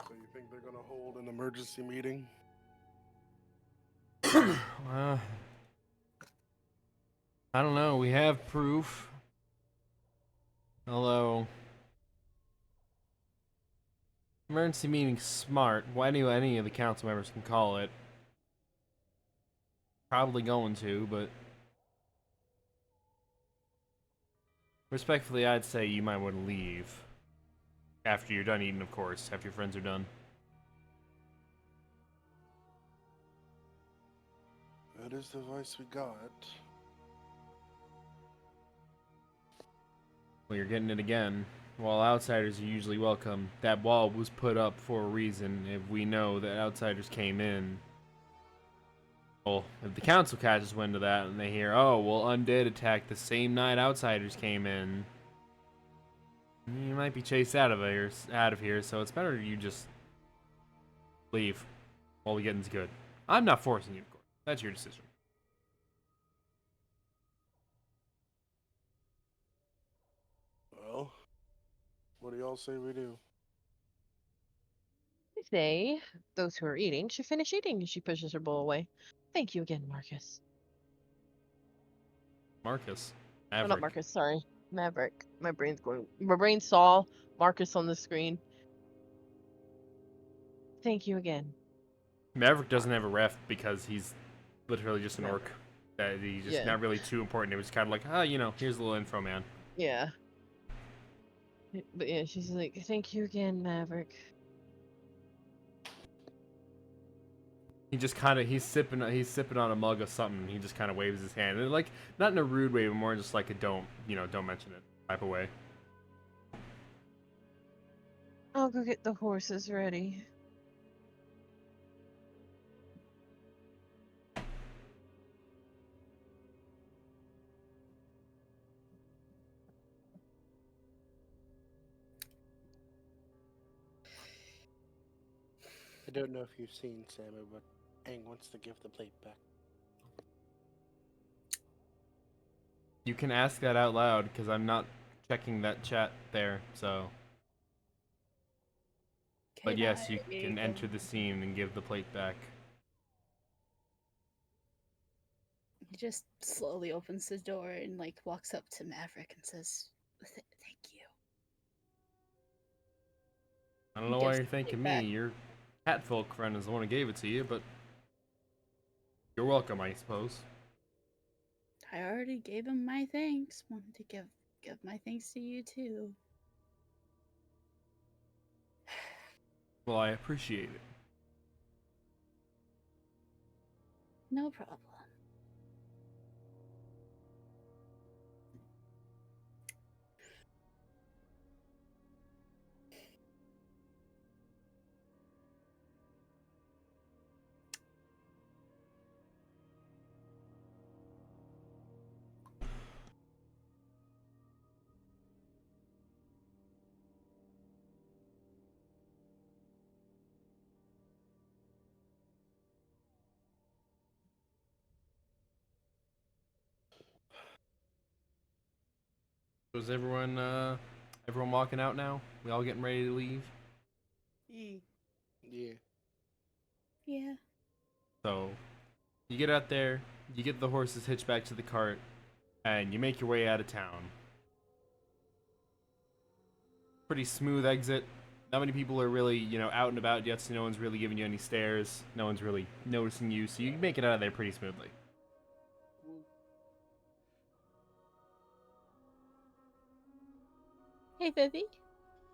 So you think they're gonna hold an emergency meeting? I don't know. We have proof. Although, emergency meeting smart. Well, any of the council members can call it. Probably going to, but respectfully, I'd say you might want to leave after you're done eating. Of course, after your friends are done. What is the voice we got? Well, you're getting it again. While outsiders are usually welcome, that wall was put up for a reason. If we know that outsiders came in, well, if the council catches wind of that and they hear, oh, well, undead attacked the same night outsiders came in, you might be chased out of here. So it's better you just leave while the getting's good. I'm not forcing you, of course. That's your decision. Well, what do y'all say we do? I say those who are eating should finish eating as she pushes her bowl away. Thank you again, Marcus. Marcus. Oh, not Maverick. Marcus, sorry. Maverick. My brain saw Marcus on the screen. Thank you again. Maverick doesn't have a ref because he's literally just an orc. He's just Yeah. not really too important. It was kind of like, here's a little info, man. Yeah. But yeah, she's like, thank you again, Maverick. He just he's sipping on a mug of something. He just kind of waves his hand, and like not in a rude way, but more just like a don't mention it type of way. I'll go get the horses ready. I don't know if you've seen Samu, but Aang wants to give the plate back. You can ask that out loud because I'm not checking that chat there. So, but yes, you can enter the scene and give the plate back. He just slowly opens the door and like walks up to Maverick and says, "Thank you." I don't know why you're thanking me. Your catfolk friend is the one who gave it to you, but you're welcome, I suppose. I already gave him my thanks. Wanted to give my thanks to you too. Well, I appreciate it. No problem. Was everyone walking out now? We all getting ready to leave? Yeah. Yeah. So, you get out there, you get the horses hitched back to the cart, and you make your way out of town. Pretty smooth exit. Not many people are really, out and about yet, so no one's really giving you any stares. No one's really noticing you, so you make it out of there pretty smoothly. Hey, Vivi.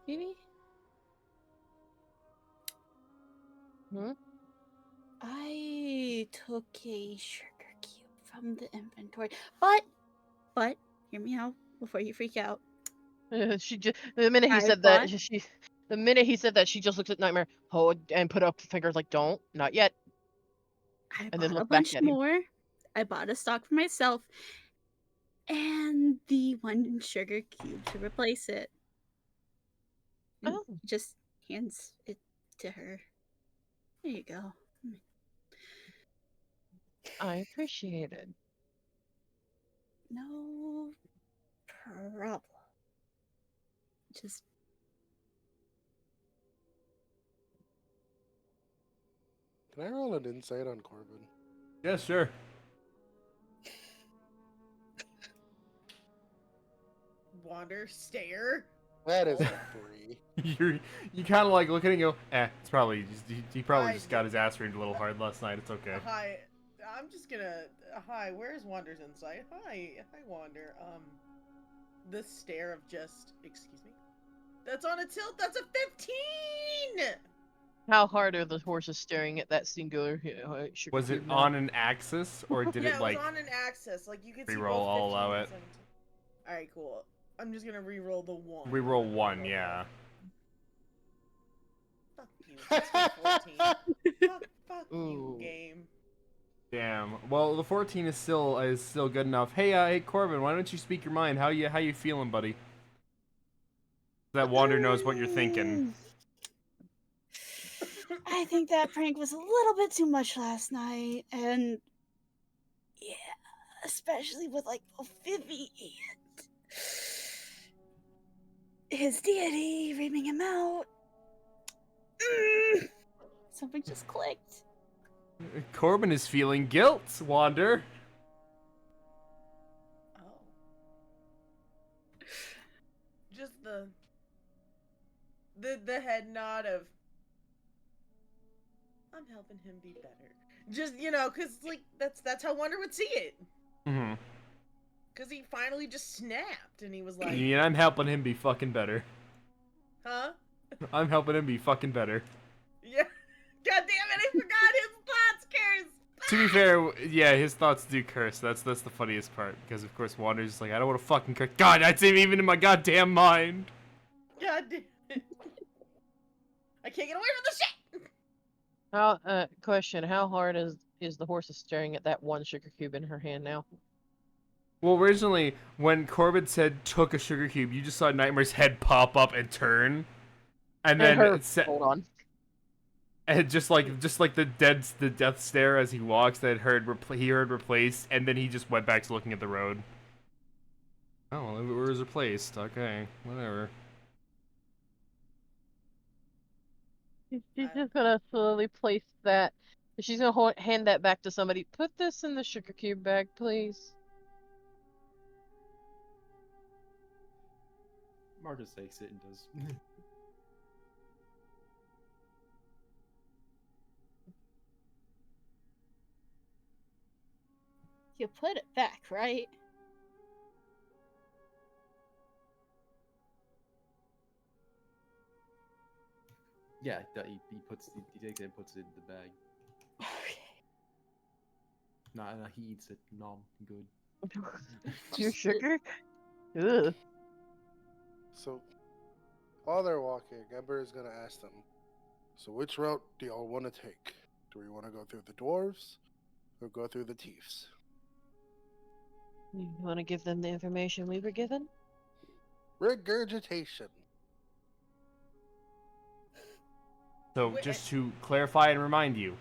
Vivi? Hmm? I took a sugar cube from the inventory, but hear me out before you freak out. She just the minute he I said bought- that the minute he said that she just looked at Nightmare, and put up fingers like, "Don't, not yet." I And then bought a look back bunch at him. more. I bought a stock for myself, and the one sugar cube to replace it. And Oh. just hands it to her. There you go. I appreciate it. No problem. Just Can I roll an insight on Corbin? Yeah, sure. Wander, stare. That is a 3. You kind of like look at it and go, it's probably he probably I just got his ass reamed a little hard last night. It's okay. Hi, I'm just gonna. Hi, where's Wander's insight? Hi, Wander. The stare of just. Excuse me. That's on a tilt. That's a 15. How hard are the horses staring at that singular sugar Was it cube now? on an axis or did Yeah, it it like was on an axis. Like you could see reroll? both 15 I'll allow and it. 17. All right, cool. I'm just gonna re-roll the one. Reroll 1? Yeah. Fuck you. It's my 14. Fuck you, Ooh. game. Damn. Well, the 14 is still good enough. Hey, Corbin, why don't you speak your mind? How you feeling, buddy? That Wander knows what you're thinking. I think that prank was a little bit too much last night, and yeah, especially with like Vivi and his deity reaming him out. Something just clicked. Corbin is feeling guilt, Wander. Oh. Just the head nod of I'm helping him be better. Just, cause like that's how Wonder would see it. Mm-hmm. Cause he finally just snapped and he was like, Yeah, I'm helping him be fucking better. huh? I'm helping him be fucking better. Yeah. God damn it, I forgot his thoughts, curse. To be fair, yeah, his thoughts do curse. That's the funniest part because of course Wander's just like, I don't want to fucking curse. God, that's even in my goddamn mind. God damn it. I can't get away from the shit. How question? How hard is the horse staring at that one sugar cube in her hand now? Well, originally, when Corbin said took a sugar cube, you just saw Nightmare's head pop up and turn, and then Hold on. and just like the death stare as he walks that he heard replaced, and then he just went back to looking at the road. Oh, it was replaced. Okay, whatever. She's just gonna slowly place that. She's gonna hand that back to somebody. Put this in the sugar cube bag, please. Marcus takes it and does. You put it back, right? Yeah, he takes it and puts it in the bag. Okay. Nah, he eats it. Nom, good. Your sugar? Ugh. So, while they're walking, Ember is gonna ask them, so which route do y'all want to take? Do we want to go through the dwarves or go through the thieves? You want to give them the information we were given? Regurgitation. So, Wait, just to clarify and remind you,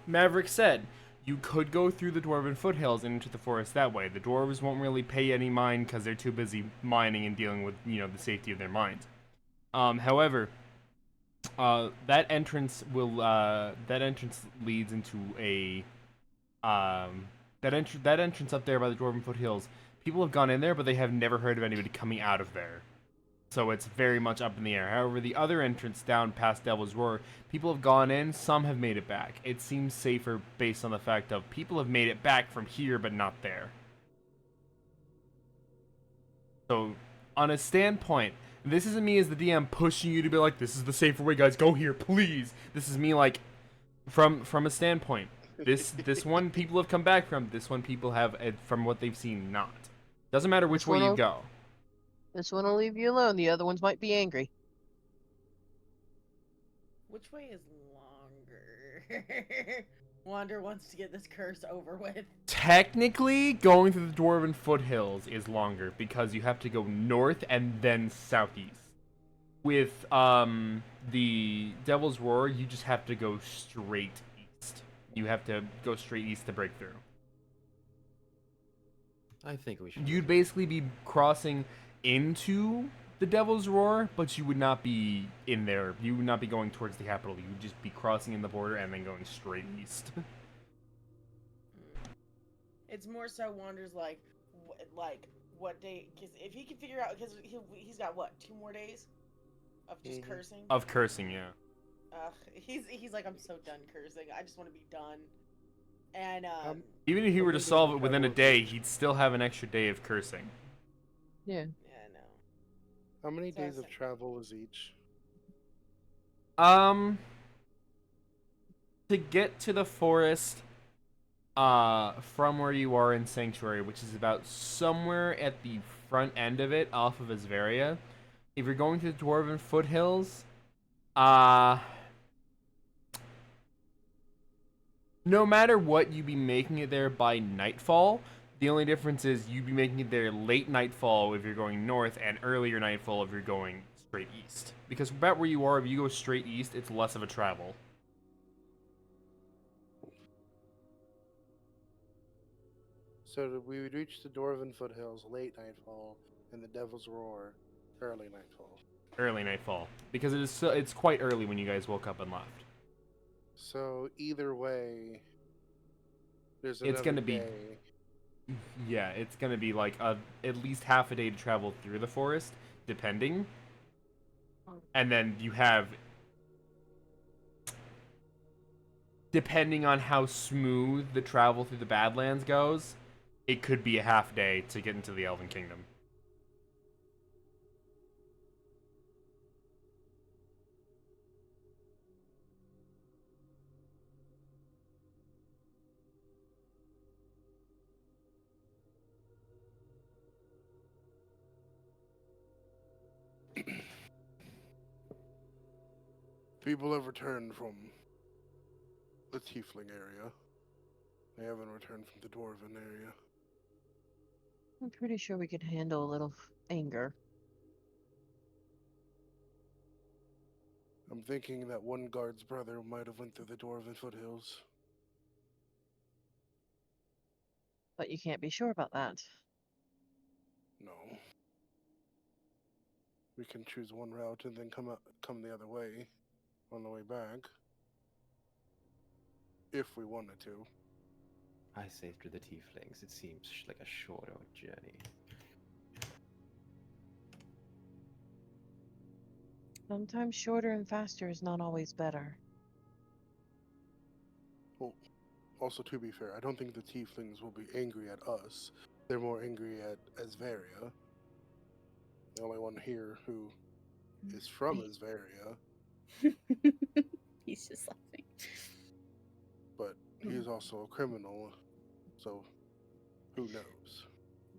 Maverick said you could go through the Dwarven foothills and into the forest that way. The dwarves won't really pay any mind because they're too busy mining and dealing with, the safety of their mines. However, that entrance leads into a that entrance up there by the Dwarven foothills. People have gone in there, but they have never heard of anybody coming out of there. So it's very much up in the air. However, the other entrance down past Devil's Roar, people have gone in, some have made it back. It seems safer based on the fact of people have made it back from here, but not there. So, on a standpoint, this isn't me as the DM pushing you to be like, this is the safer way, guys, go here, please. This is me like, from a standpoint. This one people have come back from, this one people have, from what they've seen, not. Doesn't matter which way you go. This one will leave you alone. The other ones might be angry. Which way is longer? Wander wants to get this curse over with. Technically, going through the Dwarven foothills is longer because you have to go north and then southeast. With the Devil's Roar, you just have to go straight east. You have to go straight east to break through. I think we should. You'd basically be crossing into the Devil's Roar, but you would not be in there. You would not be going towards the capital. You would just be crossing in the border and then going straight east. It's more so Wander's like what day? Because if he can figure out, because he's got what, 2 more days of just cursing. Of cursing, yeah. He's like, I'm so done cursing. I just want to be done. And even if he were to solve it within a day, he'd still have an extra day of cursing. Yeah. yeah, no. How many So I days of was travel is each? To get to the forest, from where you are in Sanctuary, which is about somewhere at the front end of it, off of Asveria. If you're going to the Dwarven Foothills, no matter what, you'd be making it there by nightfall. The only difference is you'd be making it there late nightfall if you're going north, and earlier nightfall if you're going straight east. Because about where you are, if you go straight east, it's less of a travel. So we would reach the Dwarven Foothills late nightfall and the Devil's Roar early nightfall. Early nightfall. Because it's quite early when you guys woke up and left. So either way, there's It's another gonna be- day. Yeah, it's gonna be like at least half a day to travel through the forest, depending. And then you have, depending on how smooth the travel through the Badlands goes, it could be a half day to get into the Elven Kingdom. People have returned from the Tiefling area. They haven't returned from the Dwarven area. I'm pretty sure we could handle a little anger. I'm thinking that one guard's brother might have went through the Dwarven Foothills. But you can't be sure about that. No. We can choose one route and then come the other way on the way back. If we wanted to. I say through the tieflings. It seems like a shorter journey. Sometimes shorter and faster is not always better. Well, also to be fair, I don't think the Tieflings will be angry at us. They're more angry at Asveria. The only one here who is from Asveria, He's just laughing. but he's also a criminal, so who knows?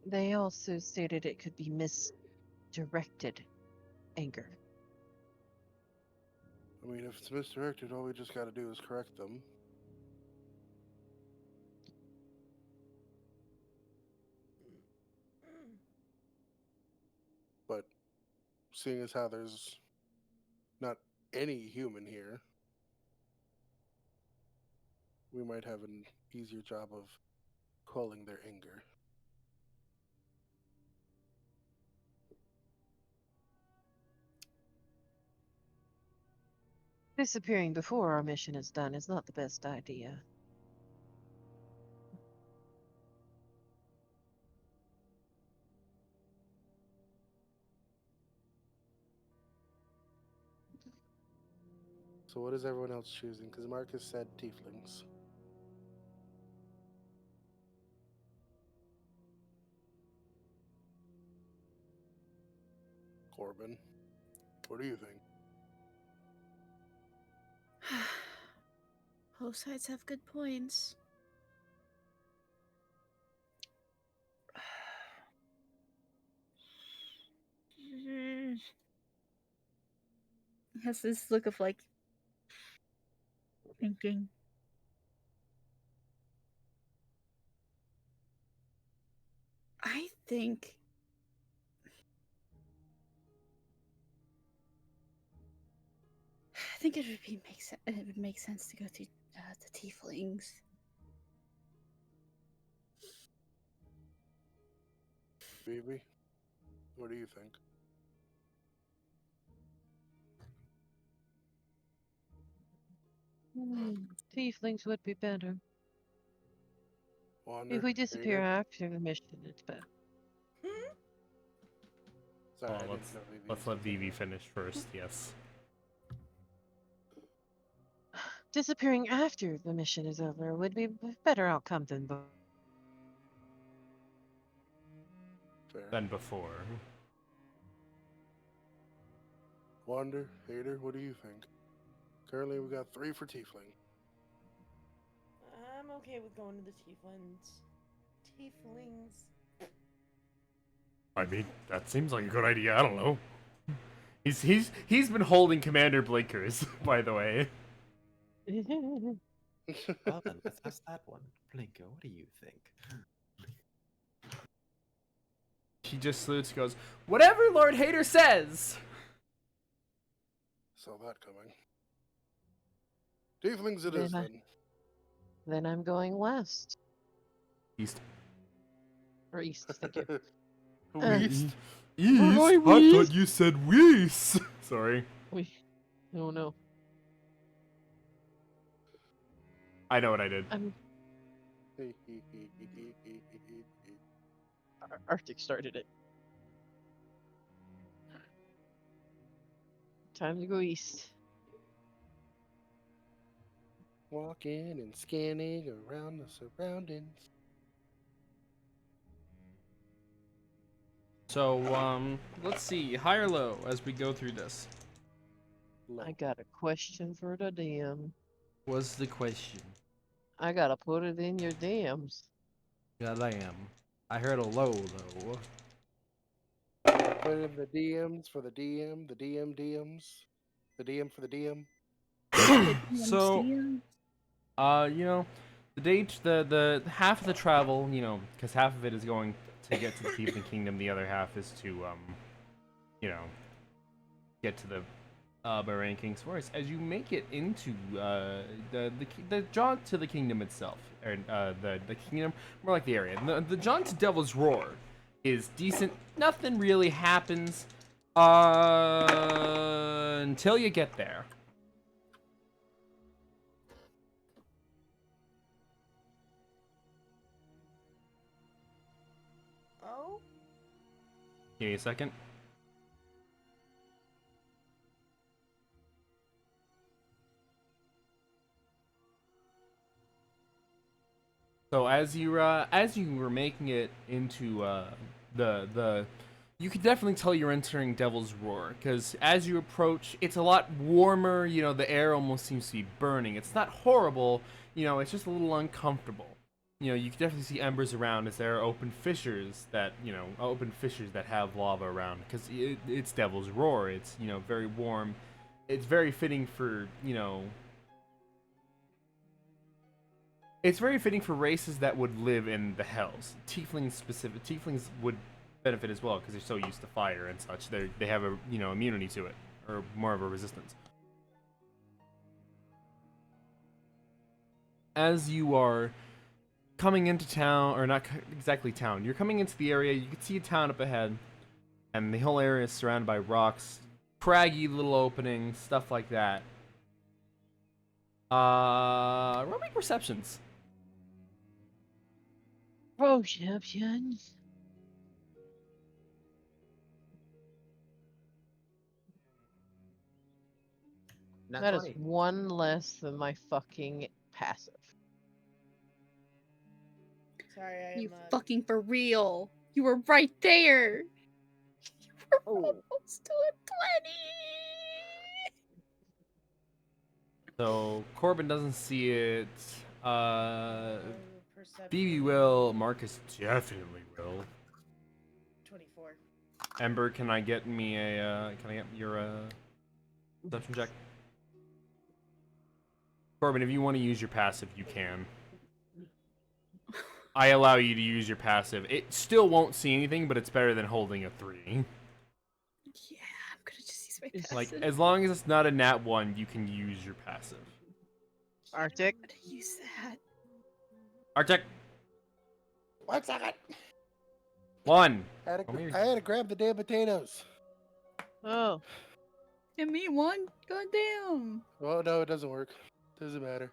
They also stated it could be misdirected anger. I mean, if it's misdirected, all we just gotta do is correct them. But seeing as how there's not any human here, we might have an easier job of quelling their anger. Disappearing before our mission is done is not the best idea. So what is everyone else choosing? Because Marcus said tieflings. Corbin, what do you think? Both sides have good points. Has this look of like thinking. I think it would it would make sense to go to the tieflings. Phoebe, what do you think? Tieflings would be better. Wander, If we disappear Vader? after the mission, it's better. Sorry, I Well, didn't know Vivi let's was let gonna Vivi say finish first. Yes. Disappearing after the mission is over would be a better outcome than both. that. Fair. Than before. Wander, Hater, what do you think? Currently, we got 3 for Tiefling. I'm okay with going to the tieflings. Tieflings. I mean, that seems like a good idea. I don't know. He's been holding Commander Blinkers, by the way. Well then, let's ask that one. Blinker, what do you think? He just salutes, goes, "Whatever Lord Hater says." Saw that coming. Tieflings it is Then I- then. Then I'm going west. East. Or east, thank you. East. East? I West? thought you said Weiss. Sorry. We. Oh no. I know what I did. I'm. Arctic started it. Time to go east. Walking and scanning around the surroundings. So, let's see, high or low as we go through this. I got a question for the DM. What's the question? I gotta put it in your DMs. Goddamn. I heard a low, though. Put in the DMs for the DM, the DM DMs, the DM for the DM. So, you know, the half of the travel, you know, because half of it is going to get to the Tiefling Kingdom, the other half is to, you know, get to the Baranking's Forest. As you make it into the jaunt to the kingdom itself, or the kingdom, more like the area. The jaunt to Devil's Roar is decent. Nothing really happens until you get there. Oh? Give me a second. So as you were making it into you could definitely tell you're entering Devil's Roar, because as you approach, it's a lot warmer. You know, the air almost seems to be burning. It's not horrible. You know, it's just a little uncomfortable. You know, you can definitely see embers around as there are open fissures that have lava around, because it's Devil's Roar. It's, you know, very warm. It's very fitting for, you know, it's very fitting for races that would live in the Hells. Tieflings would benefit as well, because they're so used to fire and such. They have a, you know, immunity to it, or more of a resistance. As you are coming into town, or not exactly town, you're coming into the area, you can see a town up ahead, and the whole area is surrounded by rocks, craggy little openings, stuff like that. Roll me perceptions. Perceptions. That is one less than my fucking passive. Sorry, I You am fucking for real. You were right there. You were almost to a 20. So Corbin doesn't see it. perception. Phoebe will. Marcus definitely will. 24. Ember, can I get me a? Can I get your perception check? Corbin, if you want to use your passive, you can. I allow you to use your passive. It still won't see anything, but it's better than holding a 3. Yeah, I'm gonna just use my passive. Like, as long as it's not a nat 1, you can use your passive. Arctic. I'm gonna use that. Arctic, 1 second. 1. I had, Come here. I had to grab the damn potatoes. Oh. Give me one. Goddamn. Well, no, it doesn't work. Doesn't matter.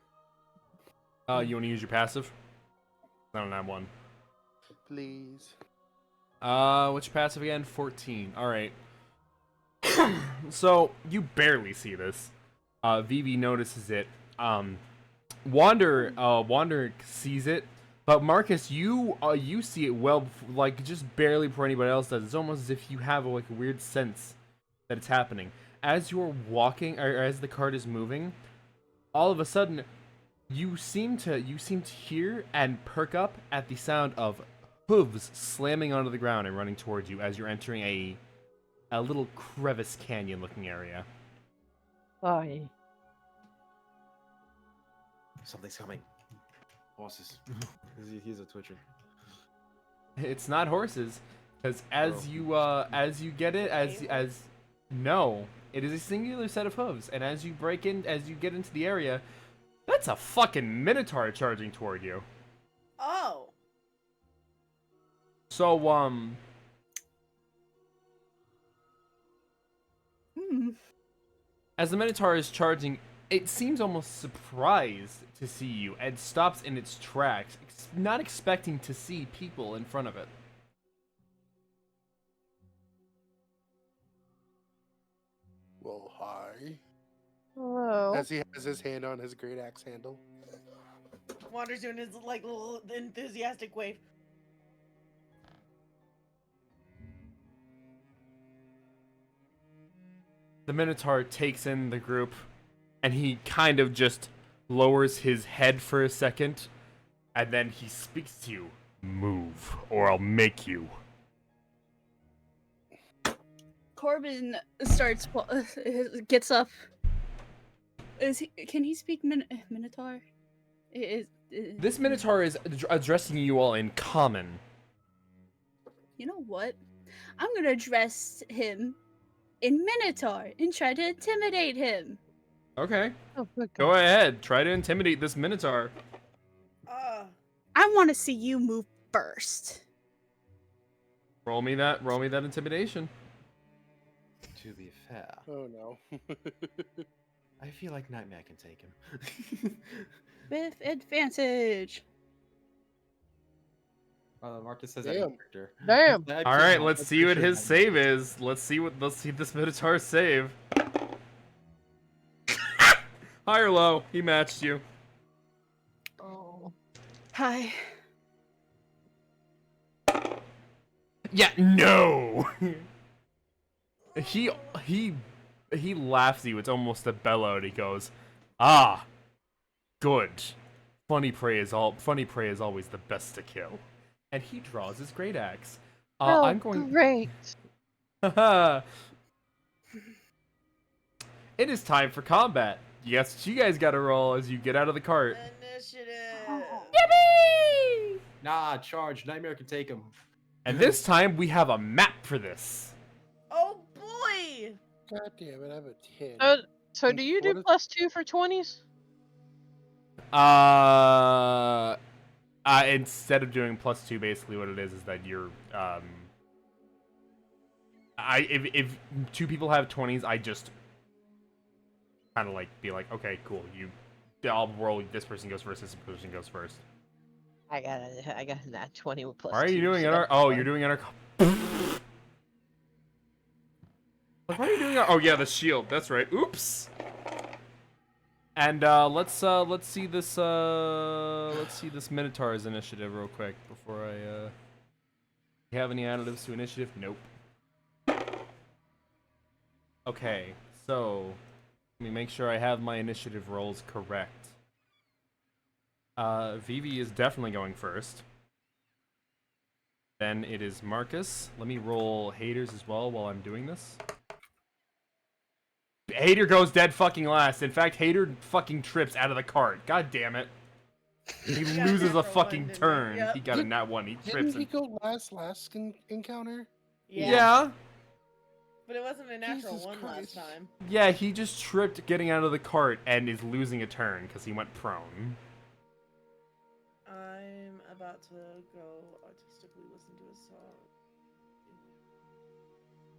You want to use your passive? I don't have one. Please. What's your passive again? 14. All right. So you barely see this. Vivi notices it. Wander sees it, but Marcus, you see it well, like just barely before anybody else does. It's almost as if you have like a weird sense that it's happening. as you're walking, or as the cart is moving, all of a sudden, you seem to hear and perk up at the sound of hooves slamming onto the ground and running towards you as you're entering a little crevice canyon looking area. Aye. Something's coming. Horses. He's a twitcher. It's not horses, because as you get it, as no, it is a singular set of hooves, and as you get into the area, that's a fucking minotaur charging toward you. Oh. So as the minotaur is charging, it seems almost surprised to see you and stops in its tracks, not expecting to see people in front of it. Well, hi. Hello. As he has his hand on his great axe handle. Wander's doing his like little enthusiastic wave. The minotaur takes in the group, and he kind of just lowers his head for a second, and then he speaks to you. Move, or I'll make you. Corbin starts, gets up. Can he speak Minotaur? This minotaur is addressing you all in common. You know what? I'm gonna address him in Minotaur and try to intimidate him. Okay, Oh, good go God. ahead. Try to intimidate this minotaur. I want to see you move first. Roll me that intimidation. To be fair, Oh no. I feel like Nightmare can take him. With advantage. Marcus says Damn. character. Damn. All right, let's see what his save is. Let's see this minotaur save. High or low? He matched you. Oh. Hi. Yeah, no. he laughs at you. It's almost a bellow. And he goes, "Ah, good. Funny prey is always the best to kill." And he draws his great axe. Oh, I'm going. great. It is time for combat. Yes, you guys got to roll as you get out of the cart. Initiative. Nah, charge. Nightmare can take him. And this time we have a map for this. Oh boy. God damn it, I have a 10. So do you do What is- +2 for 20s? Instead of doing +2, basically what it is that you're if two people have 20s, I just kind of like be like, okay, cool, I'll roll. This person goes first. This person goes first. I got that 20 with +2. Why are you doing so it? that's Oh, fine. you're doing it. Why are you doing it? Oh yeah, the shield. That's right. Oops. And let's see this Minotaur's initiative real quick before I you have any additives to initiative? Nope. Okay, so let me make sure I have my initiative rolls correct. Vivi is definitely going first. Then it is Marcus. Let me roll Haters as well while I'm doing this. Hater goes dead fucking last. In fact, Hater fucking trips out of the cart. God damn it. He got a loses a natural fucking one, didn't he? turn. Yep. He got a nat 1. He Didn't trips. he go last encounter? Yeah. But it wasn't a natural Jesus one Christ. last time. Yeah, he just tripped getting out of the cart and is losing a turn because he went prone. I'm about to go artistically listen to a song.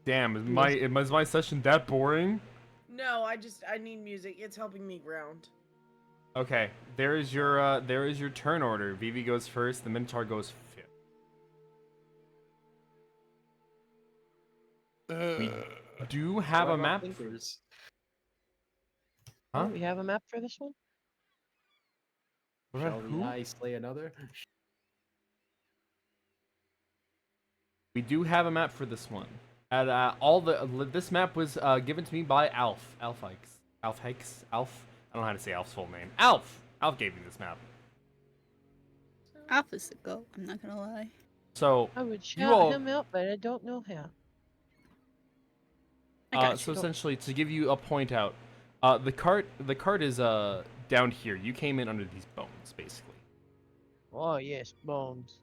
Damn, is my session that boring? No, I need music. It's helping me ground. Okay, there is your turn order. Vivi goes first, the Minotaur goes fifth. We do have a map. Huh? We have a map for this one? What Shall about the who? eye slay another? We do have a map for this one. And this map was given to me by Alf. Alf Hikes. Alf Hikes. Alf. I don't know how to say Alf's full name. Alf. Alf gave me this map. Alpha's the goat, I'm not gonna lie. So I would you shout all. him out, but I don't know how. I got So you. essentially, to give you a point out, the cart is down here. You came in under these bones, basically. Oh yes, bones.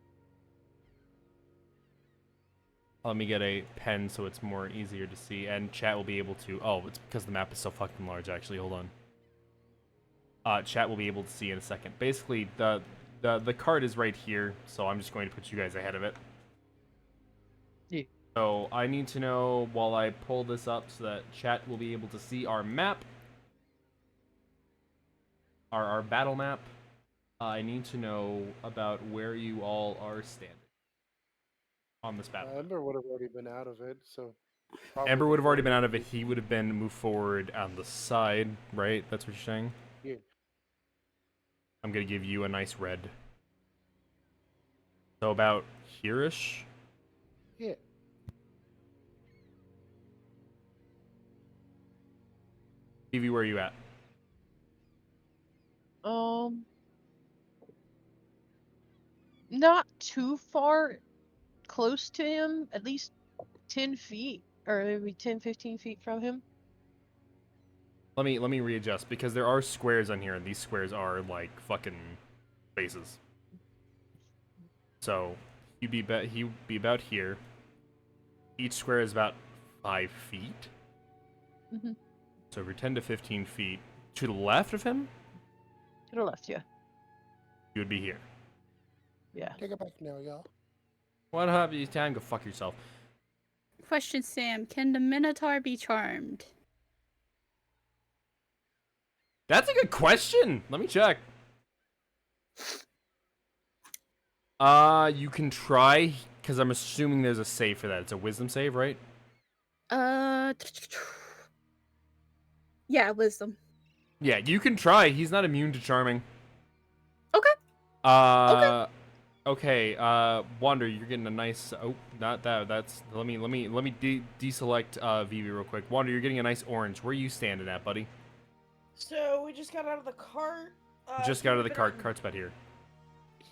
Let me get a pen so it's more easier to see, and chat will be able to. Oh, it's because the map is so fucking large. Actually, hold on. Chat will be able to see in a second. Basically, the cart is right here, so I'm just going to put you guys ahead of it. Yeah. So I need to know while I pull this up so that chat will be able to see our map, our battle map. I need to know about where you all are standing on this battle. Ember would have already been out of it, so. Ember would have already been before out of it. He would have been moved forward on the side, right? That's what you're saying? Yeah. I'm gonna give you a nice red. So about here-ish? Yeah. Evie, where are you at? Not too far close to him, at least 10 feet, or maybe 10, 15 feet from him. Let me readjust because there are squares on here, and these squares are like fucking faces. So he'd be about here. Each square is about 5 feet. Mm-hmm. So over 10 to 15 feet to the left of him, To the left, yeah. you would be here. Yeah. Take it back now, y'all. What have you time? Go fuck yourself. Question, Sam. Can the Minotaur be charmed? That's a good question. Let me check. You can try, because I'm assuming there's a save for that. It's a wisdom save, right? Yeah, wisdom. Yeah, you can try. He's not immune to charming. Okay. Okay, Wander, you're getting a nice. Oh, not that. That's. Let me deselect Vivi real quick. Wander, you're getting a nice orange. Where are you standing at, buddy? So we just got out of the cart. Just he got out of would've the been cart. on- Cart's about here.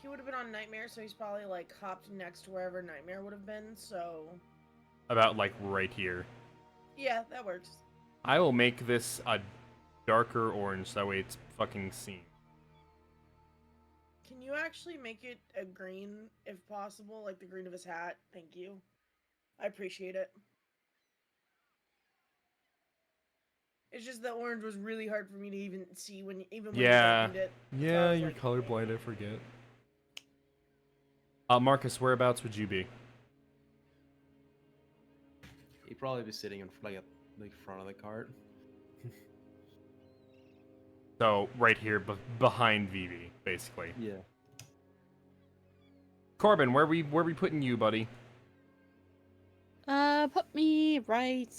He would have been on Nightmare, so he's probably like hopped next to wherever Nightmare would have been. So About like right here. yeah, that works. I will make this a darker orange, so that way it's fucking seen. Can you actually make it a green if possible, like the green of his hat? Thank you. I appreciate it. It's just the orange was really hard for me to even see when you Yeah. opened it. So I Yeah, was you're like, colorblind. I forget. Marcus, whereabouts would you be? He'd probably be sitting in like front of the cart. So right here, behind Vivi, basically. Yeah. Corbin, where we putting you, buddy? Put me right.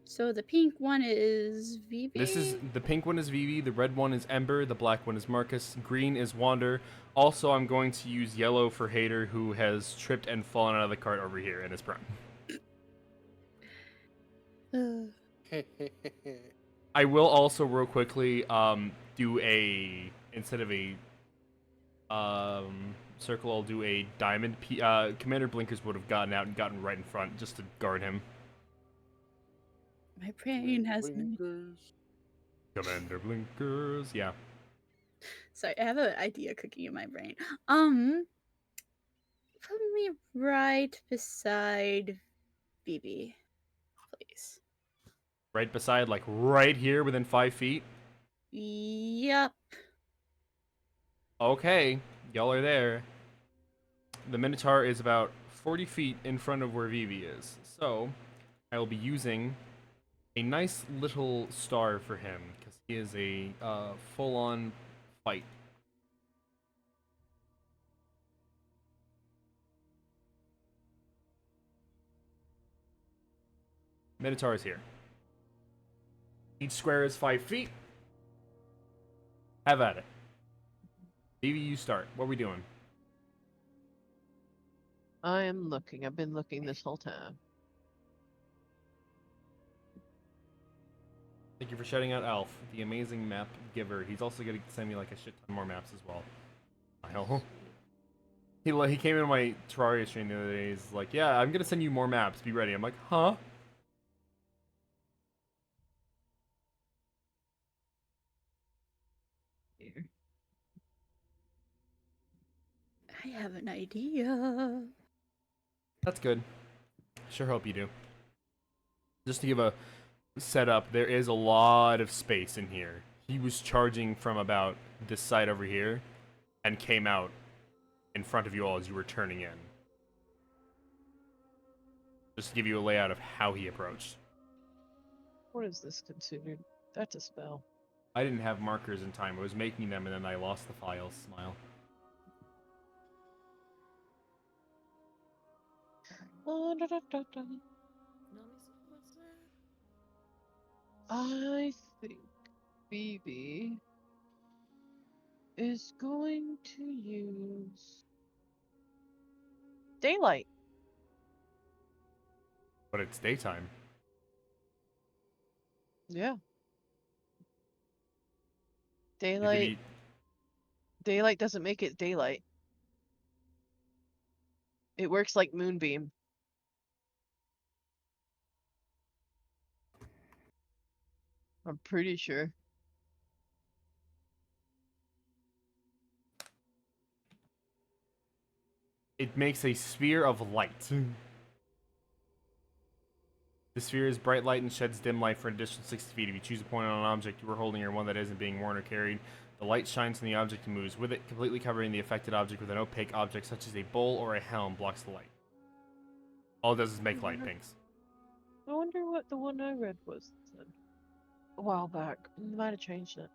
So the pink one is Vivi. This is the pink one is Vivi, the red one is Ember, the black one is Marcus, green is Wander. Also, I'm going to use yellow for Hater, who has tripped and fallen out of the cart over here in his prime. I will also real quickly do a instead of a circle, I'll do a diamond. Commander Blinkers would have gotten out and gotten right in front just to guard him. My brain has many. Commander Blinkers, yeah. Sorry, I have an idea cooking in my brain. Put me right beside Vivi, please. Right beside, like right here within 5 feet. Yep. Okay, y'all are there. The Minotaur is about 40 feet in front of where Vivi is. So, I will be using a nice little star for him, because he is a full-on fight. Minotaur is here. Each square is 5 feet. Have at it. Vivi, you start. What are we doing? I am looking. I've been looking this whole time. Thank you for shouting out Alf, the amazing map giver. He's also going to send me like a shit ton more maps as well. He came into my Terraria stream the other day. He's like, yeah, I'm going to send you more maps. Be ready. I'm like, huh? I have an idea. That's good. Sure hope you do. Just to give a setup, there is a lot of space in here. He was charging from about this side over here and came out in front of you all as you were turning in. Just to give you a layout of how he approached. What is this considered? That's a spell. I didn't have markers in time. I was making them and then I lost the files. Smile. I think Phoebe is going to use daylight. But it's daytime. Yeah. It could Daylight. Daylight doesn't make it daylight. It works like moonbeam. I'm pretty sure. It makes a sphere of light. The sphere is bright light and sheds dim light for an additional 60 feet. If you choose a point on an object you are holding or one that isn't being worn or carried, the light shines on the object and moves with it, completely covering the affected object with an opaque object such as a bowl or a helm blocks the light. All it does is make light, thanks. I wonder what the one I read was then. A while back. Might have changed it.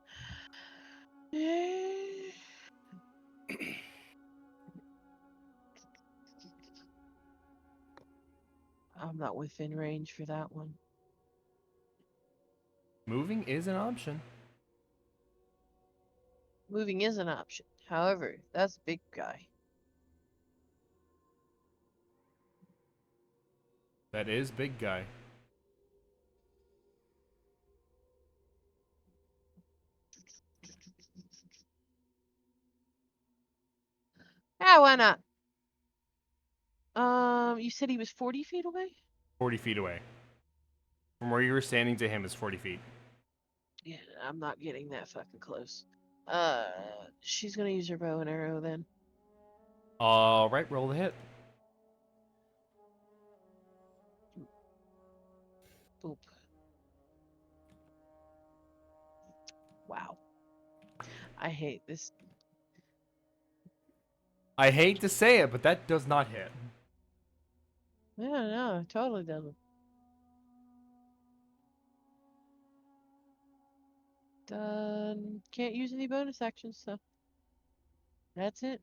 I'm not within range for that one. Moving is an option. Moving is an option. However, that's a big guy. That is big guy. Yeah, why not? You said he was 40 feet away? 40 feet away. From where you were standing to him is 40 feet. Yeah, I'm not getting that fucking close. She's gonna use her bow and arrow then. Alright, roll the hit. Boop. Wow. I hate this. I hate to say it, but that does not hit. Yeah, no, it totally doesn't. Done. Can't use any bonus actions, so that's it.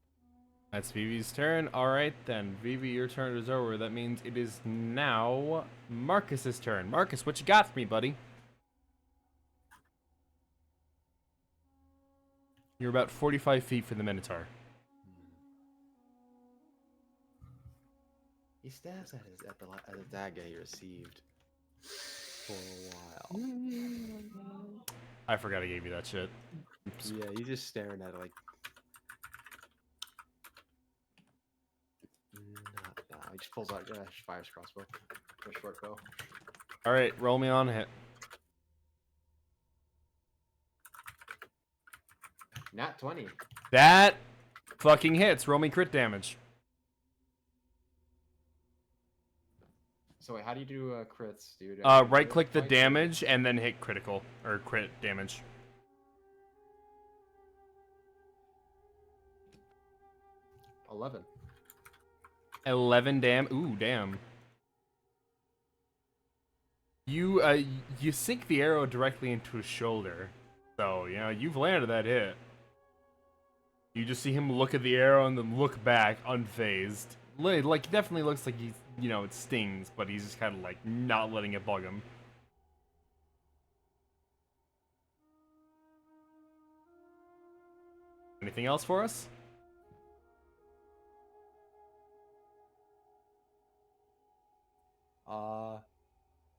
That's Vivi's turn. Alright then, Vivi, your turn is over. That means it is now Marcus's turn. Marcus, what you got for me, buddy? You're about 45 feet from the Minotaur. He stabs at the dagger he received for a while. I forgot I gave you that shit. Oops. Yeah, he's just staring at it like. No, he just pulls out fires crossbow or short bow. Alright, roll me on a hit. Nat 20. That fucking hits. Roll me crit damage. So wait, how do you do crits, dude? Right click the damage and then hit critical or crit damage. 11. 11 damn. Ooh, damn. You sink the arrow directly into his shoulder. So, you know, you've landed that hit. You just see him look at the arrow and then look back, unfazed. Like, definitely looks like he's, you know, it stings, but he's just kind of like not letting it bug him. Anything else for us?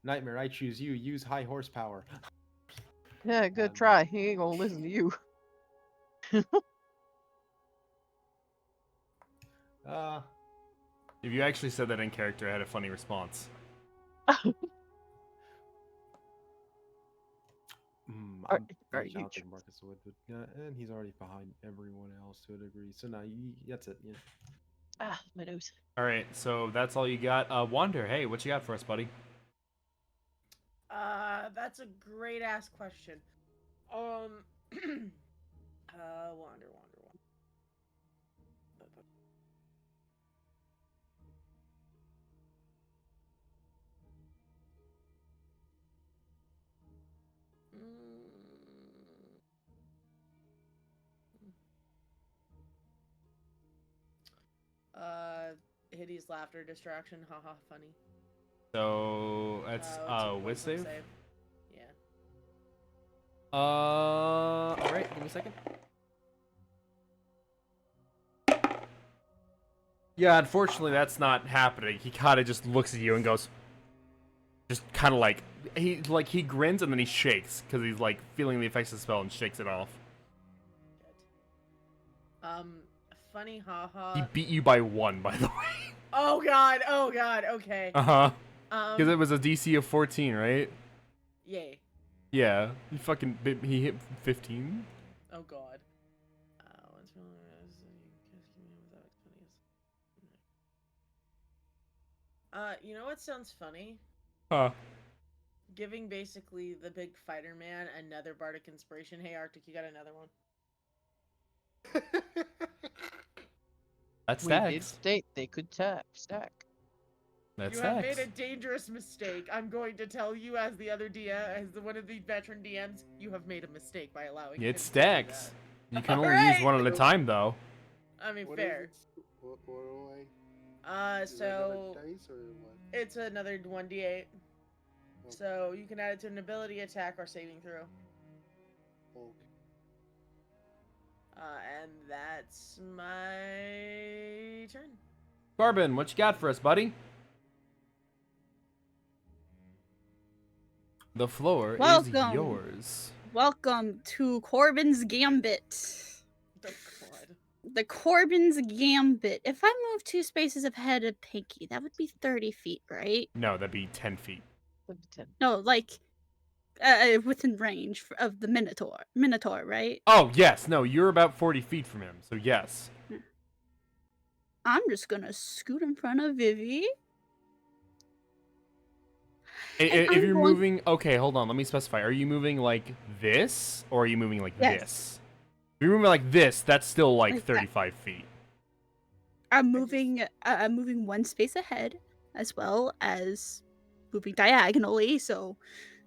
Nightmare, I choose you. Use high horsepower. Yeah, good Um, try. He ain't gonna listen to you. If you actually said that in character, I had a funny response. Are- I'm are pretty you sure Marcus would, but and he's already behind everyone else to a degree. So now that's it. Yeah. Ah, my nose. All right, so that's all you got. Wander, hey, what you got for us, buddy? That's a great ass question. Wander. Hideous laughter distraction. Haha, funny. So that's It's a whiz wisdom save. Yeah. All right, give me a second. Yeah, unfortunately, that's not happening. He kind of just looks at you and goes, just kind of like he grins and then he shakes because he's like feeling the effects of the spell and shakes it off. Funny, haha. He beat you by 1, by the way. Oh god. Okay. Because it was a DC of 14, right? Yay. Yeah, he hit 15. Oh god. You know what sounds funny? Huh. Giving basically the big fighter man another bardic inspiration. Hey Arctic, you got another one. That's We did stacks. state they could stack. That's You have stacks. made a dangerous mistake. I'm going to tell you, as the other DM, as one of the veteran DMs, you have made a mistake by allowing. him It to do stacks. that. You can only Alright. use one at a time, though. I mean, What is fair. it? What do I? Is that another So dice or what? it's another 1d8. So you can add it to an ability, attack, or saving throw. Okay. And that's my turn. Corbin, what you got for us, buddy? The floor is Welcome. yours. Welcome to Corbin's Gambit. Oh god. The Corbin's Gambit. If I move 2 spaces ahead of Pinky, that would be 30 feet, right? No, that'd be 10 feet. No, like within range of the Minotaur. Minotaur, right? Oh, yes. No, you're about 40 feet from him, so yes. I'm just gonna scoot in front of Vivi. If I'm you're going- moving... Okay, hold on. Let me specify. Are you moving like this, or are you moving like Yes. this? If you're moving like this, that's still like Like that. 35 feet. I'm moving 1 space ahead, as well as moving diagonally. So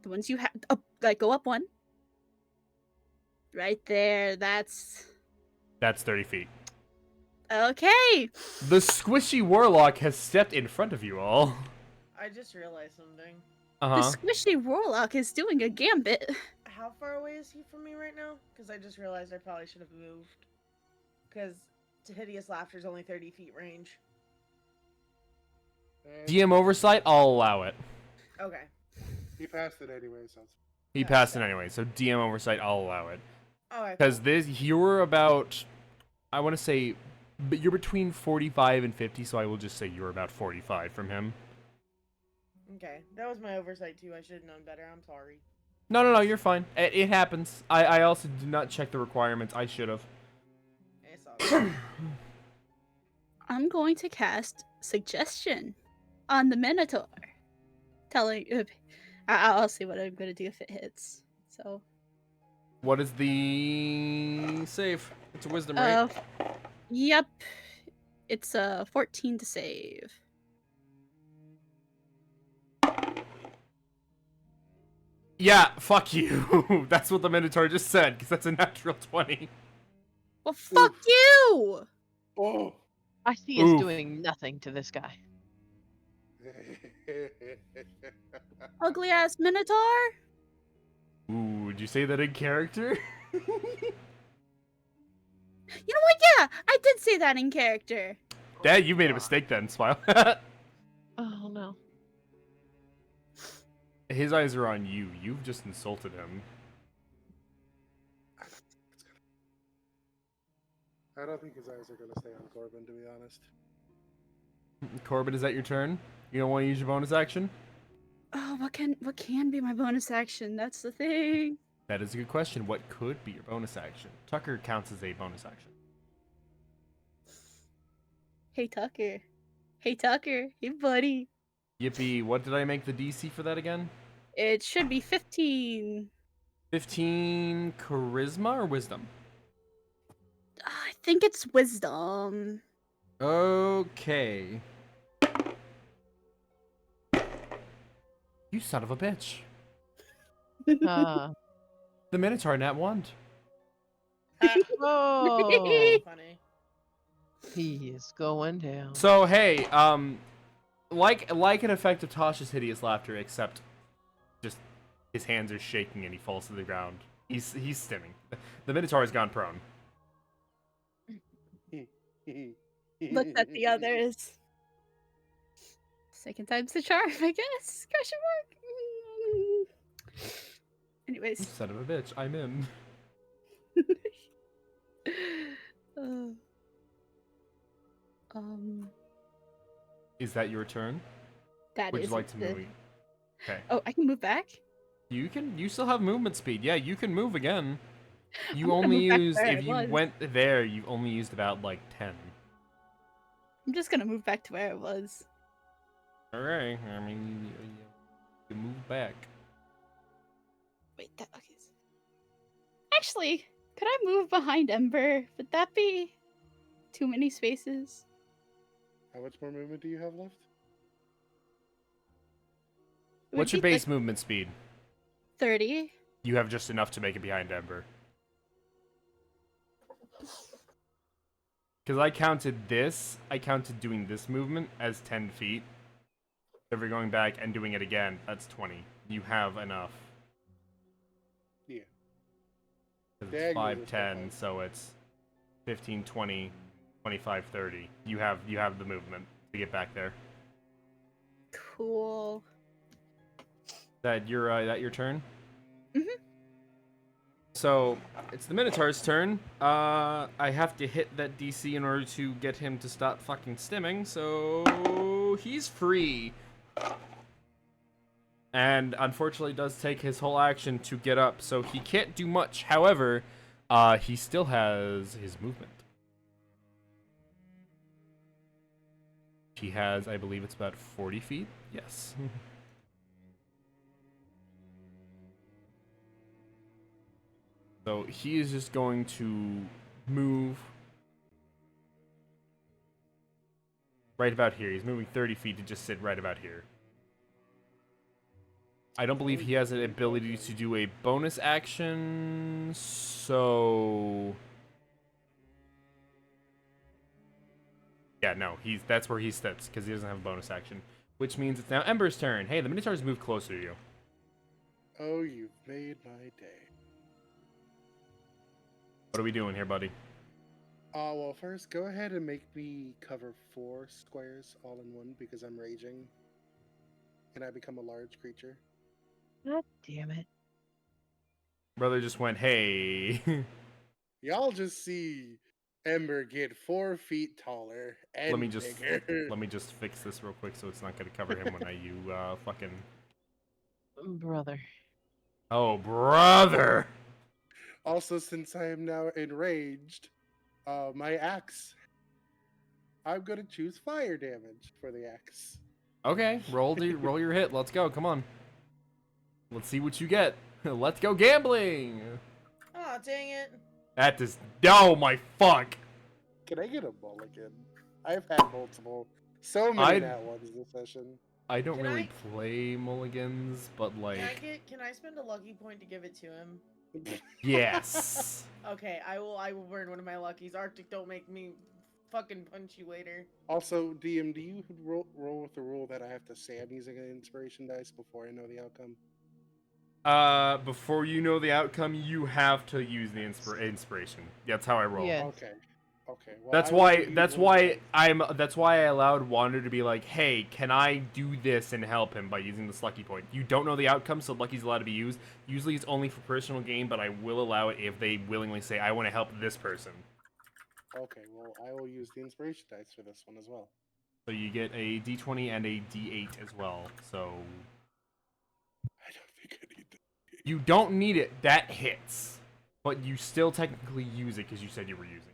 the ones you have, like go up 1. Right there. That's That's 30 feet. okay. The squishy warlock has stepped in front of you all. I just realized something. Uh-huh. The squishy warlock is doing a gambit. How far away is he from me right now? Because I just realized I probably should have moved. Because to Hideous Laughter is only 30 feet range. DM oversight, I'll allow it. Okay. He passed it anyway, so it's He passed it anyway, so DM oversight, I'll allow it. Okay. Because you're about, I want to say, but you're between 45 and 50, so I will just say you're about 45 from him. Okay. That was my oversight too. I should have known better. I'm sorry. No, you're fine. It happens. I also did not check the requirements. I should have. It's all good. I'm going to cast Suggestion on the Minotaur. Telling, I'll see what I'm going to do if it hits. So, What is the save? It's a wisdom, right? Yep. It's a 14 to save. Yeah, fuck you. That's what the Minotaur just said, because that's a natural 20. Well, fuck you! Oh. I see us Oof. doing nothing to this guy. Ugly ass Minotaur? Ooh, would you say that in character? You know what? Yeah, I did say that in character. Dad, you made a mistake then, Smile. Oh no. His eyes are on you. You've just insulted him. I don't think his eyes are gonna stay on Corbin, to be honest. Corbin, is that your turn? You don't want to use your bonus action? Oh, what can be my bonus action? That's the thing. That is a good question. What could be your bonus action? Tucker counts as a bonus action. Hey Tucker. Hey Tucker. Hey buddy. Yippee, what did I make the DC for that again? It should be 15. 15 charisma or wisdom? I think it's wisdom. Okay. You son of a bitch. Uh, The Minotaur nat wand. oh, Funny. he is going down. So hey, like an effect of Tasha's hideous laughter, except just his hands are shaking and he falls to the ground. He's stimming. The Minotaur has gone prone. Looked at the others. Second time's the charm, I guess. Question mark. Anyways. Son of a bitch, I'm in. Is that your turn? That Would is you like to the- move? Okay. Oh, I can move back? You still have movement speed. Yeah, you can move again. You gonna only move back used, where I if you was. went there, you only used about like 10. I'm just gonna move back to where it was. Alright, I mean, you move back. Wait, okay. Actually, could I move behind Ember? Would that be too many spaces? How much more movement do you have left? It would What's your be, base like, movement speed? 30. You have just enough to make it behind Ember. Because I counted doing this movement as 10 feet. If you're going back and doing it again, that's 20. You have enough. Yeah. 'Cause Yeah, it's you 5, just 10, have- so it's 15, 20, 25, 30. You have the movement to get back there. Cool. That your turn? Mhm. So it's the Minotaur's turn. I have to hit that DC in order to get him to stop fucking stimming. So he's free, and unfortunately does take his whole action to get up. So he can't do much. However, he still has his movement. He has, I believe, it's about 40 feet. Yes. So he is just going to move right about here. He's moving 30 feet to just sit right about here. I don't believe he has an ability to do a bonus action, so... Yeah, no, that's where he sits, because he doesn't have a bonus action. Which means it's now Ember's turn. Hey, the Minotaur's moved closer to you. Oh, you've made my day. What are we doing here, buddy? Well, first, go ahead and make me cover 4 squares all in one because I'm raging. And I become a large creature. God damn it. Brother just went, hey. Y'all just see Ember get 4 feet taller and let me just bigger. fix this real quick so it's not gonna cover him when you fucking. Brother. Oh, brother. Also, since I am now enraged, my axe. I'm gonna choose fire damage for the axe. Okay, roll your hit. Let's go. Come on. Let's see what you get. Let's go gambling. Oh, dang it. That is oh my fuck. Can I get a mulligan? I've had so many nat ones this session. I don't Can really play mulligans, but like Can I spend a lucky point to give it to him? yes. Okay, I will burn one of my luckies. Arctic, don't make me fucking punch you later. Also, DM, do you roll with the rule that I have to say I'm using an inspiration dice before I know the outcome? Before you know the outcome, you have to use the inspiration. That's how I roll. Yeah. Okay. Okay. Well, That's I will why. give you That's one why damage. That's why I allowed Wander to be like, "Hey, can I do this and help him by using this lucky point?" You don't know the outcome, so lucky's allowed to be used. Usually, it's only for personal gain, but I will allow it if they willingly say, "I want to help this person." Okay. Well, I will use the inspiration dice for this one as well. So you get a D20 and a D8 as well. So I don't think I need to. you don't need it. That hits, but you still technically use it because you said you were using it.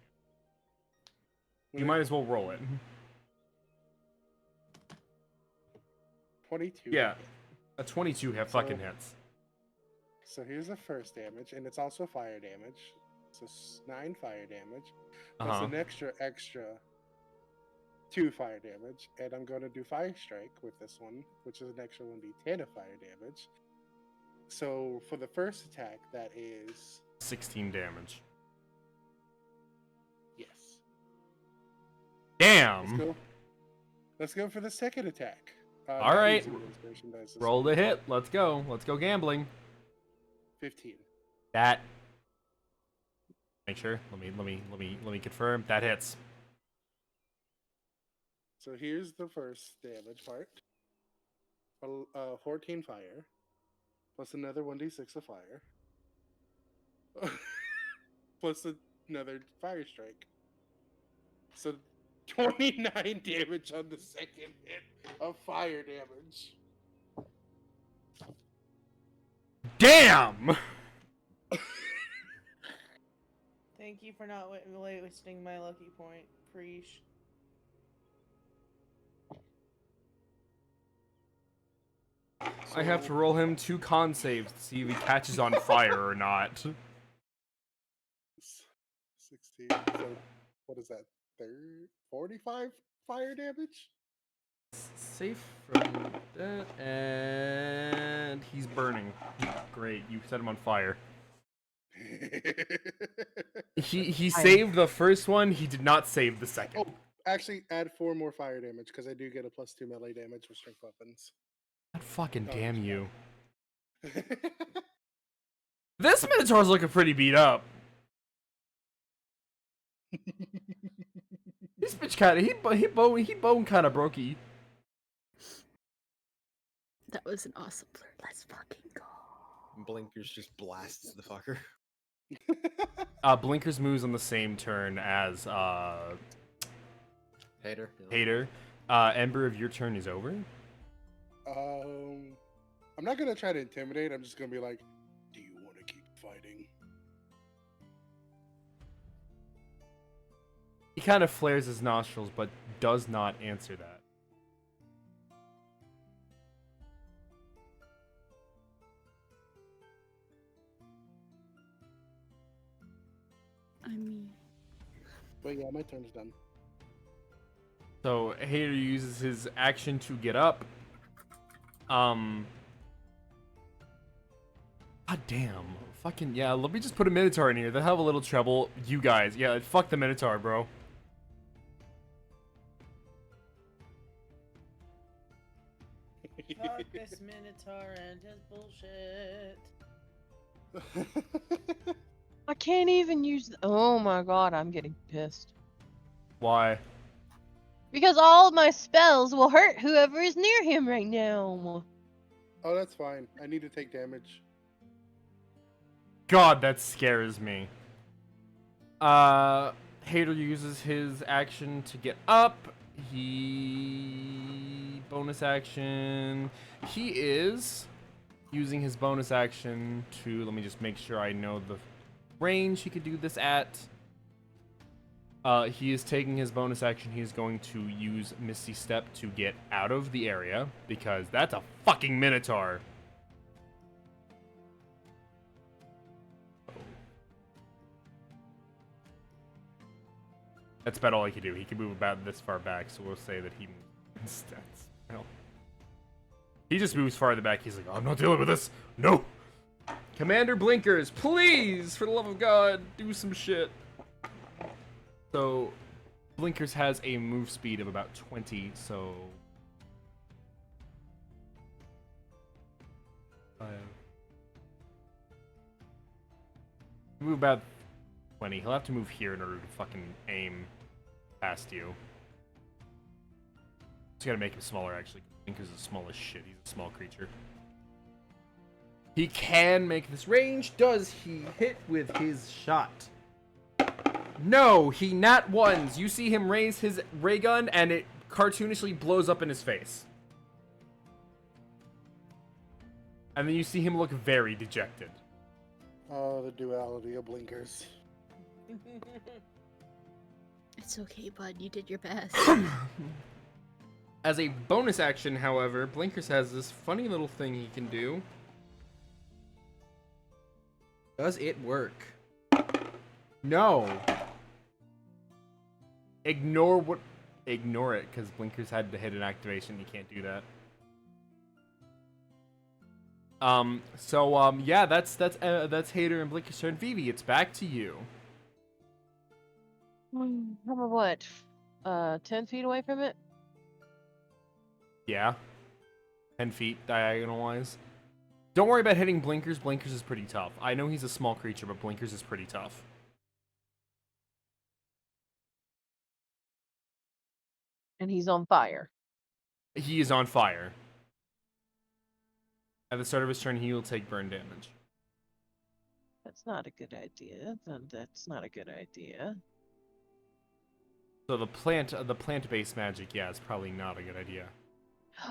You might as well roll it. 22. Yeah, a 22 fucking So- hits. So here's the first damage, and it's also fire damage. So 9 fire damage, plus Uh-huh. an extra 2 fire damage, and I'm going to do fire strike with this one, which is an extra 1d10 of fire damage. So for the first attack, that is 16 damage. yes. Damn. Let's go for the second attack. All not right. using the inspiration dice this Roll one. the hit. Let's go. Let's go gambling. 15. That. Make sure. Let me confirm. That hits. So here's the first damage part. 14 fire, plus another 1d6 of fire, plus another fire strike. So 29 damage on the second hit of fire damage. Damn. Thank you for not wasting my lucky point. Preach. I have to roll him 2 con saves to see if he catches on fire or not. 16. So what is that? 45 fire damage? Safe from that, and he's burning. Great, you set him on fire. He saved the first one. He did not save the second. Oh, actually, add 4 more fire damage because I do get a +2 melee damage with strength weapons. God fucking Oh, damn that's you! bad. This Minotaur's looking pretty beat up. This bitch kind of he bone kind of brokey. That was an awesome flirt. Let's fucking go. Blinkers just blasts the fucker. Blinkers moves on the same turn as Hater. Hater. Ember, if your turn is over. I'm not gonna try to intimidate. I'm just gonna be like, "Do you want to keep fighting?" He kind of flares his nostrils, but does not answer that. I mean, But yeah, my turn's done. So Hater uses his action to get up. God damn. Fucking yeah, let me just put a Minotaur in here. They'll have a little trouble. You guys, yeah, fuck the Minotaur, bro. Fuck this Minotaur and his bullshit. I can't even use. Oh my god, I'm getting pissed. Why? Because all of my spells will hurt whoever is near him right now. Oh, that's fine. I need to take damage. God, that scares me. Hater uses his action to get up. He bonus action. He is using his bonus action to, let me just make sure I know the range he could do this at. He is taking his bonus action. He's going to use Misty Step to get out of the area because that's a fucking Minotaur. That's about all he can do. He can move about this far back, so we'll say that he moves instead. Well, he just moves farther back. He's like, I'm not dealing with this. No. Commander Blinkers, please, for the love of God, do some shit. So, Blinkers has a move speed of about 20, so... Move about 20. He'll have to move here in order to fucking aim past you. Just gotta make him smaller, actually. Blinker's is small as shit. He's a small creature. He can make this range. Does he hit with his shot? No, he nat ones. You see him raise his ray gun, and it cartoonishly blows up in his face. And then you see him look very dejected. Oh, the duality of blinkers. It's okay, bud. You did your best. As a bonus action, however, Blinkers has this funny little thing he can do. Does it work? No. Ignore it, because Blinkers had to hit an activation. You can't do that. Yeah, that's Hater and Blinker's turn. Vivi, it's back to you. I'm what? 10 feet away from it? Yeah. 10 feet diagonal-wise. Don't worry about hitting Blinkers. Blinkers is pretty tough. I know he's a small creature, but Blinkers is pretty tough. And he's on fire. He is on fire. At the start of his turn, he will take burn damage. That's not a good idea. That's not a good idea. So the plant-based magic, yeah, it's probably not a good idea.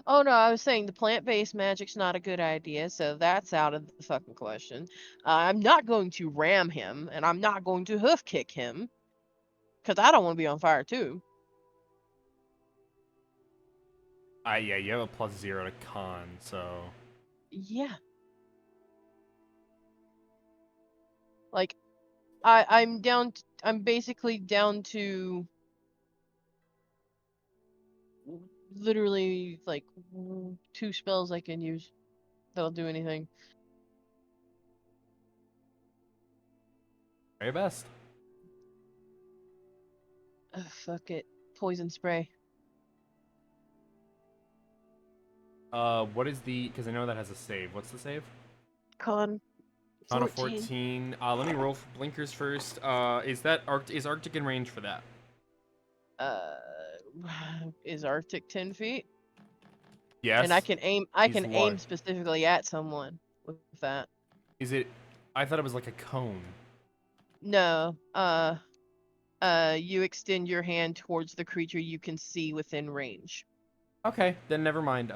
Oh no, I was saying the plant-based magic's not a good idea, so that's out of the fucking question. I'm not going to ram him, and I'm not going to hoof kick him, because I don't want to be on fire too. Yeah, you have a +0 to con, so... Yeah. Like, I'm basically down to literally like 2 spells I can use that'll do anything. Try your best. Fuck it. Poison spray. What is the... Because I know that has a save. What's the save? Con On a 14. 14. Let me roll for Blinkers first. Is Arctic in range for that? Is Arctic 10 feet? Yes. And I can aim. I He's can aim large. specifically at someone with that. Is it... I thought it was like a cone. No. You extend your hand towards the creature you can see within range. Okay, then never mind.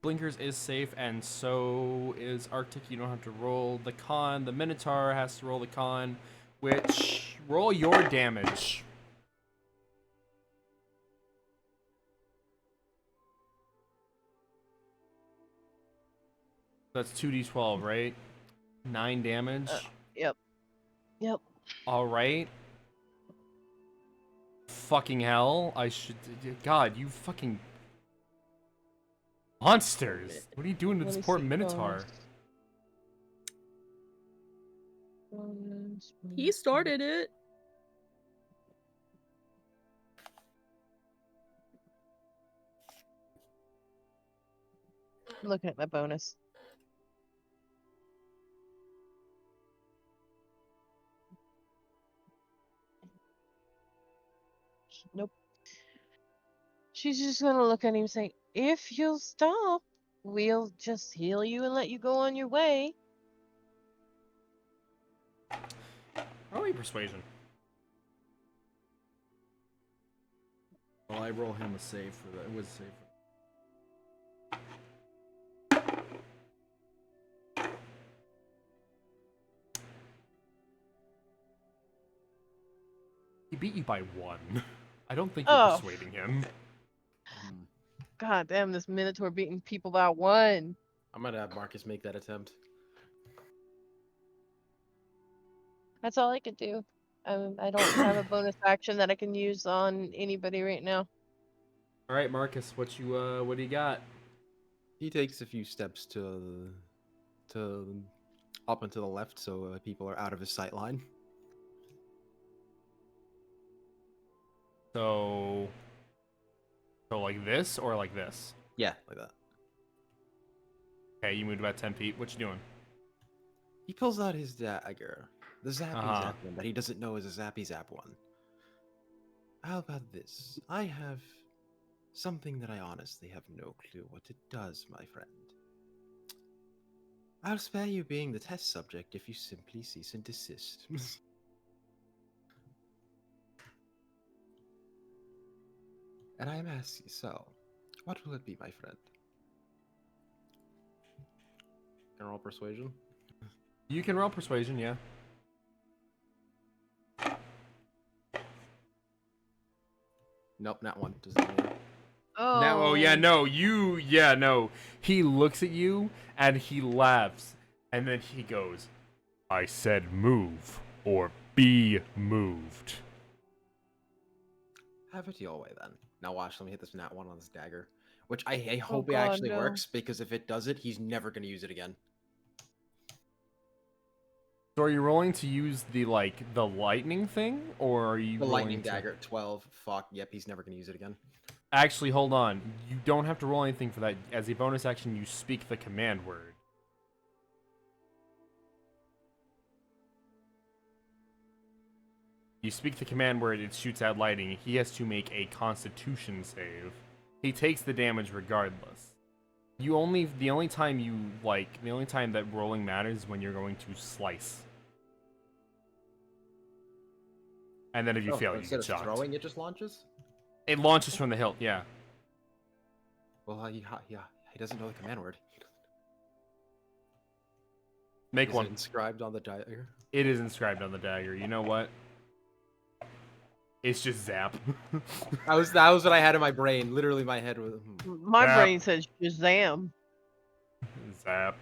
Blinkers is safe, and so is Arctic. You don't have to roll the con. The Minotaur has to roll the con, which... Roll your damage. That's 2d12, right? 9 damage. Yep. Yep. Alright. Fucking hell. I should... God, you fucking... Monsters! What are you doing to Let this me poor see, Minotaur? He started it. Looking at my bonus. Nope. She's just gonna look at him and say, "If you'll stop, we'll just heal you and let you go on your way." Roll your persuasion. Well, I roll him a save for that. It was a save. He beat you by 1. I don't think you're Oh. persuading him. God damn, this Minotaur beating people by 1. I'm gonna have Marcus make that attempt. That's all I could do. I don't have a bonus action that I can use on anybody right now. All right, Marcus, what do you got? He takes a few steps to up and to the left, so people are out of his sight line. So like this or like this? Yeah, like that. Okay, you moved about 10 feet. What you doing? He pulls out his dagger The Zappy Uh-huh. Zap one that he doesn't know is a Zappy Zap one. How about this? I have something that I honestly have no clue what it does, my friend. I'll spare you being the test subject if you simply cease and desist. And I am asking, so, what will it be, my friend? Can I roll persuasion? You can roll persuasion, yeah. Nope, not one. Does that mean? Oh. Now, oh yeah, no, no. He looks at you and he laughs, and then he goes, "I said move or be moved." Have it your way then. Now watch, let me hit this nat one on this dagger. Which I hope it God, actually no. works, because if it does it, he's never going to use it again. So are you rolling to use the lightning thing, or are you The rolling lightning to... dagger, 12. Fuck, yep, he's never going to use it again. Actually, hold on. You don't have to roll anything for that. As a bonus action, you speak the command word. You speak the command word, it shoots out lightning. He has to make a Constitution save. He takes the damage regardless. The only time that rolling matters is when you're going to slice. And then if you fail, you Instead get of shocked. throwing, it just launches? It launches from the hilt, yeah. Well, he doesn't know the command word. Make Is one. it inscribed on the dagger? It is inscribed on the dagger. You know what? It's just zap. That was what I had in my brain. Literally, my head was. My Zap. brain says Shazam. Zap.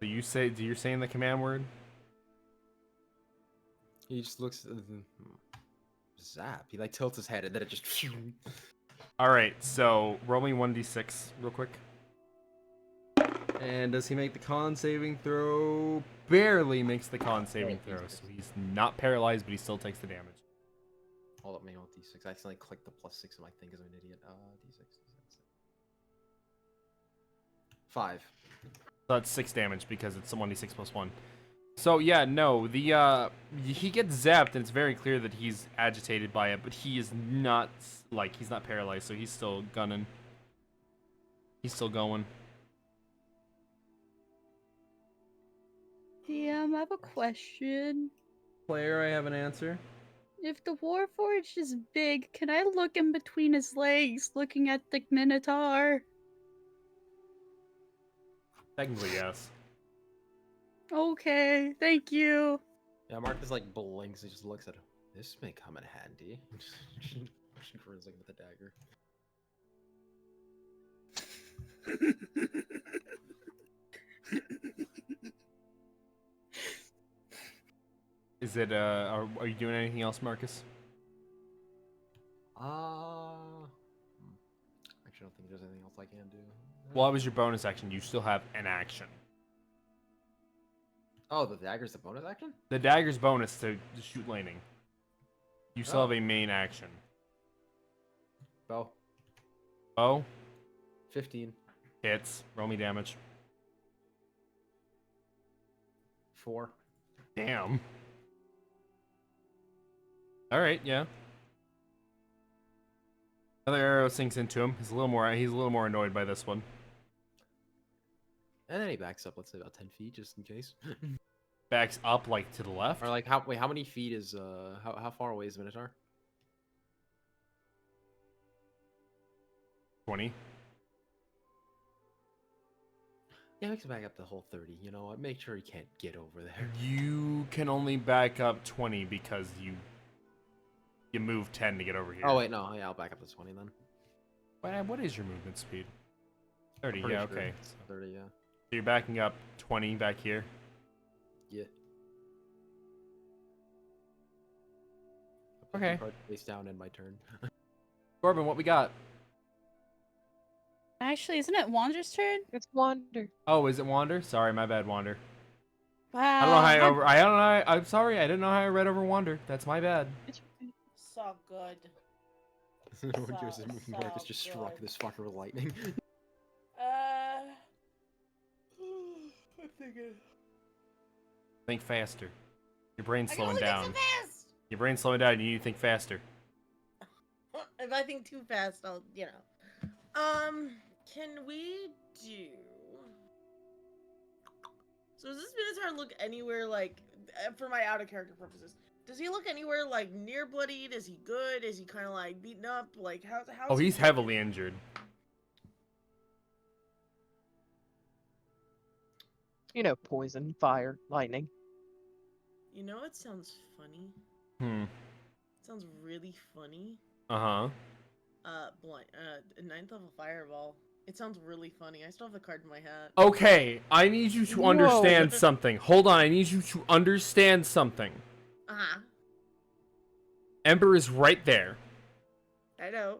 So you're saying the command word? He just looks. Zap. He tilts his head and then it just. All right. So roll me 1d6 real quick. And does he make the con saving throw? Barely makes the con saving throw, so he's not paralyzed, but he still takes the damage. Hold up, man. D6. I accidentally clicked the +6 on my thing because I'm an idiot. D6. 5. So that's 6 damage because it's 1d6 plus 1. So yeah, no, he gets zapped, and it's very clear that he's agitated by it, but he is not he's not paralyzed, so he's still gunning. He's still going. DM, I have a question. Player, I have an answer. If the Warforged is big, can I look in between his legs looking at the Minotaur? Technically, yes. Okay, thank you. Yeah, Marcus blinks and just looks at him. This may come in handy. She grins looking at the dagger. Is it are you doing anything else, Marcus? Actually, I don't think there's anything else I can do. Well, that was your bonus action. You still have an action. Oh, the dagger's the bonus action? The dagger's bonus to shoot lightning. You still Oh. have a main action. Bow. Oh, 15. hits. Roll me damage. 4. Damn. All right, yeah. Another arrow sinks into him. He's a little more annoyed by this one. And then he backs up, let's say about 10 feet, just in case. Backs up to the left. Or how many feet is how far away is the Minotaur? 20. Yeah, makes it back up the whole 30. You know what? Make sure he can't get over there. You can only back up 20 because you move 10 to get over here. Oh wait, no, yeah, I'll back up to 20 then. What is your movement speed? 30. Pretty Yeah, sure okay. it's 30, yeah. So you're backing up 20 back here. Yeah. Okay. Face down in my turn. Corbin, what we got? Actually, isn't it Wander's turn? It's Wander. Oh, is it Wander? Sorry, my bad, Wander. Wow. I don't know how I don't know. I'm sorry. I didn't know how I read over Wander. That's my bad. So good. Marcus just struck this fucker with lightning. I'm thinking. Think faster. Your brain's I can slowing only down. think so fast. Your brain's slowing down. You need to think faster. If I think too fast, I'll, can we do? So does this Minotaur look anywhere like, for my out of character purposes? Does he look anywhere like near bloodied? Is he good? Is he kind of like beaten up? Like how's Oh, he he's looking? heavily injured. You know, poison, fire, lightning. You know, it sounds funny. Hmm. It sounds really funny. Uh-huh. Ninth level fireball. It sounds really funny. I still have the card in my hat. Okay, I need you to Whoa. understand something. Hold on, I need you to understand something. Uh-huh. Ember is right there. I know.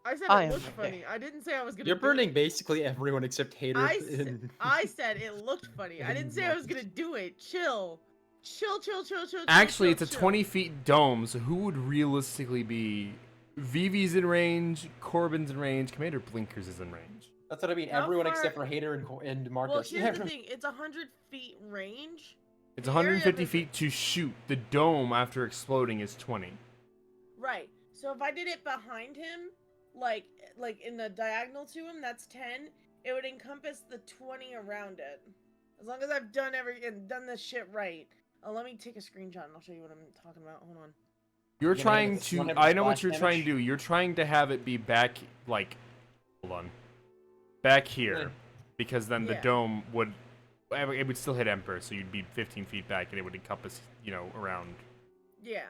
I said I it am looked okay. funny. I didn't say I was gonna You're do burning it. basically everyone except Hater. I said it looked funny. I didn't say I was gonna do it. Chill. Chill. Actually, it's a chill. 20 feet dome, so who would realistically be... Vivi's in range, Corbin's in range, Commander Blinkers is in range. That's what I mean. How Everyone far- except for Hater and Marcus. Well, here's the thing. It's 100 feet range. It's The area 150 of it- feet to shoot. The dome, after exploding, is 20. Right. So if I did it behind him, like in the diagonal to him, that's 10. It would encompass the 20 around it. As long as I've done this shit right. Let me take a screenshot and I'll show you what I'm talking about. Hold on. You're gonna trying have- you to... wanna have I know what splash you're trying to damage? do. You're trying to have it be back, like... Hold on. Back here. Good. Because then the Yeah. dome would... It would still hit Emperor, so you'd be 15 feet back, and it would encompass, around. Yeah.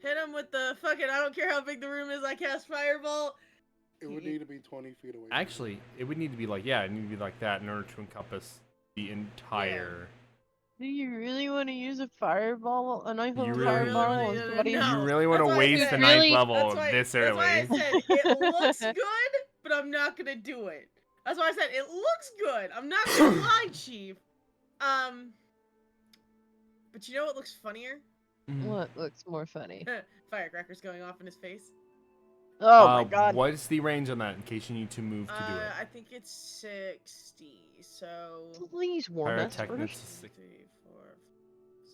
Hit him with the fucking, I don't care how big the room is, I cast fireball. It would need to be 20 feet away. from Actually, it would need to be like, yeah, it need to be like that in order to encompass the entire... Do you really want to use a fireball, a knife You of a really- fireball on No. somebody? You really want That's to why I waste said- the ninth Really? level That's why this I early. said it looks good, but I'm not gonna do it. That's why I said it looks good. I'm not gonna lie, Chief. But you know what looks funnier? What looks more funny? Firecrackers going off in his face. Oh my god. What is the range on that in case you need to move to do it? I think it's 60. So Please warn us Pyrotechnics first. is 60. 3, 4.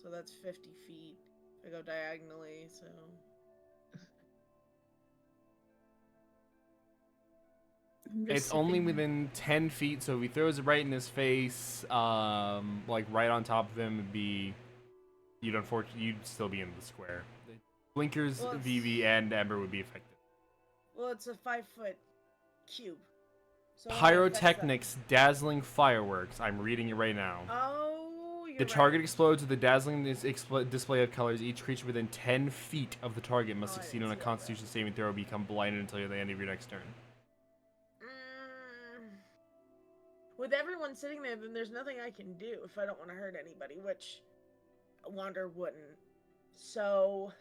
So that's 50 feet. I go diagonally, so. I'm just It's only sipping. within 10 feet, so if he throws it right in his face, like right on top of him, would be... You'd still be in the square. Blinkers, Well, it's- Vivi, and Ember would be affected. Well, it's a 5-foot cube. So it affects that. Pyrotechnics, dazzling fireworks. I'm reading it right now. Oh, you're The right. target explodes with a dazzling display of colors. Each creature within 10 feet of the target must Oh, I succeed didn't on a see that. Constitution saving throw or become blinded until the end of your next turn. With everyone sitting there, then there's nothing I can do if I don't want to hurt anybody, which Wander wouldn't. So,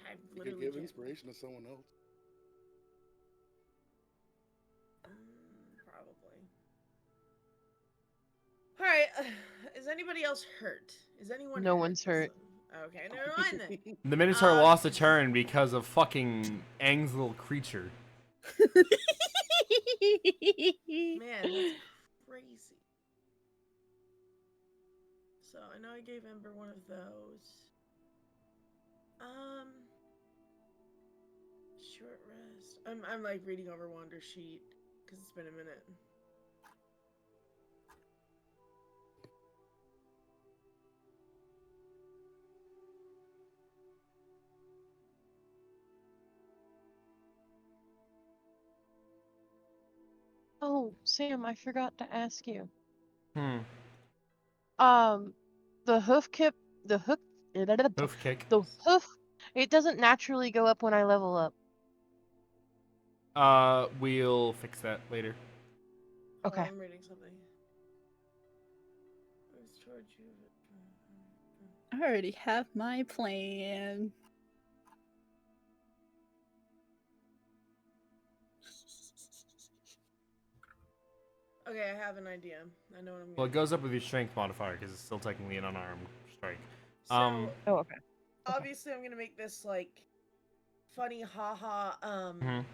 I You could literally give can't. inspiration to someone else. Probably. All right. Is anybody else hurt? Is anyone? No one's hurt. Okay, never mind then. The Minotaur Uh, lost a turn because of fucking Aang's little creature. Man, that's crazy. So I know I gave Ember one of those. Short rest. I'm like reading over Wander's sheet because it's been a minute. Oh, Sam, I forgot to ask you. Hmm. The hoof kick, the hook, Hoof kick. the hoof, it doesn't naturally go up when I level up. We'll fix that later. Hold on, Okay. I'm reading something. Moves towards you. I already have my plan. Okay, I have an idea. I know what I'm Well, gonna it goes up with your strength modifier because it's still technically an unarmed strike. So, Um, Oh, okay. obviously I'm gonna make this like funny haha mhm.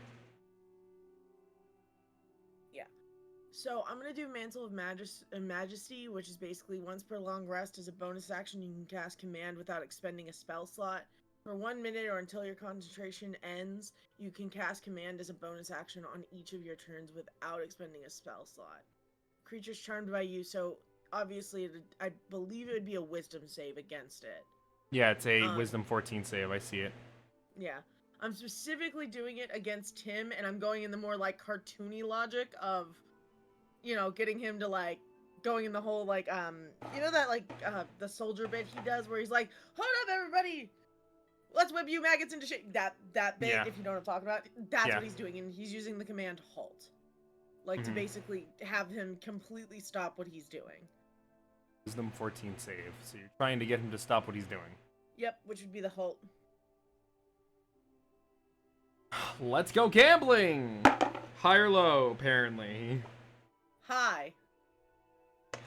So I'm gonna do Mantle of Majesty, which is basically once per long rest as a bonus action, you can cast Command without expending a spell slot. For 1 minute or until your concentration ends, you can cast Command as a bonus action on each of your turns without expending a spell slot. Creature's charmed by you, so obviously I believe it would be a Wisdom save against it. Yeah, it's a Wisdom 14 save. I see it. Yeah. I'm specifically doing it against him, and I'm going in the more, like, cartoony logic of, you know, getting him to, like, going in the whole, like, you know that, like, the soldier bit he does where he's like, hold up, everybody! Let's whip you maggots into shit. That bit, Yeah. if you know what I'm talking about, that's Yeah. what he's doing, and he's using the command halt. Like, to Mhm. basically have him completely stop what he's doing. Wisdom 14 save. So you're trying to get him to stop what he's doing. Yep, which would be the halt. Let's go gambling! High or low, apparently. Hi.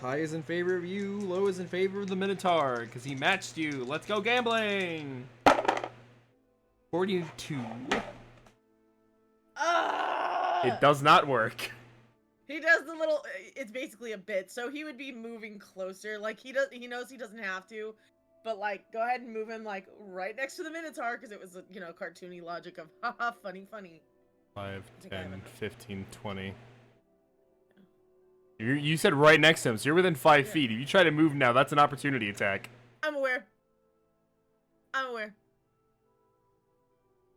High is in favor of you, low is in favor of the Minotaur, because he matched you. Let's go gambling! 42. It does not work. He does the little. It's basically a bit, so he would be moving closer. Like he knows he doesn't have to, but like go ahead and move him like right next to the Minotaur because it was cartoony logic of haha funny. 5, think I have 10, enough. 15, 20. You said right next to him, so you're within 5 Yeah. feet. If you try to move now, that's an opportunity attack. I'm aware.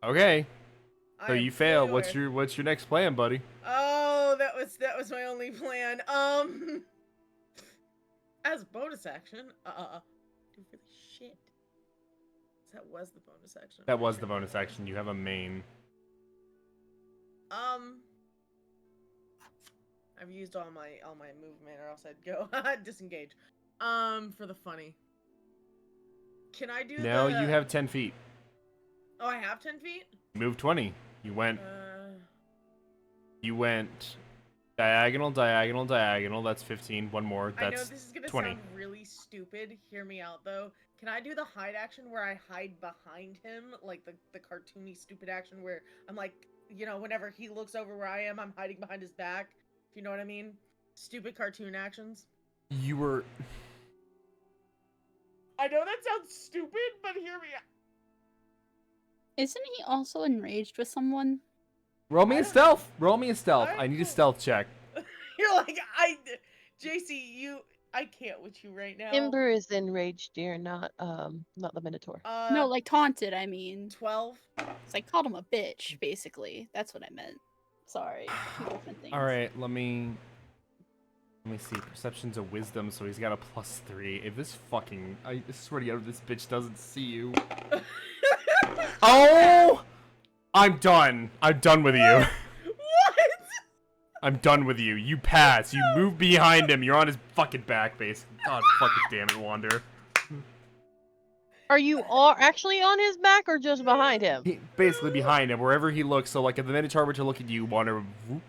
Okay, so I am you fail. fully What's aware. your next plan, buddy? Oh, that was my only plan. As a bonus action, do really shit. That was the bonus action. That was the bonus action. You have a main. I've used all my movement, or else I'd go disengage. For the funny. Can I do? Now you have 10 feet. Oh, I have 10 feet. Move 20. You went. Uh, You went diagonal, diagonal, diagonal. That's 15. One more. I know That's this is gonna 20. sound really stupid. Hear me out though. Can I do the hide action where I hide behind him, like the cartoony stupid action where I'm like, whenever he looks over where I am, I'm hiding behind his back. If you know what I mean? Stupid cartoon actions. You were. I know that sounds stupid, but hear me out. Isn't he also enraged with someone? Roll me I a don't- stealth. Roll me a stealth. I I need a don't- stealth check. You're like, JC, I can't with you right now. Ember is enraged, dear, not the Minotaur. No, like taunted, I mean. 12. It's like called him a bitch, basically. That's what I meant. Sorry. Two different things. All right, let me see. Perception's a wisdom, so he's got a +3. If this fucking, I swear to God, if this bitch doesn't see you. Oh! I'm done. I'm done with you. What? I'm done with you. You pass. You move behind him. You're on his fucking back base. God fucking damn it, Wander. Are you all actually on his back or just behind him? Basically behind him, wherever he looks. So like if the Minotaur were to look at you, Wander. Whoop,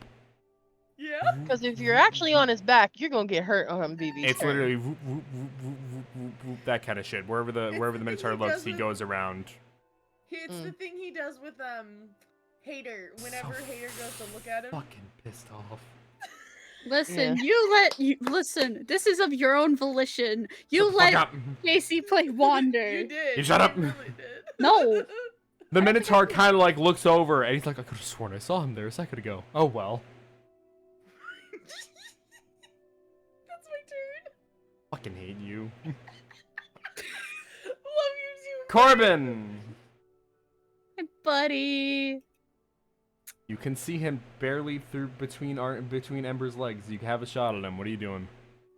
Yeah. Because if you're actually on his back, you're gonna get hurt on BB's it's turn. literally whoop, whoop, whoop, whoop, whoop, whoop, whoop, that kind of shit. Wherever the the Minotaur thing he looks, does he with- goes around. It's Mm. the thing he does with Hater. Whenever So Hater goes to look at him. Fucking pissed off. Listen, Yeah. listen, this is of your own volition. You Shut the fuck let up. JC play Wander. You did. You shut up. really did. No. The Minotaur kind of like looks over and he's like, I could have sworn I saw him there a second ago. Oh well. That's my turn. Fucking hate you. Love you too. Corbin! Hey, buddy. You can see him barely through between Ember's legs. You have a shot at him. What are you doing?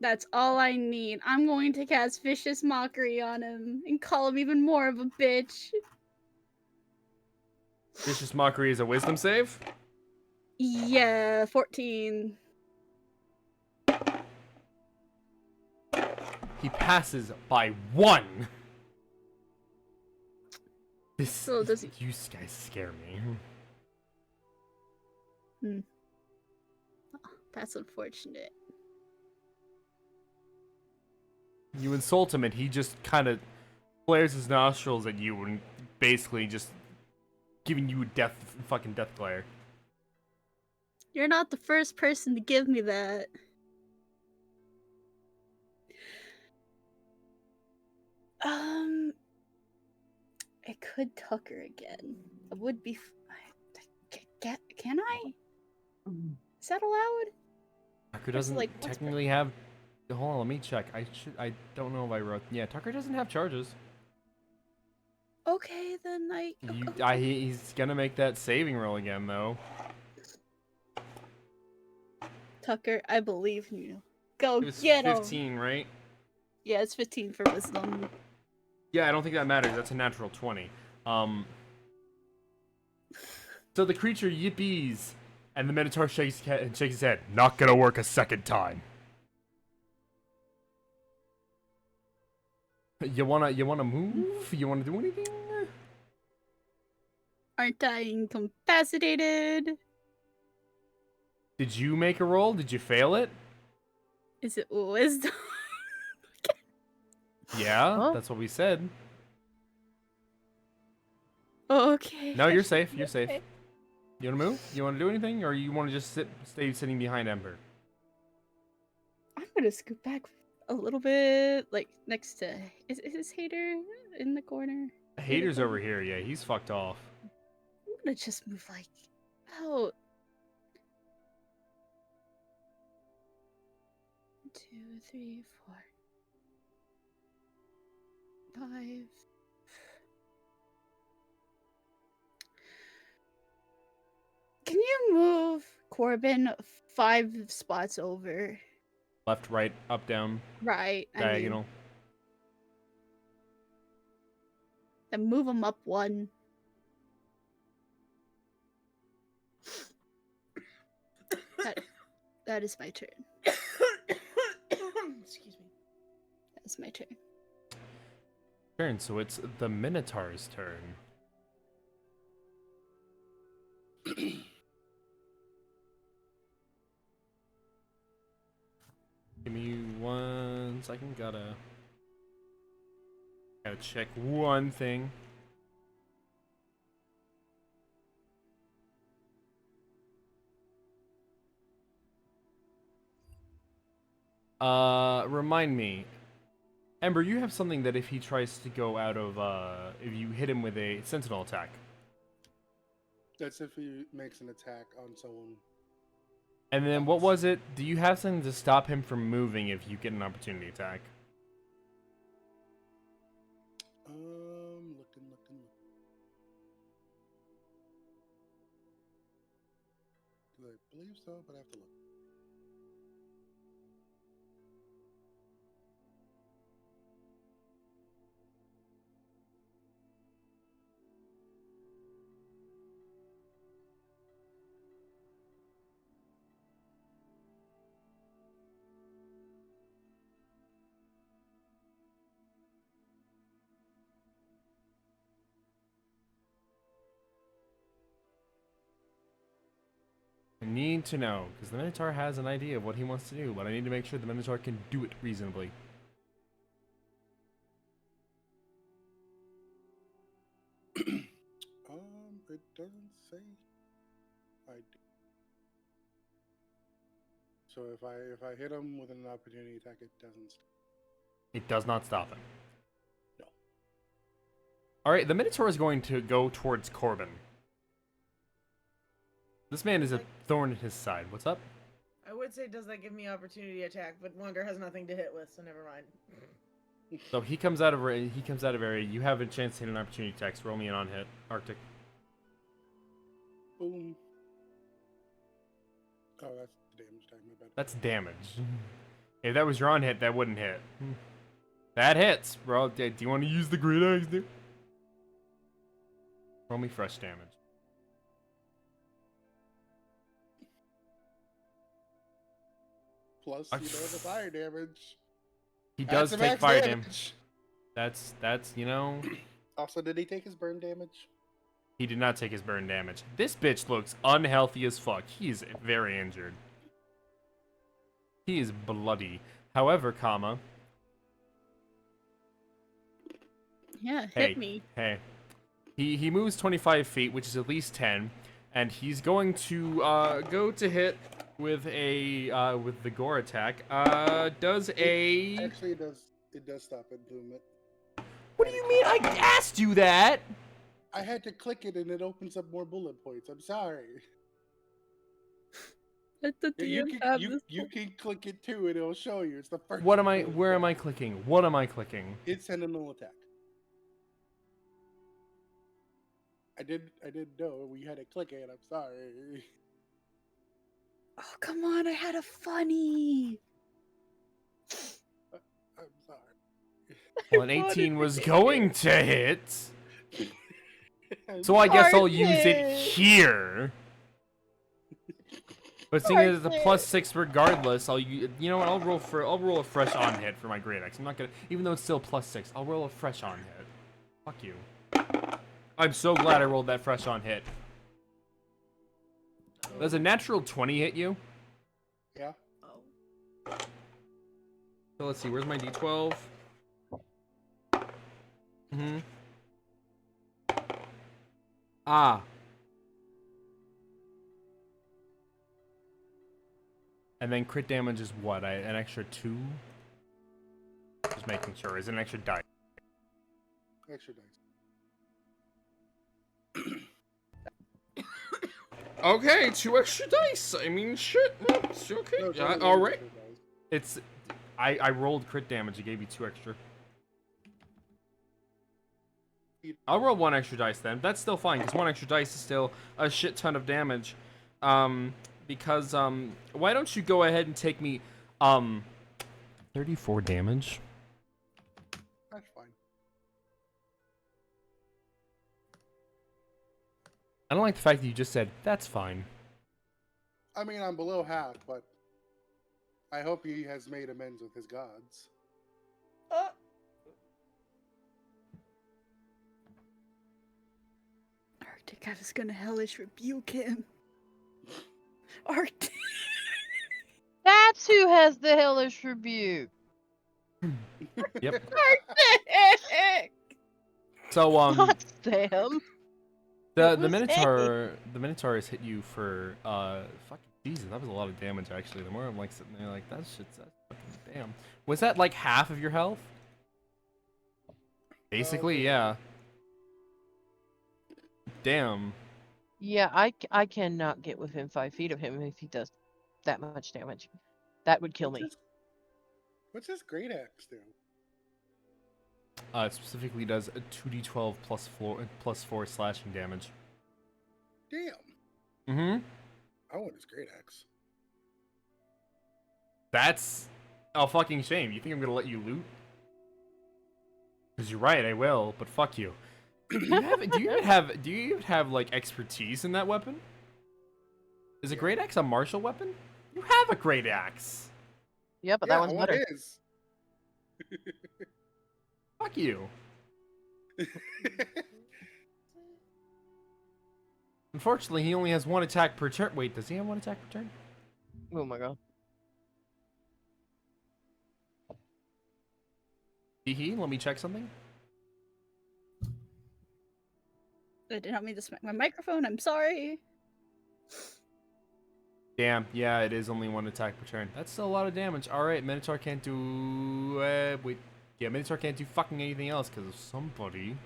That's all I need. I'm going to cast Vicious Mockery on him and call him even more of a bitch. Vicious Mockery is a wisdom save? Yeah, 14. He passes by 1. This, So does he- You guys scare me. That's unfortunate. You insult him and he just kind of flares his nostrils at you and basically just giving you a fucking death glare. You're not the first person to give me that. I could Tucker again. It would be. Can I? Is that allowed? Tucker Or is it, doesn't like, what's technically have. Hold on, let me check. I don't know if I wrote. Yeah, Tucker doesn't have charges. Okay, then He's gonna make that saving roll again, though. Tucker, I believe in you. Go It was get him. 15, right? Yeah, it's 15 for wisdom. Yeah, I don't think that matters. That's a natural 20. So the creature yippies, and the Minotaur shakes his head. Not gonna work a second time. You wanna move? You wanna do anything? Aren't I incapacitated? Did you make a roll? Did you fail it? Is it wisdom? Yeah, Huh? that's what we said. Okay. No, you're safe. You're safe. You wanna move? You wanna do anything, or you wanna just stay sitting behind Ember? I'm gonna scoot back a little bit, like next to. Is Hater in the corner? Hater's over here. Yeah, he's fucked off. I'm gonna just move like about 2, 3, 4, 5. Can you move Corbin 5 spots over? Left, right, up, down, Right. diagonal. Then move him up 1. That is my turn. Excuse me. That is my turn. Turn. So it's the Minotaur's turn. Give me 1 second. Gotta check one thing. Remind me. Ember, you have something that if he tries to go out of, if you hit him with a sentinel attack. That's if he makes an attack on someone. And then what was it? Do you have something to stop him from moving if you get an opportunity attack? Looking. Do I believe so? But I have to look. I need to know, because the Minotaur has an idea of what he wants to do, but I need to make sure the Minotaur can do it reasonably. It doesn't say. I do. So if I hit him with an opportunity attack, it doesn't stop. It does not stop him. No. Alright, the Minotaur is going to go towards Corbin. This man is a thorn in his side. What's up? I would say, does that give me opportunity attack? But Wander has nothing to hit with, so never mind. So he comes out of area. You have a chance to hit an opportunity attack. So roll me an on hit, Arctic. Boom. Oh, that's the damage type. My bad. That's damage. If that was your on hit, that wouldn't hit. That hits, bro. Do you want to use the great axe, dude? Roll me fresh damage. Plus, the fire damage. He does That's take max fire damage. That's you know. Also, did he take his burn damage? He did not take his burn damage. This bitch looks unhealthy as fuck. He is very injured. He is bloody. However, comma. Yeah, Hey, hit me. Hey. He moves 25 feet, which is at least 10. And he's going to go to hit with the gore attack. Does a Actually, it does stop and bloom it. What do you mean? I asked you that. I had to click it and it opens up more bullet points. I'm sorry. Let the You DM can have you, this. you can click it too and it'll show you. It's the first. What am I? bullet Where am I point. clicking? What am I clicking? It's Sentinel attack. I didn't know we had to click it. I'm sorry. Oh, come on. I had a funny. I'm sorry. Well, an 18 was going to hit. So I guess I'll use it here. But seeing as it's a +6 regardless, you know what? I'll roll a fresh on hit for my great axe. I'm not gonna, even though it's still +6, I'll roll a fresh on hit. Fuck you. I'm so glad I rolled that fresh on hit. Does a natural 20 hit you? Yeah. So let's see. Where's my D12? Ah. And then crit damage is what? An extra 2? Just making sure. Is it an extra die? Extra dice. Okay, 2 extra dice. I mean, shit. It's okay. No, it's only All one right. extra dice. It's. I rolled crit damage. It gave you 2 extra. I'll roll 1 extra dice then. That's still fine because 1 extra dice is still a shit ton of damage. Because why don't you go ahead and take me 34 damage? That's fine. I don't like the fact that you just said that's fine. I mean, I'm below half, but I hope he has made amends with his gods. Arctic, I was gonna hellish rebuke him. Arctic. That's who has the hellish rebuke. Yep. Arctic! So Not Sam. the It was Minotaur has hit you for fucking Jesus, that was a lot of damage actually. The more I'm like sitting there like that shit's fucking damn. Was that like half of your health? Basically, yeah. Damn. Yeah, I cannot get within 5 feet of him if he does that much damage. That would kill me. What's his great axe do? It specifically does a 2d12 plus 4 slashing damage. Damn. Mm-hmm. I want his great axe. That's a fucking shame. You think I'm gonna let you loot? Because you're right, I will, but fuck you. Do you even have like expertise in that weapon? Is a great axe a martial weapon? You have a great axe. Yeah, but that one's better. Is. Fuck you. Unfortunately, he only has 1 attack per turn. Wait, does he have 1 attack per turn? Oh my god. Let me check something. I did not mean to smack my microphone. I'm sorry. Damn, yeah, it is only 1 attack per turn. That's still a lot of damage. Alright, Minotaur can't do... wait. Yeah, Minotaur can't do fucking anything else because of somebody.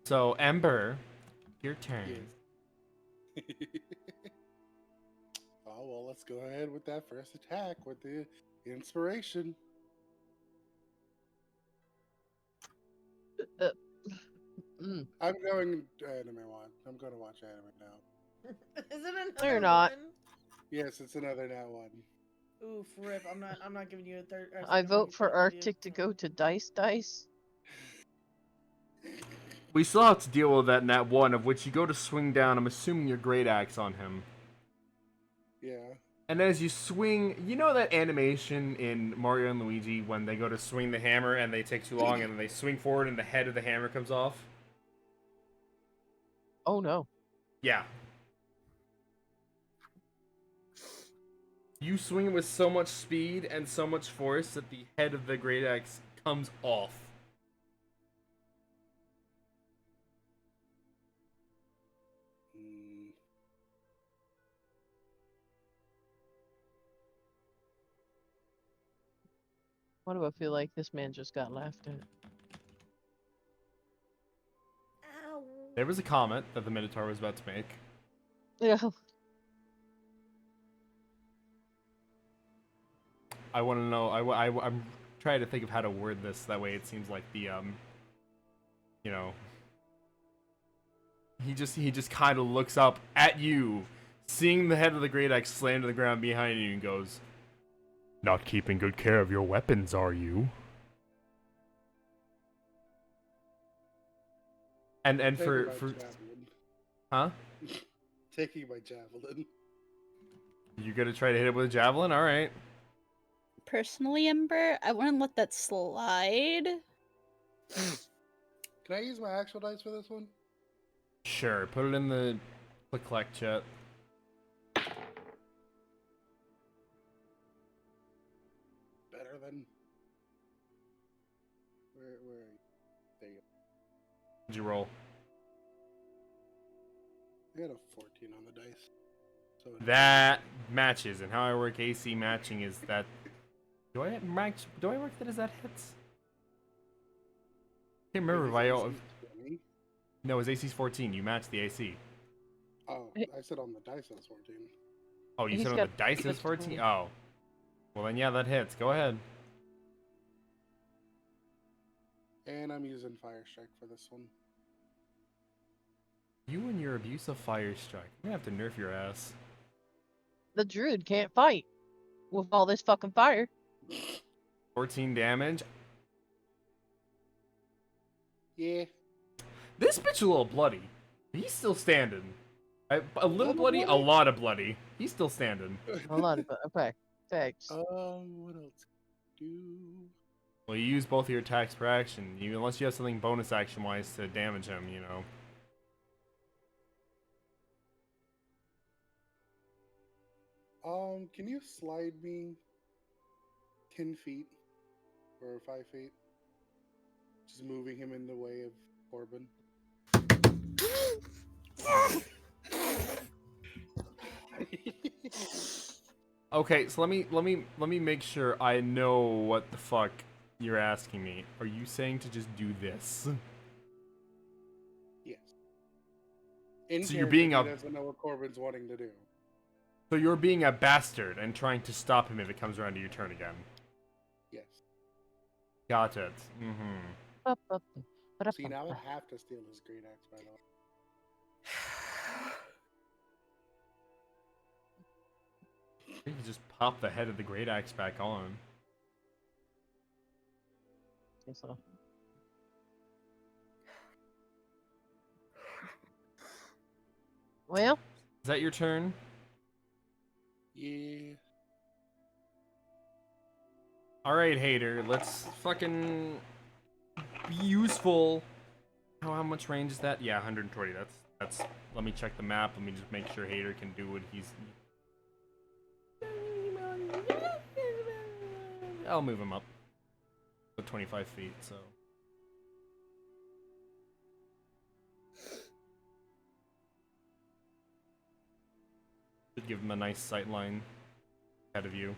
So, Ember, your turn. Oh, well, let's go ahead with that first attack with the inspiration. I'm going anime one. I'm going to watch anime now. Is it another They're not. one? Yes, it's another now one. Oof, rip. I'm not giving you a third. I vote for Arctic to go to Dice. We still have to deal with that nat 1, of which you go to swing down. I'm assuming your great axe on him. Yeah. And as you swing, you know that animation in Mario and Luigi when they go to swing the hammer and they take too long and then they swing forward and the head of the hammer comes off? Oh no. Yeah. You swing it with so much speed and so much force that the head of the great axe comes off. Why do I feel like this man just got laughed at? Ow. There was a comment that the Minotaur was about to make. Yeah. I want to know. I'm trying to think of how to word this. That way, it seems like the you know, he just kind of looks up at you, seeing the head of the great axe slam to the ground behind you, and goes, "Not keeping good care of your weapons, are you?" And Taking for my javelin. huh? Taking my javelin. You gonna try to hit it with a javelin? All right. Personally, Ember, I wouldn't let that slide. Can I use my actual dice for this one? Sure. Put it in the click collect chat. Better than. Where are you? There you go. Did you roll? I got a 14 on the dice. So That matches, and how I work AC matching is that. Do I work that as that hits? Can't remember if I. No, it's AC's 14. You match the AC. Oh, I said on the dice it was 14. Oh, you He's said on got the dice it's 14? 15. Oh. Well, then, yeah, that hits. Go ahead. And I'm using Fire Strike for this one. You and your abuse of Fire Strike. I'm gonna have to nerf your ass. The druid can't fight with all this fucking fire. 14 damage. Yeah. This bitch a little bloody. He's still standing. A little bloody, a bloody? lot of bloody. He's still standing. A lot of okay. Thanks. What else do? Well, you use both of your attacks per action. Unless you have something bonus action-wise to damage him, you know. Can you slide me 10 feet or 5 feet? Just moving him in the way of Corbin. Okay, so let me make sure I know what the fuck you're asking me. Are you saying to just do this? Yes. In So you're character, being he a- doesn't know what Corbin's wanting to do. So you're being a bastard and trying to stop him if it comes around to your turn again. Yes. Got it. Mm-hmm. See, now I have to steal his great axe, by the way. You can just pop the head of the great axe back on. So. Well, Is that your turn? Yeah. Alright, hater. Let's fucking be useful. How much range is that? Yeah, 120. That's. Let me check the map. Let me just make sure hater can do what he's. I'll move him up. 25 feet, so. Should give him a nice sight line ahead of you.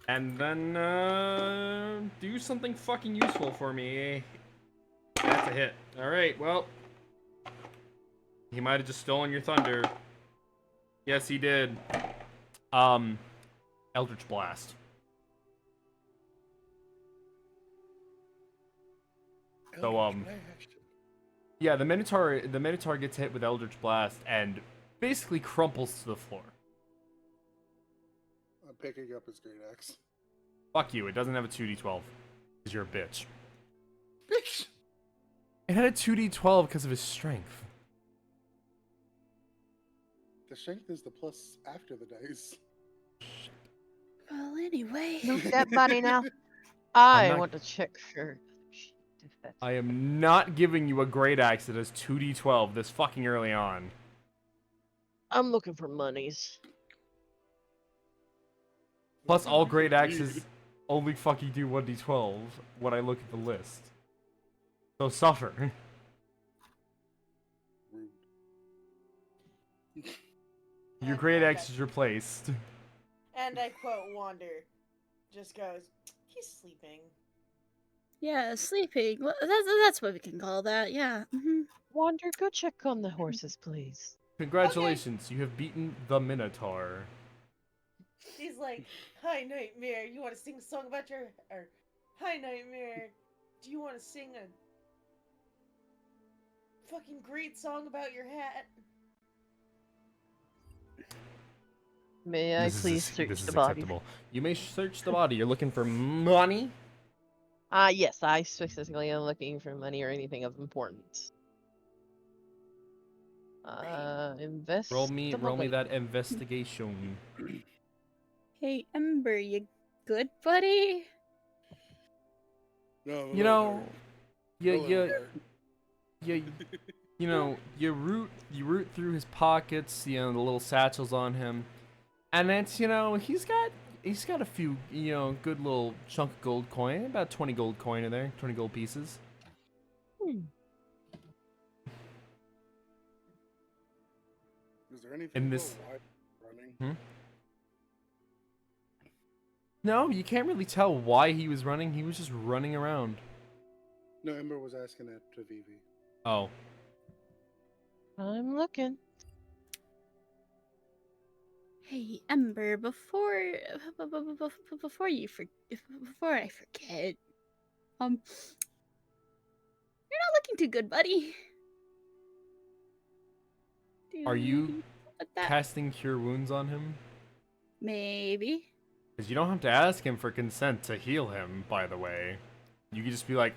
And then, do something fucking useful for me. That's a hit. Alright, well. He might have just stolen your thunder. Yes, he did. Eldritch Blast. So, yeah, the Minotaur gets hit with Eldritch Blast and basically crumples to the floor. I'm picking up his great axe. Fuck you, it doesn't have a 2d12. Because you're a bitch. Bitch! It had a 2d12 because of his strength. The strength is the plus after the dice. Well, anyway. move that body now. I not- want to check for. I am not giving you a great axe that has 2d12 this fucking early on. I'm looking for monies. Plus, all great axes only fucking do 1d12 when I look at the list. So suffer. Your great axe is replaced. And I quote Wander. just goes, he's sleeping. Yeah, sleeping. That's what we can call that. Yeah. Wander, go check on the horses, please. Congratulations, you have beaten the Minotaur. He's like, hi, Nightmare, you want to sing a song about your... Or, hi, Nightmare, do you want to sing a fucking great song about your hat? May I This please is search the body? acceptable. You may search the body. You're looking for money? Yes, I specifically am looking for money or anything of importance. Invest. Roll me that investigation. Hey, Ember, you good, buddy? No, I'm a You little know, hurt. you A little you hurt. you know, you root through his pockets, the little satchels on him, and it's, he's got a few, good little chunk of gold coin, about 20 gold coin in there, 20 gold pieces. Is there anything In about this- why he's running? No, you can't really tell why he was running. He was just running around. No, Ember was asking that to Vivi. Oh. I'm looking. Hey, Ember, before I forget, you're not looking too good, buddy. Are you Do let that casting Cure Wounds on him? maybe? Because you don't have to ask him for consent to heal him, by the way. You could just be like,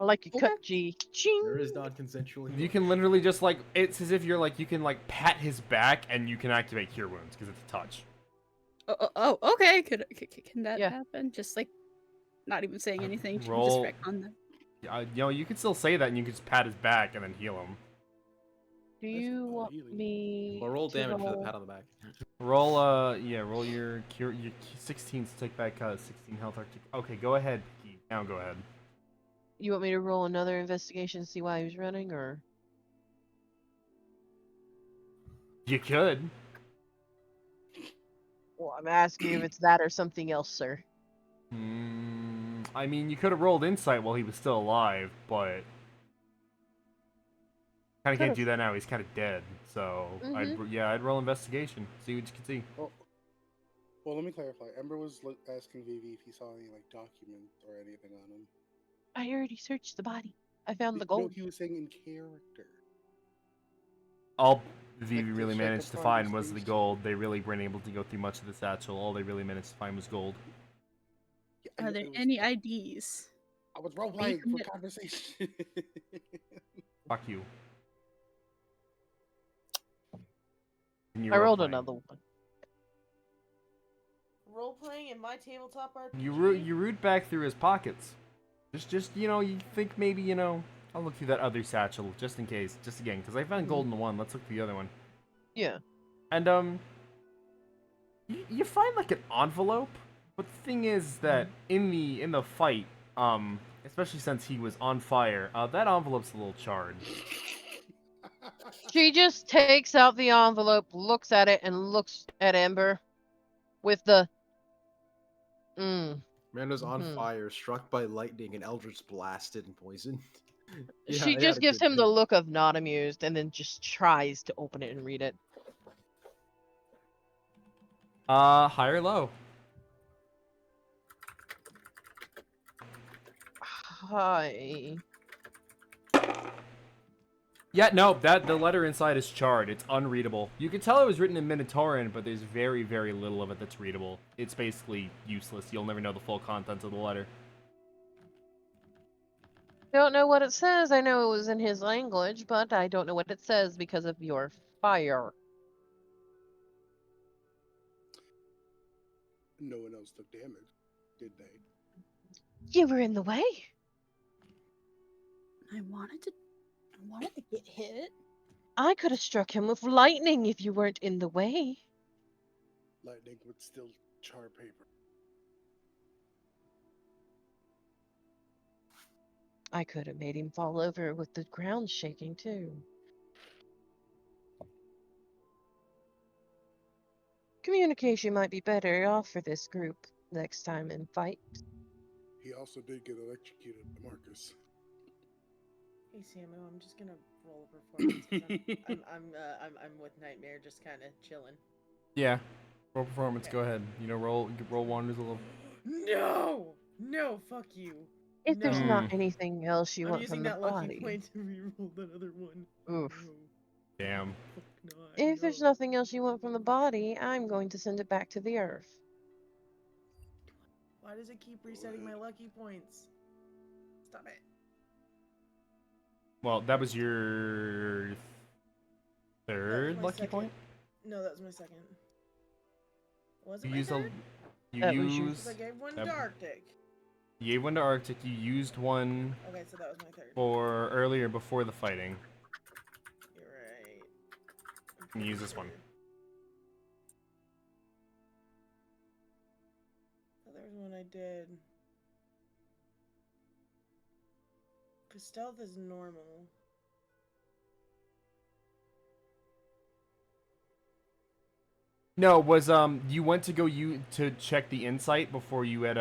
I like your cut, Okay. G. Ching. There is non-consensual. you can literally just like, it's as if you're like, you can like pat his back and you can activate Cure Wounds because it's a touch. Okay. Can that Yeah. happen? Just like not even saying anything. Just roll- retcon them. You could still say that and you could just pat his back and then heal him. Do That's you not want healing. me Well, roll to damage for the roll- pat on the back. Roll, roll your cure, your 16 to take back 16 health. Okay, go ahead. Pete. Now go ahead. You want me to roll another investigation to see why he was running, or? You could. Well, I'm asking if it's that or something else, sir. I mean, you could have rolled insight while he was still alive, but kind of can't Could've. do that now. He's kind of dead. So I'd roll investigation. See what you can see. Well, let me clarify. Ember was asking Vivi if he saw any like documents or anything on him. I already searched the body. I found the No, gold. he was saying in character. All Vivi Like, really to check managed up to on find these was the things. gold. They really weren't able to go through much of the satchel. All they really managed to find was gold. Yeah, I Are know there it was- any IDs? I was role playing for Bacon it- conversation. Fuck you. I rolled another one. Role playing in my tabletop RPG. You root back through his pockets. Just you think maybe I'll look through that other satchel just in case, just again, because I found gold in the one. Let's look through the other one. Yeah. And you find like an envelope, but the thing is that in the fight, especially since he was on fire, that envelope's a little charred. She just takes out the envelope, looks at it, and looks at Ember with the. Amanda's on Mhm. fire, struck by lightning, and Eldritch blasted and poisoned. Yeah, She they just had a gives good him the bit. look of not amused, and then just tries to open it and read it. High or low? Hi. Yeah, no, the letter inside is charred. It's unreadable. You can tell it was written in Minotaurian, but there's very, very little of it that's readable. It's basically useless. You'll never know the full contents of the letter. Don't know what it says. I know it was in his language, but I don't know what it says because of your fire. No one else took damage, did they? You were in the way. I wanted to get hit. I could have struck him with lightning if you weren't in the way. Lightning would still char paper. I could have made him fall over with the ground shaking too. Communication might be better off for this group next time in fight. He also did get electrocuted, Marcus. Hey Samu, I'm just gonna roll a performance. 'Cause I'm with Nightmare, just kind of chilling. Yeah. Roll performance. Okay. Go ahead. roll Wanders a little. No, fuck you. If there's No. not anything else you I'm want using from the that lucky body. point to reroll that other one. Oof. No, Damn. fuck not, If there's no. nothing else you want from the body, I'm going to send it back to the earth. Why does it keep resetting my lucky points? Stop it. Well, that was your third my lucky second. point. No, that was my second. Was it You my used third? you That was yours. used 'Cause I gave one that- to Arctic. you gave one to Arctic. You used one Okay, so that was my third. for earlier before the fighting. You're right. I'm And pretty use this one. sure. Oh, there was one I did. Cause stealth is normal. No, was you went to go to check the insight before you had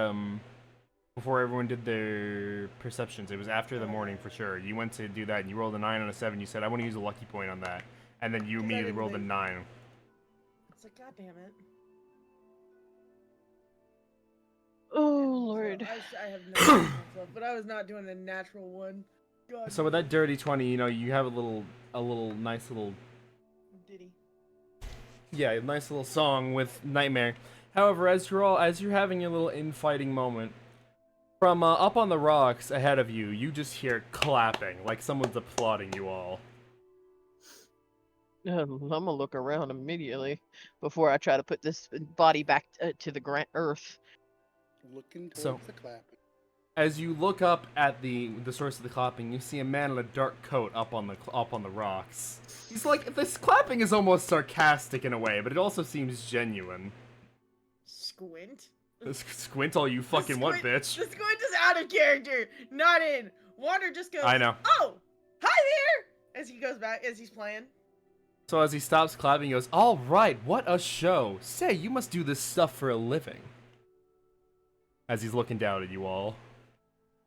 before everyone did their perceptions. It was after the morning for sure. You went to do that and you rolled a 9 on a 7. You said I want to use a lucky point on that, and then you 'Cause I immediately didn't rolled a think- 9. It's like, god damn it. Oh, So Lord. I have no myself, but I was not doing a natural one. God. So with that dirty 20, you have a little nice little Diddy. yeah, a nice little song with Nightmare. However, as you're having your little infighting moment, from up on the rocks ahead of you, you just hear clapping, like someone's applauding you all. I'm gonna look around immediately before I try to put this body back to the earth. Looking towards So- the clapping. As you look up at the source of the clapping, you see a man in a dark coat up on the rocks. He's like, this clapping is almost sarcastic in a way, but it also seems genuine. Squint. Squint all you fucking want, bitch. The squint is out of character, not in. Wander just goes. I know. Oh, hi there! As he goes back, as he's playing. So as he stops clapping, he goes, "All right, what a show! Say, you must do this stuff for a living." As he's looking down at you all.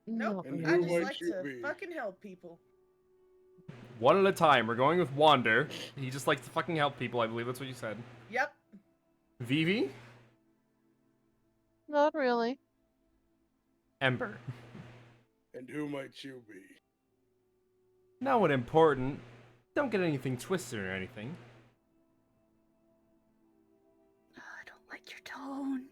Nope. And I who just might like you to be? fucking help people. One at a time. We're going with Wander. He just likes to fucking help people. I believe that's what you said. Yep. Vivi, Not really. Ember. And who might you be? No one important. Don't get anything twisted or anything. I don't like your tone.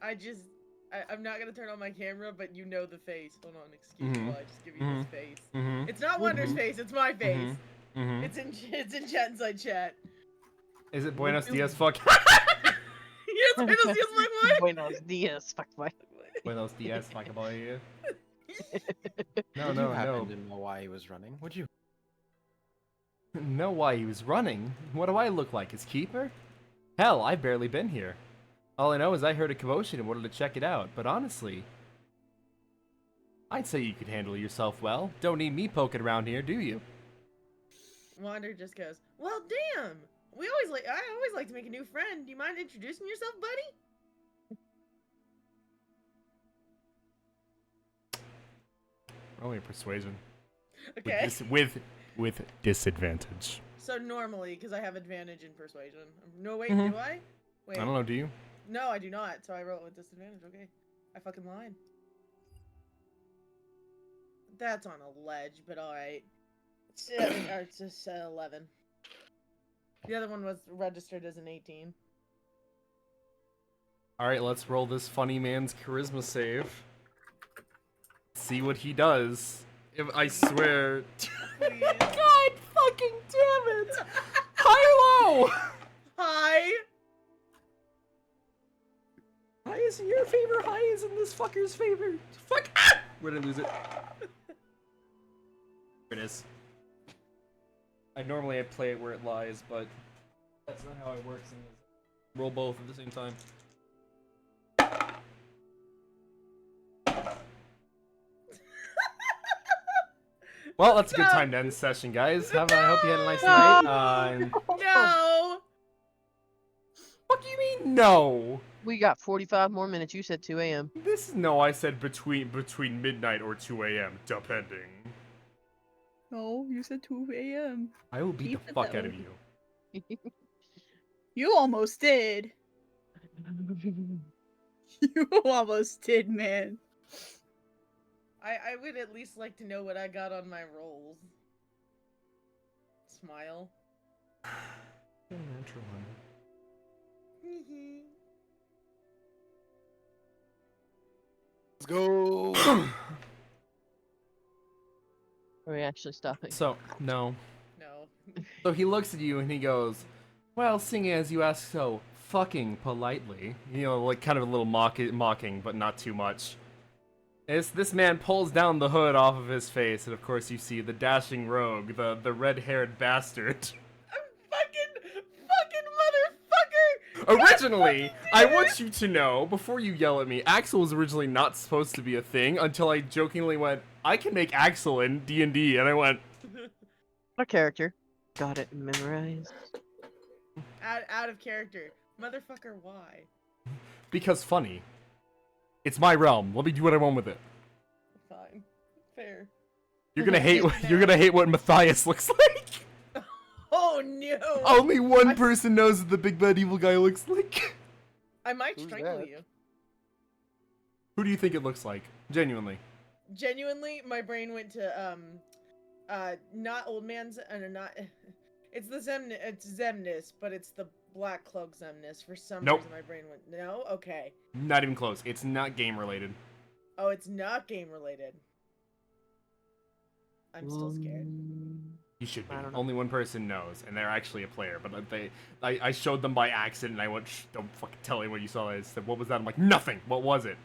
I'm not gonna turn on my camera, but you know the face. Hold on, excuse me Mhm. while I just give you this face. Mm-hmm. It's not Wonder's Mhm. face, it's my face. Mm-hmm. It's in chat inside chat. Is it Buenos Dias? Fuck. Yes, Buenos Dias, like what? Buenos dias, fuck boy. Buenos Dias, fuck boy. No, Would no, you happen no. to know why he was running? Would you? Know why he was running? What do I look like, his keeper? Hell, I've barely been here. All I know is I heard a commotion and wanted to check it out, but honestly, I'd say you could handle yourself well. Don't need me poking around here, do you? Wander just goes, well, damn. I always like to make a new friend. Do you mind introducing yourself, buddy? Only persuasion. Okay. With disadvantage. So normally, because I have advantage in persuasion. No, wait, Mhm. do I? Wait. I don't know, do you? No, I do not. So I roll it with disadvantage. Okay. I fucking lied. That's on a ledge, but alright. It's just 11. The other one was registered as an 18. Alright, let's roll this funny man's charisma save. See what he does. If I swear. Please. God fucking damn it! High or low? Hi! High is in your favor, high is in this fucker's favor. Fuck! Ah! We're gonna lose it. Here it is. I normally play it where it lies, but that's not how it works. Roll both at the same time. Well, that's a good No. time to end the session, guys. I hope you had a nice night. And No! What do you mean no? We got 45 more minutes. You said 2 a.m. No, I said between midnight or 2 a.m. depending. No, you said 2 a.m. I will beat Keep the it fuck that out of way. you. You almost did. You almost did, man. I would at least like to know what I got on my rolls. Smile. Natural Let's go. Are we actually stopping? So, no. No. So he looks at you and he goes, well, seeing as you ask so fucking politely, you know, like kind of a little mocking, but not too much. As this man pulls down the hood off of his face, and of course you see the dashing rogue, the red-haired bastard. Fucking motherfucker! Originally, I want you to know, before you yell at me, Axel was originally not supposed to be a thing until I jokingly went, I can make Axel in D&D, and I went, A character. Got it memorized. Out of character. Motherfucker, why? because funny. It's my realm. Let me do what I want with it. Fine. Fair. You're gonna hate what Matthias looks like. Oh no! Only one person knows what the big bad evil guy looks like. I might Who's strangle that? you. Who do you think it looks like? Genuinely. Genuinely, my brain went to not old man's not. It's the Zemnis, but it's the Black Cloak Zemnis. For some Nope. reason, my brain went no. Okay. Not even close. It's not game related. Oh, it's not game related. I'm still scared. You should be. I don't know. Only one person knows, and they're actually a player. But I showed them by accident, and I went, Shh, don't fucking tell anyone you saw it. I said, what was that? I'm like, nothing. What was it?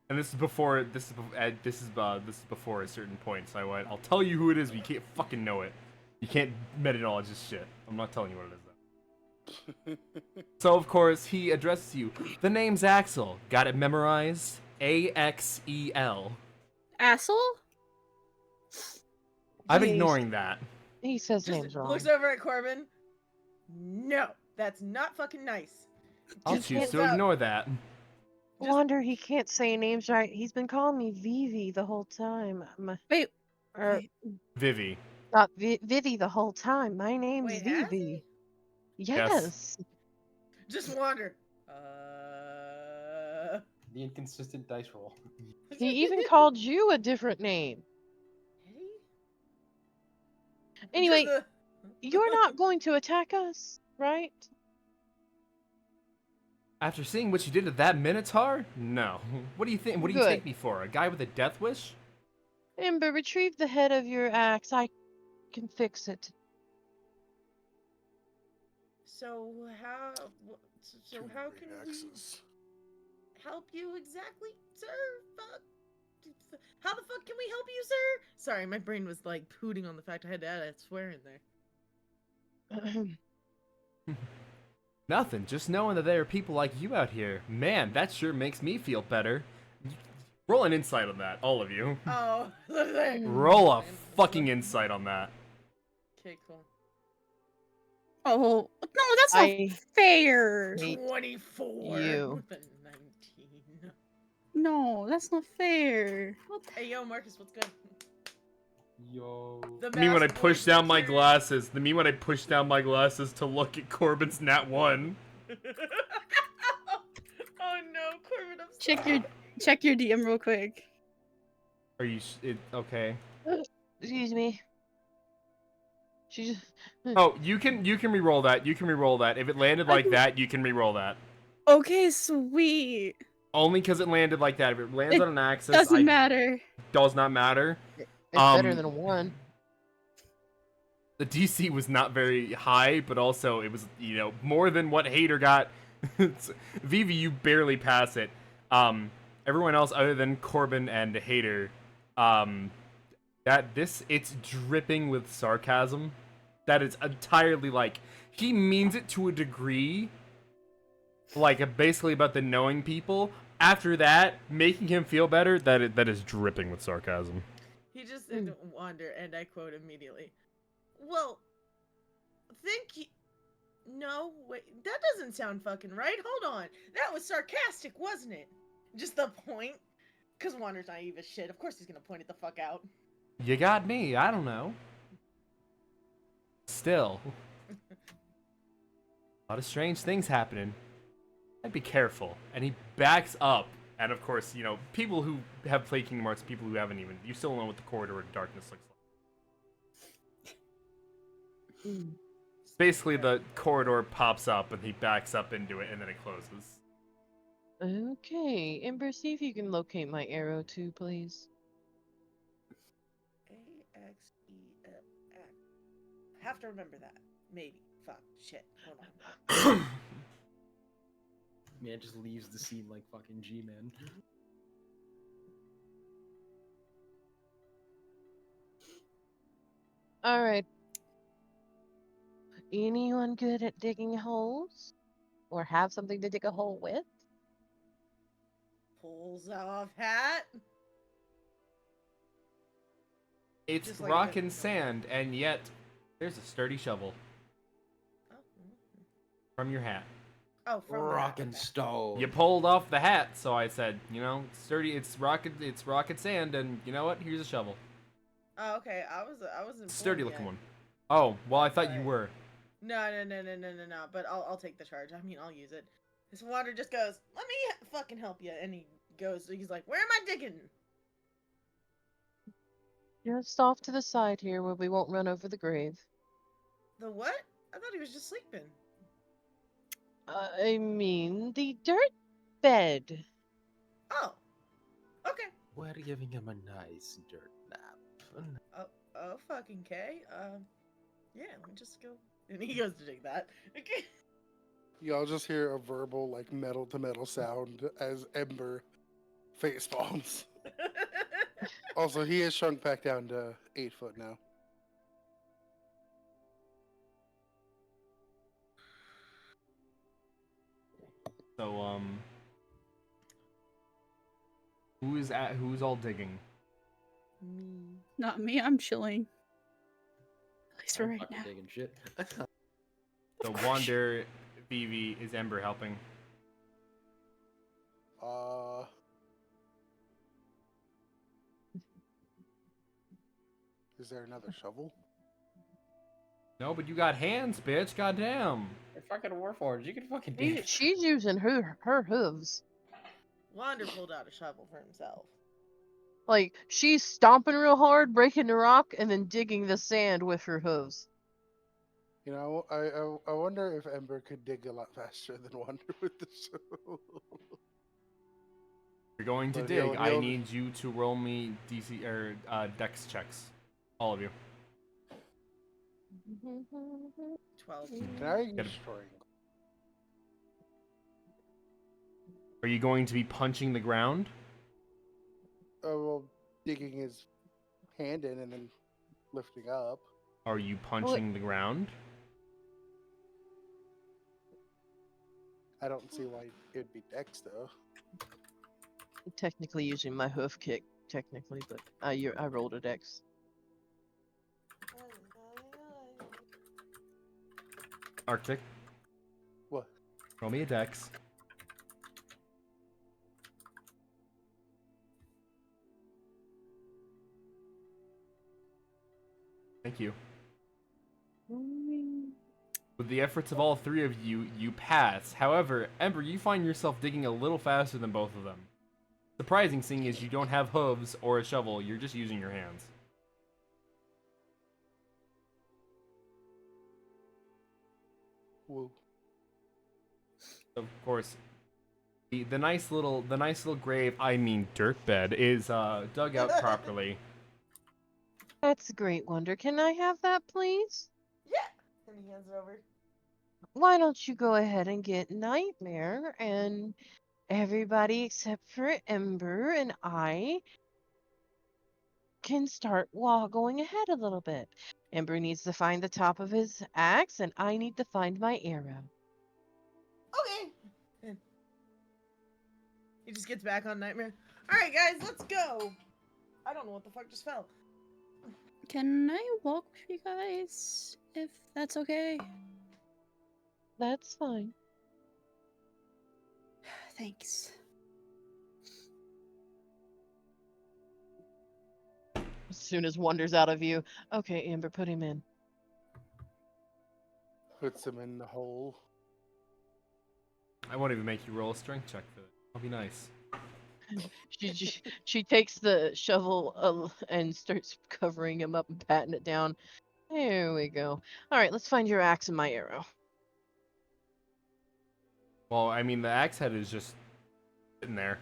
And this is before before a certain point. So I went, I'll tell you who it is, but you can't fucking know it. You can't methodology this shit. I'm not telling you what it is though. So of course he addresses you. The name's Axel. Got it memorized? Axel. Asshole? I'm Jeez. ignoring that. He says Just names wrong. looks over at Corbin. No, that's not fucking nice. I'll Just choose pulls to out- ignore that. Wonder he can't say names right. He's been calling me Vivi the whole time. Wait, Or Vivi. not Vivi the whole time. My name's Wait, has Vivi. Yes. Yes. Just wander. The inconsistent dice roll. He even called you a different name. Anyway, Just you're not going to attack us, right? After seeing what you did to that Minotaur? No. What do you think? What do you Good. take me for? A guy with a death wish? Ember, retrieve the head of your axe. I can fix it. So how? So Too how many can we axes. help you exactly, sir? How the fuck can we help you, sir? Sorry, my brain was like pooting on the fact I had to add a swear in there. Nothing. Just knowing that there are people like you out here. Man, that sure makes me feel better. Roll an insight on that, all of you. Oh, look at that. Roll a fucking insight on that. Okay, cool. oh, no, that's not I fair. hate 24. you. With a 19. No, that's not fair. Hey, yo, Marcus, what's good? Yo. The Me when I masked push boy down my teacher. glasses. Me when I push down my glasses to look at Corbin's nat 1. Oh no, Corbin, I'm Check your DM real quick. Are you okay? Excuse me. She just. Oh, you can re-roll that. You can re-roll that. If it landed like that, you can re-roll that. Okay, sweet. Only because it landed like that. If it lands It on an axis, Doesn't matter. does not matter. It's better Um, than a 1. The DC was not very high, but also it was, you know, more than what Hater got. Vivi, you barely pass it. Everyone else other than Corbin and Hater, it's dripping with sarcasm. That is entirely like, he means it to a degree, like basically about the knowing people. After that, making him feel better, that is dripping with sarcasm. He just didn't wander, and I quote immediately. Well, no, wait, that doesn't sound fucking right. Hold on. That was sarcastic, wasn't it? Just the point. Because Wander's naive as shit. Of course he's gonna point it the fuck out. You got me. I don't know. Still. A lot of strange things happening. I'd be careful. And he backs up. And of course, you know, people who have played Kingdom Hearts, people who haven't even, you still don't know what the corridor of darkness looks like. Basically, the corridor pops up and he backs up into it and then it closes. Okay, Ember, see if you can locate my arrow too, please. A-X-E-F. Have to remember that. Maybe. Fuck. Shit. Hold on. Man just leaves the scene like fucking G-Man. Alright. Anyone good at digging holes? Or have something to dig a hole with? Pulls off hat. It's Just like rock the- and sand, and yet there's a sturdy shovel Oh, from your hat. oh from the Rock hat, and okay. stone. You pulled off the hat, so I said, you know, sturdy. It's rock and sand, and you know what? Here's a shovel. Oh, okay. I wasn't. Sturdy informed looking yet. one. Oh, well, I thought you Right. were. No. But I'll take the charge. I mean, I'll use it. This Wander just goes, "Let me fucking help you," and he goes. He's like, "Where am I digging?" Just off to the side here where we won't run over the grave. The what? I thought he was just sleeping. I mean, the dirt bed. Oh. Okay. We're giving him a nice dirt nap. Oh, fucking K. Yeah. Let me just go. And he goes to dig that. Okay. Y'all just hear a verbal, like, metal to metal sound as Ember face palms. Also, he has shrunk back down to 8 foot now. So, who's all digging? Me. Not me. I'm chilling. At least for I'm right fucking now. digging shit. So Wander, Vivi, is Ember helping? Is there another shovel? No, but you got hands, bitch. Goddamn. You're fucking Warforged. You can fucking dig. She's using her hooves. Wander pulled out a shovel for himself. Like, she's stomping real hard, breaking the rock, and then digging the sand with her hooves. You know, I wonder if Ember could dig a lot faster than Wander with the shovel. You're going to But dig. he'll- I he'll- need you to roll me DC or Dex checks. All of you. 12. Can I Get it. destroy? Are you going to be punching the ground? Well, digging his hand in and then lifting up. Are you punching the ground? I don't see why it'd be Dex though. Technically using my hoof kick, technically, but I rolled a dex. Arctic, What? roll me a Dex. Thank you. With the efforts of all three of you, you pass. However, Ember, you find yourself digging a little faster than both of them. Surprising thing is you don't have hooves or a shovel, you're just using your hands. Whoa. Of course, the nice little grave, I mean dirt bed, is dug out properly. That's a great wonder. Can I have that, please? Yeah. And he hands it over. Why don't you go ahead and get Nightmare, and everybody except for Ember and I can start going ahead a little bit. Ember needs to find the top of his axe, and I need to find my arrow. Okay. He just gets back on Nightmare. Alright, guys, let's go. I don't know what the fuck just fell. Can I walk with you guys? If that's okay? That's fine. Thanks. As soon as Wonder's out of view. Okay, Amber, put him in. Puts him in the hole. I won't even make you roll a strength check for that. That'll be nice. She takes the shovel and starts covering him up and patting it down. There we go. All right, let's find your axe and my arrow. Well, I mean, the axe head is just sitting there,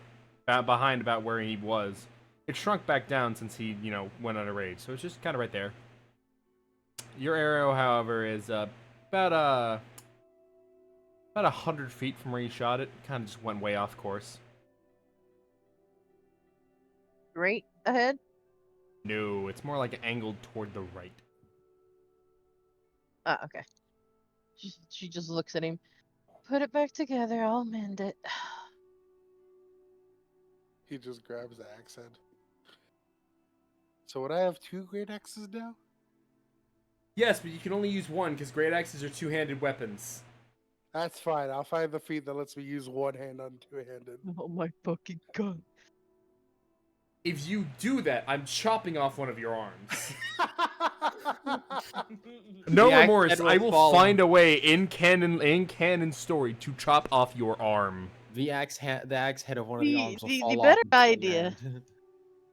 behind about where he was. It shrunk back down since he, went on a raid, so it's just kind of right there. Your arrow, however, is about 100 feet from where you shot it. Kind of just went way off course. Right ahead. No, it's more like angled toward the right. Ah, okay. She just looks at him. Put it back together. I'll mend it. He just grabs the axe head. So would I have 2 great axes now? Yes, but you can only use one because great axes are two-handed weapons. That's fine. I'll find the feat that lets me use one hand on two-handed. Oh my fucking god. If you do that, I'm chopping off one of your arms. No The axe remorse. head will I will fall. find a way in canon story to chop off your arm. The axe head of one of the arms will fall The off. better into the idea. ground.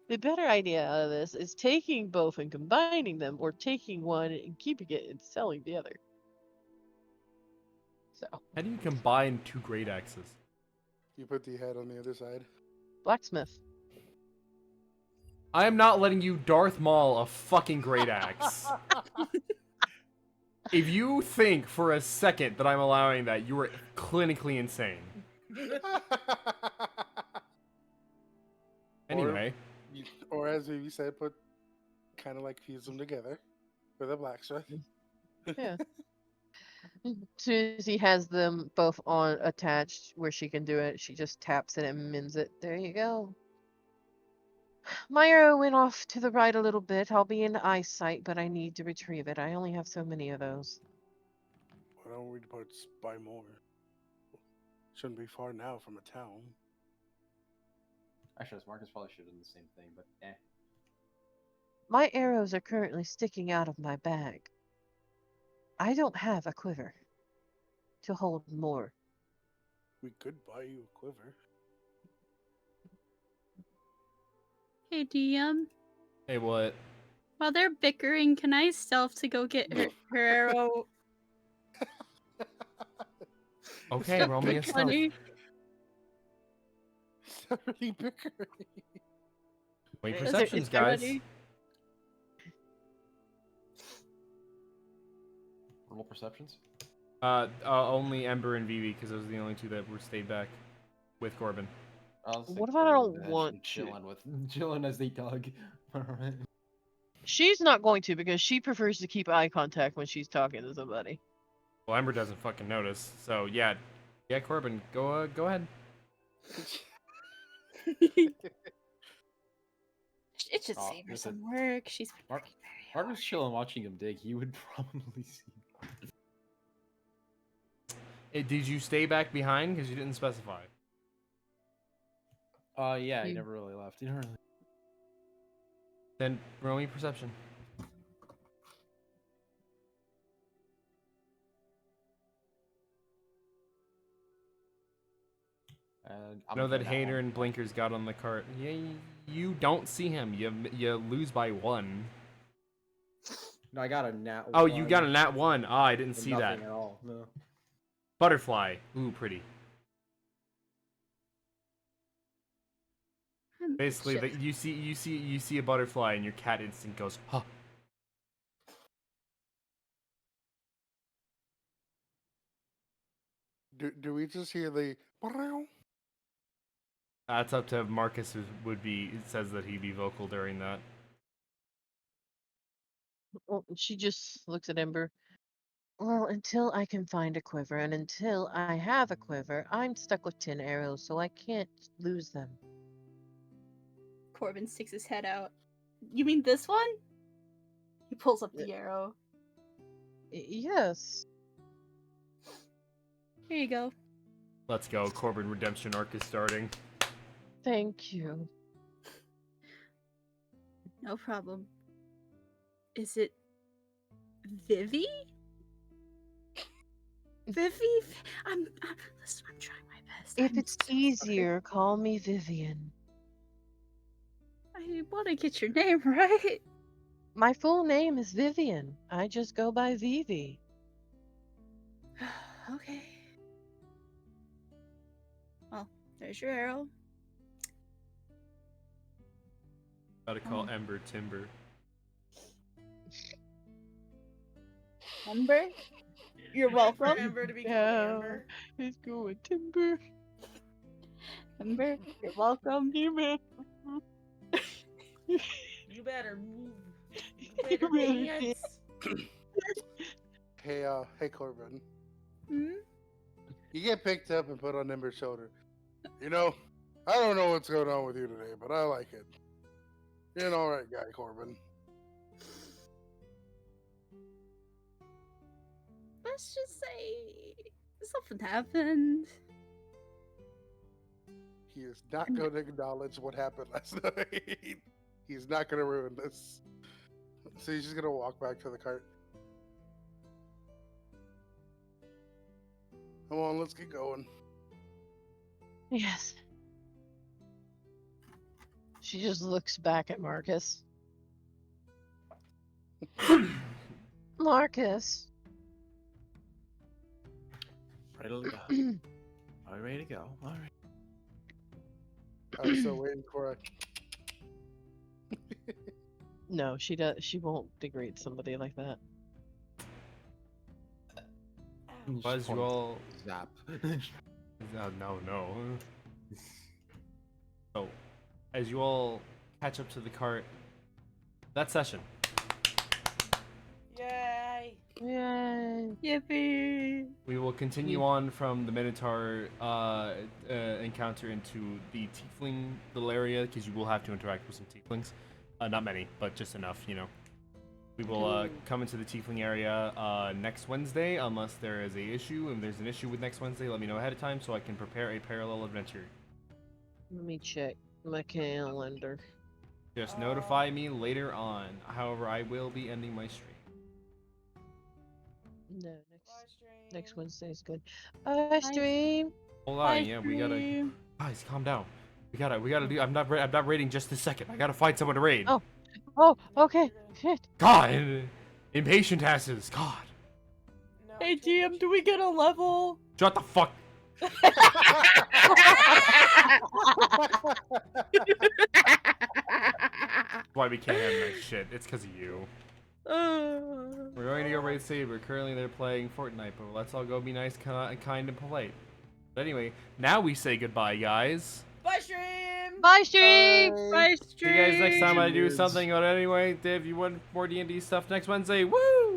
The better idea out of this is taking both and combining them, or taking one and keeping it and selling the other. So, How do you combine 2 great axes? You put the head on the other side. blacksmith. I am not letting you Darth Maul a fucking great axe. If you think for a second that I'm allowing that, you are clinically insane. Anyway, Or as we said, put kind of like fuse them together with a blacksmith. Yeah. As soon as he has them both on attached where she can do it, she just taps it and mends it. There you go. My arrow went off to the right a little bit. I'll be in eyesight, but I need to retrieve it. I only have so many of those. Why don't we just buy more? Shouldn't be far now from a town. Actually, Marcus probably should have done the same thing, but eh. My arrows are currently sticking out of my bag. I don't have a quiver to hold more. We could buy you a quiver. Hey, DM. hey, what? While they're bickering, can I stealth to go get her arrow? Okay, roll me a stealth. 20. It's not really bickering. Wait, Is it- perceptions, is it guys. ready? Roll perceptions. Only Ember and Vivi, because those are the only 2 that were stayed back with Corbin. What if I don't want to? chilling as they dug? She's not going to because she prefers to keep eye contact when she's talking to somebody. Well, Ember doesn't fucking notice, so yeah, Corbin, go ahead. It should Oh, save her listen. some work. She's been Mark- working very Mark was chilling watching him dig. He would probably see. Did you stay back behind because you didn't specify? Yeah, he You- never really left. He never really... Then roll me perception. And Know that gonna go Hainer on. and Blinkers got on the cart. Yeah, you don't see him. You lose by 1. No, I got a nat. Oh, you got a one nat 1. Ah, I didn't and see that. nothing at all. No. Butterfly. Ooh, pretty. good. Basically, Shit. you see a butterfly and your cat instinct goes, huh. Do we just hear the? That's up to Marcus. It says that he'd be vocal during that. Well, she just looks at Ember. Well, until I can find a quiver, and until I have a quiver, I'm stuck with 10 arrows, so I can't lose them. Corbin sticks his head out. You mean this one? He pulls up the arrow. Yes. Here you go. Let's go. Corbin Redemption arc is starting. Thank you. No problem. Is it Vivi? Vivi? Listen, I'm trying my best. If I'm it's so sorry. easier, call me Vivian. I want to get your name right. My full name is Vivian. I just go by Vivi. Okay. Well, there's your arrow. Gotta call Ember Timber. Ember? You're welcome. Remember to be called Yeah. Amber. Let's go with Timber. Ember, you're welcome. Timber. You better move. You Better really dance. Hey, Corbin. Hmm? You get picked up and put on Ember's shoulder. You know, I don't know what's going on with you today, but I like it. You're an alright guy, Corbin. Let's just say something happened. He is not going to acknowledge what happened last night. He's not going to ruin this. So he's just going to walk back to the cart. Come on, let's get going. Yes. She just looks back at Marcus. Marcus. Right, are we ready to go? All right. I'm still waiting for a... No, she does. She won't degrade somebody like that. Buzz, you all. Zap. No. So, as you all catch up to the cart, that session. Yay. Yay. Yippee! We will continue on from the Minotaur encounter into the Tiefling little area, because you will have to interact with some Tieflings. Not many, but just enough, you know. We will come into the Tiefling area next Wednesday, unless there is a issue. If there's an issue with next Wednesday, let me know ahead of time so I can prepare a parallel adventure. Let me check my calendar. Just notify me later on. However, I will be ending my stream. No, Bye, stream. next Wednesday is good. Bye, stream. Hold on, yeah, we gotta. Guys, calm down. We gotta do. I'm not raiding just this second. I gotta find someone to raid. Oh. Oh, okay. Shit. God, impatient asses. God. No, Hey change. GM, do we get a level? Shut the fuck. Why we can't have nice shit. It's because of you. We're going to go raid Saber. Currently, they're playing Fortnite, but let's all go be nice, kind, and polite. But anyway, now we say goodbye, guys. Bye, stream. Bye, stream. Bye, See you guys next time I do Cheers. something. But anyway, Dave, you want more D&D stuff next Wednesday? Woo!